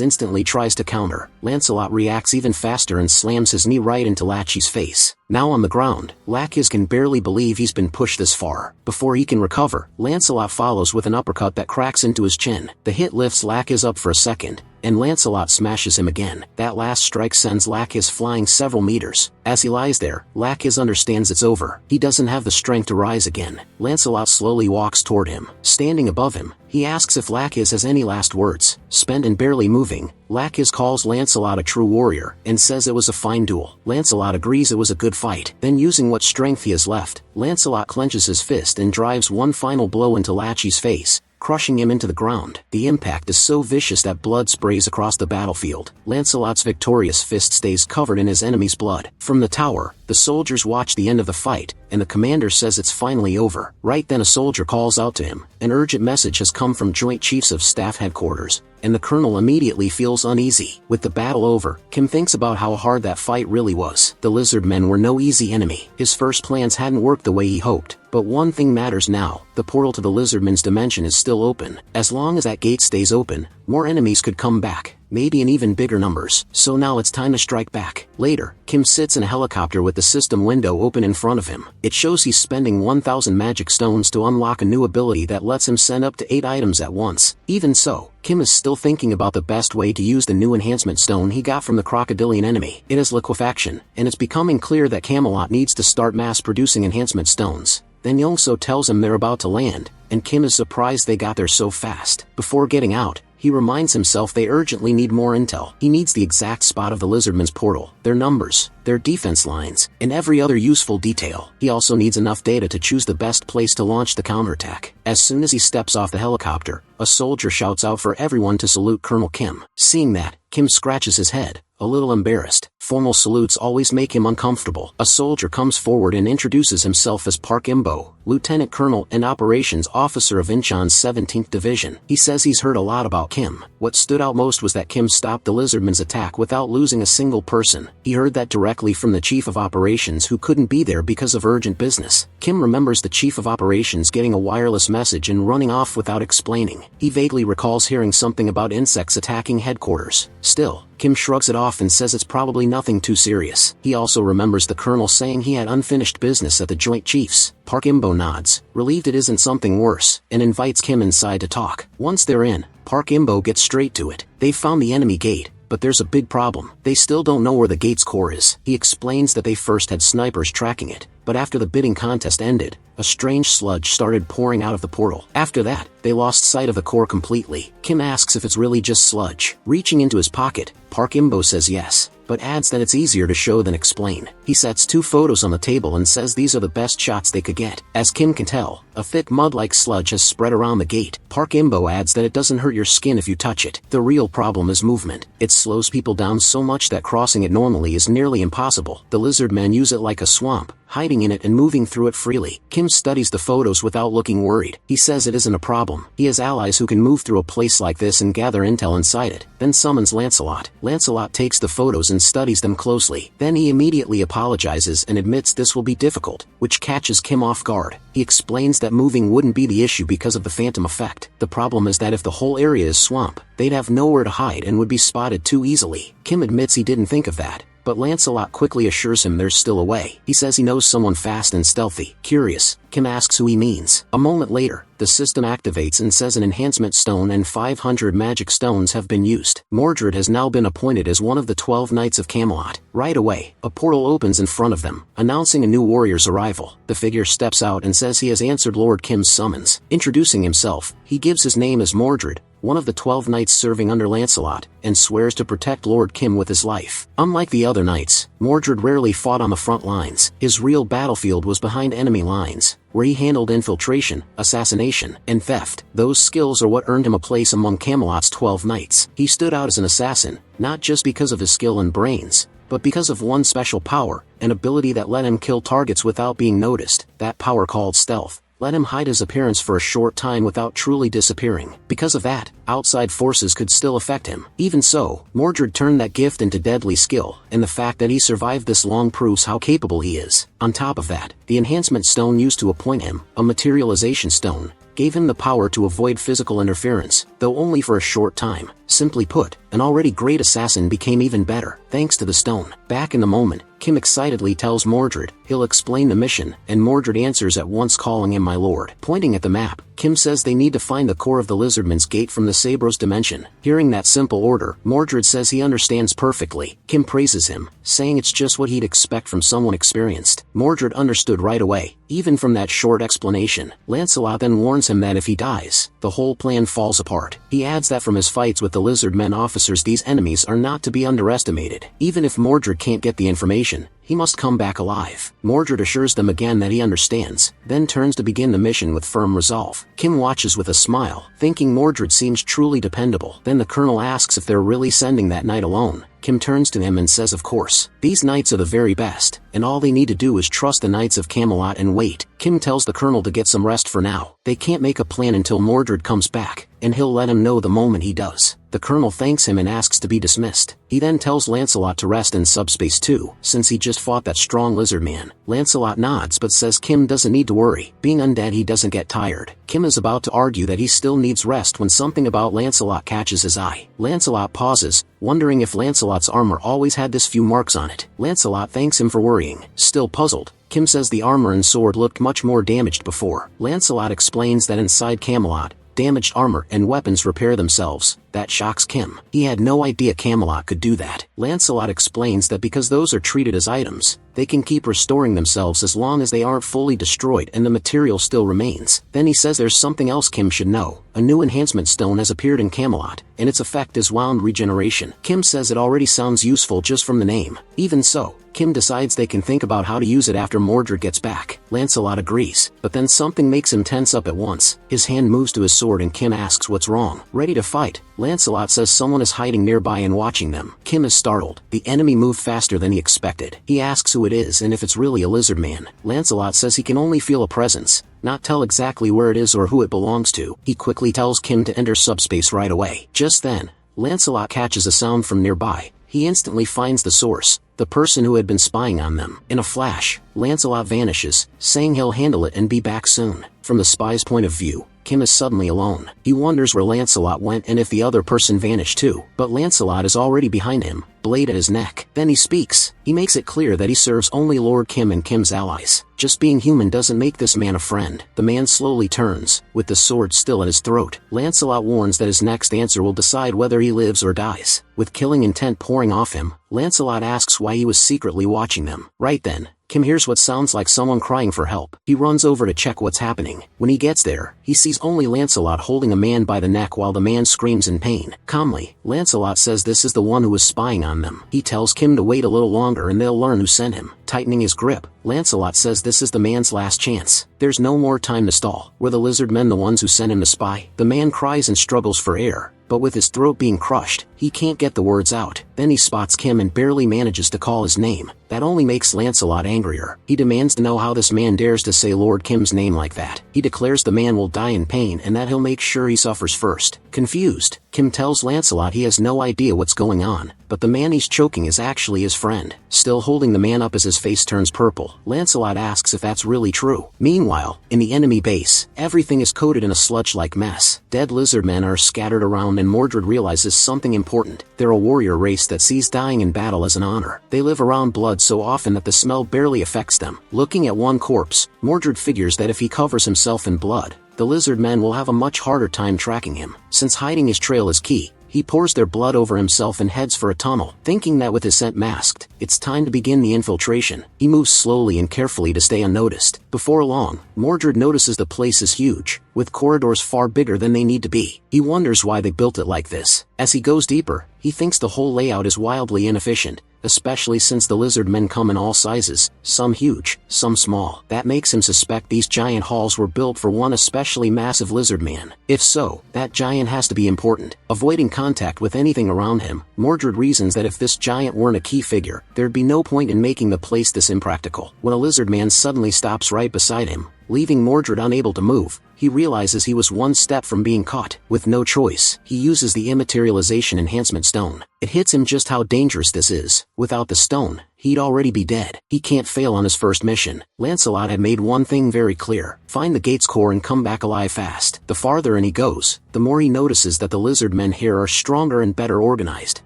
instantly tries to counter. Lancelot reacts even faster and slams his knee right into Lachi's face. Now on the ground, Lakiz can barely believe he's been pushed this far. Before he can recover, Lancelot follows with an uppercut that cracks into his chin. The hit lifts Lakiz up for a second, and Lancelot smashes him again. That last strike sends Lakiz flying several meters. As he lies there, Lakiz understands it's over. He doesn't have the strength to rise again. Lancelot slowly walks toward him. Standing above him, he asks if Lakiz has any last words. Spent and barely moving, Lakiz calls Lancelot a true warrior, and says it was a fine duel. Lancelot agrees it was a good fight. Then, using what strength he has left, Lancelot clenches his fist and drives one final blow into Lachi's face, crushing him into the ground. The impact is so vicious that blood sprays across the battlefield. Lancelot's victorious fist stays covered in his enemy's blood. From the tower, the soldiers watch the end of the fight, and the commander says it's finally over. Right then, a soldier calls out to him. An urgent message has come from Joint Chiefs of Staff Headquarters, and the colonel immediately feels uneasy. With the battle over, Kim thinks about how hard that fight really was. The lizard men were no easy enemy. His first plans hadn't worked the way he hoped. But one thing matters now: the portal to the lizardman's dimension is still open. As long as that gate stays open, more enemies could come back, maybe in even bigger numbers. So now it's time to strike back. Later, Kim sits in a helicopter with the system window open in front of him. It shows he's spending 1,000 magic stones to unlock a new ability that lets him send up to 8 items at once. Even so, Kim is still thinking about the best way to use the new enhancement stone he got from the crocodilian enemy. It has liquefaction, and it's becoming clear that Camelot needs to start mass-producing enhancement stones. Then Yongso tells him they're about to land, and Kim is surprised they got there so fast. Before getting out, he reminds himself they urgently need more intel. He needs the exact spot of the lizardman's portal, their numbers, their defense lines, and every other useful detail. He also needs enough data to choose the best place to launch the counterattack. As soon as he steps off the helicopter, a soldier shouts out for everyone to salute Colonel Kim. Seeing that, Kim scratches his head, a little embarrassed. Formal salutes always make him uncomfortable. A soldier comes forward and introduces himself as Park Imbo, Lieutenant Colonel and Operations Officer of Incheon's 17th Division. He says he's heard a lot about Kim. What stood out most was that Kim stopped the lizardman's attack without losing a single person. He heard that directly from the Chief of Operations, who couldn't be there because of urgent business. Kim remembers the Chief of Operations getting a wireless message and running off without explaining. He vaguely recalls hearing something about insects attacking headquarters. Still, Kim shrugs it off and says it's probably nothing too serious. He also remembers the colonel saying he had unfinished business at the Joint Chiefs. Park Imbo nods, relieved it isn't something worse, and invites Kim inside to talk. Once they're in, Park Imbo gets straight to it. They've found the enemy gate, but there's a big problem. They still don't know where the gate's core is. He explains that they first had snipers tracking it, but after the bidding contest ended, a strange sludge started pouring out of the portal. After that, they lost sight of the core completely. Kim asks if it's really just sludge. Reaching into his pocket, Park Imbo says yes, but adds that it's easier to show than explain. He sets 2 photos on the table and says these are the best shots they could get. As Kim can tell, a thick mud-like sludge has spread around the gate. Park Imbo adds that it doesn't hurt your skin if you touch it. The real problem is movement. It slows people down so much that crossing it normally is nearly impossible. The lizard men use it like a swamp, hiding in it and moving through it freely. Kim studies the photos without looking worried. He says it isn't a problem. He has allies who can move through a place like this and gather intel inside it. Then summons Lancelot. Lancelot takes the photos and studies them closely. Then he immediately apologizes and admits this will be difficult, which catches Kim off guard. He explains that moving wouldn't be the issue because of the phantom effect. The problem is that if the whole area is swamp, they'd have nowhere to hide and would be spotted too easily. Kim admits he didn't think of that, but Lancelot quickly assures him there's still a way. He says he knows someone fast and stealthy. Curious, Kim asks who he means. A moment later, the system activates and says an enhancement stone and 500 magic stones have been used. Mordred has now been appointed as one of the 12 Knights of Camelot. Right away, a portal opens in front of them, announcing a new warrior's arrival. The figure steps out and says he has answered Lord Kim's summons. Introducing himself, he gives his name as Mordred, one of the 12 knights serving under Lancelot, and swears to protect Lord Kim with his life. Unlike the other knights, Mordred rarely fought on the front lines. His real battlefield was behind enemy lines, where he handled infiltration, assassination, and theft. Those skills are what earned him a place among Camelot's 12 knights. He stood out as an assassin, not just because of his skill and brains, but because of one special power, an ability that let him kill targets without being noticed. That power, called stealth, let him hide his appearance for a short time without truly disappearing. Because of that, outside forces could still affect him. Even so, Mordred turned that gift into deadly skill, and the fact that he survived this long proves how capable he is. On top of that, the enhancement stone used to appoint him, a materialization stone, gave him the power to avoid physical interference, though only for a short time. Simply put, an already great assassin became even better, thanks to the stone. Back in the moment, Kim excitedly tells Mordred he'll explain the mission, and Mordred answers at once, calling him my lord. Pointing at the map, Kim says they need to find the core of the Lizardman's gate from the Sabros dimension. Hearing that simple order, Mordred says he understands perfectly. Kim praises him, saying it's just what he'd expect from someone experienced. Mordred understood right away, even from that short explanation. Lancelot then warns him that if he dies, the whole plan falls apart. He adds that from his fights with the Lizardmen officers, these enemies are not to be underestimated. Even if Mordred can't get the information, he must come back alive. Mordred assures them again that he understands, then turns to begin the mission with firm resolve. Kim watches with a smile, thinking Mordred seems truly dependable. Then the colonel asks if they're really sending that knight alone. Kim turns to him and says of course. These knights are the very best, and all they need to do is trust the Knights of Camelot and wait. Kim tells the colonel to get some rest for now. They can't make a plan until Mordred comes back, and he'll let him know the moment he does. The colonel thanks him and asks to be dismissed. He then tells Lancelot to rest in subspace too, since he just fought that strong lizard man. Lancelot nods but says Kim doesn't need to worry. Being undead, he doesn't get tired. Kim is about to argue that he still needs rest when something about Lancelot catches his eye. Lancelot pauses, wondering if Lancelot's armor always had this few marks on it. Lancelot thanks him for worrying. Still puzzled, Kim says the armor and sword looked much more damaged before. Lancelot explains that inside Camelot, damaged armor and weapons repair themselves. That shocks Kim. He had no idea Camelot could do that. Lancelot explains that because those are treated as items, they can keep restoring themselves as long as they aren't fully destroyed and the material still remains. Then he says there's something else Kim should know. A new enhancement stone has appeared in Camelot, and its effect is wound regeneration. Kim says it already sounds useful just from the name. Even so, Kim decides they can think about how to use it after Mordred gets back. Lancelot agrees, but then something makes him tense up at once. His hand moves to his sword and Kim asks what's wrong. Ready to fight, Lancelot says someone is hiding nearby and watching them. Kim is startled. The enemy moved faster than he expected. He asks who it is and if it's really a lizard man. Lancelot says he can only feel a presence, not tell exactly where it is or who it belongs to. He quickly tells Kim to enter subspace right away. Just then, Lancelot catches a sound from nearby. He instantly finds the source, the person who had been spying on them. In a flash, Lancelot vanishes, saying he'll handle it and be back soon. From the spy's point of view, Kim is suddenly alone. He wonders where Lancelot went and if the other person vanished too. But Lancelot is already behind him, blade at his neck. Then he speaks. He makes it clear that he serves only Lord Kim and Kim's allies. Just being human doesn't make this man a friend. The man slowly turns, with the sword still at his throat. Lancelot warns that his next answer will decide whether he lives or dies. With killing intent pouring off him, Lancelot asks why he was secretly watching them. Right then, Kim hears what sounds like someone crying for help. He runs over to check what's happening. When he gets there, he sees only Lancelot holding a man by the neck while the man screams in pain. Calmly, Lancelot says this is the one who was spying on them. He tells Kim to wait a little longer and they'll learn who sent him. Tightening his grip, Lancelot says this is the man's last chance. There's no more time to stall. Were the lizard men the ones who sent him to spy? The man cries and struggles for air, but with his throat being crushed, he can't get the words out. Then he spots Kim and barely manages to call his name. That only makes Lancelot angrier. He demands to know how this man dares to say Lord Kim's name like that. He declares the man will die in pain and that he'll make sure he suffers first. Confused, Kim tells Lancelot he has no idea what's going on, but the man he's choking is actually his friend. Still holding the man up as his face turns purple, Lancelot asks if that's really true. Meanwhile, in the enemy base, everything is coated in a sludge-like mess. Dead lizard men are scattered around and Mordred realizes something important. They're a warrior race that sees dying in battle as an honor. They live around blood so often that the smell barely affects them. Looking at one corpse, Mordred figures that if he covers himself in blood, the lizard men will have a much harder time tracking him. Since hiding his trail is key, he pours their blood over himself and heads for a tunnel. Thinking that with his scent masked, it's time to begin the infiltration. He moves slowly and carefully to stay unnoticed. Before long, Mordred notices the place is huge, with corridors far bigger than they need to be. He wonders why they built it like this. As he goes deeper, he thinks the whole layout is wildly inefficient, especially since the lizard men come in all sizes, some huge, some small. That makes him suspect these giant halls were built for one especially massive lizard man. If so, that giant has to be important. Avoiding contact with anything around him, Mordred reasons that if this giant weren't a key figure, there'd be no point in making the place this impractical. When a lizard man suddenly stops right beside him, leaving Mordred unable to move, he realizes he was one step from being caught. With no choice, he uses the immaterialization enhancement stone. It hits him just how dangerous this is. Without the stone, he'd already be dead. He can't fail on his first mission. Lancelot had made one thing very clear: find the gate's core and come back alive fast. The farther in he goes, the more he notices that the lizard men here are stronger and better organized.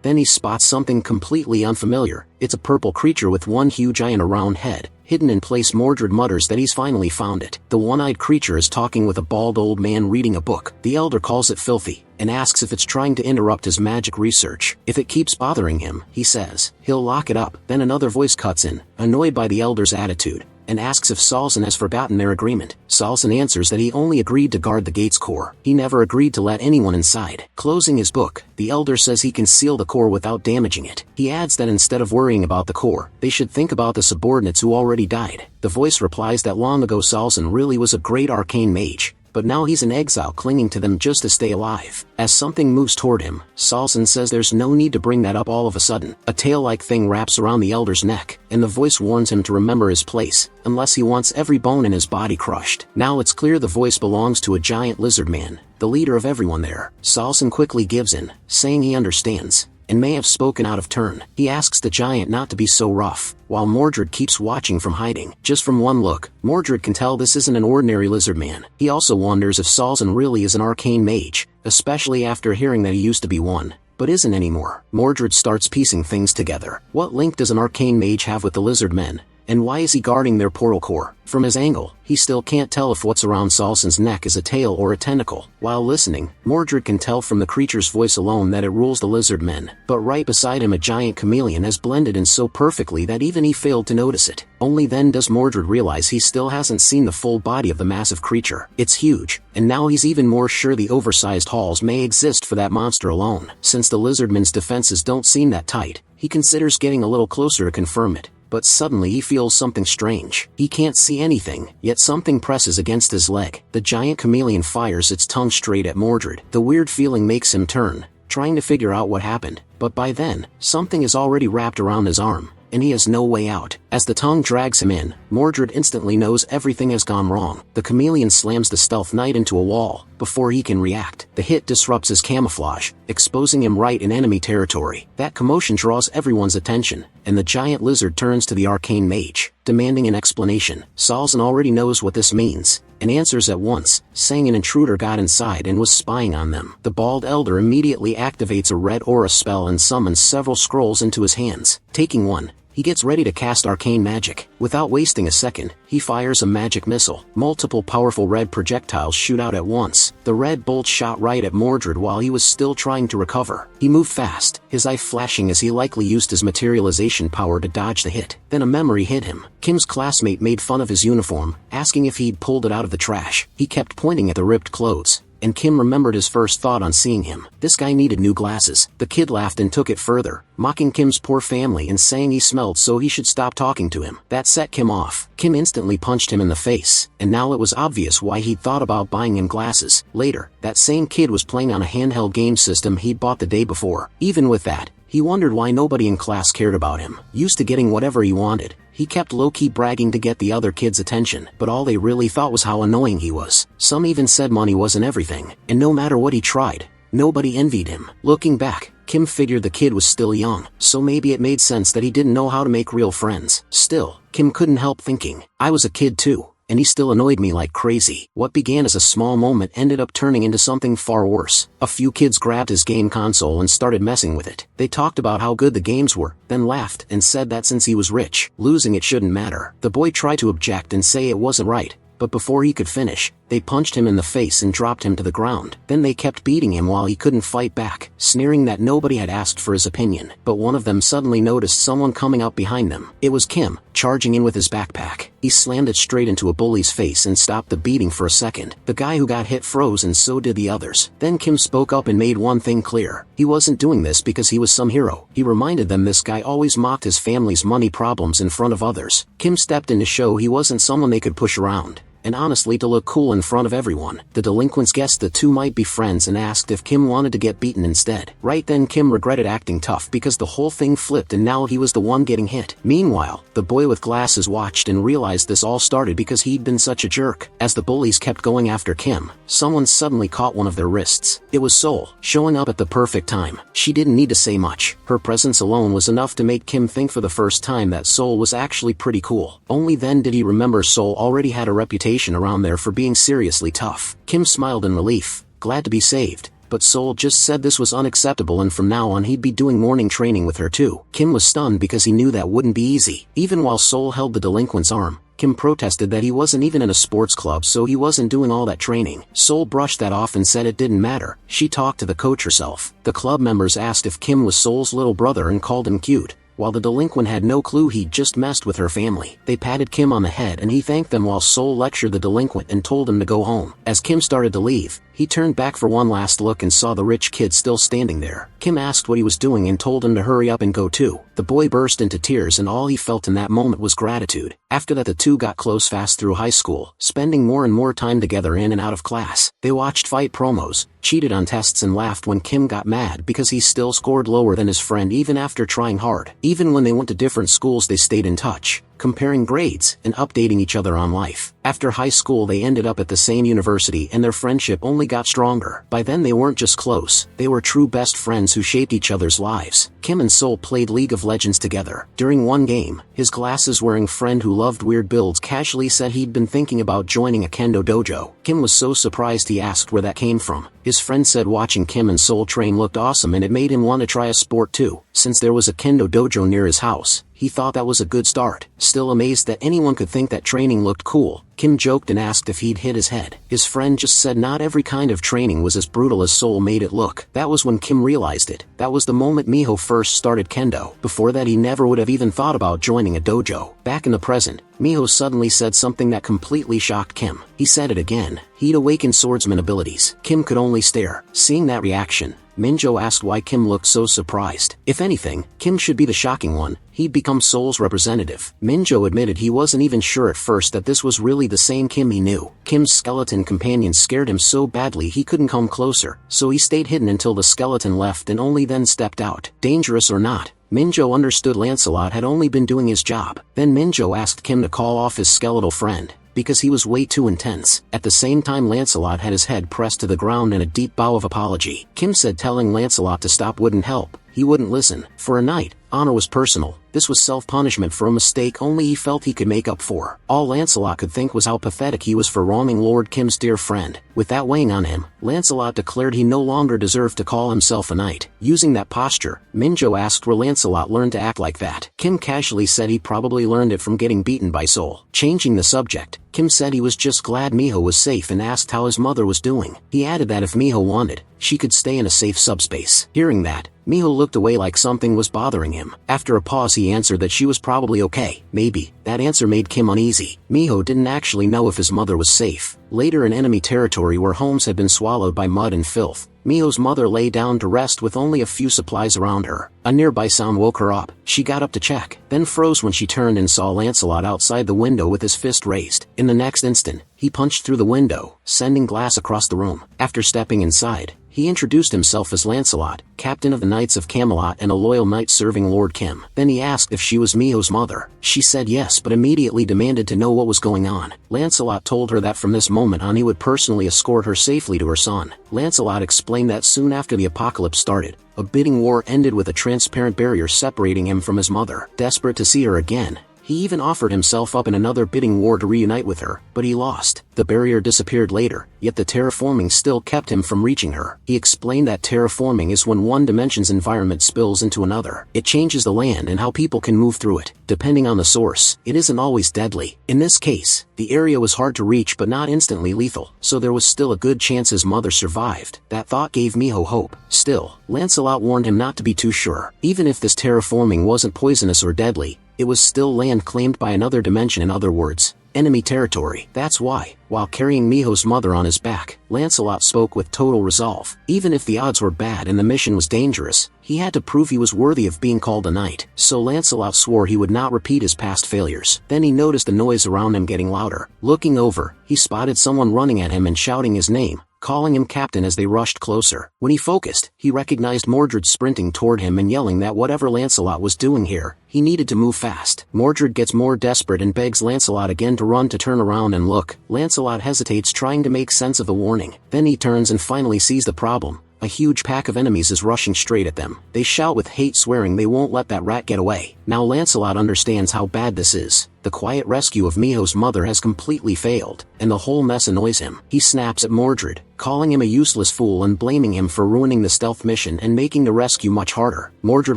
Then he spots something completely unfamiliar. It's a purple creature with one huge eye and a round head. Hidden in place, Mordred mutters that he's finally found it. The one-eyed creature is talking with a bald old man reading a book. The elder calls it filthy, and asks if it's trying to interrupt his magic research. If it keeps bothering him, he says, he'll lock it up. Then another voice cuts in, annoyed by the elder's attitude, and asks if Salson has forgotten their agreement. Salson answers that he only agreed to guard the gate's core. He never agreed to let anyone inside. Closing his book, the elder says he can seal the core without damaging it. He adds that instead of worrying about the core, they should think about the subordinates who already died. The voice replies that long ago Salson really was a great arcane mage, but now he's in exile clinging to them just to stay alive. As something moves toward him, Salson says there's no need to bring that up all of a sudden. A tail-like thing wraps around the elder's neck, and the voice warns him to remember his place, unless he wants every bone in his body crushed. Now it's clear the voice belongs to a giant lizard man, the leader of everyone there. Salson quickly gives in, saying he understands, and may have spoken out of turn. He asks the giant not to be so rough, while Mordred keeps watching from hiding. Just from one look, Mordred can tell this isn't an ordinary lizard man. He also wonders if Salson really is an arcane mage, especially after hearing that he used to be one, but isn't anymore. Mordred starts piecing things together. What link does an arcane mage have with the lizard men? And why is he guarding their portal core? From his angle, he still can't tell if what's around Salson's neck is a tail or a tentacle. While listening, Mordred can tell from the creature's voice alone that it rules the lizard men. But right beside him, a giant chameleon has blended in so perfectly that even he failed to notice it. Only then does Mordred realize he still hasn't seen the full body of the massive creature. It's huge, and now he's even more sure the oversized halls may exist for that monster alone. Since the lizardmen's defenses don't seem that tight, he considers getting a little closer to confirm it. But suddenly he feels something strange. He can't see anything, yet something presses against his leg. The giant chameleon fires its tongue straight at Mordred. The weird feeling makes him turn, trying to figure out what happened, but by then, something is already wrapped around his arm, and he has no way out. As the tongue drags him in, Mordred instantly knows everything has gone wrong. The chameleon slams the stealth knight into a wall. Before he can react, the hit disrupts his camouflage, exposing him right in enemy territory. That commotion draws everyone's attention, and the giant lizard turns to the arcane mage, demanding an explanation. Salzen already knows what this means, and answers at once, saying an intruder got inside and was spying on them. The bald elder immediately activates a red aura spell and summons several scrolls into his hands. Taking one, he gets ready to cast arcane magic. Without wasting a second, he fires a magic missile. Multiple powerful red projectiles shoot out at once. The red bolt shot right at Mordred while he was still trying to recover. He moved fast, his eye flashing as he likely used his materialization power to dodge the hit. Then a memory hit him. Kim's classmate made fun of his uniform, asking if he'd pulled it out of the trash. He kept pointing at the ripped clothes, and Kim remembered his first thought on seeing him. This guy needed new glasses. The kid laughed and took it further, mocking Kim's poor family and saying he smelled so he should stop talking to him. That set Kim off. Kim instantly punched him in the face, and now it was obvious why he'd thought about buying him glasses. Later, that same kid was playing on a handheld game system he'd bought the day before. Even with that, he wondered why nobody in class cared about him. Used to getting whatever he wanted, he kept low-key bragging to get the other kids' attention, but all they really thought was how annoying he was. Some even said money wasn't everything, and no matter what he tried, nobody envied him. Looking back, Kim figured the kid was still young, so maybe it made sense that he didn't know how to make real friends. Still, Kim couldn't help thinking, I was a kid too, and he still annoyed me like crazy. What began as a small moment ended up turning into something far worse. A few kids grabbed his game console and started messing with it. They talked about how good the games were, then laughed and said that since he was rich, losing it shouldn't matter. The boy tried to object and say it wasn't right, but before he could finish, they punched him in the face and dropped him to the ground. Then they kept beating him while he couldn't fight back, sneering that nobody had asked for his opinion. But one of them suddenly noticed someone coming up behind them. It was Kim, charging in with his backpack. He slammed it straight into a bully's face and stopped the beating for a second. The guy who got hit froze and so did the others. Then Kim spoke up and made one thing clear. He wasn't doing this because he was some hero. He reminded them this guy always mocked his family's money problems in front of others. Kim stepped in to show he wasn't someone they could push around, and honestly to look cool in front of everyone. The delinquents guessed the two might be friends and asked if Kim wanted to get beaten instead. Right then Kim regretted acting tough because the whole thing flipped and now he was the one getting hit. Meanwhile, the boy with glasses watched and realized this all started because he'd been such a jerk. As the bullies kept going after Kim, someone suddenly caught one of their wrists. It was Sol, showing up at the perfect time. She didn't need to say much. Her presence alone was enough to make Kim think for the first time that Sol was actually pretty cool. Only then did he remember Sol already had a reputation around there for being seriously tough. Kim smiled in relief, glad to be saved, but Sol just said this was unacceptable and from now on he'd be doing morning training with her too. Kim was stunned because he knew that wouldn't be easy. Even while Sol held the delinquent's arm, Kim protested that he wasn't even in a sports club so he wasn't doing all that training. Sol brushed that off and said it didn't matter. She talked to the coach herself. The club members asked if Kim was Sol's little brother and called him cute, while the delinquent had no clue he'd just messed with her family. They patted Kim on the head and he thanked them while Sol lectured the delinquent and told him to go home. As Kim started to leave, he turned back for one last look and saw the rich kid still standing there. Kim asked what he was doing and told him to hurry up and go too. The boy burst into tears and all he felt in that moment was gratitude. After that the two got close fast through high school, spending more and more time together in and out of class. They watched fight promos, cheated on tests and laughed when Kim got mad because he still scored lower than his friend even after trying hard. Even when they went to different schools they stayed in touch, comparing grades and updating each other on life. After high school they ended up at the same university and their friendship only got stronger. By then they weren't just close, they were true best friends who shaped each other's lives. Kim and Sol played League of Legends together. During one game, his glasses-wearing friend who loved weird builds casually said he'd been thinking about joining a kendo dojo. Kim was so surprised he asked where that came from. His friend said watching Kim and Sol train looked awesome and it made him want to try a sport too. Since there was a kendo dojo near his house, he thought that was a good start. Still amazed that anyone could think that training looked cool, Kim joked and asked if he'd hit his head. His friend just said not every kind of training was as brutal as Sol made it look. That was when Kim realized it. That was the moment Miho first started kendo. Before that he never would have even thought about joining a dojo. Back in the present, Miho suddenly said something that completely shocked Kim. He said it again. He'd awakened swordsman abilities. Kim could only stare. Seeing that reaction, Minjo asked why Kim looked so surprised. If anything, Kim should be the shocking one. He'd become Sol's representative. Minjo admitted he wasn't even sure at first that this was really the same Kim he knew. Kim's skeleton companion scared him so badly he couldn't come closer, so he stayed hidden until the skeleton left and only then stepped out. Dangerous or not, Minjo understood Lancelot had only been doing his job. Then Minjo asked Kim to call off his skeletal friend, because he was way too intense. At the same time, Lancelot had his head pressed to the ground in a deep bow of apology. Kim said telling Lancelot to stop wouldn't help. He wouldn't listen. For a night, honor was personal. This was self-punishment for a mistake only he felt he could make up for. All Lancelot could think was how pathetic he was for wronging Lord Kim's dear friend. With that weighing on him, Lancelot declared he no longer deserved to call himself a knight. Using that posture, Minjo asked where Lancelot learned to act like that. Kim casually said he probably learned it from getting beaten by Sol. Changing the subject, Kim said he was just glad Miho was safe and asked how his mother was doing. He added that if Miho wanted, she could stay in a safe subspace. Hearing that, Miho looked away like something was bothering him. After a pause, he answered that she was probably okay. Maybe. That answer made Kim uneasy. Miho didn't actually know if his mother was safe. Later, in enemy territory where homes had been swallowed by mud and filth, Miho's mother lay down to rest with only a few supplies around her. A nearby sound woke her up. She got up to check, then froze when she turned and saw Lancelot outside the window with his fist raised. In the next instant, he punched through the window, sending glass across the room. After stepping inside, he introduced himself as Lancelot, captain of the Knights of Camelot and a loyal knight serving Lord Kim. Then he asked if she was Miho's mother. She said yes, but immediately demanded to know what was going on. Lancelot told her that from this moment on he would personally escort her safely to her son. Lancelot explained that soon after the apocalypse started, a bidding war ended with a transparent barrier separating him from his mother. Desperate to see her again, he even offered himself up in another bidding war to reunite with her, but he lost. The barrier disappeared later, yet the terraforming still kept him from reaching her. He explained that terraforming is when one dimension's environment spills into another. It changes the land and how people can move through it. Depending on the source, it isn't always deadly. In this case, the area was hard to reach but not instantly lethal, so there was still a good chance his mother survived. That thought gave Miho hope. Still, Lancelot warned him not to be too sure. Even if this terraforming wasn't poisonous or deadly, it was still land claimed by another dimension, in other words, enemy territory. That's why, while carrying Miho's mother on his back, Lancelot spoke with total resolve. Even if the odds were bad and the mission was dangerous, he had to prove he was worthy of being called a knight. So Lancelot swore he would not repeat his past failures. Then he noticed the noise around him getting louder. Looking over, he spotted someone running at him and shouting his name, calling him captain as they rushed closer. When he focused, he recognized Mordred sprinting toward him and yelling that whatever Lancelot was doing here, he needed to move fast. Mordred gets more desperate and begs Lancelot again to run to turn around and look. Lancelot hesitates, trying to make sense of the warning. Then he turns and finally sees the problem. A huge pack of enemies is rushing straight at them. They shout with hate, swearing they won't let that rat get away. Now Lancelot understands how bad this is. The quiet rescue of Miho's mother has completely failed, and the whole mess annoys him. He snaps at Mordred, calling him a useless fool and blaming him for ruining the stealth mission and making the rescue much harder. Mordred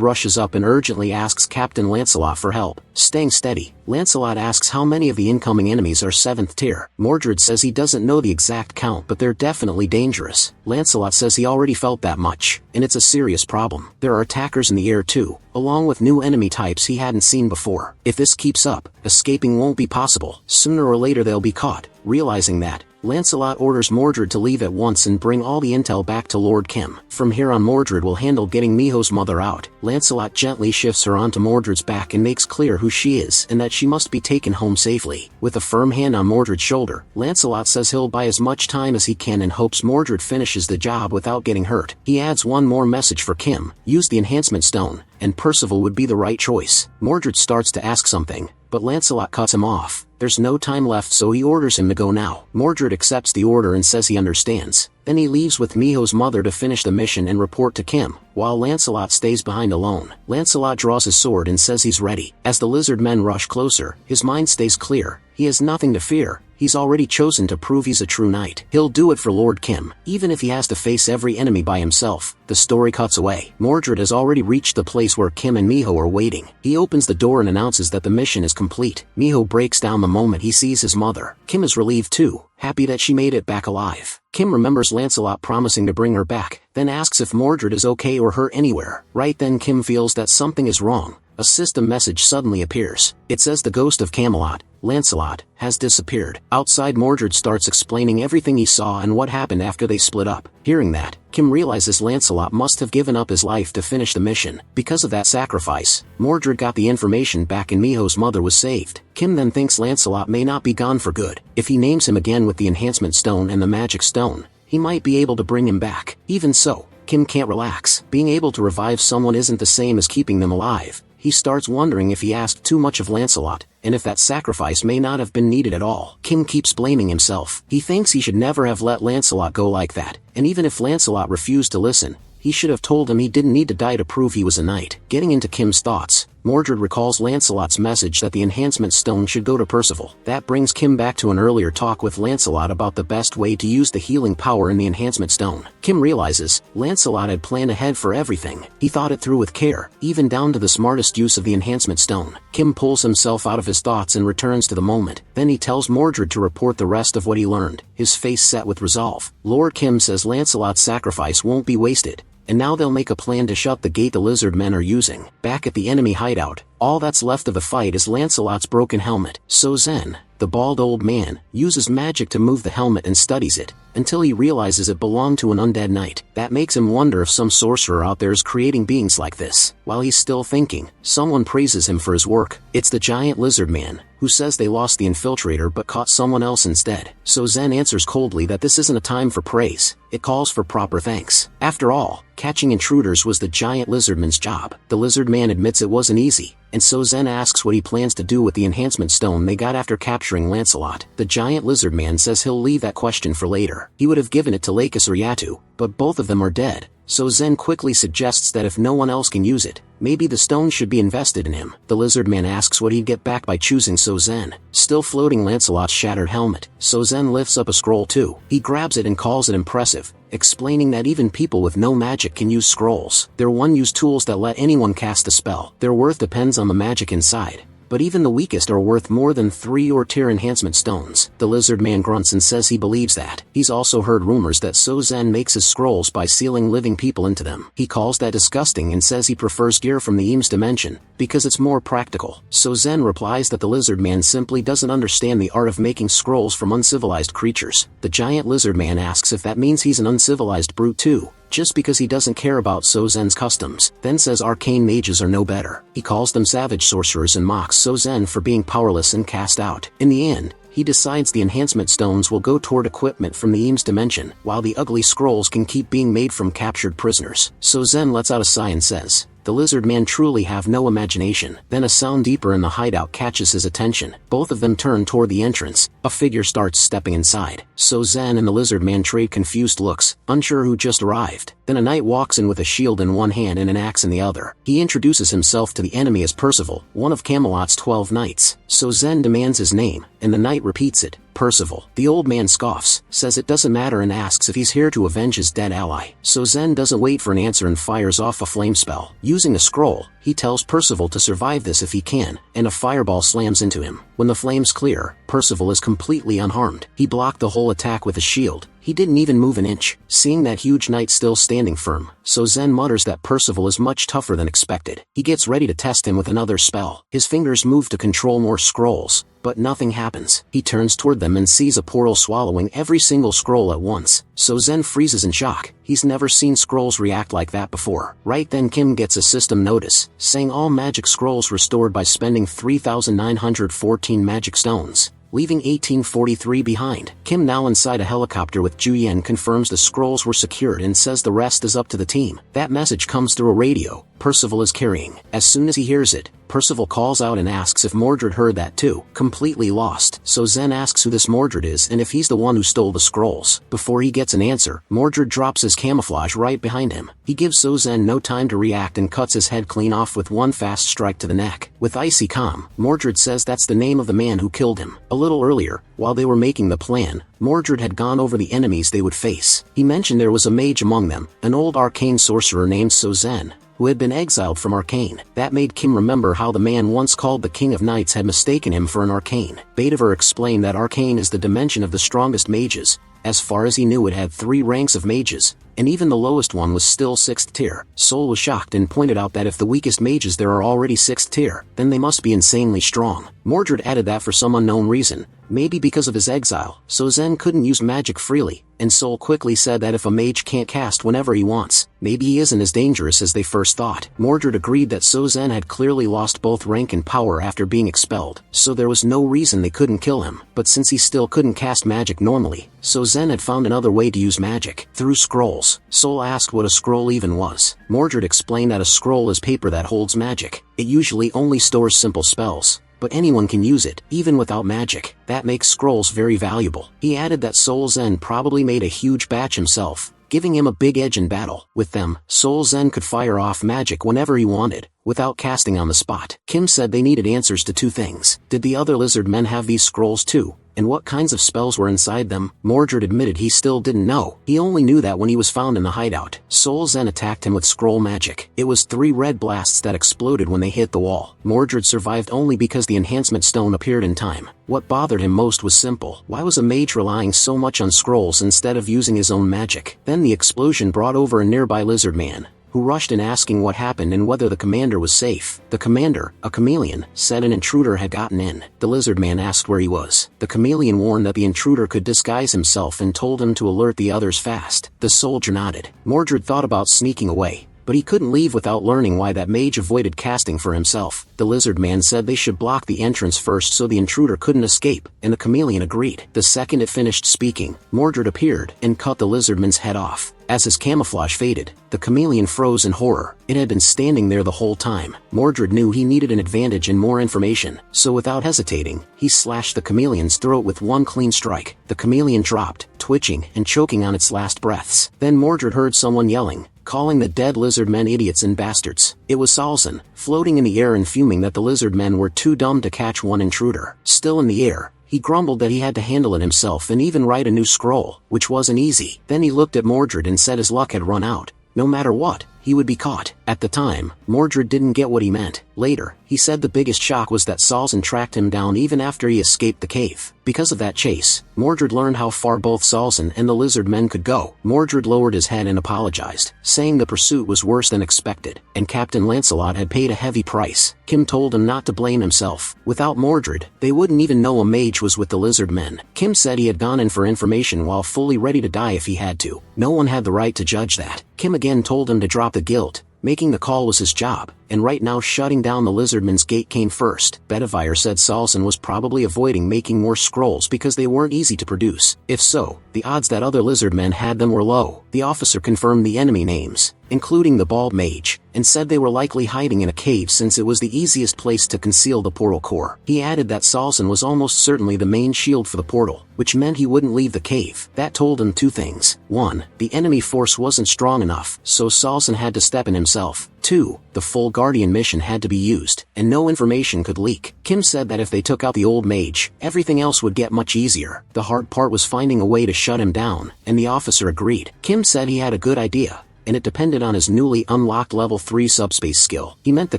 rushes up and urgently asks Captain Lancelot for help. Staying steady, Lancelot asks how many of the incoming enemies are 7th tier. Mordred says he doesn't know the exact count, but they're definitely dangerous. Lancelot says he already felt that much, and it's a serious problem. There are attackers in the air too, along with new enemy types he hadn't seen before. If this keeps up, escaping won't be possible. Sooner or later they'll be caught. Realizing that, Lancelot orders Mordred to leave at once and bring all the intel back to Lord Kim. From here on, Mordred will handle getting Miho's mother out. Lancelot gently shifts her onto Mordred's back and makes clear who she is and that she must be taken home safely. With a firm hand on Mordred's shoulder, Lancelot says he'll buy as much time as he can and hopes Mordred finishes the job without getting hurt. He adds one more message for Kim: use the enhancement stone, and Percival would be the right choice. Mordred starts to ask something, but Lancelot cuts him off. There's no time left, so he orders him to go now. Mordred accepts the order and says he understands. Then he leaves with Miho's mother to finish the mission and report to Kim, while Lancelot stays behind alone. Lancelot draws his sword and says he's ready. As the lizard men rush closer, his mind stays clear. He has nothing to fear. He's already chosen to prove he's a true knight. He'll do it for Lord Kim, even if he has to face every enemy by himself. The story cuts away. Mordred has already reached the place where Kim and Miho are waiting. He opens the door and announces that the mission is complete. Miho breaks down the moment he sees his mother. Kim is relieved too, happy that she made it back alive. Kim remembers Lancelot promising to bring her back, then asks if Mordred is okay or hurt anywhere. Right then Kim feels that something is wrong. A system message suddenly appears. It says the ghost of Camelot, Lancelot, has disappeared. Outside, Mordred starts explaining everything he saw and what happened after they split up. Hearing that, Kim realizes Lancelot must have given up his life to finish the mission. Because of that sacrifice, Mordred got the information back and Miho's mother was saved. Kim then thinks Lancelot may not be gone for good. If he names him again with the enhancement stone and the magic stone, he might be able to bring him back. Even so, Kim can't relax. Being able to revive someone isn't the same as keeping them alive. He starts wondering if he asked too much of Lancelot, and if that sacrifice may not have been needed at all. Kim keeps blaming himself. He thinks he should never have let Lancelot go like that, and even if Lancelot refused to listen, he should have told him he didn't need to die to prove he was a knight. Getting into Kim's thoughts, Mordred recalls Lancelot's message that the enhancement stone should go to Percival. That brings Kim back to an earlier talk with Lancelot about the best way to use the healing power in the enhancement stone. Kim realizes Lancelot had planned ahead for everything. He thought it through with care, even down to the smartest use of the enhancement stone. Kim pulls himself out of his thoughts and returns to the moment. Then he tells Mordred to report the rest of what he learned, his face set with resolve. Lord Kim says Lancelot's sacrifice won't be wasted, and now they'll make a plan to shut the gate the lizard men are using. Back at the enemy hideout, all that's left of the fight is Lancelot's broken helmet. So Zen, the bald old man, uses magic to move the helmet and studies it, until he realizes it belonged to an undead knight. That makes him wonder if some sorcerer out there is creating beings like this. While he's still thinking, someone praises him for his work. It's the giant lizard man, who says they lost the infiltrator but caught someone else instead. So Zen answers coldly that this isn't a time for praise, it calls for proper thanks. After all, catching intruders was the giant lizardman's job. The lizard man admits it wasn't easy, and so Zen asks what he plans to do with the enhancement stone they got after capturing Lancelot. The giant lizard man says he'll leave that question for later. He would have given it to Lakis or Yatu, but both of them are dead. So Zen quickly suggests that if no one else can use it, maybe the stone should be invested in him. The lizard man asks what he'd get back by choosing So Zen. Still floating Lancelot's shattered helmet, So Zen lifts up a scroll too. He grabs it and calls it impressive, explaining that even people with no magic can use scrolls. They're one-use tools that let anyone cast a spell. Their worth depends on the magic inside, but even the weakest are worth more than 3 or tier enhancement stones. The lizard man grunts and says he believes that. He's also heard rumors that So Zen makes his scrolls by sealing living people into them. He calls that disgusting and says he prefers gear from the Eames dimension, because it's more practical. So Zen replies that the lizard man simply doesn't understand the art of making scrolls from uncivilized creatures. The giant lizard man asks if that means he's an uncivilized brute too, just because he doesn't care about So Zen's customs, then says arcane mages are no better. He calls them savage sorcerers and mocks So Zen for being powerless and cast out. In the end, he decides the enhancement stones will go toward equipment from the Eames dimension, while the ugly scrolls can keep being made from captured prisoners. So Zen lets out a sigh and says, the lizard man truly have no imagination. Then a sound deeper in the hideout catches his attention. Both of them turn toward the entrance. A figure starts stepping inside. So Zen and the lizard man trade confused looks, unsure who just arrived. Then a knight walks in with a shield in one hand and an axe in the other. He introduces himself to the enemy as Percival, one of Camelot's 12 knights. So Zen demands his name, and the knight repeats it, Percival. The old man scoffs, says it doesn't matter and asks if he's here to avenge his dead ally. So Zen doesn't wait for an answer and fires off a flame spell. Using a scroll, he tells Percival to survive this if he can, and a fireball slams into him. When the flames clear, Percival is completely unharmed. He blocked the whole attack with a shield. He didn't even move an inch. Seeing that huge knight still standing firm, So Zen mutters that Percival is much tougher than expected. He gets ready to test him with another spell. His fingers move to control more scrolls, but nothing happens. He turns toward them and sees a portal swallowing every single scroll at once. So Zen freezes in shock. He's never seen scrolls react like that before. Right then Kim gets a system notice, saying all magic scrolls restored by spending 3,914 magic stones, leaving 1843 behind. Kim, now inside a helicopter with Juyen, confirms the scrolls were secured and says the rest is up to the team. That message comes through a radio Percival is carrying. As soon as he hears it, Percival calls out and asks if Mordred heard that too. Completely lost, So Zen asks who this Mordred is and if he's the one who stole the scrolls. Before he gets an answer, Mordred drops his camouflage right behind him. He gives So Zen no time to react and cuts his head clean off with one fast strike to the neck. With icy calm, Mordred says that's the name of the man who killed him. A little earlier, while they were making the plan, Mordred had gone over the enemies they would face. He mentioned there was a mage among them, an old arcane sorcerer named So Zen, who had been exiled from Arcane. That made Kim remember how the man once called the King of Knights had mistaken him for an Arcane. Betaver explained that Arcane is the dimension of the strongest mages. As far as he knew, it had 3 ranks of mages, and even the lowest one was still 6th tier. Sol was shocked and pointed out that if the weakest mages there are already 6th tier, then they must be insanely strong. Mordred added that for some unknown reason, maybe because of his exile, So Zen couldn't use magic freely, and Sol quickly said that if a mage can't cast whenever he wants, maybe he isn't as dangerous as they first thought. Mordred agreed that Sozin had clearly lost both rank and power after being expelled, so there was no reason they couldn't kill him. But since he still couldn't cast magic normally, Sozin had found another way to use magic, through scrolls. Sol asked what a scroll even was. Mordred explained that a scroll is paper that holds magic. It usually only stores simple spells, but anyone can use it, even without magic. That makes scrolls very valuable. He added that Sol Zen probably made a huge batch himself, giving him a big edge in battle. With them, Sol Zen could fire off magic whenever he wanted, without casting on the spot. Kim said they needed answers to two things. Did the other lizard men have these scrolls too? And what kinds of spells were inside them? Mordred admitted he still didn't know. He only knew that when he was found in the hideout, Sol Zen attacked him with scroll magic. It was 3 red blasts that exploded when they hit the wall. Mordred survived only because the enhancement stone appeared in time. What bothered him most was simple. Why was a mage relying so much on scrolls instead of using his own magic? Then the explosion brought over a nearby lizard man, who rushed in asking what happened and whether the commander was safe. The commander, a chameleon, said an intruder had gotten in. The lizard man asked where he was. The chameleon warned that the intruder could disguise himself and told him to alert the others fast. The soldier nodded. Mordred thought about sneaking away, but he couldn't leave without learning why that mage avoided casting for himself. The lizard man said they should block the entrance first so the intruder couldn't escape, and the chameleon agreed. The second it finished speaking, Mordred appeared and cut the lizardman's head off. As his camouflage faded, the chameleon froze in horror. It had been standing there the whole time. Mordred knew he needed an advantage and more information, so without hesitating, he slashed the chameleon's throat with one clean strike. The chameleon dropped, twitching and choking on its last breaths. Then Mordred heard someone yelling, calling the dead lizard men idiots and bastards. It was Salzin, floating in the air and fuming that the lizard men were too dumb to catch one intruder. Still in the air, he grumbled that he had to handle it himself and even write a new scroll, which wasn't easy. Then he looked at Mordred and said his luck had run out. No matter what, he would be caught. At the time, Mordred didn't get what he meant. Later, he said the biggest shock was that Salzin tracked him down even after he escaped the cave. Because of that chase, Mordred learned how far both Salzin and the lizard men could go. Mordred lowered his head and apologized, saying the pursuit was worse than expected, and Captain Lancelot had paid a heavy price. Kim told him not to blame himself. Without Mordred, they wouldn't even know a mage was with the lizard men. Kim said he had gone in for information while fully ready to die if he had to. No one had the right to judge that. Kim again told him to drop the guilt. Making the call was his job, and right now shutting down the lizardman's gate came first. Bedivere said Salzin was probably avoiding making more scrolls because they weren't easy to produce. If so, the odds that other lizardmen had them were low. The officer confirmed the enemy names, including the bald mage, and said they were likely hiding in a cave since it was the easiest place to conceal the portal core. He added that Salzin was almost certainly the main shield for the portal, which meant he wouldn't leave the cave. That told him two things. 1. The enemy force wasn't strong enough, so Salzin had to step in himself. 2. The full Guardian mission had to be used, and no information could leak. Kim said that if they took out the old mage, everything else would get much easier. The hard part was finding a way to shut him down, and the officer agreed. Kim said he had a good idea, and it depended on his newly unlocked level 3 subspace skill. He meant the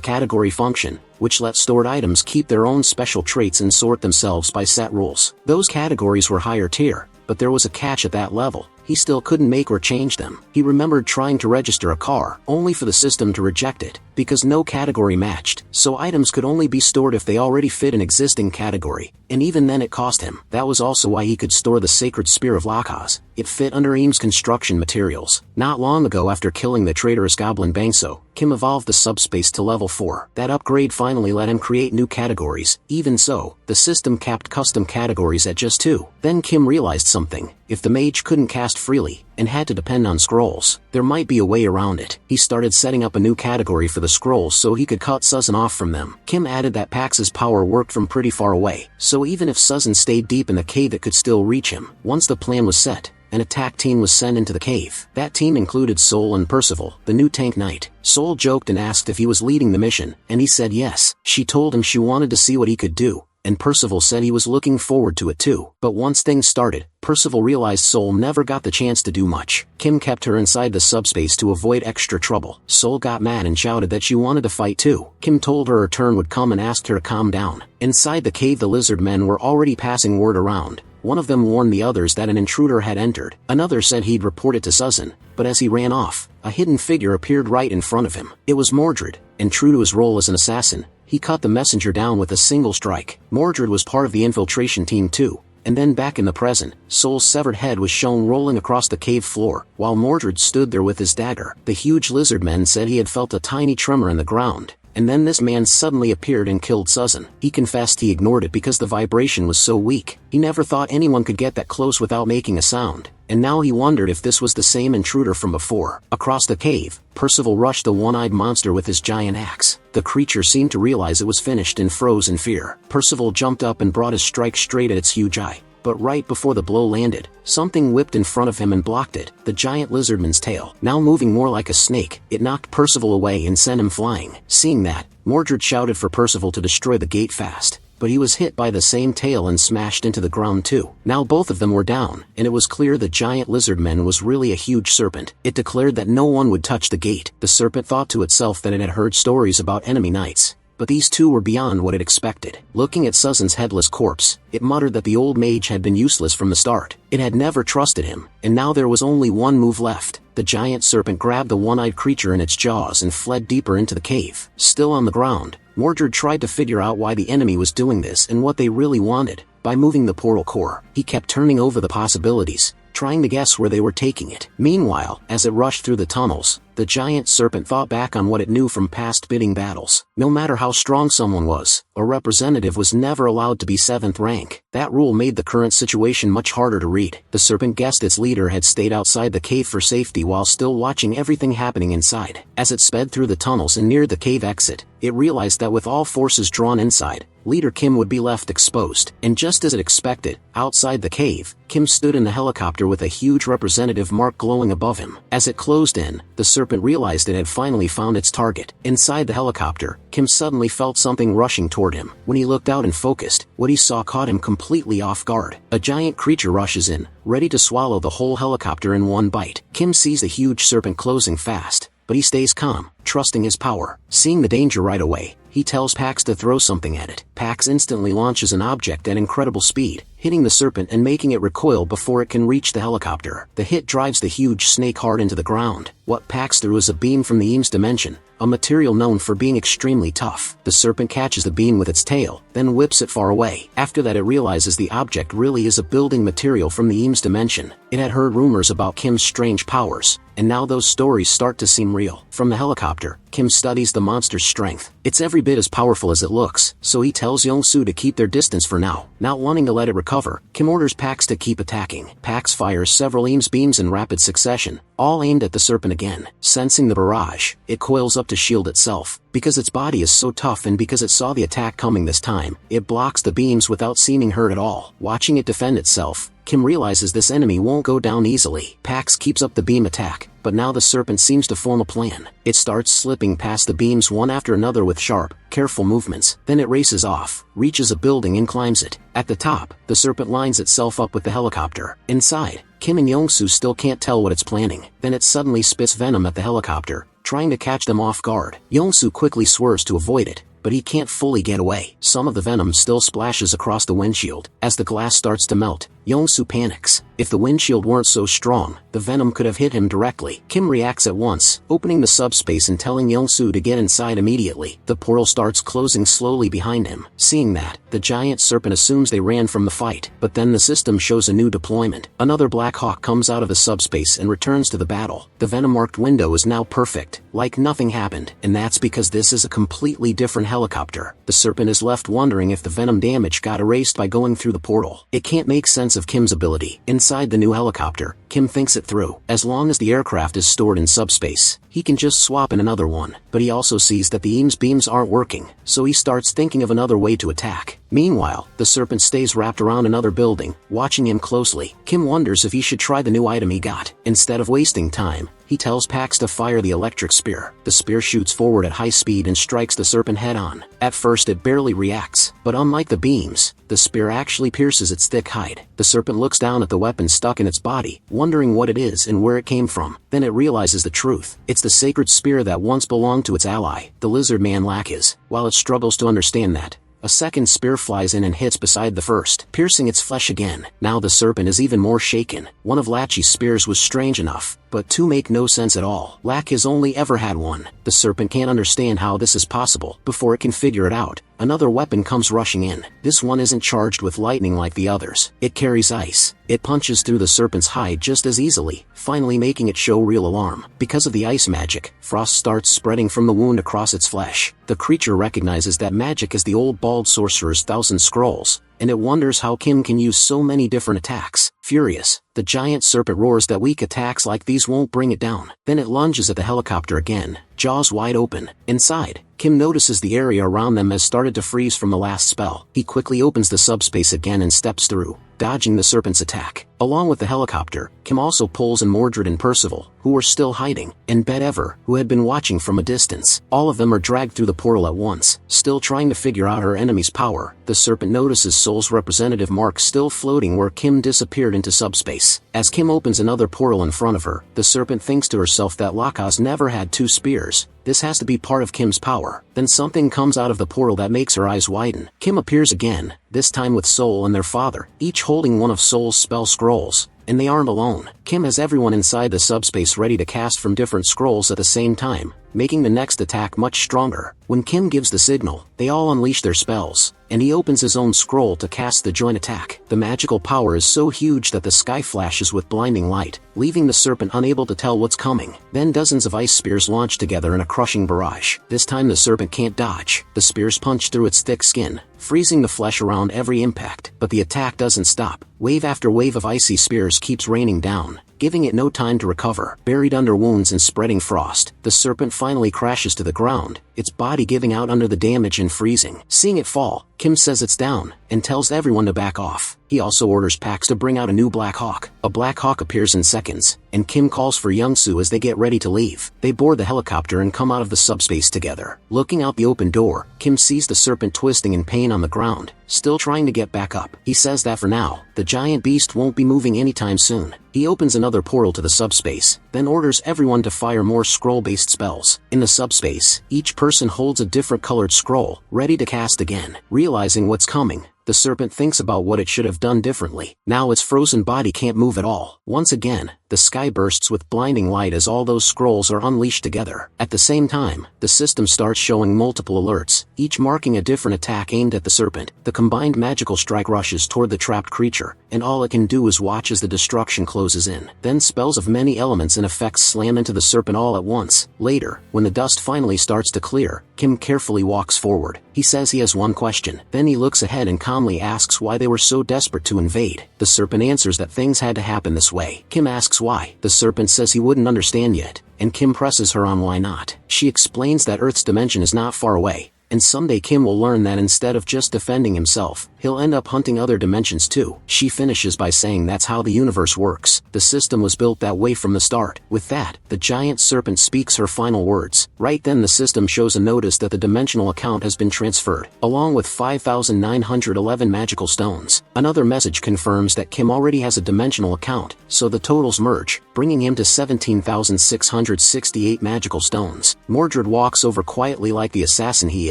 category function, which let stored items keep their own special traits and sort themselves by set rules. Those categories were higher tier, but there was a catch at that level. He still couldn't make or change them. He remembered trying to register a car, only for the system to reject it, because no category matched, so items could only be stored if they already fit an existing category, and even then it cost him. That was also why he could store the Sacred Spear of Lakaz. It fit under Eames construction materials. Not long ago after killing the traitorous goblin Bangso, Kim evolved the subspace to level 4. That upgrade finally let him create new categories. Even so, the system capped custom categories at just 2. Then Kim realized something. If the mage couldn't cast freely, and had to depend on scrolls, there might be a way around it. He started setting up a new category for the scrolls so he could cut Suzin off from them. Kim added that Pax's power worked from pretty far away, so even if Suzin stayed deep in the cave it could still reach him. Once the plan was set, an attack team was sent into the cave. That team included Sol and Percival, the new tank knight. Sol joked and asked if he was leading the mission, and he said yes. She told him she wanted to see what he could do, and Percival said he was looking forward to it too. But once things started, Percival realized Sol never got the chance to do much. Kim kept her inside the subspace to avoid extra trouble. Sol got mad and shouted that she wanted to fight too. Kim told her turn would come and asked her to calm down. Inside the cave the lizard men were already passing word around. One of them warned the others that an intruder had entered. Another said he'd report it to Suzin, but as he ran off, a hidden figure appeared right in front of him. It was Mordred, and true to his role as an assassin, he cut the messenger down with a single strike. Mordred was part of the infiltration team too, and then back in the present, Soul's severed head was shown rolling across the cave floor, while Mordred stood there with his dagger. The huge lizardman said he had felt a tiny tremor in the ground, and then this man suddenly appeared and killed Susan. He confessed he ignored it because the vibration was so weak. He never thought anyone could get that close without making a sound, and now he wondered if this was the same intruder from before. Across the cave, Percival rushed the one-eyed monster with his giant axe. The creature seemed to realize it was finished and froze in fear. Percival jumped up and brought his strike straight at its huge eye. But right before the blow landed, something whipped in front of him and blocked it. The giant lizardman's tail, now moving more like a snake, it knocked Percival away and sent him flying. Seeing that, Mordred shouted for Percival to destroy the gate fast, but he was hit by the same tail and smashed into the ground too. Now both of them were down, and it was clear the giant lizardman was really a huge serpent. It declared that no one would touch the gate. The serpent thought to itself that it had heard stories about enemy knights, but these two were beyond what it expected. Looking at Susan's headless corpse, it muttered that the old mage had been useless from the start. It had never trusted him, and now there was only one move left. The giant serpent grabbed the one-eyed creature in its jaws and fled deeper into the cave. Still on the ground, Mordred tried to figure out why the enemy was doing this and what they really wanted. By moving the portal core, he kept turning over the possibilities, trying to guess where they were taking it. Meanwhile, as it rushed through the tunnels, the giant serpent thought back on what it knew from past bidding battles. No matter how strong someone was, a representative was never allowed to be 7th rank. That rule made the current situation much harder to read. The serpent guessed its leader had stayed outside the cave for safety while still watching everything happening inside. As it sped through the tunnels and neared the cave exit, it realized that with all forces drawn inside, Leader Kim would be left exposed. And just as it expected, outside the cave, Kim stood in the helicopter with a huge representative mark glowing above him. As it closed in, the serpent realized it had finally found its target. Inside the helicopter, Kim suddenly felt something rushing toward him. When he looked out and focused, what he saw caught him completely off guard. A giant creature rushes in, ready to swallow the whole helicopter in one bite. Kim sees the huge serpent closing fast, but he stays calm, trusting his power. Seeing the danger right away, he tells Pax to throw something at it. Pax instantly launches an object at incredible speed, hitting the serpent and making it recoil before it can reach the helicopter. The hit drives the huge snake hard into the ground. What Pax threw is a beam from the Eames dimension, a material known for being extremely tough. The serpent catches the beam with its tail, then whips it far away. After that, it realizes the object really is a building material from the Eames dimension. It had heard rumors about Kim's strange powers, and now those stories start to seem real. From the helicopter, Kim studies the monster's strength. It's every bit as powerful as it looks, so he tells Yong-Soo to keep their distance for now. Not wanting to let it recover, Kim orders Pax to keep attacking. Pax fires several Eames beams in rapid succession, all aimed at the serpent again. Sensing the barrage, it coils up to shield itself. Because its body is so tough and because it saw the attack coming this time, it blocks the beams without seeming hurt at all. Watching it defend itself, Kim realizes this enemy won't go down easily. Pax keeps up the beam attack, but now the serpent seems to form a plan. It starts slipping past the beams one after another with sharp, careful movements. Then it races off, reaches a building and climbs it. At the top, the serpent lines itself up with the helicopter. Inside, Kim and Yong-Soo still can't tell what it's planning. Then it suddenly spits venom at the helicopter, trying to catch them off guard. Yong-Soo quickly swerves to avoid it, but he can't fully get away. Some of the venom still splashes across the windshield. As the glass starts to melt, Yong-Soo panics. If the windshield weren't so strong, the venom could have hit him directly. Kim reacts at once, opening the subspace and telling Yong-Soo to get inside immediately. The portal starts closing slowly behind him. Seeing that, the giant serpent assumes they ran from the fight, but then the system shows a new deployment. Another Black Hawk comes out of the subspace and returns to the battle. The venom-marked window is now perfect, like nothing happened, and that's because this is a completely different helicopter. The serpent is left wondering if the venom damage got erased by going through the portal. It can't make sense of Kim's ability. Inside the new helicopter, Kim thinks it through. As long as the aircraft is stored in subspace, he can just swap in another one. But he also sees that the Eames beams aren't working, so he starts thinking of another way to attack. Meanwhile, the serpent stays wrapped around another building, watching him closely. Kim wonders if he should try the new item he got. Instead of wasting time, he tells Pax to fire the electric spear. The spear shoots forward at high speed and strikes the serpent head-on. At first it barely reacts, but unlike the beams, the spear actually pierces its thick hide. The serpent looks down at the weapon stuck in its body, wondering what it is and where it came from. Then it realizes the truth. It's the sacred spear that once belonged to its ally, the lizard man Lakis. While it struggles to understand that, a second spear flies in and hits beside the first, piercing its flesh again. Now the serpent is even more shaken. One of Lachi's spears was strange enough, but two make no sense at all. Lach has only ever had one. The serpent can't understand how this is possible. Before it can figure it out, another weapon comes rushing in. This one isn't charged with lightning like the others. It carries ice. It punches through the serpent's hide just as easily, finally making it show real alarm. Because of the ice magic, frost starts spreading from the wound across its flesh. The creature recognizes that magic is the old bald sorcerer's 1,000 scrolls, and it wonders how Kim can use so many different attacks. Furious, the giant serpent roars that weak attacks like these won't bring it down. Then it lunges at the helicopter again, jaws wide open. Inside, Kim notices the area around them has started to freeze from the last spell. He quickly opens the subspace again and steps through, dodging the serpent's attack. Along with the helicopter, Kim also pulls in Mordred and Percival, who were still hiding, and Bedever, who had been watching from a distance. All of them are dragged through the portal at once, still trying to figure out her enemy's power. The serpent notices Soul's representative mark still floating where Kim disappeared into subspace. As Kim opens another portal in front of her, the serpent thinks to herself that Lakaz never had 2 spears. This has to be part of Kim's power. Then something comes out of the portal that makes her eyes widen. Kim appears again, this time with Soul and their father, each holding one of Soul's spell scrolls. And they aren't alone. Kim has everyone inside the subspace ready to cast from different scrolls at the same time, making the next attack much stronger. When Kim gives the signal, they all unleash their spells, and he opens his own scroll to cast the joint attack. The magical power is so huge that the sky flashes with blinding light, leaving the serpent unable to tell what's coming. Then dozens of ice spears launch together in a crushing barrage. This time the serpent can't dodge. The spears punch through its thick skin, freezing the flesh around every impact. But the attack doesn't stop. Wave after wave of icy spears keeps raining down, giving it no time to recover. Buried under wounds and spreading frost, the serpent finally crashes to the ground, its body giving out under the damage and freezing. Seeing it fall, Kim says it's down, and tells everyone to back off. He also orders Pax to bring out a new Black Hawk. A Black Hawk appears in seconds, and Kim calls for Youngsu as they get ready to leave. They board the helicopter and come out of the subspace together. Looking out the open door, Kim sees the serpent twisting in pain on the ground, still trying to get back up. He says that for now, the giant beast won't be moving anytime soon. He opens another portal to the subspace, then orders everyone to fire more scroll-based spells. In the subspace, each person holds a different colored scroll, ready to cast again. Realizing what's coming, the serpent thinks about what it should have done differently. Now its frozen body can't move at all. Once again, the sky bursts with blinding light as all those scrolls are unleashed together. At the same time, the system starts showing multiple alerts, each marking a different attack aimed at the serpent. The combined magical strike rushes toward the trapped creature, and all it can do is watch as the destruction closes in. Then spells of many elements and effects slam into the serpent all at once. Later, when the dust finally starts to clear, Kim carefully walks forward. He says he has one question. Then he looks ahead and calmly asks why they were so desperate to invade. The serpent answers that things had to happen this way. Kim asks why. The serpent says he wouldn't understand yet, and Kim presses her on why not. She explains that Earth's dimension is not far away, and someday Kim will learn that instead of just defending himself, he'll end up hunting other dimensions too. She finishes by saying that's how the universe works. The system was built that way from the start. With that, the giant serpent speaks her final words. Right then the system shows a notice that the dimensional account has been transferred, along with 5,911 magical stones. Another message confirms that Kim already has a dimensional account, so the totals merge, bringing him to 17,668 magical stones. Mordred walks over quietly like the assassin he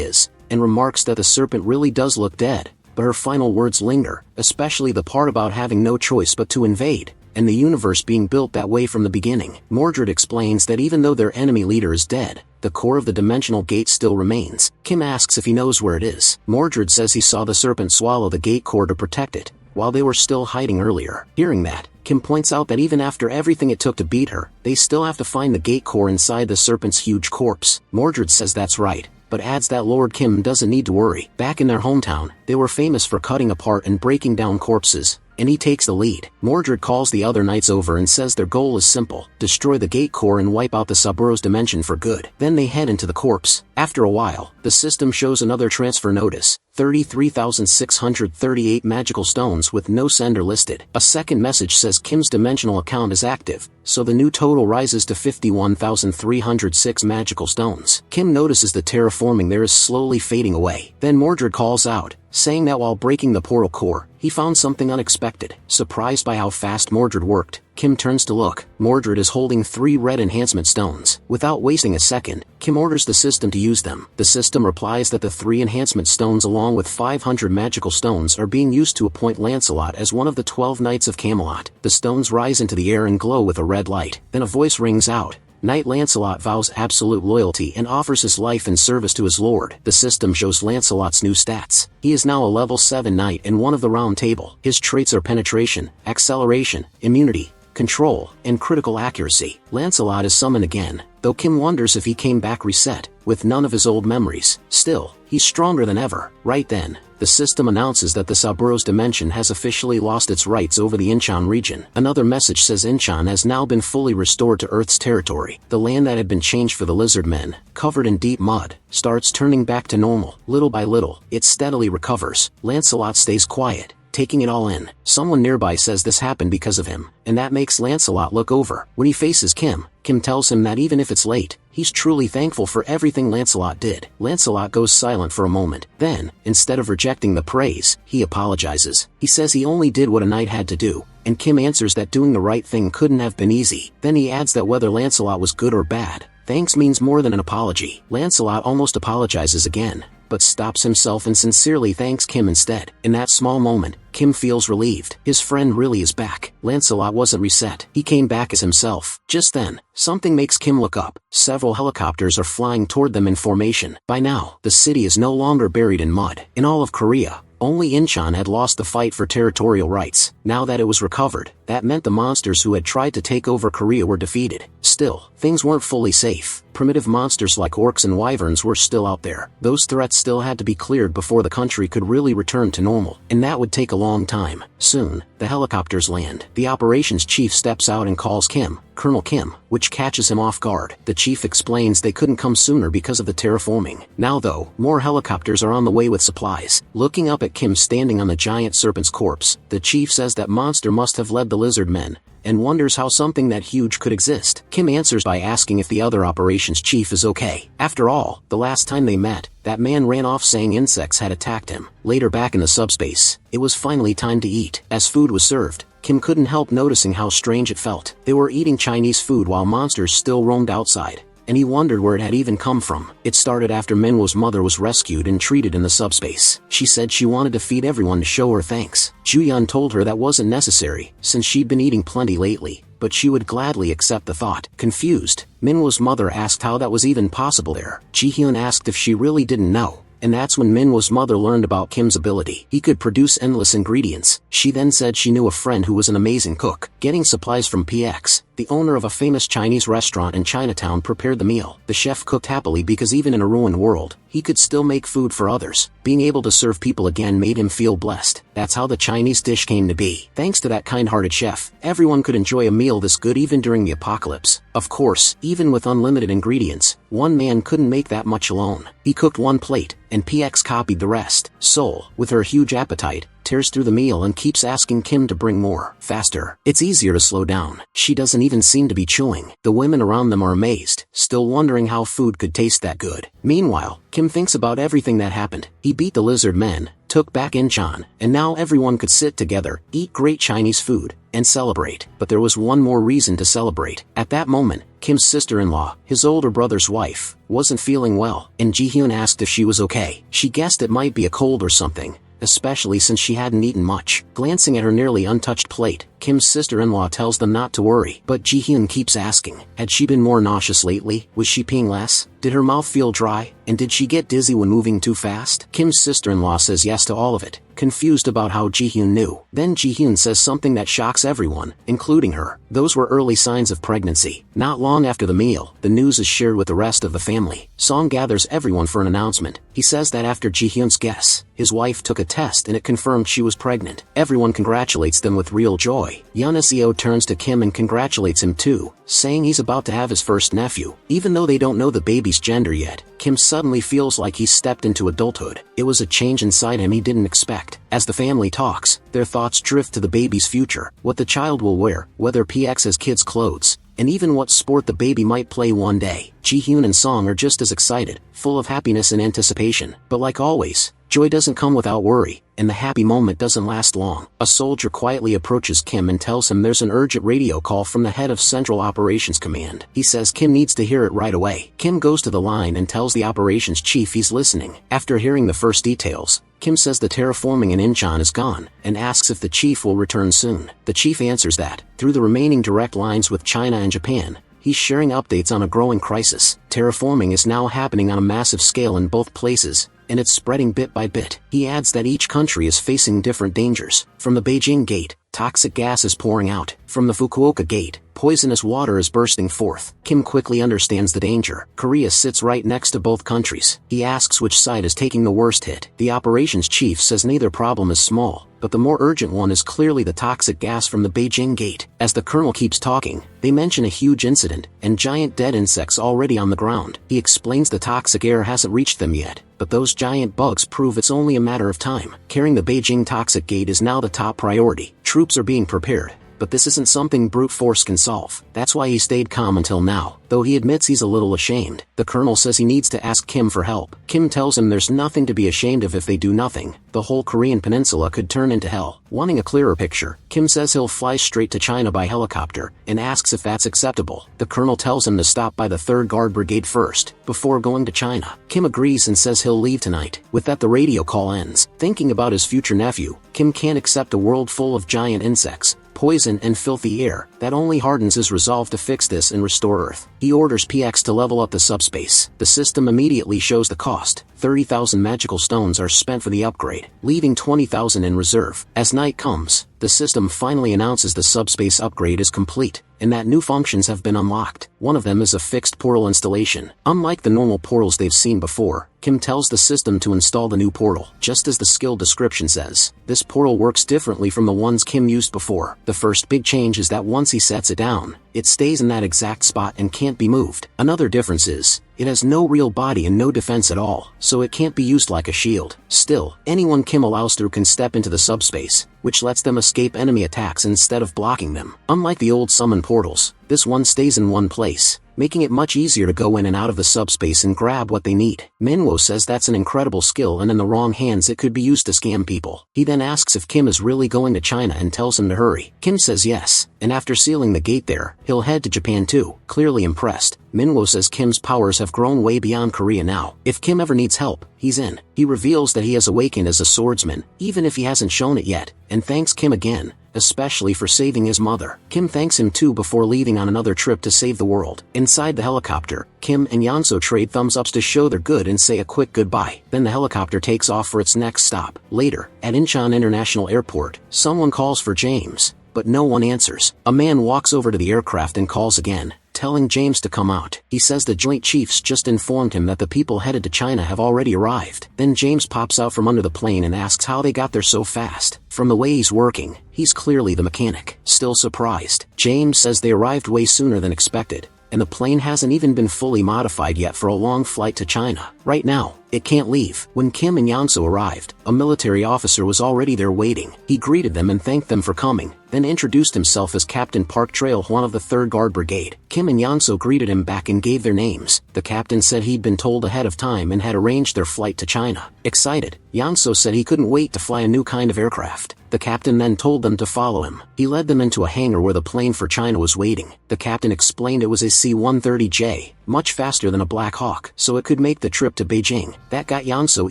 is, and remarks that the serpent really does look dead. But her final words linger, especially the part about having no choice but to invade, and the universe being built that way from the beginning. Mordred explains that even though their enemy leader is dead, the core of the dimensional gate still remains. Kim asks if he knows where it is. Mordred says he saw the serpent swallow the gate core to protect it, while they were still hiding earlier. Hearing that, Kim points out that even after everything it took to beat her, they still have to find the gate core inside the serpent's huge corpse. Mordred says that's right, but adds that Lord Kim doesn't need to worry. Back in their hometown, they were famous for cutting apart and breaking down corpses, and he takes the lead. Mordred calls the other knights over and says their goal is simple: destroy the gate core and wipe out the Suburo's dimension for good. Then they head into the corpse. After a while, the system shows another transfer notice: 33,638 magical stones with no sender listed. A second message says Kim's dimensional account is active, so the new total rises to 51,306 magical stones. Kim notices the terraforming there is slowly fading away. Then Mordred calls out, saying that while breaking the portal core, he found something unexpected. Surprised by how fast Mordred worked, Kim turns to look. Mordred is holding 3 red enhancement stones. Without wasting a second, Kim orders the system to use them. The system replies that the 3 enhancement stones along with 500 magical stones are being used to appoint Lancelot as one of the 12 Knights of Camelot. The stones rise into the air and glow with a red light. Then a voice rings out, Knight Lancelot vows absolute loyalty and offers his life in service to his lord. The system shows Lancelot's new stats. He is now a level 7 knight and one of the Round Table. His traits are penetration, acceleration, immunity, control, and critical accuracy. Lancelot is summoned again, though Kim wonders if he came back reset, with none of his old memories. Still, he's stronger than ever. Right then, the system announces that the Sabros dimension has officially lost its rights over the Incheon region. Another message says Incheon has now been fully restored to Earth's territory. The land that had been changed for the lizard men, covered in deep mud, starts turning back to normal. Little by little, it steadily recovers. Lancelot stays quiet, taking it all in. Someone nearby says this happened because of him, and that makes Lancelot look over. When he faces Kim tells him that even if it's late, he's truly thankful for everything Lancelot did. Lancelot goes silent for a moment. Then, instead of rejecting the praise, he apologizes. He says he only did what a knight had to do, and Kim answers that doing the right thing couldn't have been easy. Then he adds that whether Lancelot was good or bad, thanks means more than an apology. Lancelot almost apologizes again, but stops himself and sincerely thanks Kim instead. In that small moment, Kim feels relieved. His friend really is back. Lancelot wasn't reset. He came back as himself. Just then, something makes Kim look up. Several helicopters are flying toward them in formation. By now, the city is no longer buried in mud. In all of Korea, only Incheon had lost the fight for territorial rights. Now that it was recovered, that meant the monsters who had tried to take over Korea were defeated. Still, things weren't fully safe. Primitive monsters like orcs and wyverns were still out there. Those threats still had to be cleared before the country could really return to normal, and that would take a long time. Soon, the helicopters land. The operations chief steps out and calls Colonel Kim, which catches him off guard. The chief explains they couldn't come sooner because of the terraforming. Now though, more helicopters are on the way with supplies. Looking up at Kim standing on the giant serpent's corpse, the chief says that monster must have led the lizard men, and wonders how something that huge could exist. Kim answers by asking if the other operations chief is okay. After all, the last time they met, that man ran off saying insects had attacked him. Later back in the subspace, it was finally time to eat. As food was served, Kim couldn't help noticing how strange it felt. They were eating Chinese food while monsters still roamed outside, and he wondered where it had even come from. It started after Manhwa's mother was rescued and treated in the subspace. She said she wanted to feed everyone to show her thanks. Ju-yeon told her that wasn't necessary, since she'd been eating plenty lately, but she would gladly accept the thought. Confused, Manhwa's mother asked how that was even possible there. Ji-hyun asked if she really didn't know, and that's when Manhwa's mother learned about Kim's ability. He could produce endless ingredients. She then said she knew a friend who was an amazing cook. Getting supplies from PX, the owner of a famous Chinese restaurant in Chinatown, prepared the meal. The chef cooked happily because even in a ruined world, he could still make food for others. Being able to serve people again made him feel blessed. That's how the Chinese dish came to be. Thanks to that kind-hearted chef, everyone could enjoy a meal this good even during the apocalypse. Of course, even with unlimited ingredients, one man couldn't make that much alone. He cooked one plate, and PX copied the rest. Seoul, with her huge appetite, tears through the meal and keeps asking Kim to bring more. Faster. It's easier to slow down. She doesn't even seem to be chewing. The women around them are amazed, still wondering how food could taste that good. Meanwhile, Kim thinks about everything that happened. He beat the lizard men, took back Incheon, and now everyone could sit together, eat great Chinese food, and celebrate. But there was one more reason to celebrate. At that moment, Kim's sister-in-law, his older brother's wife, wasn't feeling well, and Ji-hyun asked if she was okay. She guessed it might be a cold or something, especially since she hadn't eaten much. Glancing at her nearly untouched plate, Kim's sister-in-law tells them not to worry, but Ji-hyun keeps asking, had she been more nauseous lately? Was she peeing less? Did her mouth feel dry? And did she get dizzy when moving too fast? Kim's sister-in-law says yes to all of it, confused about how Ji-hyun knew. Then Ji-hyun says something that shocks everyone, including her. Those were early signs of pregnancy. Not long after the meal, the news is shared with the rest of the family. Song gathers everyone for an announcement. He says that after Ji-hyun's guess, his wife took a test and it confirmed she was pregnant. Everyone congratulates them with real joy. Yeon turns to Kim and congratulates him too, saying he's about to have his first nephew. Even though they don't know the baby's gender yet, Kim suddenly feels like he's stepped into adulthood. It was a change inside him he didn't expect. As the family talks, their thoughts drift to the baby's future, what the child will wear, whether PX has kids' clothes, and even what sport the baby might play one day. Ji-hyun and Song are just as excited, full of happiness and anticipation. But like always, joy doesn't come without worry, and the happy moment doesn't last long. A soldier quietly approaches Kim and tells him there's an urgent radio call from the head of Central Operations Command. He says Kim needs to hear it right away. Kim goes to the line and tells the operations chief he's listening. After hearing the first details, Kim says the terraforming in Incheon is gone, and asks if the chief will return soon. The chief answers that, through the remaining direct lines with China and Japan, he's sharing updates on a growing crisis. Terraforming is now happening on a massive scale in both places, and it's spreading bit by bit. He adds that each country is facing different dangers. From the Beijing Gate, toxic gas is pouring out. From the Fukuoka Gate, poisonous water is bursting forth. Kim quickly understands the danger. Korea sits right next to both countries. He asks which side is taking the worst hit. The operations chief says neither problem is small, but the more urgent one is clearly the toxic gas from the Beijing Gate. As the colonel keeps talking, they mention a huge incident, and giant dead insects already on the ground. He explains the toxic air hasn't reached them yet, but those giant bugs prove it's only a matter of time. Carrying the Beijing toxic gate is now the top priority. Troops are being prepared, but this isn't something brute force can solve. That's why he stayed calm until now, though he admits he's a little ashamed. The colonel says he needs to ask Kim for help. Kim tells him there's nothing to be ashamed of if they do nothing. The whole Korean peninsula could turn into hell. Wanting a clearer picture, Kim says he'll fly straight to China by helicopter, and asks if that's acceptable. The colonel tells him to stop by the 3rd Guard Brigade first, before going to China. Kim agrees and says he'll leave tonight. With that, the radio call ends. Thinking about his future nephew, Kim can't accept a world full of giant insects, poison and filthy air. That only hardens his resolve to fix this and restore Earth. He orders PX to level up the subspace. The system immediately shows the cost. 30,000 magical stones are spent for the upgrade, leaving 20,000 in reserve. As night comes, the system finally announces the subspace upgrade is complete, and that new functions have been unlocked. One of them is a fixed portal installation. Unlike the normal portals they've seen before, Kim tells the system to install the new portal. Just as the skill description says, this portal works differently from the ones Kim used before. The first big change is that once he sets it down, it stays in that exact spot and can't be moved. Another difference is, it has no real body and no defense at all, so it can't be used like a shield. Still, anyone Kim allows through can step into the subspace, which lets them escape enemy attacks instead of blocking them. Unlike the old summon portals, this one stays in one place, making it much easier to go in and out of the subspace and grab what they need. Manhwa says that's an incredible skill, and in the wrong hands it could be used to scam people. He then asks if Kim is really going to China and tells him to hurry. Kim says yes, and after sealing the gate there, he'll head to Japan too. Clearly impressed, Manhwa says Kim's powers have grown way beyond Korea now. If Kim ever needs help, he's in. He reveals that he has awakened as a swordsman, even if he hasn't shown it yet, and thanks Kim again, especially for saving his mother. Kim thanks him too before leaving on another trip to save the world. Inside the helicopter, Kim and Yeonso trade thumbs-ups to show they're good and say a quick goodbye. Then the helicopter takes off for its next stop. Later, at Incheon International Airport, someone calls for James, but no one answers. A man walks over to the aircraft and calls again, telling James to come out. He says the Joint Chiefs just informed him that the people headed to China have already arrived. Then James pops out from under the plane and asks how they got there so fast. From the way he's working, he's clearly the mechanic. Still surprised, James says they arrived way sooner than expected, and the plane hasn't even been fully modified yet for a long flight to China. Right now, it can't leave. When Kim and Yeonso arrived, a military officer was already there waiting. He greeted them and thanked them for coming, then introduced himself as Captain Park Trail-hwan of the 3rd Guard Brigade. Kim and Yeonso greeted him back and gave their names. The captain said he'd been told ahead of time and had arranged their flight to China. Excited, Yeonso said he couldn't wait to fly a new kind of aircraft. The captain then told them to follow him. He led them into a hangar where the plane for China was waiting. The captain explained it was a C-130J, much faster than a Black Hawk, so it could make the trip to Beijing. That got Yeonso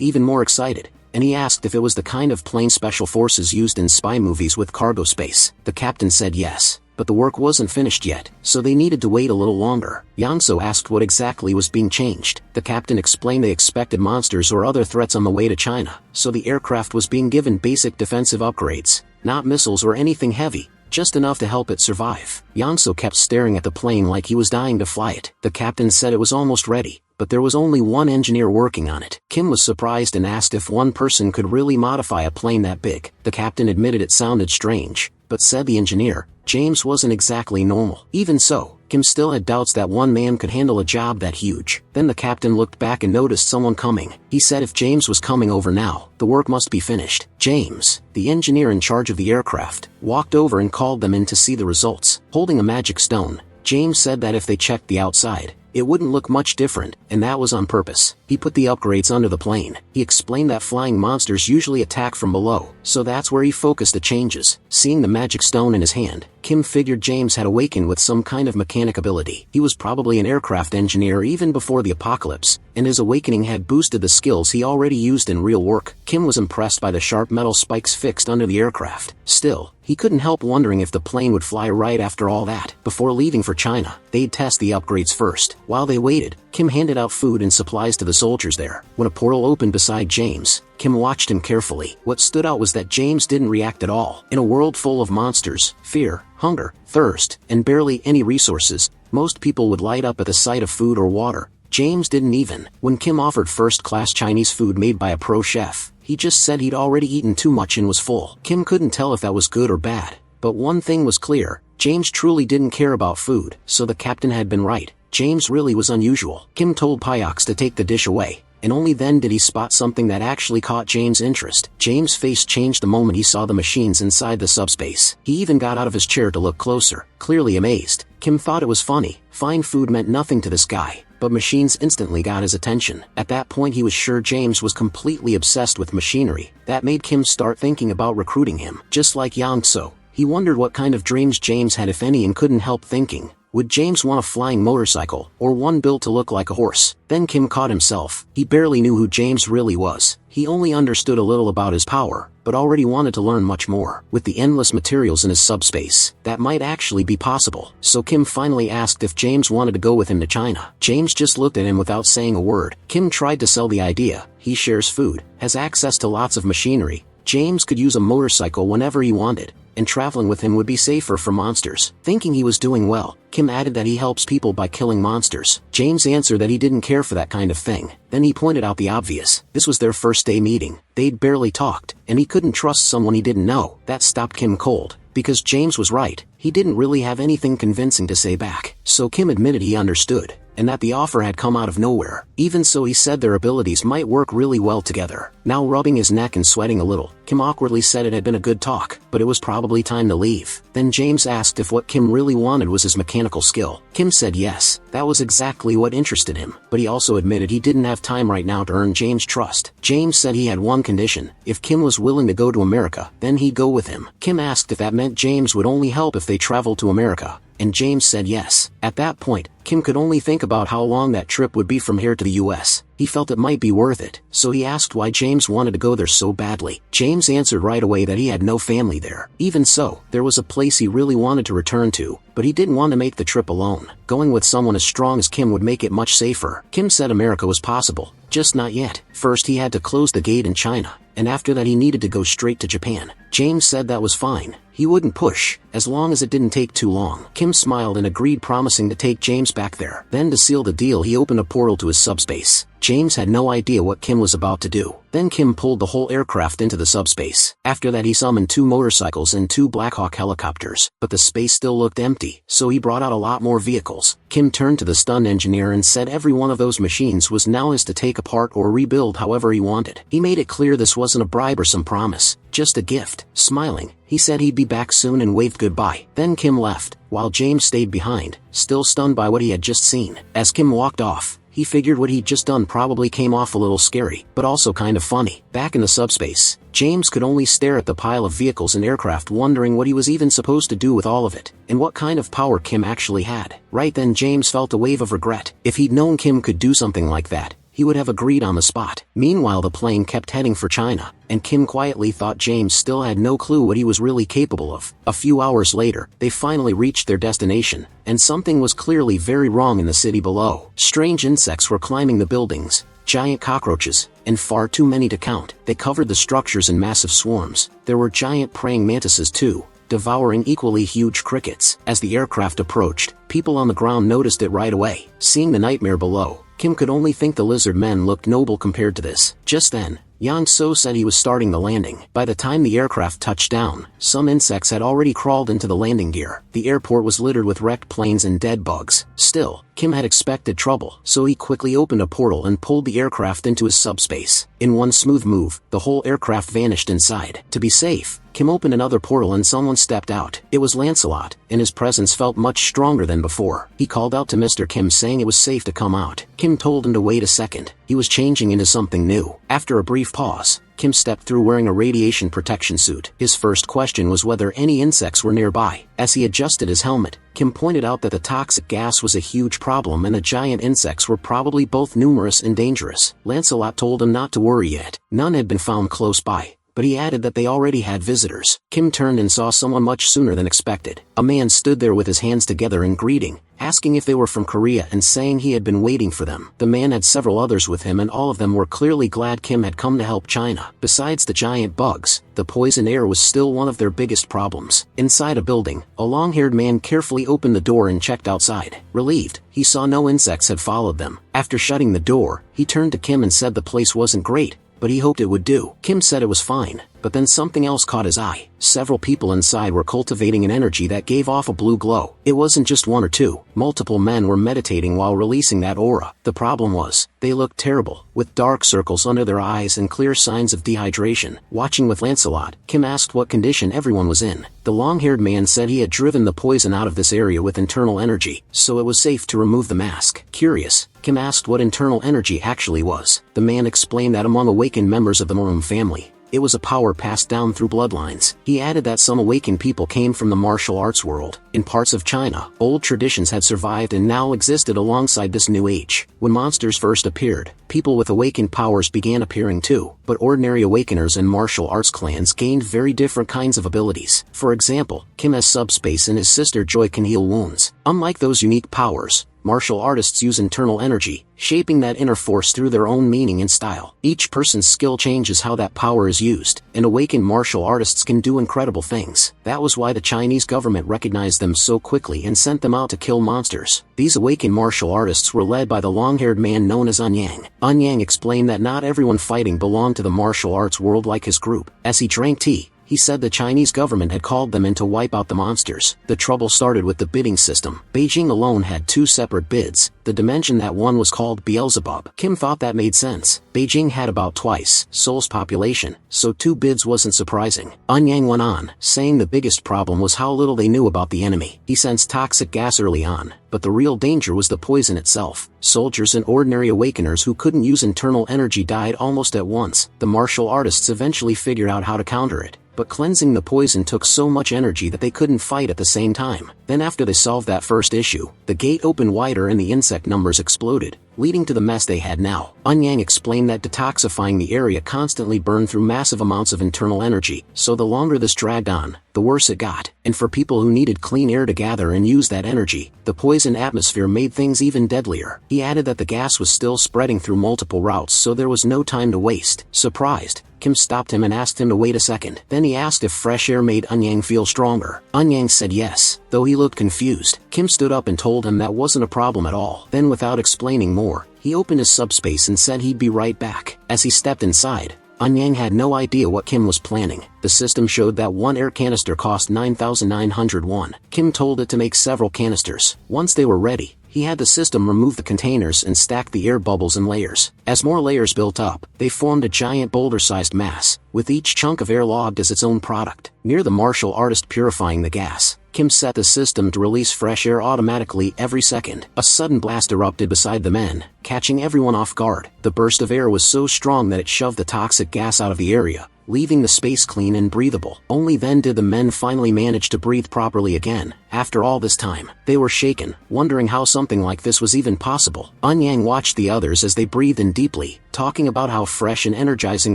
even more excited, and he asked if it was the kind of plane special forces used in spy movies with cargo space. The captain said yes, but the work wasn't finished yet, so they needed to wait a little longer. Yeonso asked what exactly was being changed. The captain explained they expected monsters or other threats on the way to China, so the aircraft was being given basic defensive upgrades, not missiles or anything heavy, just enough to help it survive. Yeonso kept staring at the plane like he was dying to fly it. The captain said it was almost ready, but there was only one engineer working on it. Kim was surprised and asked if one person could really modify a plane that big. The captain admitted it sounded strange, but said the engineer, James, wasn't exactly normal. Even so, Kim still had doubts that one man could handle a job that huge. Then the captain looked back and noticed someone coming. He said if James was coming over now, the work must be finished. James, the engineer in charge of the aircraft, walked over and called them in to see the results. Holding a magic stone, James said that if they checked the outside, it wouldn't look much different, and that was on purpose. He put the upgrades under the plane. He explained that flying monsters usually attack from below, so that's where he focused the changes. Seeing the magic stone in his hand, Kim figured James had awakened with some kind of mechanic ability. He was probably an aircraft engineer even before the apocalypse, and his awakening had boosted the skills he already used in real work. Kim was impressed by the sharp metal spikes fixed under the aircraft. Still, he couldn't help wondering if the plane would fly right after all that. Before leaving for China, they'd test the upgrades first. While they waited, Kim handed out food and supplies to the soldiers there. When a portal opened beside James, Kim watched him carefully. What stood out was that James didn't react at all. In a world full of monsters, fear, hunger, thirst, and barely any resources, most people would light up at the sight of food or water. James didn't even. When Kim offered first-class Chinese food made by a pro chef, he just said he'd already eaten too much and was full. Kim couldn't tell if that was good or bad. But one thing was clear, James truly didn't care about food, so the captain had been right. James really was unusual. Kim told Pyox to take the dish away, and only then did he spot something that actually caught James' interest. James' face changed the moment he saw the machines inside the subspace. He even got out of his chair to look closer, clearly amazed. Kim thought it was funny. Fine food meant nothing to this guy, but machines instantly got his attention. At that point he was sure James was completely obsessed with machinery. That made Kim start thinking about recruiting him. Just like Yang Tso, he wondered what kind of dreams James had if any and couldn't help thinking, would James want a flying motorcycle, or one built to look like a horse? Then Kim caught himself. He barely knew who James really was. He only understood a little about his power, but already wanted to learn much more. With the endless materials in his subspace, that might actually be possible. So Kim finally asked if James wanted to go with him to China. James just looked at him without saying a word. Kim tried to sell the idea. He shares food, has access to lots of machinery. James could use a motorcycle whenever he wanted, and traveling with him would be safer for monsters. Thinking he was doing well, Kim added that he helps people by killing monsters. James answered that he didn't care for that kind of thing. Then he pointed out the obvious. This was their first day meeting. They'd barely talked, and he couldn't trust someone he didn't know. That stopped Kim cold. Because James was right, he didn't really have anything convincing to say back. So Kim admitted he understood, and that the offer had come out of nowhere. Even so, he said their abilities might work really well together. Now rubbing his neck and sweating a little, Kim awkwardly said it had been a good talk, but it was probably time to leave. Then James asked if what Kim really wanted was his mechanical skill. Kim said yes, that was exactly what interested him, but he also admitted he didn't have time right now to earn James' trust. James said he had one condition: if Kim was willing to go to America, then he'd go with him. Kim asked if that meant James would only help if they traveled to America, and James said yes. At that point, Kim could only think about how long that trip would be from here to the US. He felt it might be worth it, so he asked why James wanted to go there so badly. James answered right away that he had no family there. Even so, there was a place he really wanted to return to, but he didn't want to make the trip alone. Going with someone as strong as Kim would make it much safer. Kim said America was possible, just not yet. First he had to close the gate in China, and after that he needed to go straight to Japan. James said that was fine. He wouldn't push, as long as it didn't take too long. Kim smiled and agreed, promising to take James back there. Then to seal the deal, he opened a portal to his subspace. James had no idea what Kim was about to do. Then Kim pulled the whole aircraft into the subspace. After that he summoned 2 motorcycles and 2 Blackhawk helicopters, but the space still looked empty, so he brought out a lot more vehicles. Kim turned to the stunt engineer and said every one of those machines was now his to take apart or rebuild however he wanted. He made it clear this wasn't a bribe or some promise, just a gift. Smiling, he said he'd be back soon and waved goodbye. Then Kim left, while James stayed behind, still stunned by what he had just seen. As Kim walked off, he figured what he'd just done probably came off a little scary, but also kind of funny. Back in the subspace, James could only stare at the pile of vehicles and aircraft, wondering what he was even supposed to do with all of it, and what kind of power Kim actually had. Right then James felt a wave of regret. If he'd known Kim could do something like that, he would have agreed on the spot. Meanwhile the plane kept heading for China, and Kim quietly thought James still had no clue what he was really capable of. A few hours later, they finally reached their destination, and something was clearly very wrong in the city below. Strange insects were climbing the buildings, giant cockroaches, and far too many to count. They covered the structures in massive swarms. There were giant praying mantises too, devouring equally huge crickets. As the aircraft approached, people on the ground noticed it right away. Seeing the nightmare below, Kim could only think the lizard men looked noble compared to this. Just then, Yang Tso said he was starting the landing. By the time the aircraft touched down, some insects had already crawled into the landing gear. The airport was littered with wrecked planes and dead bugs. Still, Kim had expected trouble, so he quickly opened a portal and pulled the aircraft into his subspace. In one smooth move, the whole aircraft vanished inside. To be safe, Kim opened another portal and someone stepped out. It was Lancelot, and his presence felt much stronger than before. He called out to Mr. Kim saying it was safe to come out. Kim told him to wait a second. He was changing into something new. After a brief pause, Kim stepped through wearing a radiation protection suit. His first question was whether any insects were nearby. As he adjusted his helmet, Kim pointed out that the toxic gas was a huge problem and the giant insects were probably both numerous and dangerous. Lancelot told him not to worry yet. None had been found close by, but he added that they already had visitors. Kim turned and saw someone much sooner than expected. A man stood there with his hands together in greeting, asking if they were from Korea and saying he had been waiting for them. The man had several others with him and all of them were clearly glad Kim had come to help China. Besides the giant bugs, the poison air was still one of their biggest problems. Inside a building, a long-haired man carefully opened the door and checked outside. Relieved, he saw no insects had followed them. After shutting the door, he turned to Kim and said the place wasn't great, but he hoped it would do. Kim said it was fine, but then something else caught his eye. Several people inside were cultivating an energy that gave off a blue glow. It wasn't just one or two. Multiple men were meditating while releasing that aura. The problem was, they looked terrible, with dark circles under their eyes and clear signs of dehydration. Watching with Lancelot, Kim asked what condition everyone was in. The long-haired man said he had driven the poison out of this area with internal energy, so it was safe to remove the mask. Curious, Kim asked what internal energy actually was. The man explained that among awakened members of the Morum family, it was a power passed down through bloodlines. He added that some awakened people came from the martial arts world. In parts of China, old traditions had survived and now existed alongside this new age. When monsters first appeared, people with awakened powers began appearing too, but ordinary awakeners and martial arts clans gained very different kinds of abilities. For example, Kim has subspace and his sister Joy can heal wounds. Unlike those unique powers, martial artists use internal energy, shaping that inner force through their own meaning and style. Each person's skill changes how that power is used, and awakened martial artists can do incredible things. That was why the Chinese government recognized them so quickly and sent them out to kill monsters. These awakened martial artists were led by the long-haired man known as Anyang. Anyang explained that not everyone fighting belonged to the martial arts world like his group. As he drank tea, he said the Chinese government had called them in to wipe out the monsters. The trouble started with the bidding system. Beijing alone had two separate bids. The dimension that one was called Beelzebub. Kim thought that made sense. Beijing had about twice Seoul's population, so two bids wasn't surprising. Anyang went on, saying the biggest problem was how little they knew about the enemy. He sensed toxic gas early on, but the real danger was the poison itself. Soldiers and ordinary awakeners who couldn't use internal energy died almost at once. The martial artists eventually figured out how to counter it, but cleansing the poison took so much energy that they couldn't fight at the same time. Then after they solved that first issue, the gate opened wider and the insect numbers exploded, leading to the mess they had now. Anyang explained that detoxifying the area constantly burned through massive amounts of internal energy, so the longer this dragged on, the worse it got. And for people who needed clean air to gather and use that energy, the poison atmosphere made things even deadlier. He added that the gas was still spreading through multiple routes, so there was no time to waste. Surprised, Kim stopped him and asked him to wait a second. Then he asked if fresh air made Anyang feel stronger. Anyang said yes, though he looked confused. Kim stood up and told him that wasn't a problem at all. Then without explaining more, he opened his subspace and said he'd be right back. As he stepped inside, Anyang had no idea what Kim was planning. The system showed that one air canister cost 9,900 won. Kim told it to make several canisters. Once they were ready, he had the system remove the containers and stack the air bubbles in layers. As more layers built up, they formed a giant boulder-sized mass, with each chunk of air logged as its own product. Near the martial artist purifying the gas, Kim set the system to release fresh air automatically every second. A sudden blast erupted beside the men, catching everyone off guard. The burst of air was so strong that it shoved the toxic gas out of the area, leaving the space clean and breathable. Only then did the men finally manage to breathe properly again. After all this time, they were shaken, wondering how something like this was even possible. Anyang watched the others as they breathed in deeply, talking about how fresh and energizing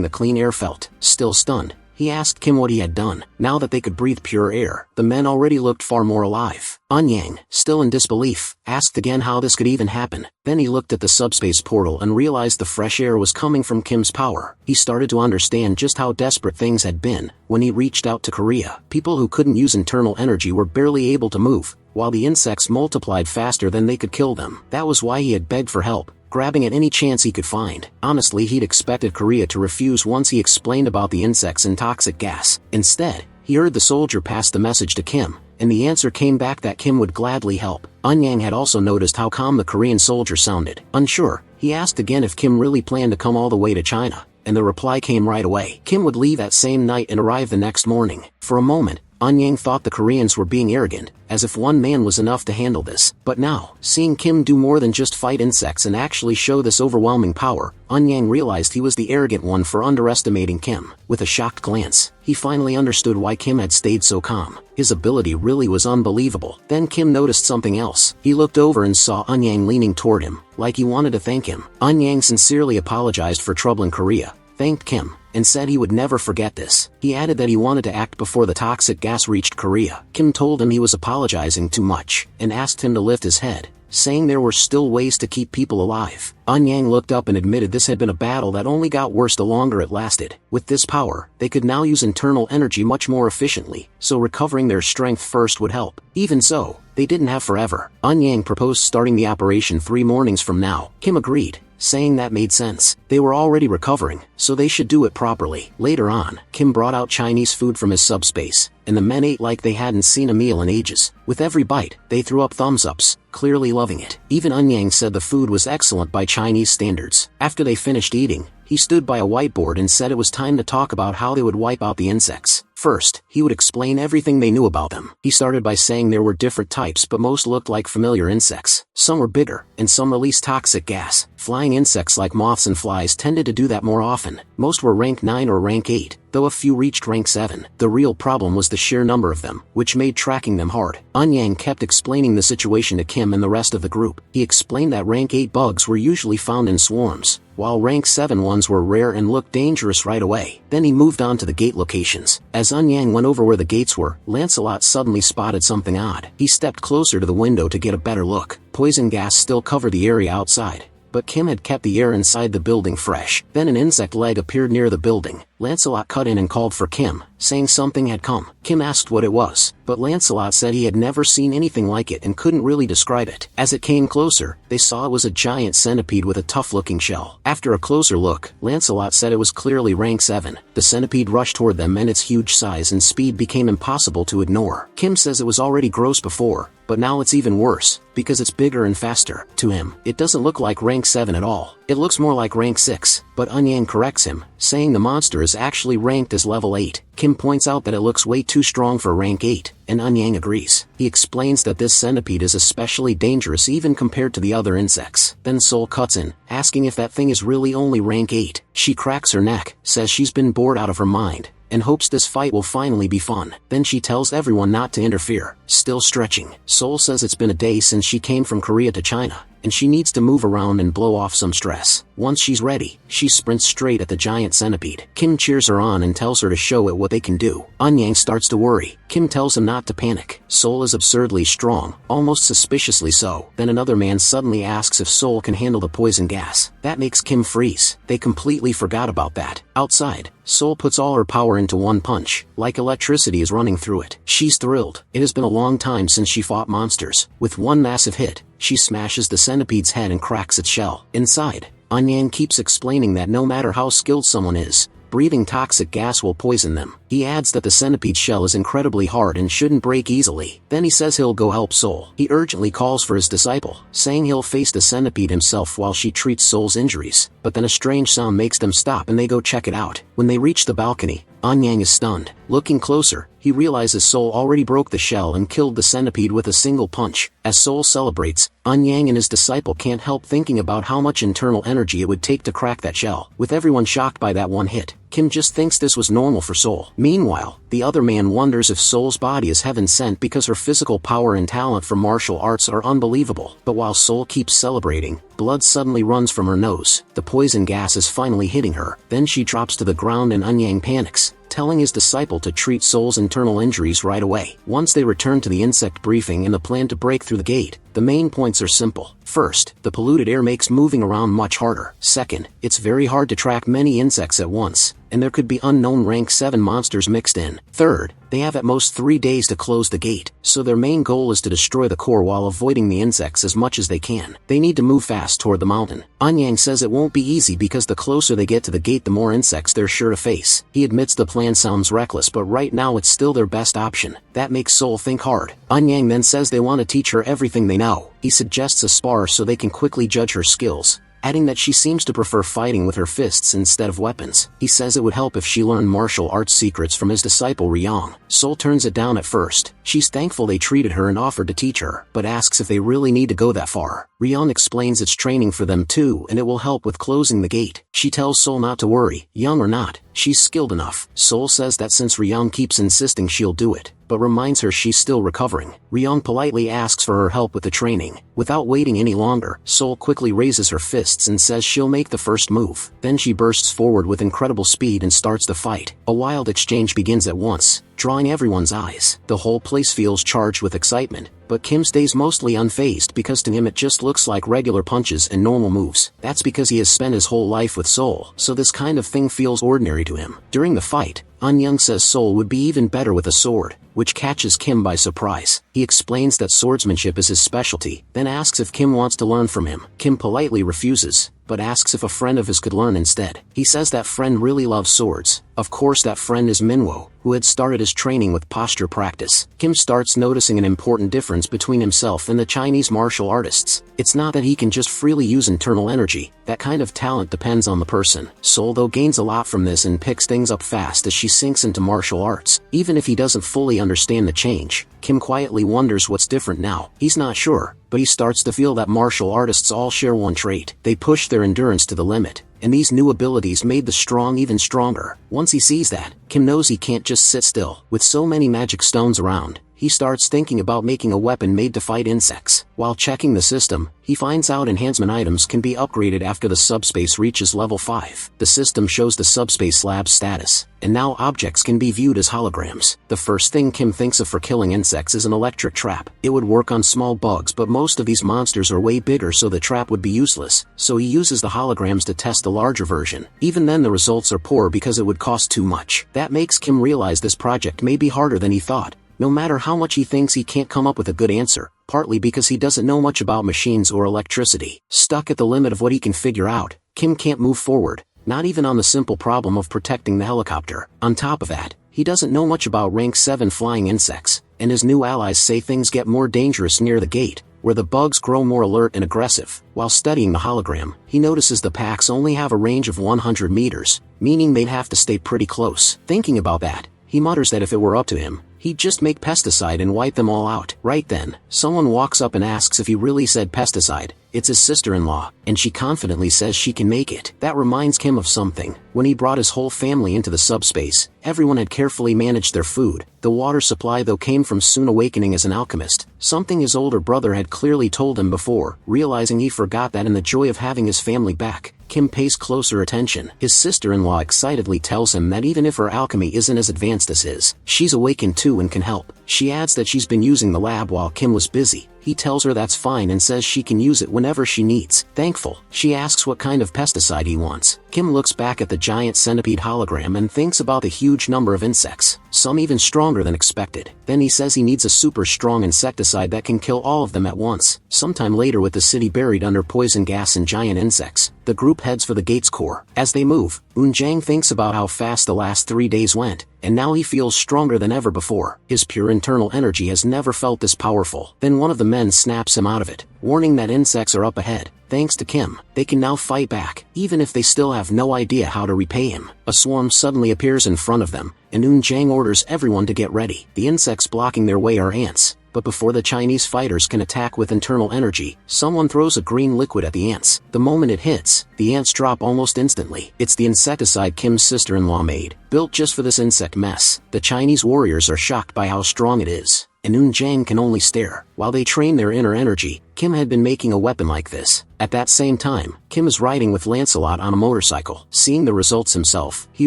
the clean air felt. Still stunned, he asked Kim what he had done. Now that they could breathe pure air, the men already looked far more alive. Anyang, still in disbelief, asked again how this could even happen. Then he looked at the subspace portal and realized the fresh air was coming from Kim's power. He started to understand just how desperate things had been. When he reached out to Korea, people who couldn't use internal energy were barely able to move, while the insects multiplied faster than they could kill them. That was why he had begged for help, grabbing at any chance he could find. Honestly, he'd expected Korea to refuse once he explained about the insects and toxic gas. Instead, he heard the soldier pass the message to Kim, and the answer came back that Kim would gladly help. Anyang had also noticed how calm the Korean soldier sounded. Unsure, he asked again if Kim really planned to come all the way to China. and the reply came right away. Kim would leave that same night and arrive the next morning. For a moment, Anyang thought the Koreans were being arrogant, as if one man was enough to handle this. But now, seeing Kim do more than just fight insects and actually show this overwhelming power, Anyang realized he was the arrogant one for underestimating Kim. With a shocked glance, he finally understood why Kim had stayed so calm. His ability really was unbelievable. Then Kim noticed something else. He looked over and saw Anyang leaning toward him, like he wanted to thank him. Anyang sincerely apologized for troubling Korea, thanked Kim, and said he would never forget this. He added that he wanted to act before the toxic gas reached Korea. Kim told him he was apologizing too much, and asked him to lift his head, saying there were still ways to keep people alive. Anyang looked up and admitted this had been a battle that only got worse the longer it lasted. With this power, they could now use internal energy much more efficiently, so recovering their strength first would help. Even so, they didn't have forever. Anyang proposed starting the operation 3 mornings from now. Kim agreed, saying that made sense. They were already recovering, so they should do it properly. Later on, Kim brought out Chinese food from his subspace, and the men ate like they hadn't seen a meal in ages. With every bite, they threw up thumbs-ups, clearly loving it. Even Anyang said the food was excellent by Chinese standards. After they finished eating, he stood by a whiteboard and said it was time to talk about how they would wipe out the insects. First, he would explain everything they knew about them. He started by saying there were different types, but most looked like familiar insects. Some were bigger, and some released toxic gas. Flying insects like moths and flies tended to do that more often. Most were rank 9 or rank 8, though a few reached rank 7. The real problem was the sheer number of them, which made tracking them hard. Anyang kept explaining the situation to Kim and the rest of the group. He explained that rank 8 bugs were usually found in swarms, while rank 7 ones were rare and looked dangerous right away. Then he moved on to the gate locations. As Anyang went over where the gates were, Lancelot suddenly spotted something odd. He stepped closer to the window to get a better look. Poison gas still covered the area outside, but Kim had kept the air inside the building fresh. Then an insect leg appeared near the building. Lancelot cut in and called for Kim, saying something had come. Kim asked what it was, but Lancelot said he had never seen anything like it and couldn't really describe it. As it came closer, they saw it was a giant centipede with a tough-looking shell. After a closer look, Lancelot said it was clearly rank 7. The centipede rushed toward them, and its huge size and speed became impossible to ignore. Kim says it was already gross before, but now it's even worse, because it's bigger and faster. To him, it doesn't look like rank 7 at all. It looks more like rank 6, but Anyang corrects him, saying the monster is actually ranked as level 8. Kim points out that it looks way too strong for rank 8, and Anyang agrees. He explains that this centipede is especially dangerous even compared to the other insects. Then Sol cuts in, asking if that thing is really only rank 8. She cracks her neck, says she's been bored out of her mind, and hopes this fight will finally be fun. Then she tells everyone not to interfere. Still stretching, Sol says it's been a day since she came from Korea to China, and she needs to move around and blow off some stress. Once she's ready, she sprints straight at the giant centipede. Kim cheers her on and tells her to show it what they can do. Anyang starts to worry. Kim tells him not to panic. Sol is absurdly strong, almost suspiciously so. Then another man suddenly asks if Sol can handle the poison gas. That makes Kim freeze. They completely forgot about that. Outside, Sol puts all her power into one punch, like electricity is running through it. She's thrilled. It has been a long time since she fought monsters. With one massive hit, she smashes the centipede's head and cracks its shell. Inside, Anyang keeps explaining that no matter how skilled someone is, breathing toxic gas will poison them. He adds that the centipede's shell is incredibly hard and shouldn't break easily. Then he says he'll go help Sol. He urgently calls for his disciple, saying he'll face the centipede himself while she treats Sol's injuries. But then a strange sound makes them stop and they go check it out. When they reach the balcony, Anyang is stunned. Looking closer, he realizes Sol already broke the shell and killed the centipede with a single punch. As Sol celebrates, Anyang and his disciple can't help thinking about how much internal energy it would take to crack that shell. With everyone shocked by that one hit, Kim just thinks this was normal for Sol. Meanwhile, the other man wonders if Sol's body is heaven sent because her physical power and talent for martial arts are unbelievable. But while Sol keeps celebrating, blood suddenly runs from her nose. The poison gas is finally hitting her. Then she drops to the ground and Anyang panics, telling his disciple to treat Sol's internal injuries right away. Once they return to the insect briefing and the plan to break through the gate, the main points are simple. First, the polluted air makes moving around much harder. Second, it's very hard to track many insects at once, and there could be unknown rank 7 monsters mixed in. Third, they have at most 3 days to close the gate, so their main goal is to destroy the core while avoiding the insects as much as they can. They need to move fast toward the mountain. Anyang says it won't be easy because the closer they get to the gate the more insects they're sure to face. He admits the plan sounds reckless, but right now it's still their best option. That makes Sol think hard. Anyang then says they want to teach her everything they know. He suggests a spar so they can quickly judge her skills, adding that she seems to prefer fighting with her fists instead of weapons. He says it would help if she learned martial arts secrets from his disciple Ryong. Sol turns it down at first. She's thankful they treated her and offered to teach her, but asks if they really need to go that far. Ryong explains it's training for them too and it will help with closing the gate. She tells Sol not to worry, young or not, she's skilled enough. Sol says that since Ryong keeps insisting she'll do it, but reminds her she's still recovering. Ryong politely asks for her help with the training. Without waiting any longer, Sol quickly raises her fists and says she'll make the first move. Then she bursts forward with incredible speed and starts the fight. A wild exchange begins at once, drawing everyone's eyes. The whole place feels charged with excitement, but Kim stays mostly unfazed because to him it just looks like regular punches and normal moves. That's because he has spent his whole life with Sol, so this kind of thing feels ordinary to him. During the fight, Young says Sol would be even better with a sword, which catches Kim by surprise. He explains that swordsmanship is his specialty, then asks if Kim wants to learn from him. Kim politely refuses, but asks if a friend of his could learn instead. He says that friend really loves swords. Of course that friend is Manhwa, who had started his training with posture practice. Kim starts noticing an important difference between himself and the Chinese martial artists. It's not that he can just freely use internal energy, that kind of talent depends on the person. Sol though gains a lot from this and picks things up fast as she sinks into martial arts. Even if he doesn't fully understand the change, Kim quietly wonders what's different now. He's not sure, but he starts to feel that martial artists all share one trait. They push their endurance to the limit, and these new abilities made the strong even stronger. Once he sees that, Kim knows he can't just sit still. With so many magic stones around, he starts thinking about making a weapon made to fight insects. While checking the system, he finds out enhancement items can be upgraded after the subspace reaches level 5. The system shows the subspace lab's status, and now objects can be viewed as holograms. The first thing Kim thinks of for killing insects is an electric trap. It would work on small bugs, but most of these monsters are way bigger, so the trap would be useless. So he uses the holograms to test the larger version. Even then the results are poor because it would cost too much. That makes Kim realize this project may be harder than he thought. No matter how much he thinks, he can't come up with a good answer, partly because he doesn't know much about machines or electricity. Stuck at the limit of what he can figure out, Kim can't move forward, not even on the simple problem of protecting the helicopter. On top of that, he doesn't know much about rank 7 flying insects, and his new allies say things get more dangerous near the gate, where the bugs grow more alert and aggressive. While studying the hologram, he notices the packs only have a range of 100 meters, meaning they'd have to stay pretty close. Thinking about that, he mutters that if it were up to him, he'd just make pesticide and wipe them all out. Right then, someone walks up and asks if he really said pesticide. It's his sister-in-law, and she confidently says she can make it. That reminds Kim of something. When he brought his whole family into the subspace, everyone had carefully managed their food. The water supply though came from soon awakening as an alchemist, something his older brother had clearly told him before. Realizing he forgot that in the joy of having his family back, Kim pays closer attention. His sister-in-law excitedly tells him that even if her alchemy isn't as advanced as his, she's awakened too and can help. She adds that she's been using the lab while Kim was busy. He tells her that's fine and says she can use it whenever she needs. Thankful, she asks what kind of pesticide he wants. Kim looks back at the giant centipede hologram and thinks about the huge number of insects, some even stronger than expected. Then he says he needs a super strong insecticide that can kill all of them at once. Sometime later, with the city buried under poison gas and giant insects, the group heads for the gate's core. As they move, Eun-jang thinks about how fast the last 3 days went, and now he feels stronger than ever before. His pure internal energy has never felt this powerful. Then one of the men snaps him out of it, warning that insects are up ahead. Thanks to Kim, they can now fight back, even if they still have no idea how to repay him. A swarm suddenly appears in front of them, and Eun-jang orders everyone to get ready. The insects blocking their way are ants, but before the Chinese fighters can attack with internal energy, someone throws a green liquid at the ants. The moment it hits, the ants drop almost instantly. It's the insecticide Kim's sister-in-law made, built just for this insect mess. The Chinese warriors are shocked by how strong it is, and Eun-jang can only stare. While they train their inner energy, Kim had been making a weapon like this. At that same time, Kim is riding with Lancelot on a motorcycle. Seeing the results himself, he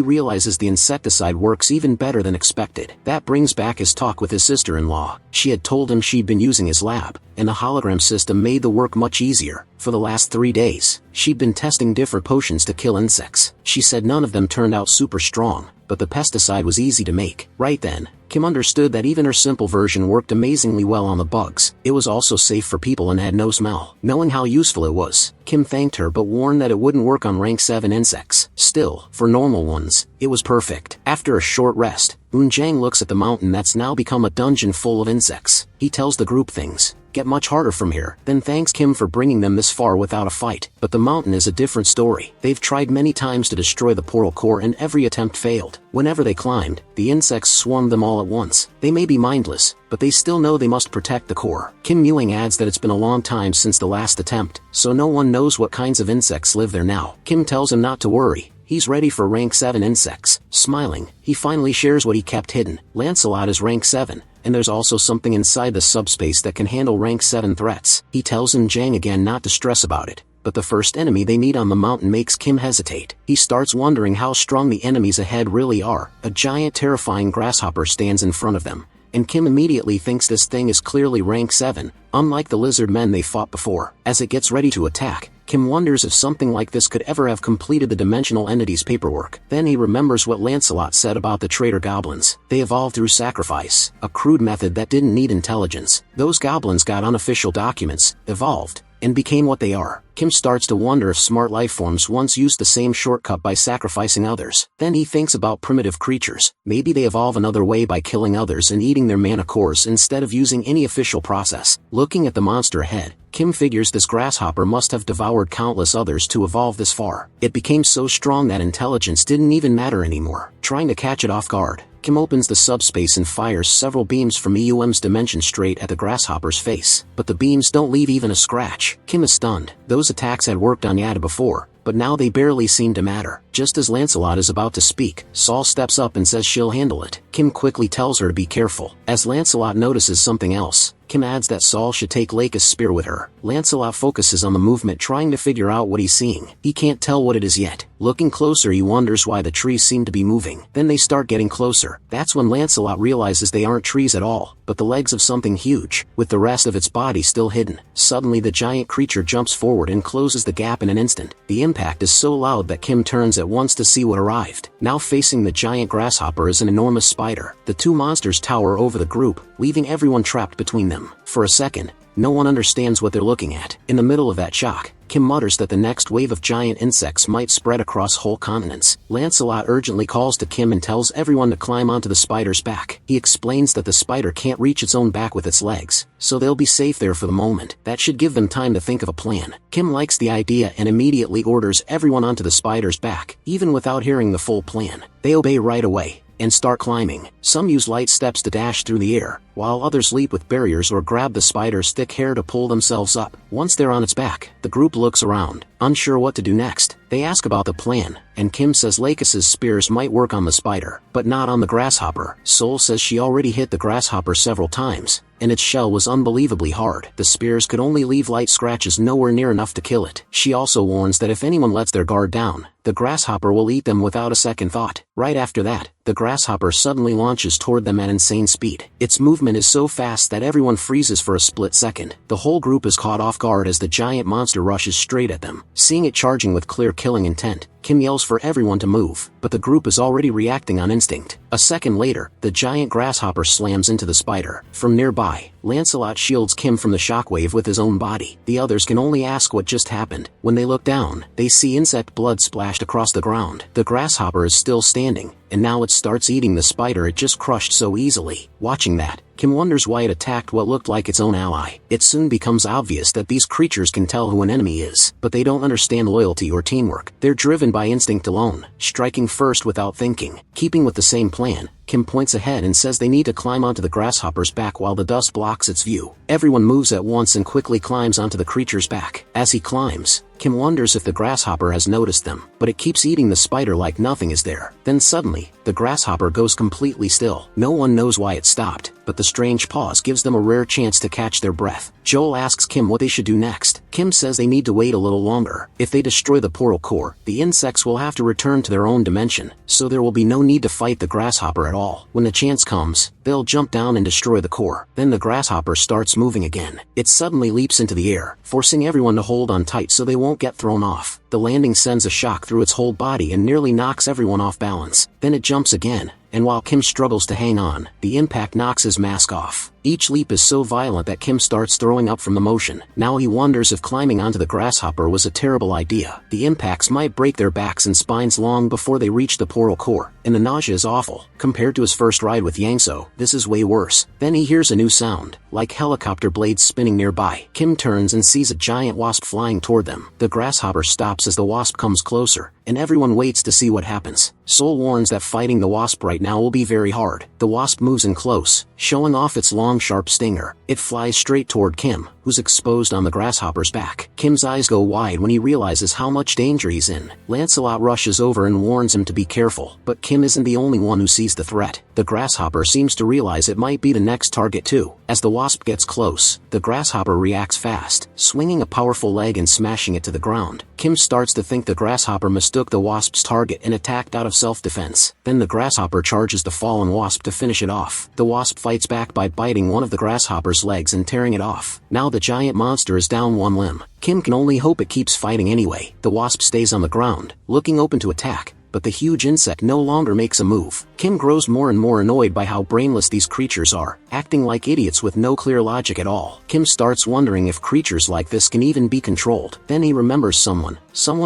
realizes the insecticide works even better than expected. That brings back his talk with his sister-in-law. She had told him she'd been using his lab, and the hologram system made the work much easier. For the last 3 days, she'd been testing different potions to kill insects. She said none of them turned out super strong, but the pesticide was easy to make. Right then, Kim understood that even her simple version worked amazingly well on the bugs. It was also safe for people and had no smell. Knowing how useful it was, Kim thanked her but warned that it wouldn't work on rank 7 insects. Still, for normal ones, it was perfect. After a short rest, Eun-jang looks at the mountain that's now become a dungeon full of insects. He tells the group things get much harder from here, then thanks Kim for bringing them this far without a fight. But the mountain is a different story. They've tried many times to destroy the portal core and every attempt failed. Whenever they climbed, the insects swarmed them all at once. They may be mindless, but they still know they must protect the core. Kim Ewing adds that it's been a long time since the last attempt, so no one knows what kinds of insects live there now. Kim tells him not to worry. He's ready for rank 7 insects. Smiling, he finally shares what he kept hidden. Lancelot is rank 7, and there's also something inside the subspace that can handle rank 7 threats. He tells Jang again not to stress about it, but the first enemy they meet on the mountain makes Kim hesitate. He starts wondering how strong the enemies ahead really are. A giant terrifying grasshopper stands in front of them, and Kim immediately thinks this thing is clearly rank 7, unlike the lizard men they fought before. As it gets ready to attack, Kim wonders if something like this could ever have completed the dimensional entity's paperwork. Then he remembers what Lancelot said about the traitor goblins. They evolved through sacrifice, a crude method that didn't need intelligence. Those goblins got unofficial documents, evolved, and became what they are. Kim starts to wonder if smart lifeforms once used the same shortcut by sacrificing others. Then he thinks about primitive creatures. Maybe they evolve another way by killing others and eating their mana cores instead of using any official process. Looking at the monster ahead, Kim figures this grasshopper must have devoured countless others to evolve this far. It became so strong that intelligence didn't even matter anymore. Trying to catch it off guard, Kim opens the subspace and fires several beams from EUM's dimension straight at the grasshopper's face. But the beams don't leave even a scratch. Kim is stunned. Those attacks had worked on Yada before, but now they barely seem to matter. Just as Lancelot is about to speak, Saul steps up and says she'll handle it. Kim quickly tells her to be careful. As Lancelot notices something else, Kim adds that Saul should take Laika's spear with her. Lancelot focuses on the movement, trying to figure out what he's seeing. He can't tell what it is yet. Looking closer, he wonders why the trees seem to be moving. Then they start getting closer. That's when Lancelot realizes they aren't trees at all, but the legs of something huge, with the rest of its body still hidden. Suddenly the giant creature jumps forward and closes the gap in an instant. The impact is so loud that Kim turns at once to see what arrived. Now facing the giant grasshopper is an enormous spider. The two monsters tower over the group, leaving everyone trapped between them. For a second, no one understands what they're looking at. In the middle of that shock, Kim mutters that the next wave of giant insects might spread across whole continents. Lancelot urgently calls to Kim and tells everyone to climb onto the spider's back. He explains that the spider can't reach its own back with its legs, so they'll be safe there for the moment. That should give them time to think of a plan. Kim likes the idea and immediately orders everyone onto the spider's back, even without hearing the full plan. They obey right away and start climbing. Some use light steps to dash through the air, while others leap with barriers or grab the spider's thick hair to pull themselves up. Once they're on its back, the group looks around, unsure what to do next. They ask about the plan, and Kim says Lakis's spears might work on the spider, but not on the grasshopper. Sol says she already hit the grasshopper several times, and its shell was unbelievably hard. The spears could only leave light scratches nowhere near enough to kill it. She also warns that if anyone lets their guard down, the grasshopper will eat them without a second thought. Right after that, the grasshopper suddenly launches toward them at insane speed. Its movement is so fast that everyone freezes for a split second. The whole group is caught off guard as the giant monster rushes straight at them. Seeing it charging with clear killing intent, Kim yells for everyone to move, but the group is already reacting on instinct. A second later, the giant grasshopper slams into the spider. From nearby, Lancelot shields Kim from the shockwave with his own body. The others can only ask what just happened. When they look down, they see insect blood splashed across the ground. The grasshopper is still standing, and now it starts eating the spider it just crushed so easily. Watching that, Kim wonders why it attacked what looked like its own ally. It soon becomes obvious that these creatures can tell who an enemy is, but they don't understand loyalty or teamwork. They're driven by instinct alone, striking first without thinking. Keeping with the same plan, Kim points ahead and says they need to climb onto the grasshopper's back while the dust blocks its view. Everyone moves at once and quickly climbs onto the creature's back. As he climbs, Kim wonders if the grasshopper has noticed them, but it keeps eating the spider like nothing is there. Then suddenly, the grasshopper goes completely still. No one knows why it stopped, but the strange pause gives them a rare chance to catch their breath. Joel asks Kim what they should do next. Kim says they need to wait a little longer. If they destroy the portal core, the insects will have to return to their own dimension, so there will be no need to fight the grasshopper at all. When the chance comes, they'll jump down and destroy the core. Then the grasshopper starts moving again. It suddenly leaps into the air, forcing everyone to hold on tight so they won't get thrown off. The landing sends a shock through its whole body and nearly knocks everyone off balance. Then it jumps again, and while Kim struggles to hang on, the impact knocks his mask off. Each leap is so violent that Kim starts throwing up from the motion. Now he wonders if climbing onto the grasshopper was a terrible idea. The impacts might break their backs and spines long before they reach the portal core, and the nausea is awful. Compared to his first ride with Yangso, this is way worse. Then he hears a new sound, like helicopter blades spinning nearby. Kim turns and sees a giant wasp flying toward them. The grasshopper stops as the wasp comes closer, and everyone waits to see what happens. Sol warns that fighting the wasp right now will be very hard. The wasp moves in close, showing off its long sharp stinger. It flies straight toward Kim, who's exposed on the grasshopper's back. Kim's eyes go wide when he realizes how much danger he's in. Lancelot rushes over and warns him to be careful, but Kim isn't the only one who sees the threat. The grasshopper seems to realize it might be the next target too. As the wasp gets close, the grasshopper reacts fast, swinging a powerful leg and smashing it to the ground. Kim starts to think the grasshopper mistook the wasp's target and attacked out of self-defense. Then the grasshopper charges the fallen wasp to finish it off. The wasp fights back by biting one of the grasshopper's legs and tearing it off. Now the giant monster is down one limb. Kim can only hope it keeps fighting anyway. The wasp stays on the ground, looking open to attack, but the huge insect no longer makes a move. Kim grows more and more annoyed by how brainless these creatures are, acting like idiots with no clear logic at all. Kim starts wondering if creatures like this can even be controlled. Then he remembers someone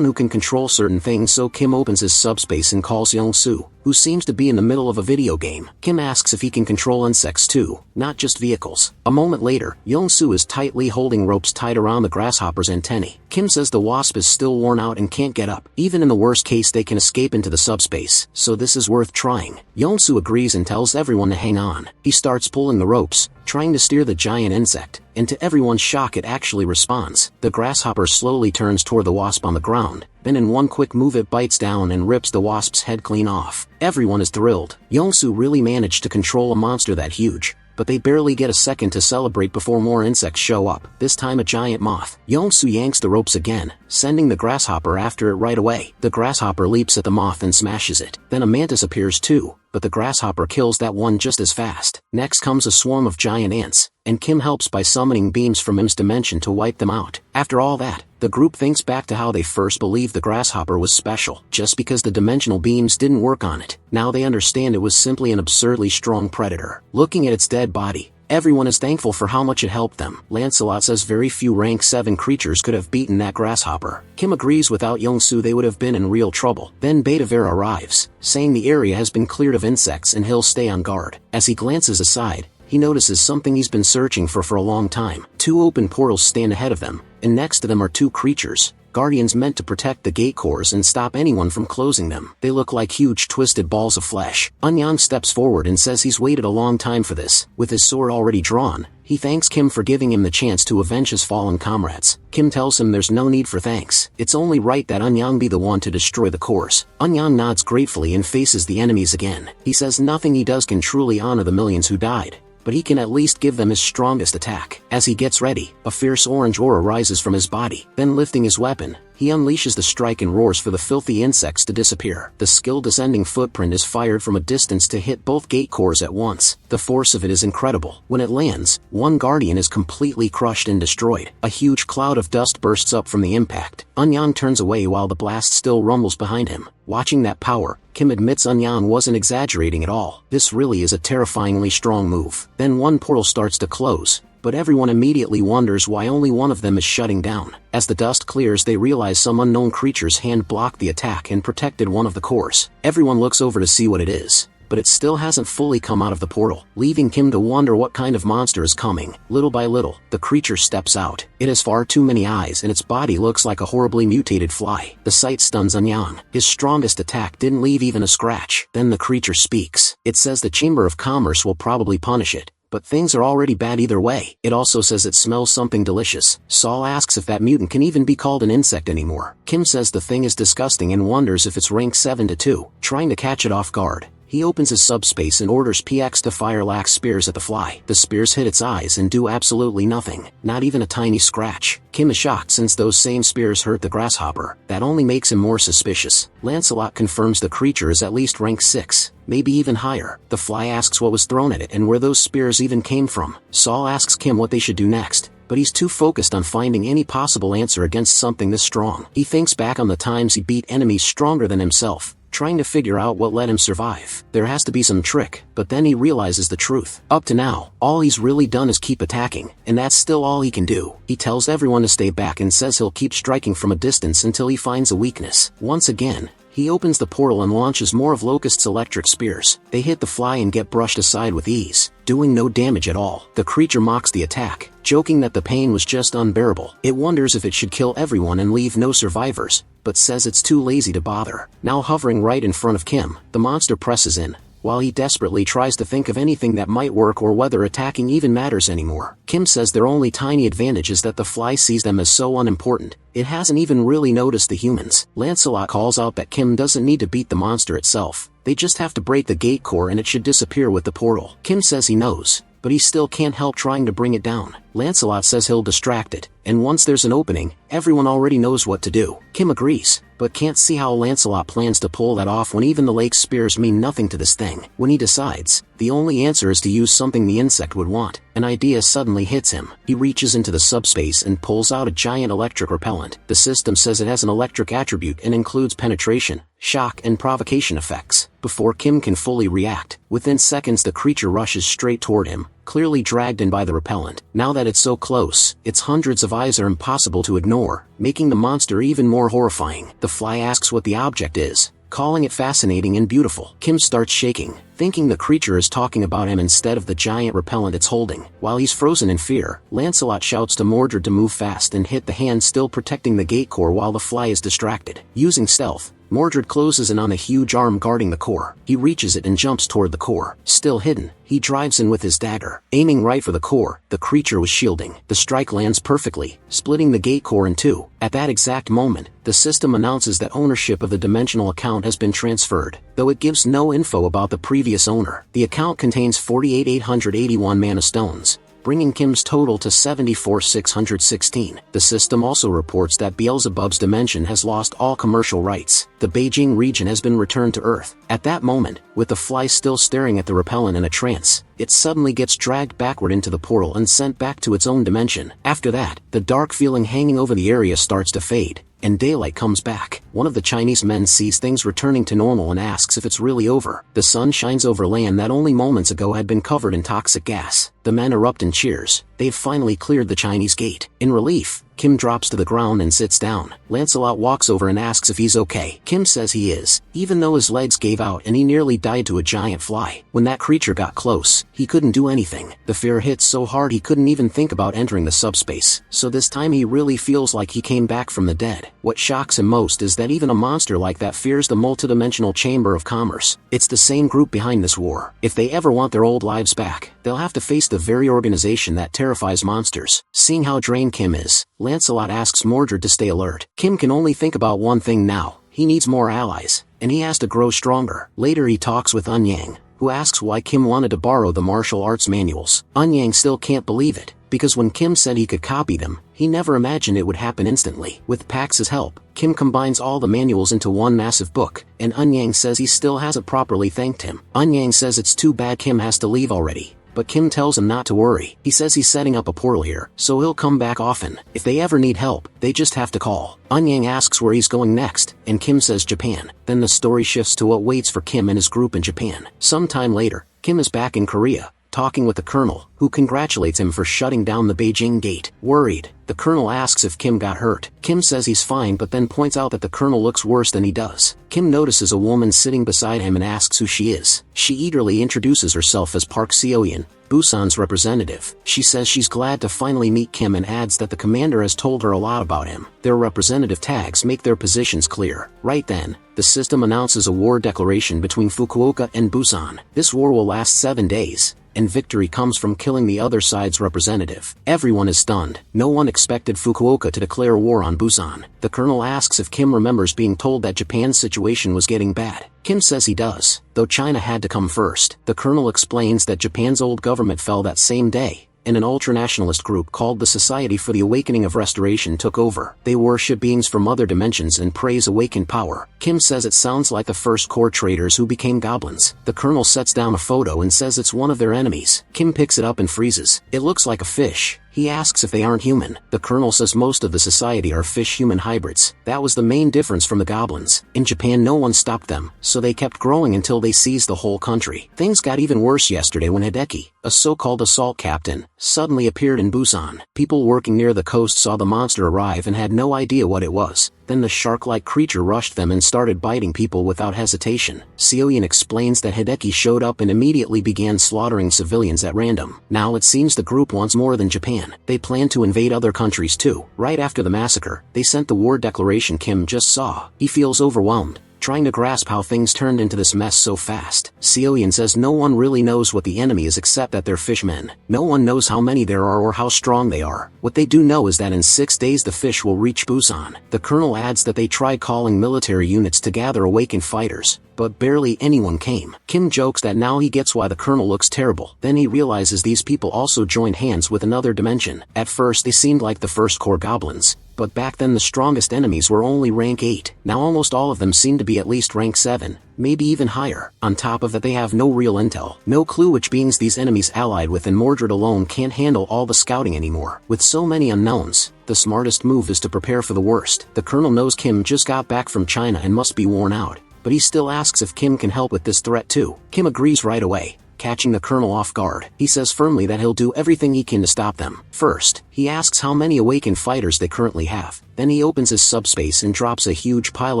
who can control certain things, so Kim opens his subspace and calls Young-soo, who seems to be in the middle of a video game. Kim asks if he can control insects too, not just vehicles. A moment later, Young-soo is tightly holding ropes tied around the grasshopper's antennae. Kim says the wasp is still worn out and can't get up. Even in the worst case they can escape into the subspace, so this is worth trying. Young-soo agrees and tells everyone to hang on. He starts pulling the ropes, trying to steer the giant insect, and to everyone's shock it actually responds. The grasshopper slowly turns toward the wasp on the ground, then in one quick move it bites down and rips the wasp's head clean off. Everyone is thrilled. Young-soo really managed to control a monster that huge, but they barely get a second to celebrate before more insects show up, this time a giant moth. Young-soo yanks the ropes again, sending the grasshopper after it right away. The grasshopper leaps at the moth and smashes it. Then a mantis appears too, but the grasshopper kills that one just as fast. Next comes a swarm of giant ants, and Kim helps by summoning beams from Im's dimension to wipe them out. After all that, the group thinks back to how they first believed the grasshopper was special, just because the dimensional beams didn't work on it. Now they understand it was simply an absurdly strong predator. Looking at its dead body, everyone is thankful for how much it helped them. Lancelot says very few rank 7 creatures could have beaten that grasshopper. Kim agrees without Young-soo they would have been in real trouble. Then Beta-Vera arrives, saying the area has been cleared of insects and he'll stay on guard. As he glances aside, he notices something he's been searching for a long time. 2 open portals stand ahead of them, and next to them are 2 creatures, guardians meant to protect the gate cores and stop anyone from closing them. They look like huge twisted balls of flesh. Eun-yang steps forward and says he's waited a long time for this. With his sword already drawn, he thanks Kim for giving him the chance to avenge his fallen comrades. Kim tells him there's no need for thanks. It's only right that Eun-yang be the one to destroy the cores. Eun-yang nods gratefully and faces the enemies again. He says nothing he does can truly honor the millions who died, but he can at least give them his strongest attack. As he gets ready, a fierce orange aura rises from his body. Then lifting his weapon, he unleashes the strike and roars for the filthy insects to disappear. The skill-descending footprint is fired from a distance to hit both gate cores at once. The force of it is incredible. When it lands, one guardian is completely crushed and destroyed. A huge cloud of dust bursts up from the impact. Eun-yang turns away while the blast still rumbles behind him. Watching that power, Kim admits Eun-yang wasn't exaggerating at all. This really is a terrifyingly strong move. Then one portal starts to close, but everyone immediately wonders why only one of them is shutting down. As the dust clears they realize some unknown creature's hand blocked the attack and protected one of the cores. Everyone looks over to see what it is, but it still hasn't fully come out of the portal, leaving Kim to wonder what kind of monster is coming. Little by little, the creature steps out. It has far too many eyes and its body looks like a horribly mutated fly. The sight stuns Eun-yang. His strongest attack didn't leave even a scratch. Then the creature speaks. It says the Chamber of Commerce will probably punish it, but things are already bad either way. It also says it smells something delicious. Saul asks if that mutant can even be called an insect anymore. Kim says the thing is disgusting and wonders if it's rank 7-2. Trying to catch it off guard, he opens his subspace and orders PX to fire lax spears at the fly. The spears hit its eyes and do absolutely nothing, not even a tiny scratch. Kim is shocked since those same spears hurt the grasshopper. That only makes him more suspicious. Lancelot confirms the creature is at least rank 6, maybe even higher. The fly asks what was thrown at it and where those spears even came from. Saul asks Kim what they should do next, but he's too focused on finding any possible answer against something this strong. He thinks back on the times he beat enemies stronger than himself, trying to figure out what let him survive. There has to be some trick, but then he realizes the truth. Up to now, all he's really done is keep attacking, and that's still all he can do. He tells everyone to stay back and says he'll keep striking from a distance until he finds a weakness. Once again, He opens the portal and launches more of Locust's electric spears. They hit the fly and get brushed aside with ease, doing no damage at all. The creature mocks the attack, joking that the pain was just unbearable. It wonders if it should kill everyone and leave no survivors, but says it's too lazy to bother. Now hovering right in front of Kim, the monster presses in, while he desperately tries to think of anything that might work or whether attacking even matters anymore. Kim says their only tiny advantage is that the fly sees them as so unimportant, it hasn't even really noticed the humans. Lancelot calls out that Kim doesn't need to beat the monster itself, they just have to break the gate core and it should disappear with the portal. Kim says he knows, but he still can't help trying to bring it down. Lancelot says he'll distract it, and once there's an opening, everyone already knows what to do. Kim agrees, but can't see how Lancelot plans to pull that off when even the lake's spears mean nothing to this thing. When he decides, the only answer is to use something the insect would want. An idea suddenly hits him. He reaches into the subspace and pulls out a giant electric repellent. The system says it has an electric attribute and includes penetration, shock and provocation effects. Before Kim can fully react, within seconds the creature rushes straight toward him, clearly dragged in by the repellent. Now that it's so close, its hundreds of eyes are impossible to ignore, making the monster even more horrifying. The fly asks what the object is, calling it fascinating and beautiful. Kim starts shaking, thinking the creature is talking about him instead of the giant repellent it's holding. While he's frozen in fear, Lancelot shouts to Mordred to move fast and hit the hand still protecting the gate core while the fly is distracted. Using stealth, Mordred closes in on a huge arm guarding the core. He reaches it and jumps toward the core. Still hidden, he drives in with his dagger, aiming right for the core the creature was shielding. The strike lands perfectly, splitting the gate core in two. At that exact moment, the system announces that ownership of the dimensional account has been transferred, though it gives no info about the previous owner. The account contains 48,881 mana stones, bringing Kim's total to 74,616. The system also reports that Beelzebub's dimension has lost all commercial rights. The Beijing region has been returned to Earth. At that moment, with the fly still staring at the repellent in a trance, it suddenly gets dragged backward into the portal and sent back to its own dimension. After that, the dark feeling hanging over the area starts to fade, and daylight comes back. One of the Chinese men sees things returning to normal and asks if it's really over. The sun shines over land that only moments ago had been covered in toxic gas. The men erupt in cheers. They've finally cleared the Chinese gate. In relief, Kim drops to the ground and sits down. Lancelot walks over and asks if he's okay. Kim says he is, even though his legs gave out and he nearly died to a giant fly. When that creature got close, he couldn't do anything. The fear hit so hard he couldn't even think about entering the subspace. So this time he really feels like he came back from the dead. What shocks him most is that even a monster like that fears the multidimensional Chamber of Commerce. It's the same group behind this war. If they ever want their old lives back, they'll have to face the very organization that terrifies monsters. Seeing how drained Kim is, Lancelot asks Mordred to stay alert. Kim can only think about one thing now. He needs more allies, and he has to grow stronger. Later he talks with Eun-Yang, who asks why Kim wanted to borrow the martial arts manuals. Eun-Yang still can't believe it, because when Kim said he could copy them, he never imagined it would happen instantly. With Pax's help, Kim combines all the manuals into one massive book, and Eun-Yang says he still hasn't properly thanked him. Eun-Yang says it's too bad Kim has to leave already, but Kim tells him not to worry. He says he's setting up a portal here, so he'll come back often. If they ever need help, they just have to call. Eun-Yang asks where he's going next, and Kim says Japan. Then the story shifts to what waits for Kim and his group in Japan. Sometime later, Kim is back in Korea, talking with the colonel, who congratulates him for shutting down the Beijing gate. Worried, the colonel asks if Kim got hurt. Kim says he's fine but then points out that the colonel looks worse than he does. Kim notices a woman sitting beside him and asks who she is. She eagerly introduces herself as Park Seo-yeon, Busan's representative. She says she's glad to finally meet Kim and adds that the commander has told her a lot about him. Their representative tags make their positions clear. Right then, the system announces a war declaration between Fukuoka and Busan. This war will last 7 days, and victory comes from killing the other side's representative. Everyone is stunned. No one expected Fukuoka to declare war on Busan. The colonel asks if Kim remembers being told that Japan's situation was getting bad. Kim says he does, though China had to come first. The colonel explains that Japan's old government fell that same day, and an ultranationalist group called the Society for the Awakening of Restoration took over. They worship beings from other dimensions and praise awakened power. Kim says it sounds like the first core traders who became goblins. The colonel sets down a photo and says it's one of their enemies. Kim picks it up and freezes. It looks like a fish. He asks if they aren't human. The colonel says most of the society are fish-human hybrids. That was the main difference from the goblins. In Japan no one stopped them, so they kept growing until they seized the whole country. Things got even worse yesterday when Hideki, a so-called assault captain, suddenly appeared in Busan. People working near the coast saw the monster arrive and had no idea what it was. Then the shark-like creature rushed them and started biting people without hesitation. Seoyeon explains that Hideki showed up and immediately began slaughtering civilians at random. Now it seems the group wants more than Japan. They plan to invade other countries too. Right after the massacre, they sent the war declaration Kim just saw. He feels overwhelmed, trying to grasp how things turned into this mess so fast. Seoyeon says no one really knows what the enemy is except that they're fishmen. No one knows how many there are or how strong they are. What they do know is that in 6 days the fish will reach Busan. The colonel adds that they tried calling military units to gather awakened fighters, but barely anyone came. Kim jokes that now he gets why the colonel looks terrible. Then he realizes these people also joined hands with another dimension. At first they seemed like the first core goblins, but back then the strongest enemies were only rank 8. Now almost all of them seem to be at least rank 7, maybe even higher. On top of that they have no real intel, no clue which beings these enemies allied with, and Mordred alone can't handle all the scouting anymore. With so many unknowns, the smartest move is to prepare for the worst. The colonel knows Kim just got back from China and must be worn out, but he still asks if Kim can help with this threat too. Kim agrees right away, catching the colonel off guard. He says firmly that he'll do everything he can to stop them. First, he asks how many awakened fighters they currently have. Then he opens his subspace and drops a huge pile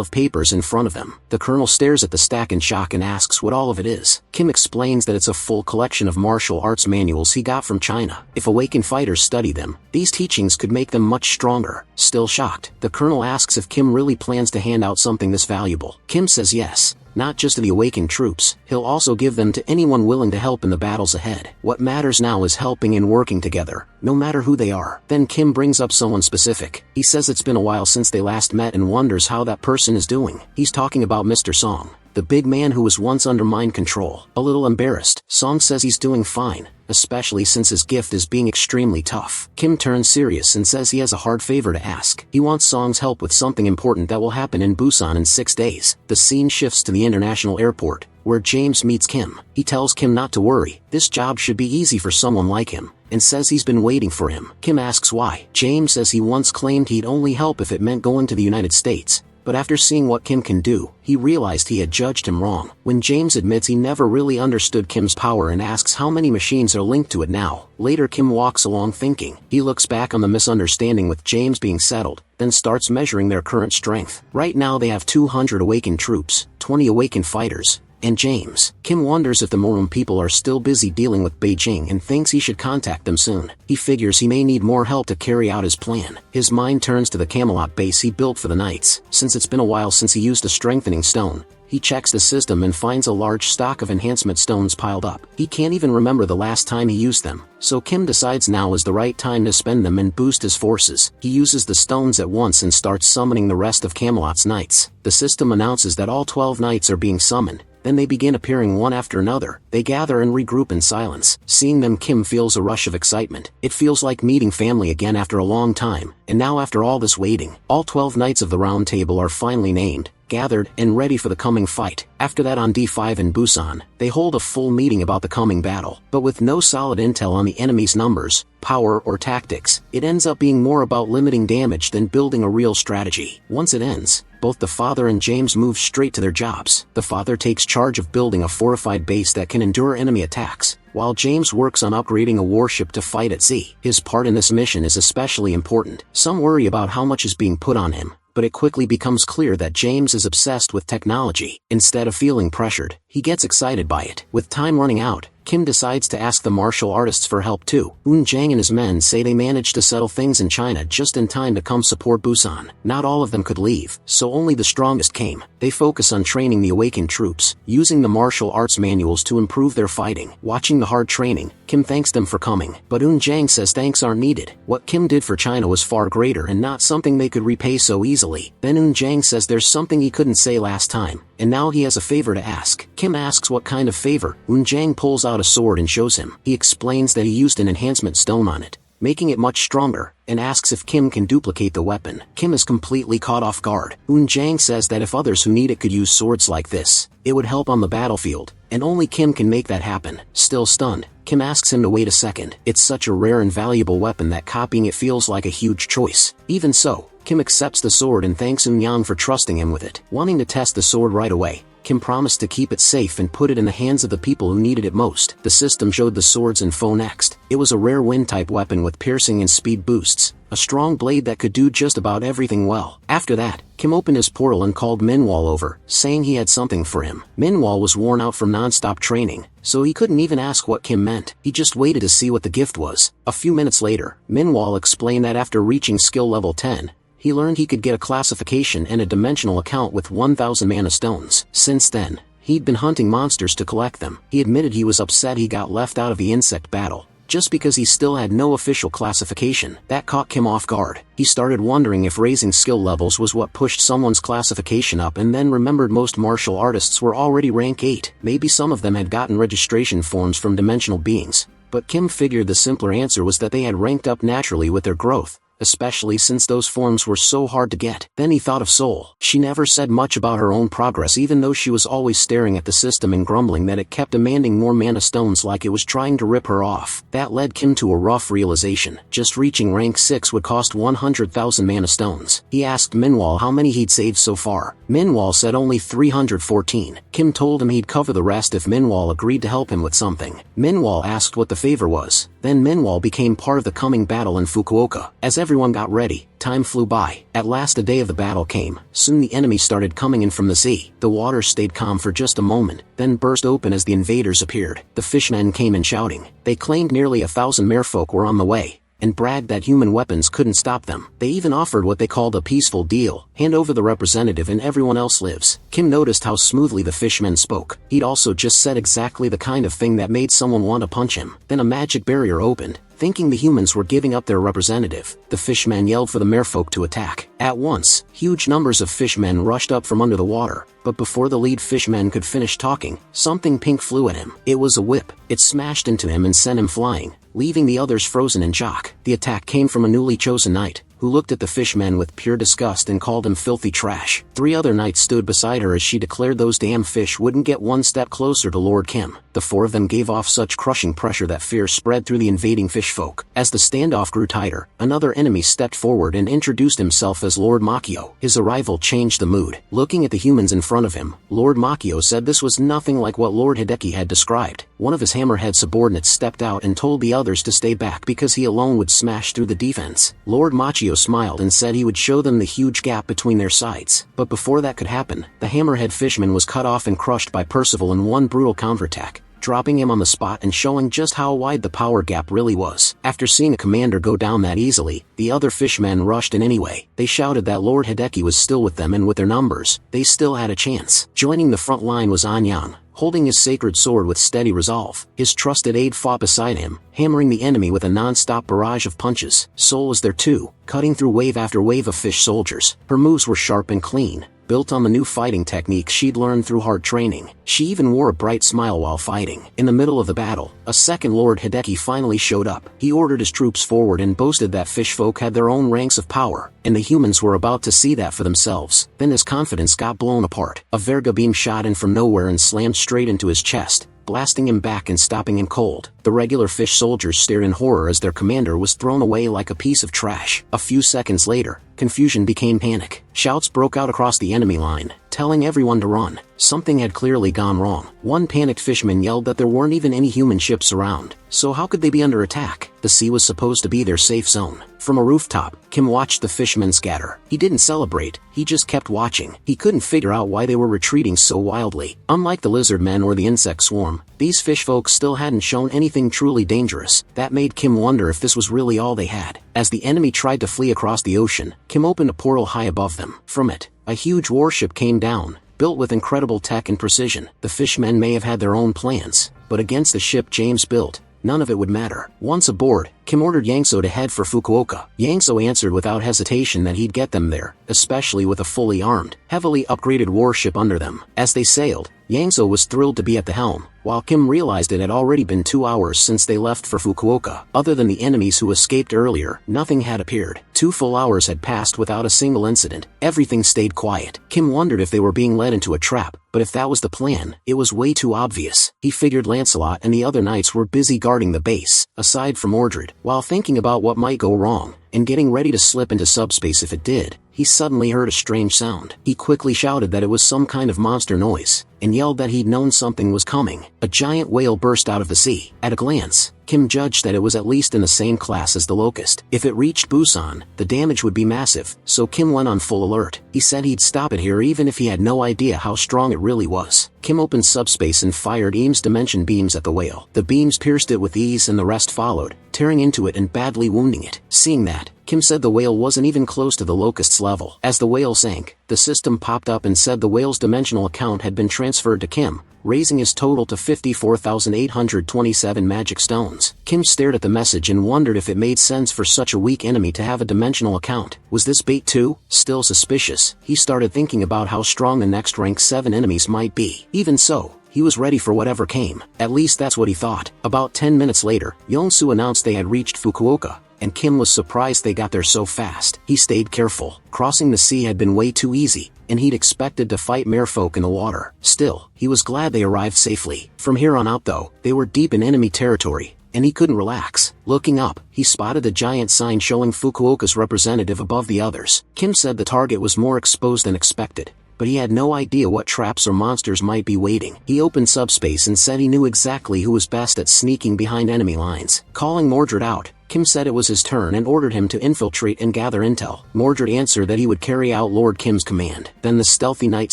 of papers in front of them. The colonel stares at the stack in shock and asks what all of it is. Kim explains that it's a full collection of martial arts manuals he got from China. If awakened fighters study them, these teachings could make them much stronger. Still shocked, the colonel asks if Kim really plans to hand out something this valuable. Kim says yes. Not just to the awakened troops, he'll also give them to anyone willing to help in the battles ahead. What matters now is helping and working together, no matter who they are. Then Kim brings up someone specific. He says it's been a while since they last met and wonders how that person is doing. He's talking about Mr. Song, the big man who was once under mind control. A little embarrassed, Song says he's doing fine, especially since his gift is being extremely tough. Kim turns serious and says he has a hard favor to ask. He wants Song's help with something important that will happen in Busan in 6 days. The scene shifts to the international airport, where James meets Kim. He tells Kim not to worry, this job should be easy for someone like him, and says he's been waiting for him. Kim asks why. James says he once claimed he'd only help if it meant going to the United States, but after seeing what Kim can do, he realized he had judged him wrong. When James admits he never really understood Kim's power and asks how many machines are linked to it now, later Kim walks along thinking. He looks back on the misunderstanding with James being settled, then starts measuring their current strength. Right now they have 200 awakened troops, 20 awakened fighters, and James. Kim wonders if the Morum people are still busy dealing with Beijing and thinks he should contact them soon. He figures he may need more help to carry out his plan. His mind turns to the Camelot base he built for the knights. Since it's been a while since he used a strengthening stone, he checks the system and finds a large stock of enhancement stones piled up. He can't even remember the last time he used them, so Kim decides now is the right time to spend them and boost his forces. He uses the stones at once and starts summoning the rest of Camelot's knights. The system announces that all 12 knights are being summoned. Then they begin appearing one after another. They gather and regroup in silence. Seeing them, Kim feels a rush of excitement. It feels like meeting family again after a long time. And now after all this waiting, all 12 knights of the Round Table are finally named, gathered, and ready for the coming fight. After that on D5 in Busan, they hold a full meeting about the coming battle. But with no solid intel on the enemy's numbers, power, or tactics, it ends up being more about limiting damage than building a real strategy. Once it ends, both the father and James move straight to their jobs. The father takes charge of building a fortified base that can endure enemy attacks, while James works on upgrading a warship to fight at sea. His part in this mission is especially important. Some worry about how much is being put on him, but it quickly becomes clear that James is obsessed with technology. Instead of feeling pressured, he gets excited by it. With time running out, Kim decides to ask the martial artists for help too. Eun Jang and his men say they managed to settle things in China just in time to come support Busan. Not all of them could leave, so only the strongest came. They focus on training the awakened troops, using the martial arts manuals to improve their fighting. Watching the hard training, Kim thanks them for coming, but Eun Jang says thanks aren't needed. What Kim did for China was far greater and not something they could repay so easily. Then Eun Jang says there's something he couldn't say last time, and now he has a favor to ask. Kim asks what kind of favor. Eun Jang pulls out a sword and shows him. He explains that he used an enhancement stone on it, making it much stronger, and asks if Kim can duplicate the weapon. Kim is completely caught off guard. Eun Jang says that if others who need it could use swords like this, it would help on the battlefield, and only Kim can make that happen. Still stunned, Kim asks him to wait a second. It's such a rare and valuable weapon that copying it feels like a huge choice. Even so, Kim accepts the sword and thanks Eun Yang for trusting him with it. Wanting to test the sword right away, Kim promised to keep it safe and put it in the hands of the people who needed it most. The system showed the swords info next. It was a rare wind-type weapon with piercing and speed boosts, a strong blade that could do just about everything well. After that, Kim opened his portal and called Manhwa over, saying he had something for him. Manhwa was worn out from non-stop training, so he couldn't even ask what Kim meant. He just waited to see what the gift was. A few minutes later, Manhwa explained that after reaching skill level 10, he learned he could get a classification and a dimensional account with 1,000 mana stones. Since then, he'd been hunting monsters to collect them. He admitted he was upset he got left out of the insect battle, just because he still had no official classification. That caught Kim off guard. He started wondering if raising skill levels was what pushed someone's classification up, and then remembered most martial artists were already rank 8. Maybe some of them had gotten registration forms from dimensional beings, but Kim figured the simpler answer was that they had ranked up naturally with their growth, especially since those forms were so hard to get. Then he thought of Soul. She never said much about her own progress, even though she was always staring at the system and grumbling that it kept demanding more mana stones like it was trying to rip her off. That led Kim to a rough realization. Just reaching rank 6 would cost 100,000 mana stones. He asked Manhwa how many he'd saved so far. Manhwa said only 314. Kim told him he'd cover the rest if Manhwa agreed to help him with something. Manhwa asked what the favor was. Then Manhwa became part of the coming battle in Fukuoka. As everyone got ready, time flew by. At last a day of the battle came. Soon the enemy started coming in from the sea. The water stayed calm for just a moment, then burst open as the invaders appeared. The fishmen came in shouting. They claimed nearly 1,000 merfolk were on the way, and bragged that human weapons couldn't stop them. They even offered what they called a peaceful deal: hand over the representative and everyone else lives. Kim noticed how smoothly the fishmen spoke. He'd also just said exactly the kind of thing that made someone want to punch him. Then a magic barrier opened. Thinking the humans were giving up their representative, the fishmen yelled for the merfolk to attack. At once, huge numbers of fishmen rushed up from under the water, but before the lead fishman could finish talking, something pink flew at him. It was a whip. It smashed into him and sent him flying, leaving the others frozen in shock. The attack came from a newly chosen knight, who looked at the fishmen with pure disgust and called him filthy trash. 3 other knights stood beside her as she declared those damn fish wouldn't get one step closer to Lord Kim. The 4 of them gave off such crushing pressure that fear spread through the invading fish folk. As the standoff grew tighter, another enemy stepped forward and introduced himself as Lord Makio. His arrival changed the mood. Looking at the humans in front of him, Lord Makio said this was nothing like what Lord Hideki had described. One of his hammerhead subordinates stepped out and told the others to stay back because he alone would smash through the defense. Lord Makio smiled and said he would show them the huge gap between their sides. But before that could happen, the hammerhead fishman was cut off and crushed by Percival in one brutal counterattack, dropping him on the spot and showing just how wide the power gap really was. After seeing a commander go down that easily, the other fishmen rushed in anyway. They shouted that Lord Hideki was still with them, and with their numbers, they still had a chance. Joining the front line was Anyang, holding his sacred sword with steady resolve. His trusted aide fought beside him, hammering the enemy with a non-stop barrage of punches. Soul was there too, cutting through wave after wave of fish soldiers. Her moves were sharp and clean, built on the new fighting technique she'd learned through hard training. She even wore a bright smile while fighting. In the middle of the battle, a second Lord Hideki finally showed up. He ordered his troops forward and boasted that fish folk had their own ranks of power, and the humans were about to see that for themselves. Then his confidence got blown apart. A Verga beam shot in from nowhere and slammed straight into his chest, blasting him back and stopping him cold. The regular fish soldiers stared in horror as their commander was thrown away like a piece of trash. A few seconds later, confusion became panic. Shouts broke out across the enemy line, telling everyone to run. Something had clearly gone wrong. One panicked fisherman yelled that there weren't even any human ships around, so how could they be under attack? The sea was supposed to be their safe zone. From a rooftop, Kim watched the fishermen scatter. He didn't celebrate, he just kept watching. He couldn't figure out why they were retreating so wildly. Unlike the lizard men or the insect swarm, these fish folk still hadn't shown anything truly dangerous. That made Kim wonder if this was really all they had. As the enemy tried to flee across the ocean, Kim opened a portal high above them. From it, a huge warship came down, built with incredible tech and precision. The fishmen may have had their own plans, but against the ship James built, none of it would matter. Once aboard, Kim ordered Yangso to head for Fukuoka. Yangso answered without hesitation that he'd get them there, especially with a fully armed, heavily upgraded warship under them. As they sailed, Yangso was thrilled to be at the helm, while Kim realized it had already been 2 hours since they left for Fukuoka. Other than the enemies who escaped earlier, nothing had appeared. 2 full hours had passed without a single incident. Everything stayed quiet. Kim wondered if they were being led into a trap, but if that was the plan, it was way too obvious. He figured Lancelot and the other knights were busy guarding the base. Aside from Mordred, while thinking about what might go wrong, and getting ready to slip into subspace if it did, he suddenly heard a strange sound. He quickly shouted that it was some kind of monster noise, and yelled that he'd known something was coming. A giant whale burst out of the sea. At a glance, Kim judged that it was at least in the same class as the Locust. If it reached Busan, the damage would be massive, so Kim went on full alert. He said he'd stop it here even if he had no idea how strong it really was. Kim opened subspace and fired Eames dimension beams at the whale. The beams pierced it with ease and the rest followed, tearing into it and badly wounding it. Seeing that, Kim said the whale wasn't even close to the Locust's level. As the whale sank, the system popped up and said the whale's dimensional account had been transferred to Kim, raising his total to 54,827 magic stones. Kim stared at the message and wondered if it made sense for such a weak enemy to have a dimensional account. Was this bait too? Still suspicious, he started thinking about how strong the next rank 7 enemies might be. Even so, he was ready for whatever came. At least that's what he thought. About 10 minutes later, Yongsu announced they had reached Fukuoka, and Kim was surprised they got there so fast. He stayed careful. Crossing the sea had been way too easy, and he'd expected to fight merfolk in the water. Still, he was glad they arrived safely. From here on out though, they were deep in enemy territory, and he couldn't relax. Looking up, he spotted the giant sign showing Fukuoka's representative above the others. Kim said the target was more exposed than expected, but he had no idea what traps or monsters might be waiting. He opened subspace and said he knew exactly who was best at sneaking behind enemy lines. Calling Mordred out, Kim said it was his turn and ordered him to infiltrate and gather intel. Mordred answered that he would carry out Lord Kim's command. Then the stealthy knight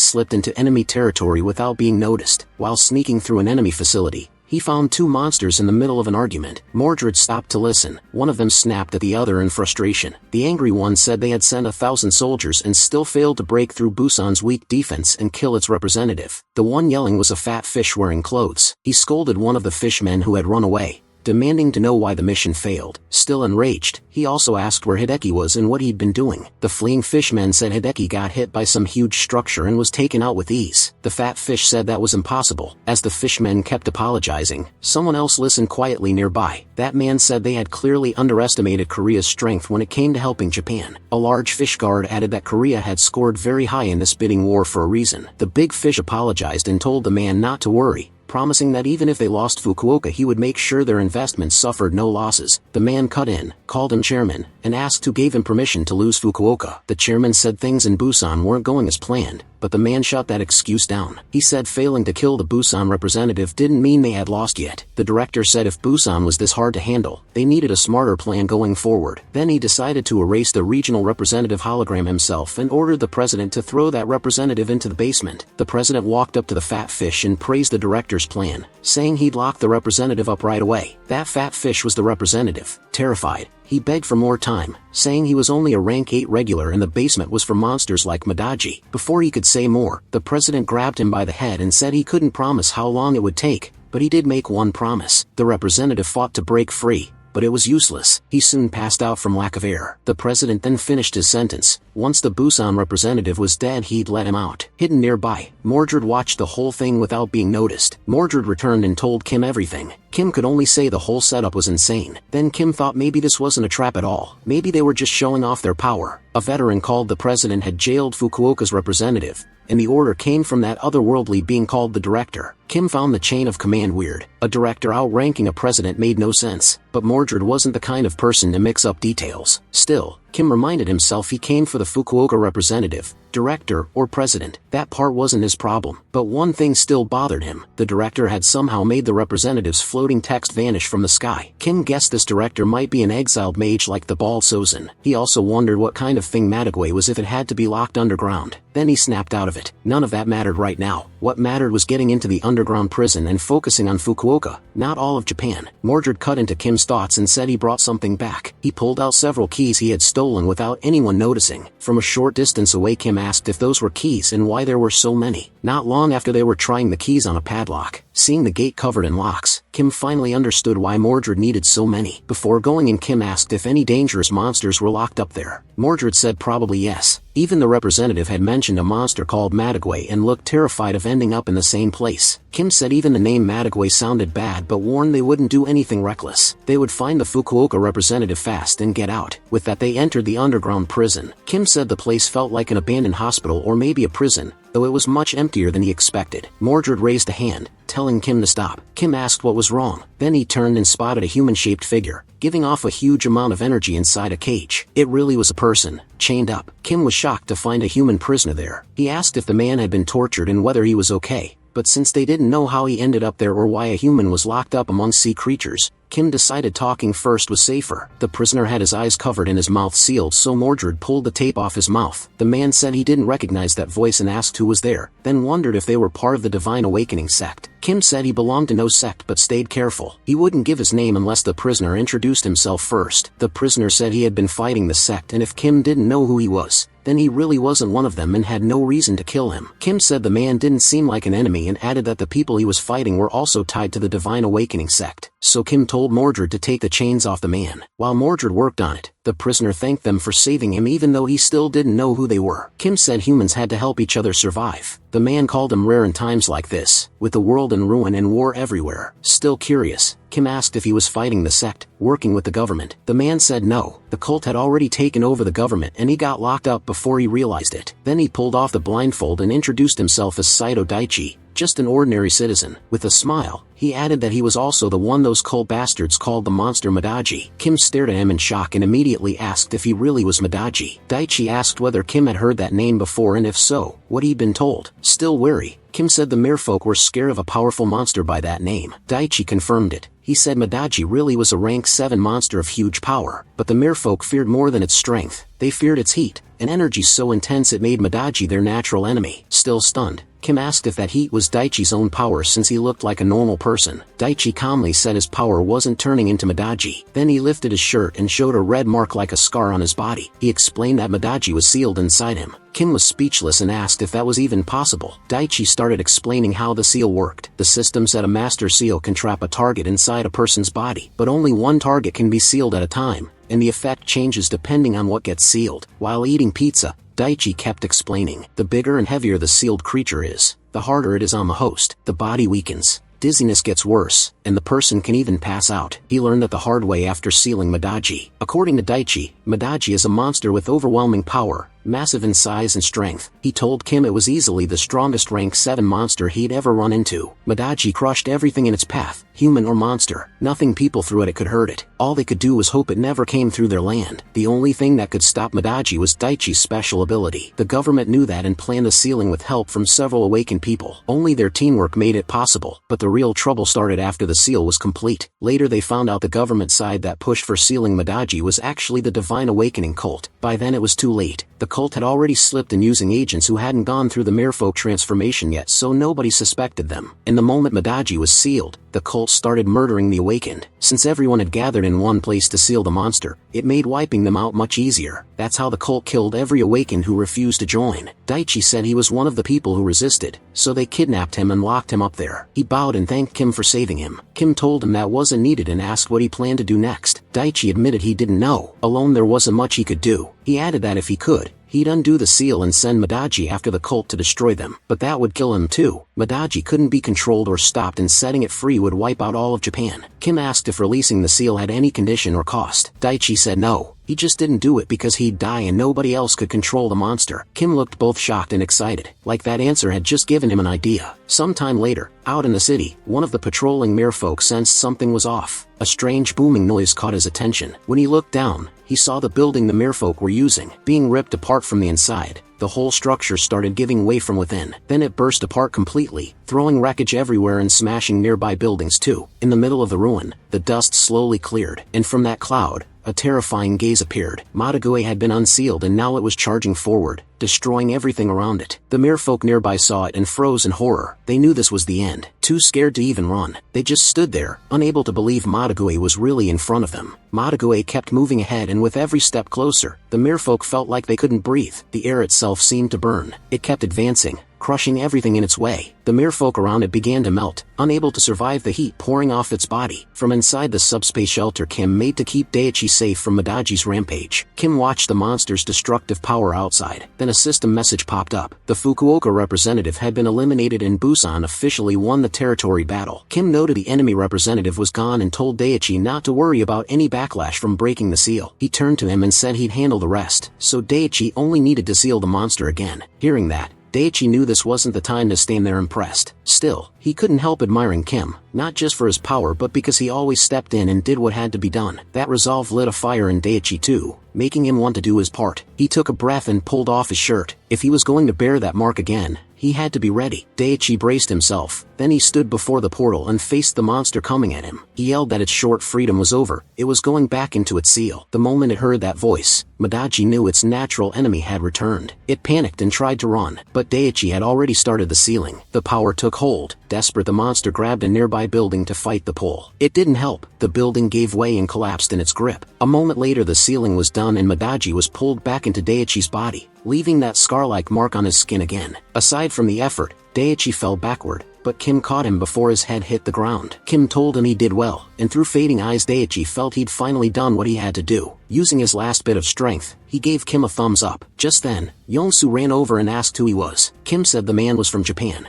slipped into enemy territory without being noticed. While sneaking through an enemy facility, he found 2 monsters in the middle of an argument. Mordred stopped to listen. One of them snapped at the other in frustration. The angry one said they had sent 1,000 soldiers and still failed to break through Busan's weak defense and kill its representative. The one yelling was a fat fish wearing clothes. He scolded one of the fishmen who had run away, demanding to know why the mission failed. Still enraged, he also asked where Hideki was and what he'd been doing. The fleeing fishmen said Hideki got hit by some huge structure and was taken out with ease. The fat fish said that was impossible. As the fishmen kept apologizing, someone else listened quietly nearby. That man said they had clearly underestimated Korea's strength when it came to helping Japan. A large fish guard added that Korea had scored very high in this bidding war for a reason. The big fish apologized and told the man not to worry, promising that even if they lost Fukuoka he would make sure their investments suffered no losses. The man cut in, called him chairman, and asked who gave him permission to lose Fukuoka. The chairman said things in Busan weren't going as planned, but the man shot that excuse down. He said failing to kill the Busan representative didn't mean they had lost yet. The director said if Busan was this hard to handle, they needed a smarter plan going forward. Then he decided to erase the regional representative hologram himself and ordered the president to throw that representative into the basement. The president walked up to the fat fish and praised the director's plan, saying he'd lock the representative up right away. That fat fish was the representative. Terrified, he begged for more time, saying he was only a rank 8 regular and the basement was for monsters like Madaji. Before he could say more, the president grabbed him by the head and said he couldn't promise how long it would take, but he did make one promise. The representative fought to break free, but it was useless. He soon passed out from lack of air. The president then finished his sentence. Once the Busan representative was dead he'd let him out. Hidden nearby, Mordred watched the whole thing without being noticed. Mordred returned and told Kim everything. Kim could only say the whole setup was insane. Then Kim thought maybe this wasn't a trap at all. Maybe they were just showing off their power. A veteran called the president had jailed Fukuoka's representative, and the order came from that otherworldly being called the director. Kim found the chain of command weird. A director outranking a president made no sense, but Mordred wasn't the kind of person to mix up details. Still, Kim reminded himself he came for the Fukuoka representative, director, or president. That part wasn't his problem. But one thing still bothered him. The director had somehow made the representative's floating text vanish from the sky. Kim guessed this director might be an exiled mage like the Bald Sozin. He also wondered what kind of thing Madagway was if it had to be locked underground. Then he snapped out of it. None of that mattered right now. What mattered was getting into the underground prison and focusing on Fukuoka, not all of Japan. Mordred cut into Kim's thoughts and said he brought something back. He pulled out several keys he had stolen without anyone noticing. From a short distance away Kim asked if those were keys and why there were so many. Not long after they were trying the keys on a padlock. Seeing the gate covered in locks, Kim finally understood why Mordred needed so many. Before going in, Kim asked if any dangerous monsters were locked up there. Mordred said probably yes. Even the representative had mentioned a monster called Madagway and looked terrified of ending up in the same place. Kim said even the name Madagway sounded bad but warned they wouldn't do anything reckless. They would find the Fukuoka representative fast and get out. With that they entered the underground prison. Kim said the place felt like an abandoned hospital or maybe a prison, though it was much emptier than he expected. Mordred raised a hand, telling Kim to stop. Kim asked what was wrong. Then he turned and spotted a human-shaped figure, giving off a huge amount of energy inside a cage. It really was a person, chained up. Kim was shocked to find a human prisoner there. He asked if the man had been tortured and whether he was okay, but since they didn't know how he ended up there or why a human was locked up among sea creatures, Kim decided talking first was safer. The prisoner had his eyes covered and his mouth sealed, so Mordred pulled the tape off his mouth. The man said he didn't recognize that voice and asked who was there, then wondered if they were part of the Divine Awakening sect. Kim said he belonged to no sect but stayed careful. He wouldn't give his name unless the prisoner introduced himself first. The prisoner said he had been fighting the sect, and if Kim didn't know who he was, then he really wasn't one of them and had no reason to kill him. Kim said the man didn't seem like an enemy and added that the people he was fighting were also tied to the Divine Awakening sect. So Kim told Mordred to take the chains off the man. While Mordred worked on it, the prisoner thanked them for saving him even though he still didn't know who they were. Kim said humans had to help each other survive. The man called them rare in times like this, with the world in ruin and war everywhere. Still curious, Kim asked if he was fighting the sect, working with the government. The man said no, the cult had already taken over the government and he got locked up before he realized it. Then he pulled off the blindfold and introduced himself as Saito Daichi, just an ordinary citizen. With a smile, he added that he was also the one those cult bastards called the monster Madaji. Kim stared at him in shock and immediately asked if he really was Madaji. Daichi asked whether Kim had heard that name before and if so, what he'd been told. Still wary, Kim said the merfolk were scared of a powerful monster by that name. Daichi confirmed it. He said Madaji really was a rank 7 monster of huge power, but the merfolk feared more than its strength. They feared its heat, an energy so intense it made Madaji their natural enemy. Still stunned, Kim asked if that heat was Daichi's own power since he looked like a normal person. Daichi calmly said his power wasn't turning into Madaji. Then he lifted his shirt and showed a red mark like a scar on his body. He explained that Madaji was sealed inside him. Kim was speechless and asked if that was even possible. Daichi started explaining how the seal worked. The system said a master seal can trap a target inside a person's body, but only one target can be sealed at a time, and the effect changes depending on what gets sealed. While eating pizza, Daichi kept explaining, the bigger and heavier the sealed creature is, the harder it is on the host. The body weakens, dizziness gets worse, and the person can even pass out. He learned that the hard way after sealing Madaji. According to Daichi, Madaji is a monster with overwhelming power, massive in size and strength. He told Kim it was easily the strongest rank 7 monster he'd ever run into. Madaji crushed everything in its path, human or monster. Nothing people threw at it could hurt it. All they could do was hope it never came through their land. The only thing that could stop Madaji was Daichi's special ability. The government knew that and planned the sealing with help from several awakened people. Only their teamwork made it possible, but the real trouble started after the seal was complete. Later they found out the government side that pushed for sealing Madaji was actually the Divine Awakening cult. By then it was too late. The cult had already slipped in using agents who hadn't gone through the merfolk transformation yet, so nobody suspected them. And the moment Madaji was sealed, the cult started murdering the awakened. Since everyone had gathered in one place to seal the monster, it made wiping them out much easier. That's how the cult killed every awakened who refused to join. Daichi said he was one of the people who resisted, so they kidnapped him and locked him up there. He bowed and thanked Kim for saving him. Kim told him that wasn't needed and asked what he planned to do next. Daichi admitted he didn't know. Alone there wasn't much he could do. He added that if he could, he'd undo the seal and send Madaji after the cult to destroy them. But that would kill him too. Madaji couldn't be controlled or stopped, and setting it free would wipe out all of Japan. Kim asked if releasing the seal had any condition or cost. Daichi said no. He just didn't do it because he'd die and nobody else could control the monster. Kim looked both shocked and excited, like that answer had just given him an idea. Sometime later, out in the city, one of the patrolling merfolk sensed something was off. A strange booming noise caught his attention. When he looked down, he saw the building the merfolk were using being ripped apart from the inside. The whole structure started giving way from within. Then it burst apart completely, throwing wreckage everywhere and smashing nearby buildings too. In the middle of the ruin, the dust slowly cleared, and from that cloud, a terrifying gaze appeared. Madague had been unsealed and now it was charging forward, destroying everything around it. The merfolk nearby saw it and froze in horror. They knew this was the end. Too scared to even run, they just stood there, unable to believe Madague was really in front of them. Madague kept moving ahead, and with every step closer, the merfolk felt like they couldn't breathe. The air itself seemed to burn. It kept advancing, crushing everything in its way. The merfolk around it began to melt, unable to survive the heat pouring off its body. From inside the subspace shelter Kim made to keep Daichi safe from Madaji's rampage, Kim watched the monster's destructive power outside. Then a system message popped up. The Fukuoka representative had been eliminated and Busan officially won the territory battle. Kim noted the enemy representative was gone and told Daichi not to worry about any backlash from breaking the seal. He turned to him and said he'd handle the rest, so Daichi only needed to seal the monster again. Hearing that, Daichi knew this wasn't the time to stand there impressed. Still, he couldn't help admiring Kim, not just for his power but because he always stepped in and did what had to be done. That resolve lit a fire in Daichi too, making him want to do his part. He took a breath and pulled off his shirt. If he was going to bear that mark again, he had to be ready. Daichi braced himself, then he stood before the portal and faced the monster coming at him. He yelled that its short freedom was over, it was going back into its seal. The moment it heard that voice, Madaji knew its natural enemy had returned. It panicked and tried to run, but Daichi had already started the sealing. The power took hold. Desperate, the monster grabbed a nearby building to fight the pull. It didn't help. The building gave way and collapsed in its grip. A moment later the sealing was done and Madaji was pulled back into Daichi's body, leaving that scar-like mark on his skin again. Aside from the effort, Daichi fell backward, but Kim caught him before his head hit the ground. Kim told him he did well, and through fading eyes Daichi felt he'd finally done what he had to do. Using his last bit of strength, he gave Kim a thumbs up. Just then, Yongsu ran over and asked who he was. Kim said the man was from Japan.